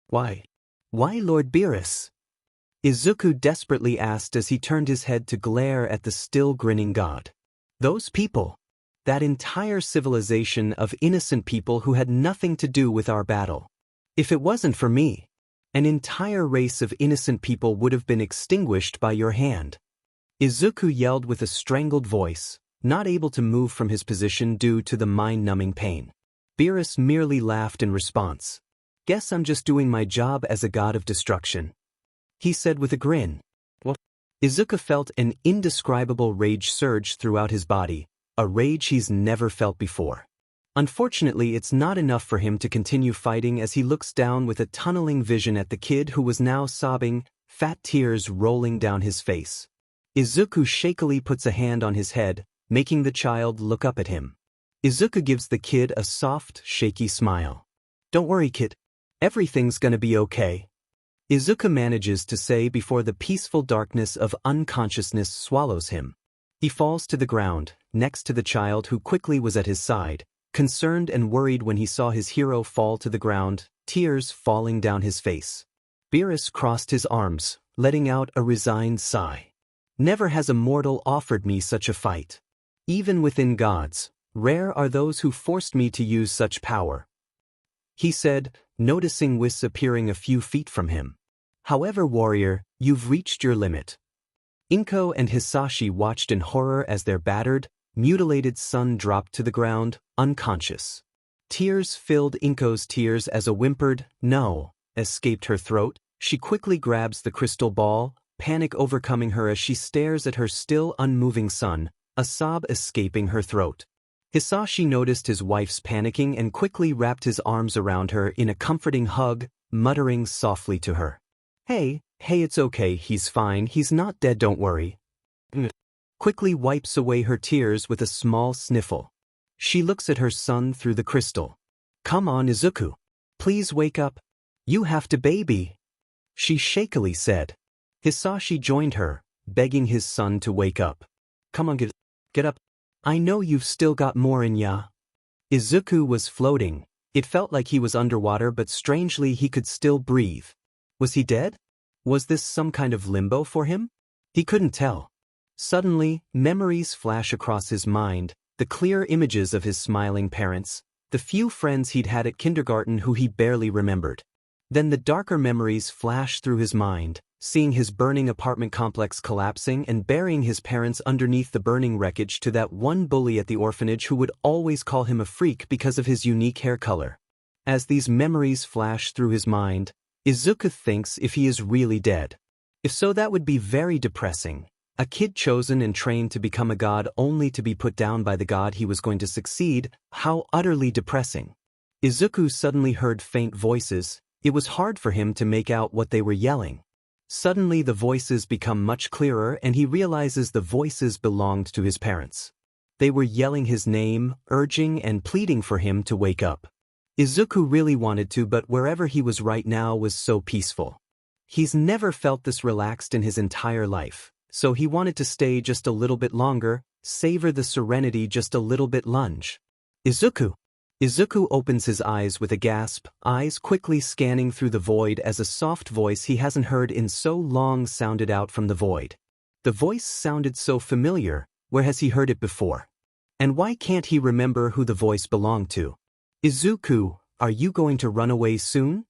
Why? Why Lord Beerus? Izuku desperately asked as he turned his head to glare at the still grinning god. Those people. That entire civilization of innocent people who had nothing to do with our battle. If it wasn't for me, an entire race of innocent people would have been extinguished by your hand. Izuku yelled with a strangled voice, not able to move from his position due to the mind-numbing pain. Beerus merely laughed in response. Guess I'm just doing my job as a god of destruction, he said with a grin. What? Izuku felt an indescribable rage surge throughout his body, a rage he's never felt before. Unfortunately, it's not enough for him to continue fighting as he looks down with a tunneling vision at the kid who was now sobbing, fat tears rolling down his face. Izuku shakily puts a hand on his head, making the child look up at him. Izuku gives the kid a soft, shaky smile. Don't worry, kid. Everything's gonna be okay. Izuku manages to say before the peaceful darkness of unconsciousness swallows him. He falls to the ground, next to the child who quickly was at his side, concerned and worried when he saw his hero fall to the ground, tears falling down his face. Beerus crossed his arms, letting out a resigned sigh. Never has a mortal offered me such a fight. Even within gods, rare are those who forced me to use such power, he said, noticing Whis appearing a few feet from him. However, warrior, you've reached your limit. Inko and Hisashi watched in horror as their battered, mutilated son dropped to the ground, unconscious. Tears filled Inko's tears as a whimpered, "No," escaped her throat. She quickly grabs the crystal ball, panic overcoming her as she stares at her still unmoving son, a sob escaping her throat. Hisashi noticed his wife's panicking and quickly wrapped his arms around her in a comforting hug, muttering softly to her. Hey, it's okay, he's fine, he's not dead, don't worry." Quickly wipes away her tears with a small sniffle. She looks at her son through the crystal. Come on, Izuku. Please wake up. You have to baby, she shakily said. Hisashi joined her, begging his son to wake up. Come on, get up. I know you've still got more in ya. Izuku was floating. It felt like he was underwater, but strangely he could still breathe. Was he dead? Was this some kind of limbo for him? He couldn't tell. Suddenly, memories flash across his mind, the clear images of his smiling parents, the few friends he'd had at kindergarten who he barely remembered. Then the darker memories flash through his mind, seeing his burning apartment complex collapsing and burying his parents underneath the burning wreckage to that one bully at the orphanage who would always call him a freak because of his unique hair color. As these memories flash through his mind, Izuku thinks if he is really dead. If so, that would be very depressing. A kid chosen and trained to become a god only to be put down by the god he was going to succeed, how utterly depressing. Izuku suddenly heard faint voices. It was hard for him to make out what they were yelling. Suddenly the voices become much clearer and he realizes the voices belonged to his parents. They were yelling his name, urging and pleading for him to wake up. Izuku really wanted to, but wherever he was right now was so peaceful. He's never felt this relaxed in his entire life, so he wanted to stay just a little bit longer, savor the serenity just a little bit. Lunge. Izuku. Izuku opens his eyes with a gasp, eyes quickly scanning through the void as a soft voice he hasn't heard in so long sounded out from the void. The voice sounded so familiar. Where has he heard it before? And why can't he remember who the voice belonged to? Izuku, are you going to run away soon?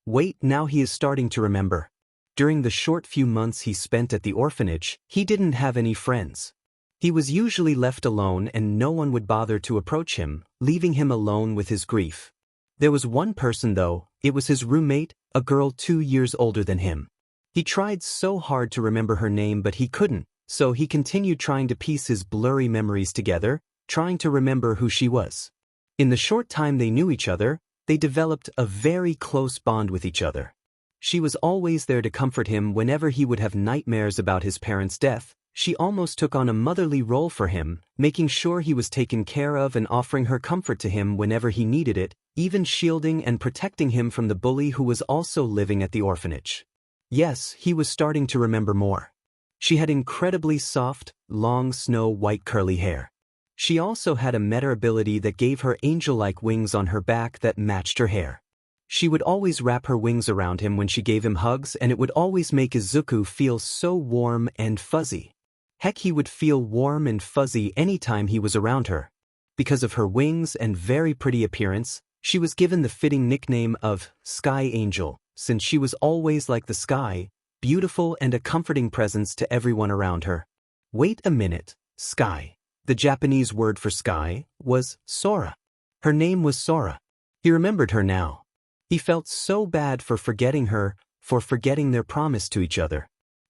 Wait, now he is starting to remember. During the short few months he spent at the orphanage, he didn't have any friends. He was usually left alone and no one would bother to approach him, leaving him alone with his grief. There was one person though, it was his roommate, a girl 2 years older than him. He tried so hard to remember her name but he couldn't, so he continued trying to piece his blurry memories together, trying to remember who she was. In the short time they knew each other, they developed a very close bond with each other. She was always there to comfort him whenever he would have nightmares about his parents' death. She almost took on a motherly role for him, making sure he was taken care of and offering her comfort to him whenever he needed it, even shielding and protecting him from the bully who was also living at the orphanage. Yes, he was starting to remember more. She had incredibly soft, long snow-white curly hair. She also had a meta ability that gave her angel-like wings on her back that matched her hair. She would always wrap her wings around him when she gave him hugs, and it would always make Izuku feel so warm and fuzzy. Heck, he would feel warm and fuzzy anytime he was around her. Because of her wings and very pretty appearance, she was given the fitting nickname of Sky Angel, since she was always like the sky, beautiful and a comforting presence to everyone around her. Wait a minute, sky. The Japanese word for sky was Sora. Her name was Sora. He remembered her now. He felt so bad for forgetting her, for forgetting their promise to each other.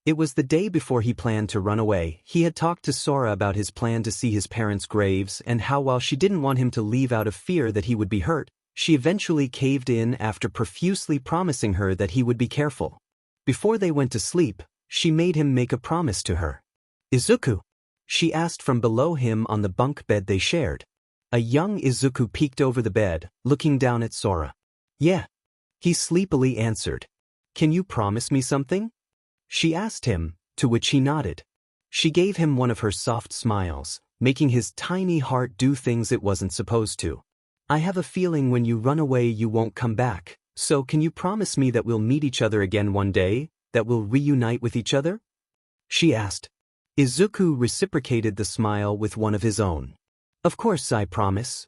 It was the day before he planned to run away. He had talked to Sora about his plan to see his parents' graves and how while she didn't want him to leave out of fear that he would be hurt, she eventually caved in after profusely promising her that he would be careful. Before they went to sleep, she made him make a promise to her. "Izuku?" she asked from below him on the bunk bed they shared. A young Izuku peeked over the bed, looking down at Sora. "Yeah," he sleepily answered. "Can you promise me something?" she asked him, to which he nodded. She gave him one of her soft smiles, making his tiny heart do things it wasn't supposed to. "I have a feeling when you run away you won't come back, so can you promise me that we'll meet each other again one day, that we'll reunite with each other?" she asked. Izuku reciprocated the smile with one of his own. "Of course I promise."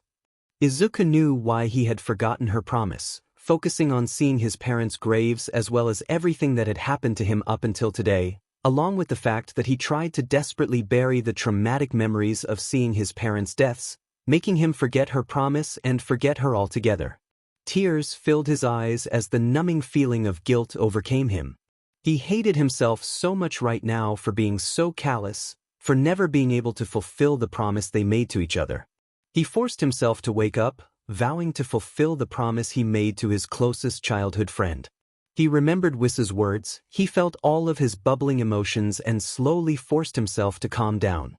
Izuku knew why he had forgotten her promise, focusing on seeing his parents' graves as well as everything that had happened to him up until today, along with the fact that he tried to desperately bury the traumatic memories of seeing his parents' deaths, making him forget her promise and forget her altogether. Tears filled his eyes as the numbing feeling of guilt overcame him. He hated himself so much right now for being so callous, for never being able to fulfill the promise they made to each other. He forced himself to wake up, vowing to fulfill the promise he made to his closest childhood friend. He remembered Whis' words, he felt all of his bubbling emotions and slowly forced himself to calm down.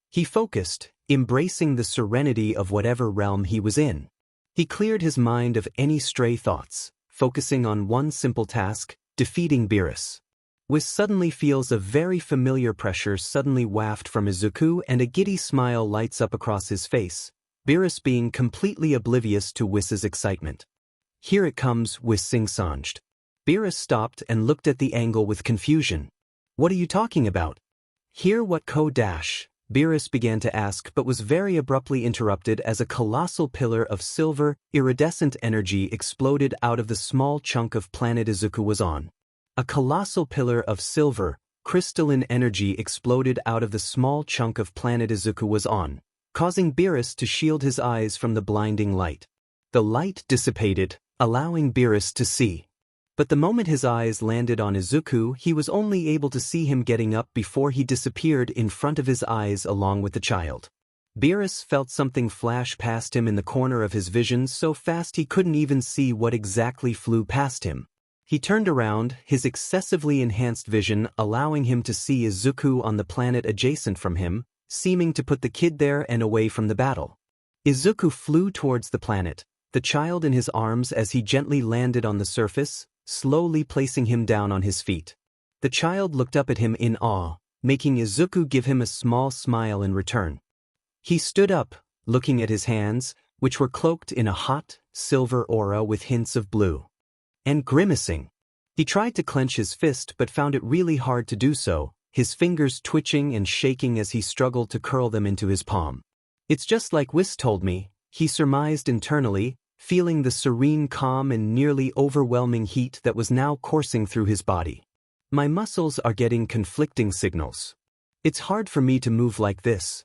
He focused, embracing the serenity of whatever realm he was in. He cleared his mind of any stray thoughts, focusing on one simple task, defeating Beerus. Whis suddenly feels a very familiar pressure suddenly waft from Izuku and a giddy smile lights up across his face, Beerus being completely oblivious to Whis' excitement. "Here it comes," Whis sing-songed. Beerus stopped and looked at the angle with confusion. "What are you talking about?" "Hear what Beerus began to ask but was very abruptly interrupted as a colossal pillar of silver, iridescent energy exploded out of the small chunk of planet Izuku was on. A colossal pillar of silver, crystalline energy exploded out of the small chunk of planet Izuku was on, causing Beerus to shield his eyes from the blinding light. The light dissipated, allowing Beerus to see. But the moment his eyes landed on Izuku, he was only able to see him getting up before he disappeared in front of his eyes along with the child. Beerus felt something flash past him in the corner of his vision so fast he couldn't even see what exactly flew past him. He turned around, his excessively enhanced vision allowing him to see Izuku on the planet adjacent from him, seeming to put the kid there and away from the battle. Izuku flew towards the planet, the child in his arms as he gently landed on the surface, slowly placing him down on his feet. The child looked up at him in awe, making Izuku give him a small smile in return. He stood up, looking at his hands, which were cloaked in a hot, silver aura with hints of blue. And grimacing. He tried to clench his fist but found it really hard to do so, his fingers twitching and shaking as he struggled to curl them into his palm. "It's just like Whis told me," he surmised internally, feeling the serene calm and nearly overwhelming heat that was now coursing through his body. "My muscles are getting conflicting signals. It's hard for me to move like this."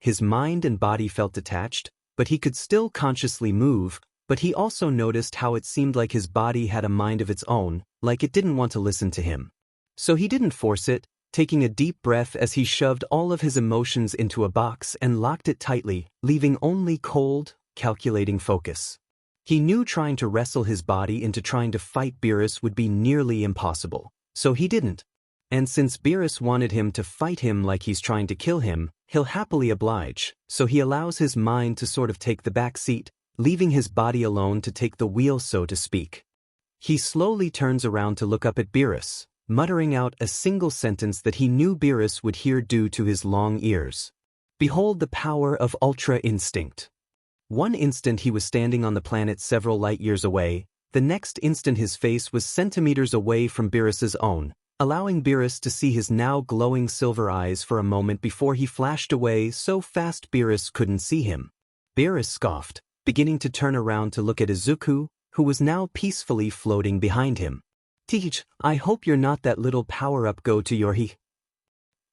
His mind and body felt detached, but he could still consciously move, but he also noticed how it seemed like his body had a mind of its own, like it didn't want to listen to him. So he didn't force it, taking a deep breath as he shoved all of his emotions into a box and locked it tightly, leaving only cold, calculating focus. He knew trying to wrestle his body into trying to fight Beerus would be nearly impossible, so he didn't. And since Beerus wanted him to fight him like he's trying to kill him, he'll happily oblige, so he allows his mind to sort of take the back seat, leaving his body alone to take the wheel, so to speak. He slowly turns around to look up at Beerus, muttering out a single sentence that he knew Beerus would hear due to his long ears. Behold the power of Ultra Instinct. One instant he was standing on the planet several light years away, the next instant his face was centimeters away from Beerus's own, allowing Beerus to see his now glowing silver eyes for a moment before he flashed away so fast Beerus couldn't see him. Beerus scoffed, beginning to turn around to look at Izuku, who was now peacefully floating behind him. "Teach, I hope you're not that little power-up go to your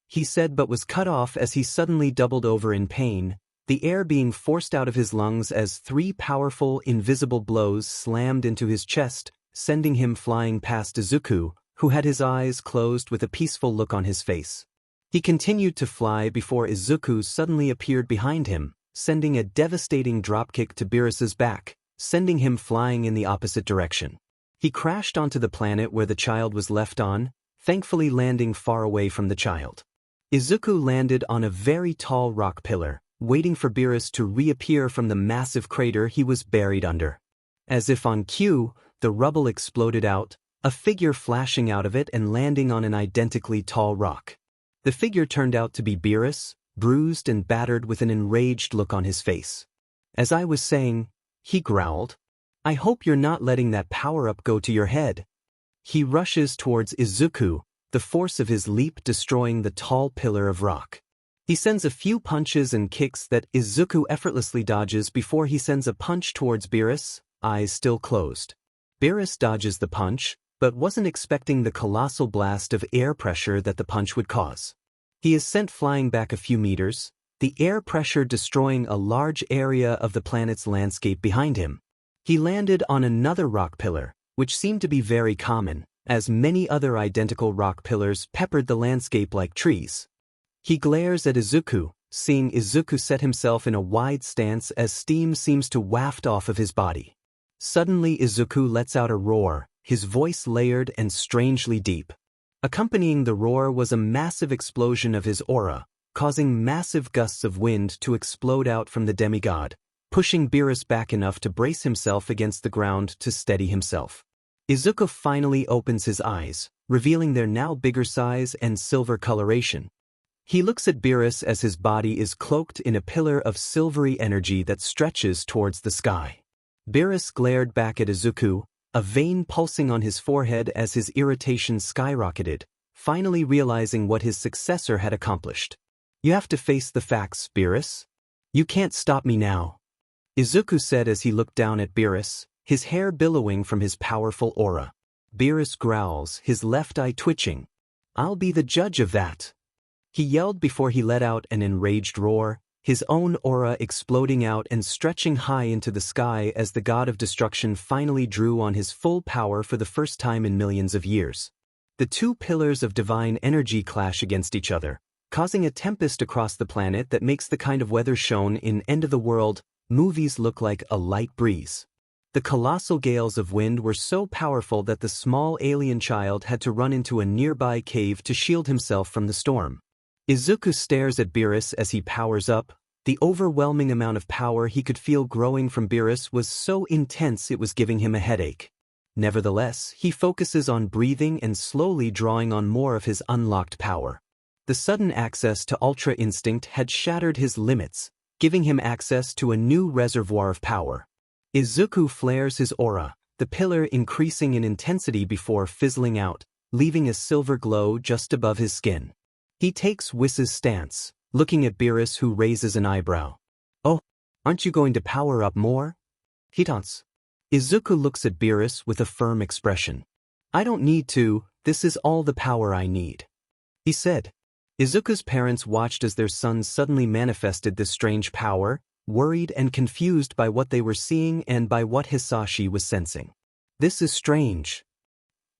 he said, but was cut off as he suddenly doubled over in pain, the air being forced out of his lungs as 3 powerful, invisible blows slammed into his chest, sending him flying past Izuku, who had his eyes closed with a peaceful look on his face. He continued to fly before Izuku suddenly appeared behind him, sending a devastating dropkick to Beerus's back, sending him flying in the opposite direction. He crashed onto the planet where the child was left on, thankfully landing far away from the child. Izuku landed on a very tall rock pillar, waiting for Beerus to reappear from the massive crater he was buried under. As if on cue, the rubble exploded out, a figure flashing out of it and landing on an identically tall rock. The figure turned out to be Beerus, bruised and battered with an enraged look on his face. "As I was saying," he growled, "I hope you're not letting that power-up go to your head." He rushes towards Izuku, the force of his leap destroying the tall pillar of rock. He sends a few punches and kicks that Izuku effortlessly dodges before he sends a punch towards Beerus, eyes still closed. Beerus dodges the punch, but wasn't expecting the colossal blast of air pressure that the punch would cause. He is sent flying back a few meters, the air pressure destroying a large area of the planet's landscape behind him. He landed on another rock pillar, which seemed to be very common, as many other identical rock pillars peppered the landscape like trees. He glares at Izuku, seeing Izuku set himself in a wide stance as steam seems to waft off of his body. Suddenly Izuku lets out a roar, his voice layered and strangely deep. Accompanying the roar was a massive explosion of his aura, causing massive gusts of wind to explode out from the demigod, pushing Beerus back enough to brace himself against the ground to steady himself. Izuku finally opens his eyes, revealing their now bigger size and silver coloration. He looks at Beerus as his body is cloaked in a pillar of silvery energy that stretches towards the sky. Beerus glared back at Izuku, a vein pulsing on his forehead as his irritation skyrocketed, finally realizing what his successor had accomplished. "You have to face the facts, Beerus. You can't stop me now," Izuku said as he looked down at Beerus, his hair billowing from his powerful aura. Beerus growls, his left eye twitching. "I'll be the judge of that," he yelled before he let out an enraged roar, his own aura exploding out and stretching high into the sky as the god of destruction finally drew on his full power for the first time in millions of years. The 2 pillars of divine energy clash against each other, causing a tempest across the planet that makes the kind of weather shown in end-of-the-world movies look like a light breeze. The colossal gales of wind were so powerful that the small alien child had to run into a nearby cave to shield himself from the storm. Izuku stares at Beerus as he powers up. The overwhelming amount of power he could feel growing from Beerus was so intense it was giving him a headache. Nevertheless, he focuses on breathing and slowly drawing on more of his unlocked power. The sudden access to Ultra Instinct had shattered his limits, giving him access to a new reservoir of power. Izuku flares his aura, the pillar increasing in intensity before fizzling out, leaving a silver glow just above his skin. He takes Whiss's stance, looking at Beerus, who raises an eyebrow. "Oh, aren't you going to power up more?" he taunts. Izuku looks at Beerus with a firm expression. "I don't need to, this is all the power I need," he said. Izuku's parents watched as their son suddenly manifested this strange power, worried and confused by what they were seeing and by what Hisashi was sensing. "This is strange,"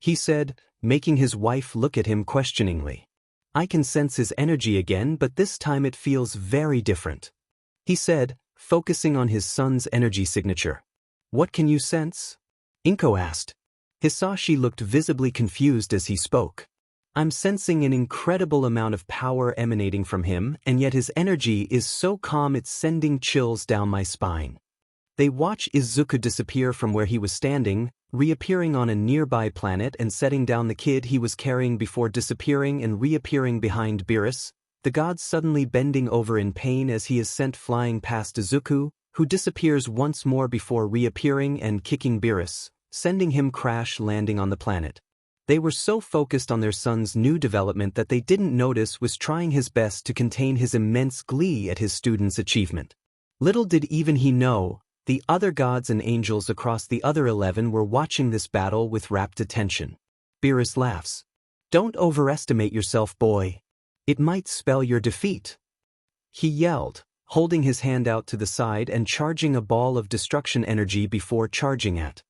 he said, making his wife look at him questioningly. "I can sense his energy again, but this time it feels very different," he said, focusing on his son's energy signature. "What can you sense?" Inko asked. Hisashi looked visibly confused as he spoke. I'm sensing an incredible amount of power emanating from him, and yet his energy is so calm it's sending chills down my spine. They watch Izuku disappear from where he was standing, reappearing on a nearby planet and setting down the kid he was carrying before disappearing and reappearing behind Beerus, the god suddenly bending over in pain as he is sent flying past Izuku, who disappears once more before reappearing and kicking Beerus, sending him crash landing on the planet. They were so focused on their son's new development that they didn't notice was trying his best to contain his immense glee at his student's achievement. Little did even he know, the other gods and angels across the other 11 were watching this battle with rapt attention. Beerus laughs. "Don't overestimate yourself, boy. It might spell your defeat," he yelled, holding his hand out to the side and charging a ball of destruction energy before charging at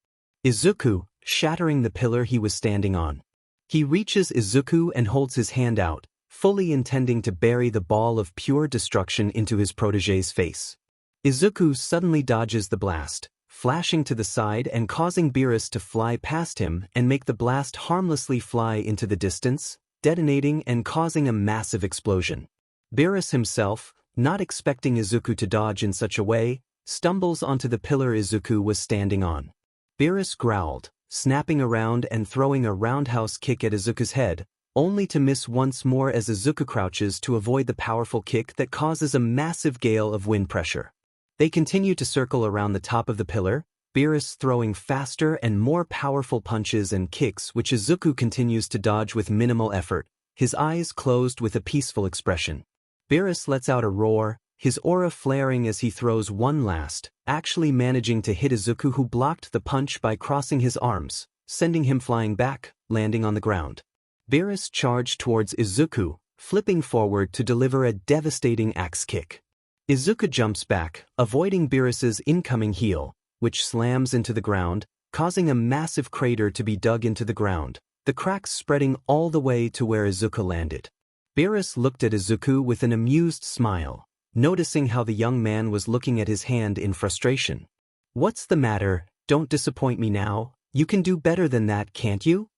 Izuku, shattering the pillar he was standing on. He reaches Izuku and holds his hand out, fully intending to bury the ball of pure destruction into his protégé's face. Izuku suddenly dodges the blast, flashing to the side and causing Beerus to fly past him and make the blast harmlessly fly into the distance, detonating and causing a massive explosion. Beerus himself, not expecting Izuku to dodge in such a way, stumbles onto the pillar Izuku was standing on. Beerus growled, snapping around and throwing a roundhouse kick at Izuku's head, only to miss once more as Izuku crouches to avoid the powerful kick that causes a massive gale of wind pressure. They continue to circle around the top of the pillar, Beerus throwing faster and more powerful punches and kicks which Izuku continues to dodge with minimal effort, his eyes closed with a peaceful expression. Beerus lets out a roar, his aura flaring as he throws one last, actually managing to hit Izuku, who blocked the punch by crossing his arms, sending him flying back, landing on the ground. Beerus charged towards Izuku, flipping forward to deliver a devastating axe kick. Izuku jumps back, avoiding Beerus's incoming heel, which slams into the ground, causing a massive crater to be dug into the ground, the cracks spreading all the way to where Izuku landed. Beerus looked at Izuku with an amused smile, noticing how the young man was looking at his hand in frustration. "What's the matter? Don't disappoint me now. You can do better than that, can't you?"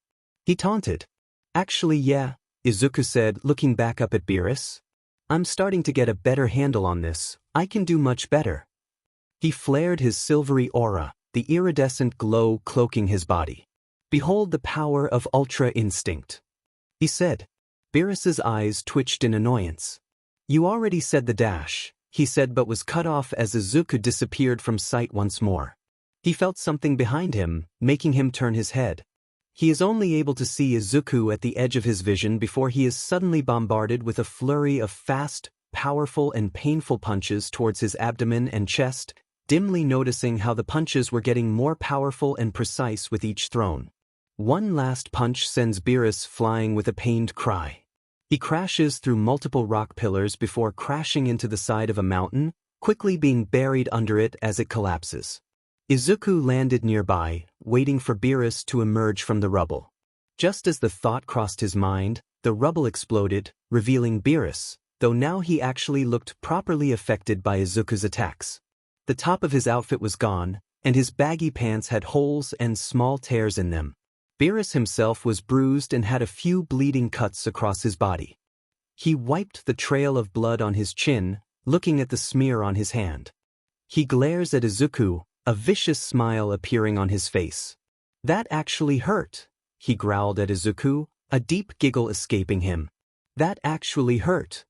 he taunted. "Actually, yeah," Izuku said, looking back up at Beerus. "I'm starting to get a better handle on this. I can do much better." He flared his silvery aura, the iridescent glow cloaking his body. "Behold the power of Ultra Instinct," he said. Beerus's eyes twitched in annoyance. "You already said the dash," he said, but was cut off as Izuku disappeared from sight once more. He felt something behind him, making him turn his head. He is only able to see Izuku at the edge of his vision before he is suddenly bombarded with a flurry of fast, powerful and painful punches towards his abdomen and chest, dimly noticing how the punches were getting more powerful and precise with each thrown. One last punch sends Beerus flying with a pained cry. He crashes through multiple rock pillars before crashing into the side of a mountain, quickly being buried under it as it collapses. Izuku landed nearby, waiting for Beerus to emerge from the rubble. Just as the thought crossed his mind, the rubble exploded, revealing Beerus, though now he actually looked properly affected by Izuku's attacks. The top of his outfit was gone, and his baggy pants had holes and small tears in them. Beerus himself was bruised and had a few bleeding cuts across his body. He wiped the trail of blood on his chin, looking at the smear on his hand. He glares at Izuku, a vicious smile appearing on his face. "That actually hurt," he growled at Izuku, a deep giggle escaping him. "That actually hurt,"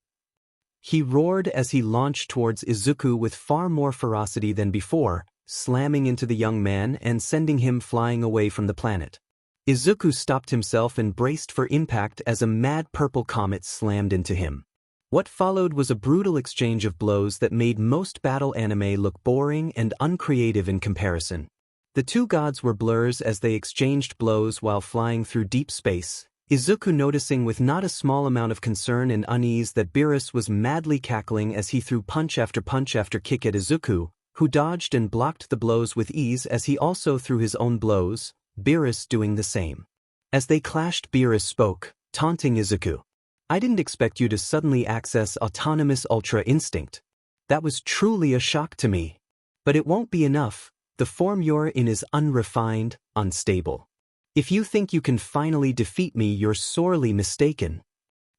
he roared as he launched towards Izuku with far more ferocity than before, slamming into the young man and sending him flying away from the planet. Izuku stopped himself and braced for impact as a mad purple comet slammed into him. What followed was a brutal exchange of blows that made most battle anime look boring and uncreative in comparison. The two gods were blurs as they exchanged blows while flying through deep space, Izuku noticing with not a small amount of concern and unease that Beerus was madly cackling as he threw punch after kick at Izuku, who dodged and blocked the blows with ease as he also threw his own blows, Beerus doing the same. As they clashed, Beerus spoke, taunting Izuku. "I didn't expect you to suddenly access autonomous Ultra Instinct. That was truly a shock to me. But it won't be enough. The form you're in is unrefined, unstable. If you think you can finally defeat me, you're sorely mistaken.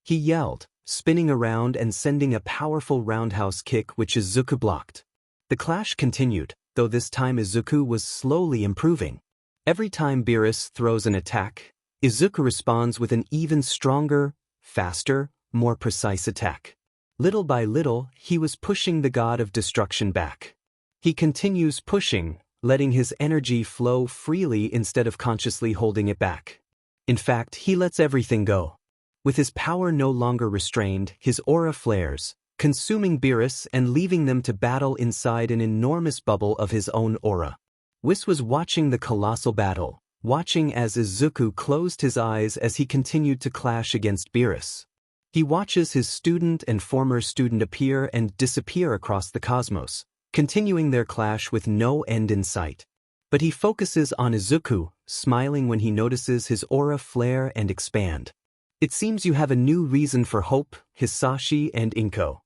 He yelled, spinning around and sending a powerful roundhouse kick which Izuku blocked. The clash continued, though this time Izuku was slowly improving. Every time Beerus throws an attack, Izuku responds with an even stronger, faster, more precise attack. Little by little, he was pushing the god of destruction back. He continues pushing, letting his energy flow freely instead of consciously holding it back. In fact, he lets everything go. With his power no longer restrained, his aura flares, consuming Beerus and leaving them to battle inside an enormous bubble of his own aura. Whis was watching the colossal battle, watching as Izuku closed his eyes as he continued to clash against Beerus. He watches his student and former student appear and disappear across the cosmos, continuing their clash with no end in sight. But he focuses on Izuku, smiling when he notices his aura flare and expand. "It seems you have a new reason for hope, Hisashi and Inko,"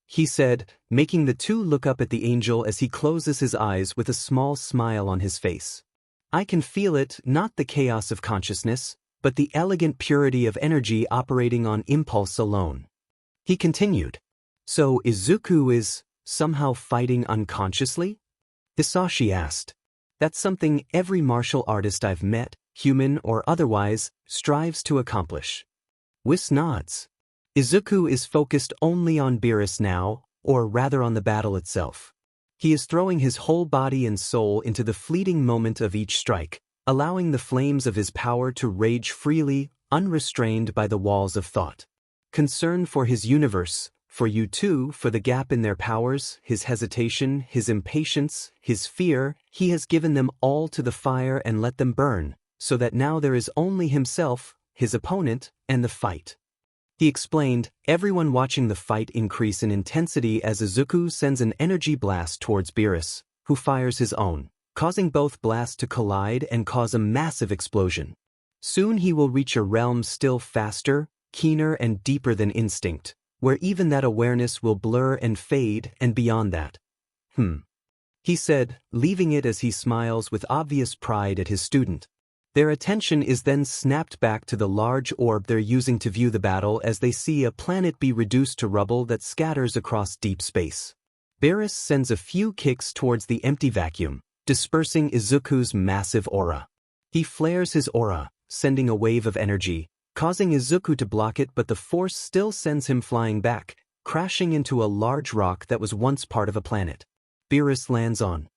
he said, making the two look up at the angel as he closes his eyes with a small smile on his face. "I can feel it, not the chaos of consciousness, but the elegant purity of energy operating on impulse alone." He continued, "So Izuku is somehow fighting unconsciously?" Hisashi asked. "That's something every martial artist I've met, human or otherwise, strives to accomplish." Whis nods. Izuku is focused only on Beerus now, or rather on the battle itself. He is throwing his whole body and soul into the fleeting moment of each strike, allowing the flames of his power to rage freely, unrestrained by the walls of thought. Concern for his universe, for you too, for the gap in their powers, his hesitation, his impatience, his fear, he has given them all to the fire and let them burn, so that now there is only himself, his opponent, and the fight. He explained, everyone watching the fight increase in intensity as Izuku sends an energy blast towards Beerus, who fires his own, causing both blasts to collide and cause a massive explosion. Soon he will reach a realm still faster, keener and deeper than instinct, where even that awareness will blur and fade, and beyond that. He said, leaving it as he smiles with obvious pride at his student. Their attention is then snapped back to the large orb they're using to view the battle as they see a planet be reduced to rubble that scatters across deep space. Beerus sends a few kicks towards the empty vacuum, dispersing Izuku's massive aura. He flares his aura, sending a wave of energy, causing Izuku to block it, but the force still sends him flying back, crashing into a large rock that was once part of a planet. Beerus lands on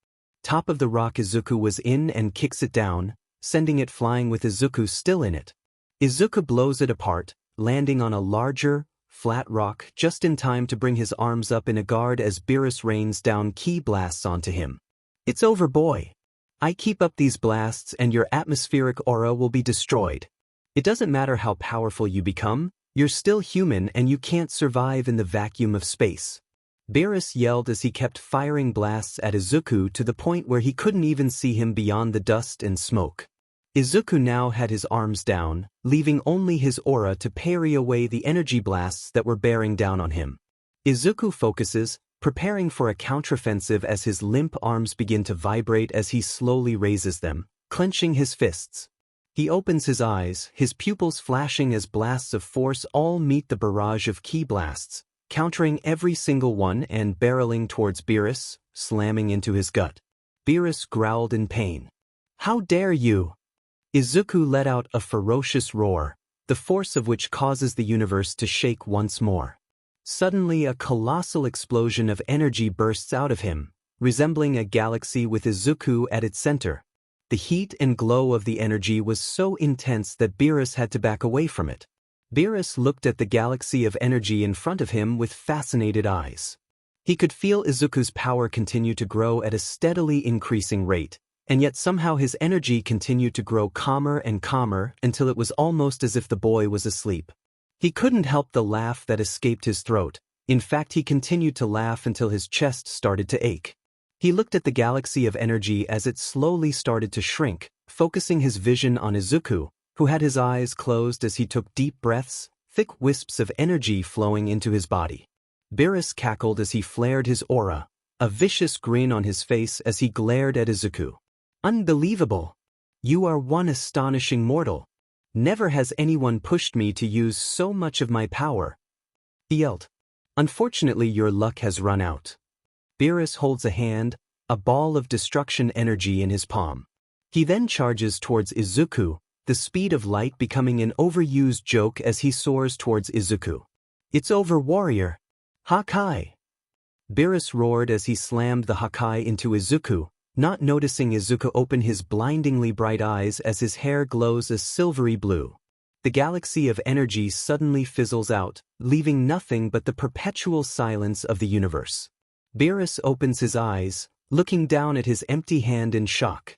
top of the rock Izuku was in and kicks it down, sending it flying with Izuku still in it. Izuku blows it apart, landing on a larger, flat rock just in time to bring his arms up in a guard as Beerus rains down ki blasts onto him. "It's over, boy. I keep up these blasts and your atmospheric aura will be destroyed. It doesn't matter how powerful you become, you're still human and you can't survive in the vacuum of space." Beerus yelled as he kept firing blasts at Izuku to the point where he couldn't even see him beyond the dust and smoke. Izuku now had his arms down, leaving only his aura to parry away the energy blasts that were bearing down on him. Izuku focuses, preparing for a counteroffensive as his limp arms begin to vibrate as he slowly raises them, clenching his fists. He opens his eyes, his pupils flashing as blasts of force all meet the barrage of ki blasts, countering every single one and barreling towards Beerus, slamming into his gut. Beerus growled in pain. "How dare you!" Izuku let out a ferocious roar, the force of which causes the universe to shake once more. Suddenly a colossal explosion of energy bursts out of him, resembling a galaxy with Izuku at its center. The heat and glow of the energy was so intense that Beerus had to back away from it. Beerus looked at the galaxy of energy in front of him with fascinated eyes. He could feel Izuku's power continue to grow at a steadily increasing rate, and yet somehow his energy continued to grow calmer and calmer until it was almost as if the boy was asleep. He couldn't help the laugh that escaped his throat. In fact, he continued to laugh until his chest started to ache. He looked at the galaxy of energy as it slowly started to shrink, focusing his vision on Izuku, who had his eyes closed as he took deep breaths, thick wisps of energy flowing into his body. Beerus cackled as he flared his aura, a vicious grin on his face as he glared at Izuku. "Unbelievable! You are one astonishing mortal. Never has anyone pushed me to use so much of my power. He yelled. Unfortunately, your luck has run out. Beerus holds a hand, a ball of destruction energy in his palm. He then charges towards Izuku, the speed of light becoming an overused joke as he soars towards Izuku. It's over, warrior. Hakai! Beerus roared as he slammed the Hakai into Izuku, not noticing Izuku open his blindingly bright eyes as his hair glows a silvery blue. The galaxy of energy suddenly fizzles out, leaving nothing but the perpetual silence of the universe. Beerus opens his eyes, looking down at his empty hand in shock.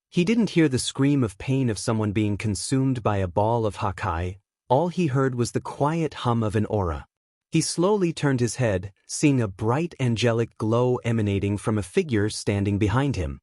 He didn't hear the scream of pain of someone being consumed by a ball of Hakai. All he heard was the quiet hum of an aura. He slowly turned his head, seeing a bright angelic glow emanating from a figure standing behind him.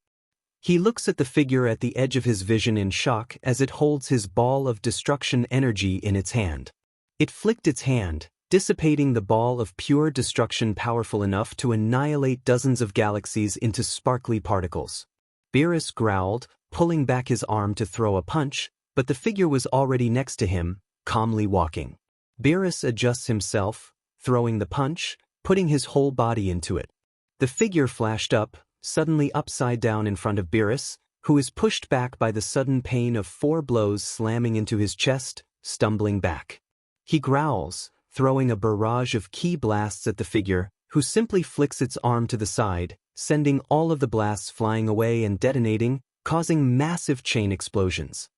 He looks at the figure at the edge of his vision in shock as it holds his ball of destruction energy in its hand. It flicked its hand, dissipating the ball of pure destruction powerful enough to annihilate dozens of galaxies into sparkly particles. Beerus growled, pulling back his arm to throw a punch, but the figure was already next to him, calmly walking. Beerus adjusts himself, throwing the punch, putting his whole body into it. The figure flashed up, suddenly upside down in front of Beerus, who is pushed back by the sudden pain of 4 blows slamming into his chest, stumbling back. He growls, throwing a barrage of ki blasts at the figure, who simply flicks its arm to the side, sending all of the blasts flying away and detonating, causing massive chain explosions.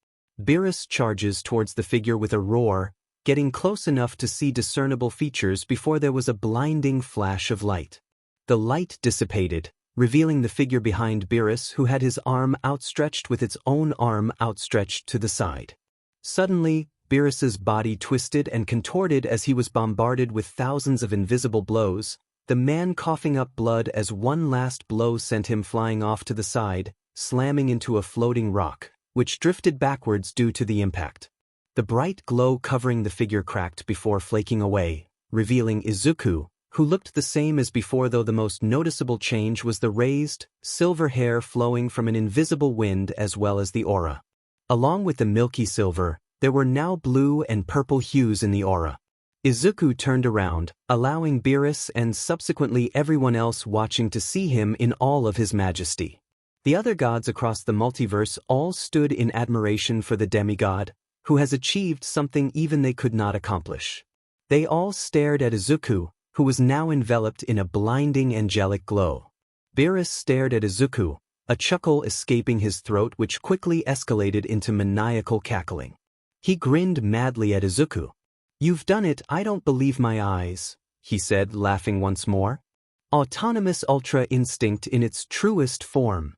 Beerus charges towards the figure with a roar, getting close enough to see discernible features before there was a blinding flash of light. The light dissipated, revealing the figure behind Beerus, who had his arm outstretched with its own arm outstretched to the side. Suddenly, Beerus's body twisted and contorted as he was bombarded with thousands of invisible blows, the man coughing up blood as one last blow sent him flying off to the side, slamming into a floating rock, which drifted backwards due to the impact. The bright glow covering the figure cracked before flaking away, revealing Izuku, who looked the same as before, though the most noticeable change was the raised, silver hair flowing from an invisible wind as well as the aura. Along with the milky silver, there were now blue and purple hues in the aura. Izuku turned around, allowing Beerus and subsequently everyone else watching to see him in all of his majesty. The other gods across the multiverse all stood in admiration for the demigod, who has achieved something even they could not accomplish. They all stared at Izuku, who was now enveloped in a blinding angelic glow. Beerus stared at Izuku, a chuckle escaping his throat which quickly escalated into maniacal cackling. He grinned madly at Izuku. "You've done it, I don't believe my eyes," he said, laughing once more. "Autonomous Ultra Instinct in its truest form."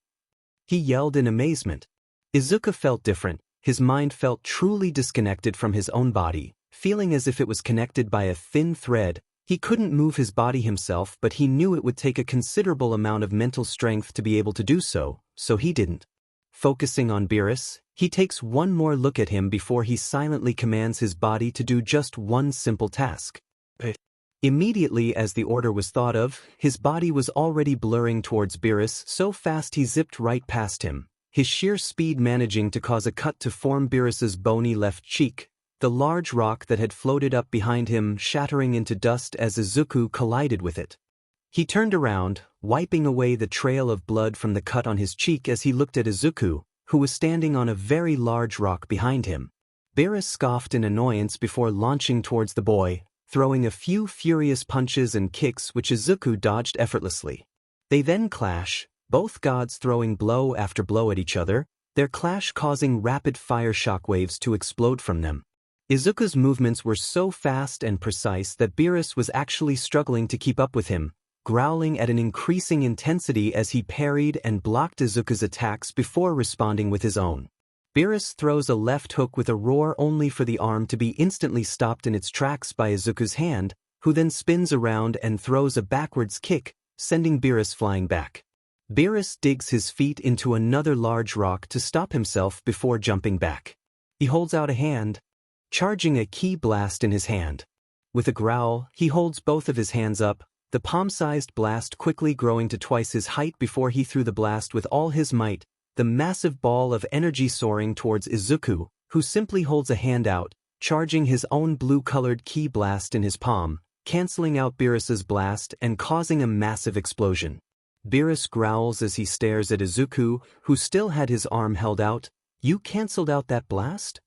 He yelled in amazement. Izuku felt different. His mind felt truly disconnected from his own body, feeling as if it was connected by a thin thread. He couldn't move his body himself, but he knew it would take a considerable amount of mental strength to be able to do so, so he didn't. Focusing on Beerus, he takes one more look at him before he silently commands his body to do just one simple task. Immediately as the order was thought of, his body was already blurring towards Beerus so fast he zipped right past him, his sheer speed managing to cause a cut to form Beerus's bony left cheek, the large rock that had floated up behind him shattering into dust as Izuku collided with it. He turned around, wiping away the trail of blood from the cut on his cheek as he looked at Izuku, who was standing on a very large rock behind him. Beerus scoffed in annoyance before launching towards the boy, throwing a few furious punches and kicks which Izuku dodged effortlessly. They then clash, both gods throwing blow after blow at each other, their clash causing rapid-fire shockwaves to explode from them. Izuku's movements were so fast and precise that Beerus was actually struggling to keep up with him, growling at an increasing intensity as he parried and blocked Izuku's attacks before responding with his own. Beerus throws a left hook with a roar only for the arm to be instantly stopped in its tracks by Izuku's hand, who then spins around and throws a backwards kick, sending Beerus flying back. Beerus digs his feet into another large rock to stop himself before jumping back. He holds out a hand, charging a ki blast in his hand. With a growl, he holds both of his hands up, the palm-sized blast quickly growing to twice his height before he threw the blast with all his might, the massive ball of energy soaring towards Izuku, who simply holds a hand out, charging his own blue-colored ki blast in his palm, canceling out Beerus's blast and causing a massive explosion. Beerus growls as he stares at Izuku, who still had his arm held out. "You cancelled out that blast?"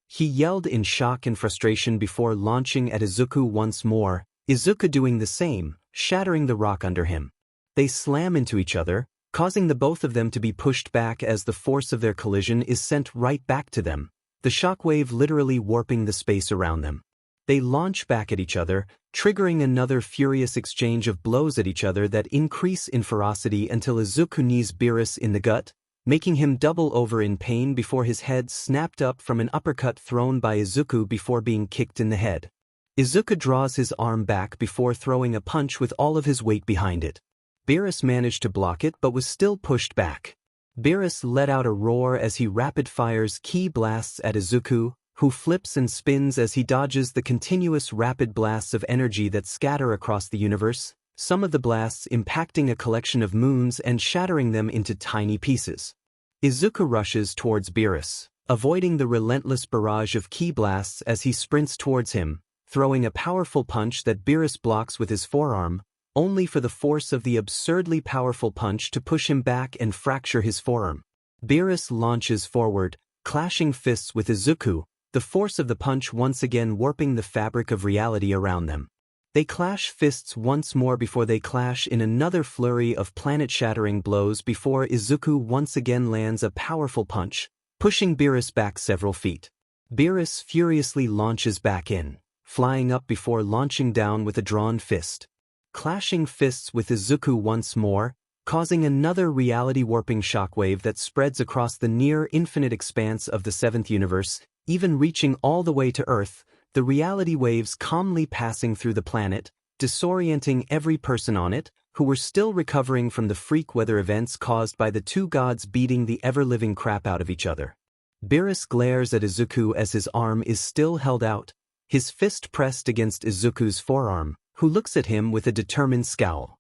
He yelled in shock and frustration before launching at Izuku once more, Izuku doing the same, shattering the rock under him. They slam into each other, causing the both of them to be pushed back as the force of their collision is sent right back to them, the shockwave literally warping the space around them. They launch back at each other, triggering another furious exchange of blows at each other that increase in ferocity until Izuku knees Beerus in the gut, making him double over in pain before his head snapped up from an uppercut thrown by Izuku before being kicked in the head. Izuku draws his arm back before throwing a punch with all of his weight behind it. Beerus managed to block it but was still pushed back. Beerus let out a roar as he rapid-fires ki blasts at Izuku, who flips and spins as he dodges the continuous rapid blasts of energy that scatter across the universe, some of the blasts impacting a collection of moons and shattering them into tiny pieces. Izuku rushes towards Beerus, avoiding the relentless barrage of ki blasts as he sprints towards him, throwing a powerful punch that Beerus blocks with his forearm, only for the force of the absurdly powerful punch to push him back and fracture his forearm. Beerus launches forward, clashing fists with Izuku, the force of the punch once again warping the fabric of reality around them. They clash fists once more before they clash in another flurry of planet-shattering blows before Izuku once again lands a powerful punch, pushing Beerus back several feet. Beerus furiously launches back in, flying up before launching down with a drawn fist. Clashing fists with Izuku once more, causing another reality-warping shockwave that spreads across the near-infinite expanse of the seventh universe, even reaching all the way to Earth, the reality waves calmly passing through the planet, disorienting every person on it, who were still recovering from the freak weather events caused by the two gods beating the ever-living crap out of each other. Beerus glares at Izuku as his arm is still held out, his fist pressed against Izuku's forearm, who looks at him with a determined scowl.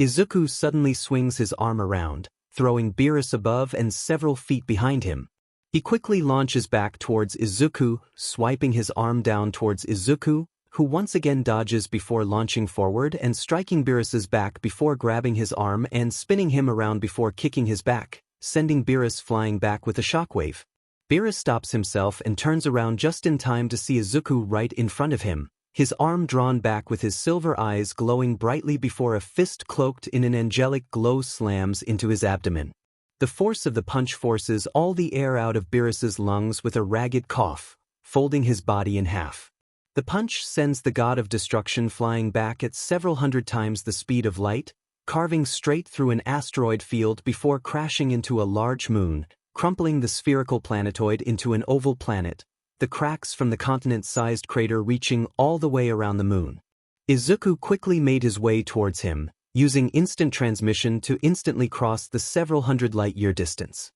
Izuku suddenly swings his arm around, throwing Beerus above and several feet behind him. He quickly launches back towards Izuku, swiping his arm down towards Izuku, who once again dodges before launching forward and striking Beerus's back before grabbing his arm and spinning him around before kicking his back, sending Beerus flying back with a shockwave. Beerus stops himself and turns around just in time to see Izuku right in front of him, his arm drawn back with his silver eyes glowing brightly before a fist cloaked in an angelic glow slams into his abdomen. The force of the punch forces all the air out of Beerus's lungs with a ragged cough, folding his body in half. The punch sends the god of destruction flying back at several hundred times the speed of light, carving straight through an asteroid field before crashing into a large moon, crumpling the spherical planetoid into an oval planet, the cracks from the continent-sized crater reaching all the way around the moon. Izuku quickly made his way towards him, using instant transmission to instantly cross the several hundred light-year distance.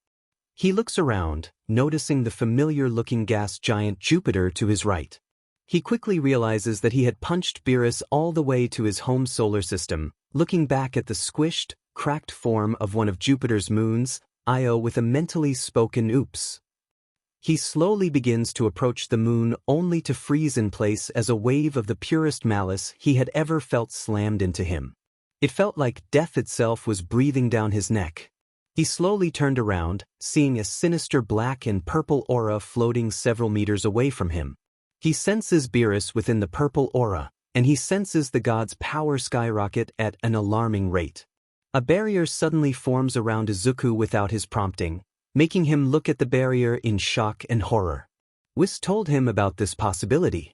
He looks around, noticing the familiar-looking gas giant Jupiter to his right. He quickly realizes that he had punched Beerus all the way to his home solar system, looking back at the squished, cracked form of one of Jupiter's moons, Io, with a mentally spoken oops. He slowly begins to approach the moon only to freeze in place as a wave of the purest malice he had ever felt slammed into him. It felt like death itself was breathing down his neck. He slowly turned around, seeing a sinister black and purple aura floating several meters away from him. He senses Beerus within the purple aura, and he senses the god's power skyrocket at an alarming rate. A barrier suddenly forms around Izuku without his prompting, making him look at the barrier in shock and horror. Whis told him about this possibility.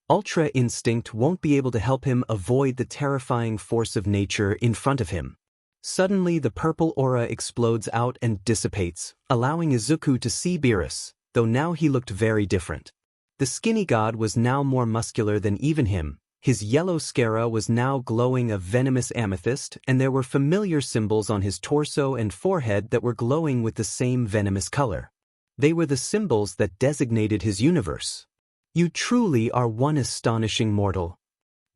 Ultra Instinct won't be able to help him avoid the terrifying force of nature in front of him. Suddenly the purple aura explodes out and dissipates, allowing Izuku to see Beerus, though now he looked very different. The skinny god was now more muscular than even him, his yellow scara was now glowing a venomous amethyst, and there were familiar symbols on his torso and forehead that were glowing with the same venomous color. They were the symbols that designated his universe. "You truly are one astonishing mortal,"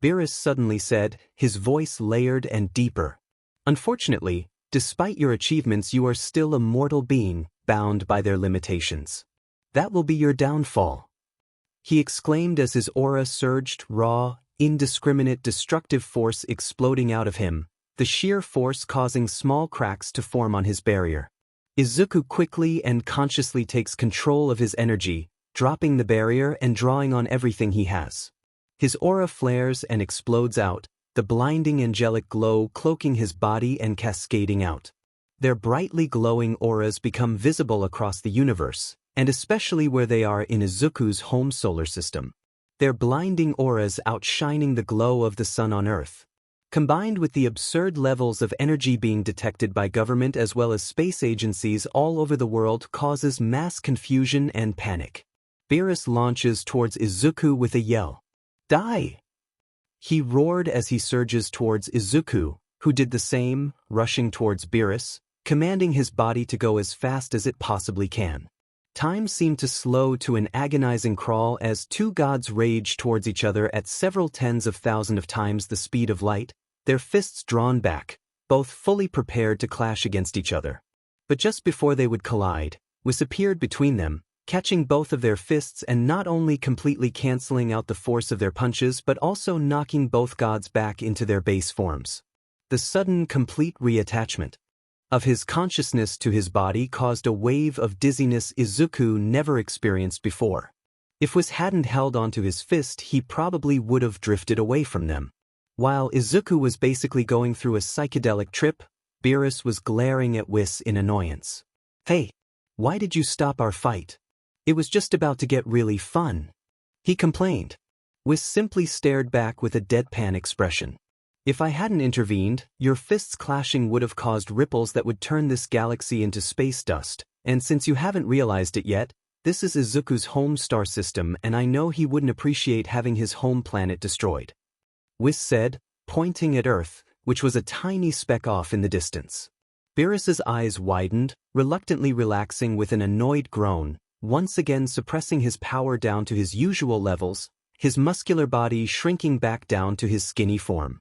Beerus suddenly said, his voice layered and deeper. Unfortunately, Despite your achievements, you are still a mortal being, bound by their limitations. That will be your downfall. He exclaimed as his aura surged, raw, indiscriminate destructive force exploding out of him, the sheer force causing small cracks to form on his barrier. Izuku quickly and consciously takes control of his energy, dropping the barrier and drawing on everything he has. His aura flares and explodes out, the blinding angelic glow cloaking his body and cascading out. Their brightly glowing auras become visible across the universe, and especially where they are in Izuku's home solar system. Their blinding auras outshining the glow of the sun on Earth. Combined with the absurd levels of energy being detected by government as well as space agencies all over the world causes mass confusion and panic. Beerus launches towards Izuku with a yell. Die! He roared as he surges towards Izuku, who did the same, rushing towards Beerus, commanding his body to go as fast as it possibly can. Time seemed to slow to an agonizing crawl as two gods raged towards each other at several tens of thousands of times the speed of light, their fists drawn back, both fully prepared to clash against each other. But just before they would collide, Whis appeared between them, catching both of their fists and not only completely canceling out the force of their punches but also knocking both gods back into their base forms. The sudden, complete reattachment of his consciousness to his body caused a wave of dizziness Izuku never experienced before. If Whis hadn't held onto his fist, he probably would have drifted away from them. While Izuku was basically going through a psychedelic trip, Beerus was glaring at Whis in annoyance. Hey, why did you stop our fight? It was just about to get really fun, he complained. Whis simply stared back with a deadpan expression. If I hadn't intervened, your fists clashing would have caused ripples that would turn this galaxy into space dust, and since you haven't realized it yet, this is Izuku's home star system and I know he wouldn't appreciate having his home planet destroyed. Whis said, pointing at Earth, which was a tiny speck off in the distance. Beerus's eyes widened, reluctantly relaxing with an annoyed groan, once again suppressing his power down to his usual levels, his muscular body shrinking back down to his skinny form.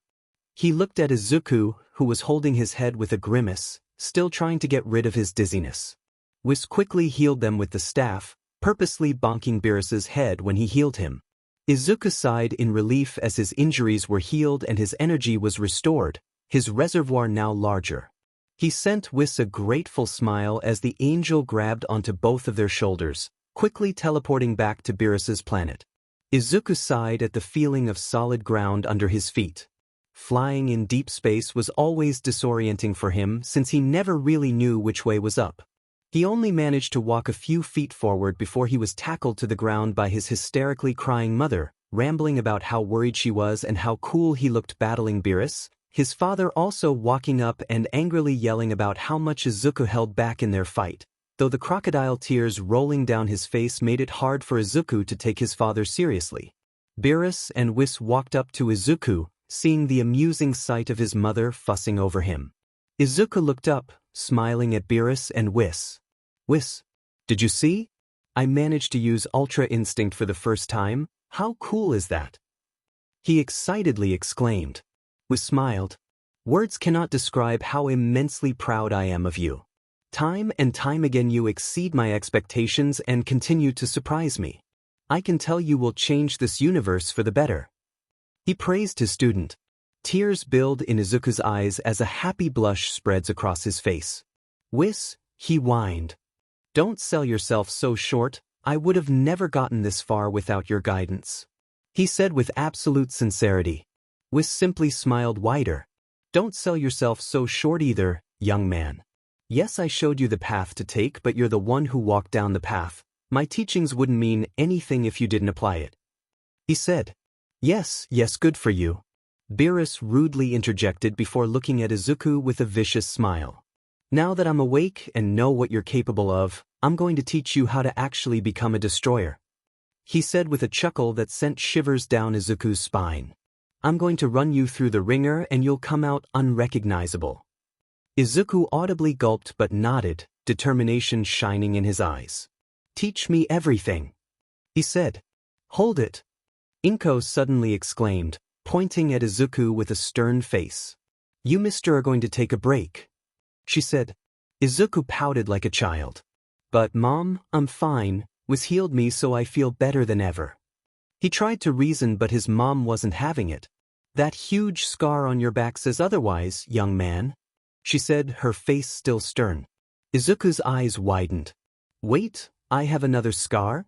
He looked at Izuku, who was holding his head with a grimace, still trying to get rid of his dizziness. Whis quickly healed them with the staff, purposely bonking Beerus's head when he healed him. Izuku sighed in relief as his injuries were healed and his energy was restored, his reservoir now larger. He sent Whis a grateful smile as the angel grabbed onto both of their shoulders, quickly teleporting back to Beerus's planet. Izuku sighed at the feeling of solid ground under his feet. Flying in deep space was always disorienting for him since he never really knew which way was up. He only managed to walk a few feet forward before he was tackled to the ground by his hysterically crying mother, rambling about how worried she was and how cool he looked battling Beerus, his father also walking up and angrily yelling about how much Izuku held back in their fight, though the crocodile tears rolling down his face made it hard for Izuku to take his father seriously. Beerus and Whis walked up to Izuku, seeing the amusing sight of his mother fussing over him. Izuku looked up, smiling at Beerus and Whis. Whis, did you see? I managed to use Ultra Instinct for the first time. How cool is that? He excitedly exclaimed. Whis smiled. Words cannot describe how immensely proud I am of you. Time and time again you exceed my expectations and continue to surprise me. I can tell you will change this universe for the better. He praised his student. Tears build in Izuku's eyes as a happy blush spreads across his face. Whis, he whined. Don't sell yourself so short, I would have never gotten this far without your guidance. He said with absolute sincerity. Whis simply smiled wider. Don't sell yourself so short either, young man. Yes, I showed you the path to take, but you're the one who walked down the path. My teachings wouldn't mean anything if you didn't apply it. He said. Yes, good for you. Beerus rudely interjected before looking at Izuku with a vicious smile. Now that I'm awake and know what you're capable of, I'm going to teach you how to actually become a destroyer. He said with a chuckle that sent shivers down Izuku's spine. I'm going to run you through the ringer and you'll come out unrecognizable. Izuku audibly gulped but nodded, determination shining in his eyes. Teach me everything, he said. Hold it, Inko suddenly exclaimed, pointing at Izuku with a stern face. You mister are going to take a break. she said. Izuku pouted like a child. But Mom, I'm fine, Whis healed me so I feel better than ever. He tried to reason but his mom wasn't having it. That huge scar on your back says otherwise, young man, she said, her face still stern. Izuku's eyes widened. Wait, I have another scar?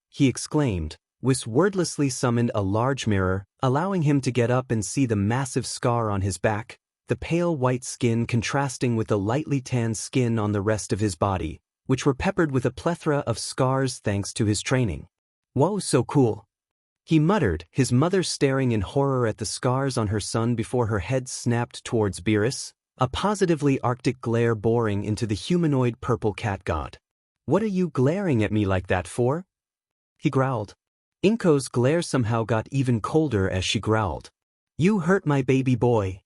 He exclaimed. Whis wordlessly summoned a large mirror, allowing him to get up and see the massive scar on his back, the pale white skin contrasting with the lightly tanned skin on the rest of his body, which were peppered with a plethora of scars thanks to his training. Whoa, so cool, he muttered, his mother staring in horror at the scars on her son before her head snapped towards Beerus, a positively arctic glare boring into the humanoid purple cat god. What are you glaring at me like that for? He growled. Inko's glare somehow got even colder as she growled. You hurt my baby boy.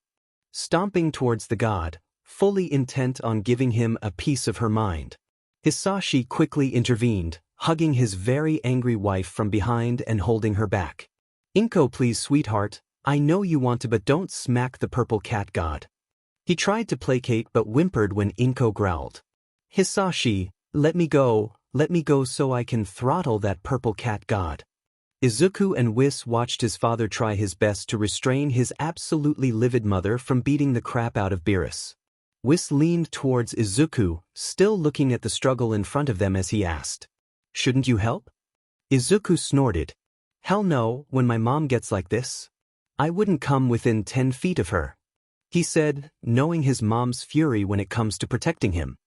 Stomping towards the god, fully intent on giving him a piece of her mind. Hisashi quickly intervened, hugging his very angry wife from behind and holding her back. Inko, please sweetheart, I know you want to but don't smack the purple cat god. He tried to placate but whimpered when Inko growled. Hisashi, let me go so I can throttle that purple cat god. Izuku and Whis watched his father try his best to restrain his absolutely livid mother from beating the crap out of Beerus. Whis leaned towards Izuku, still looking at the struggle in front of them as he asked, Shouldn't you help? Izuku snorted. Hell no, when my mom gets like this, I wouldn't come within 10 feet of her. He said, knowing his mom's fury when it comes to protecting him.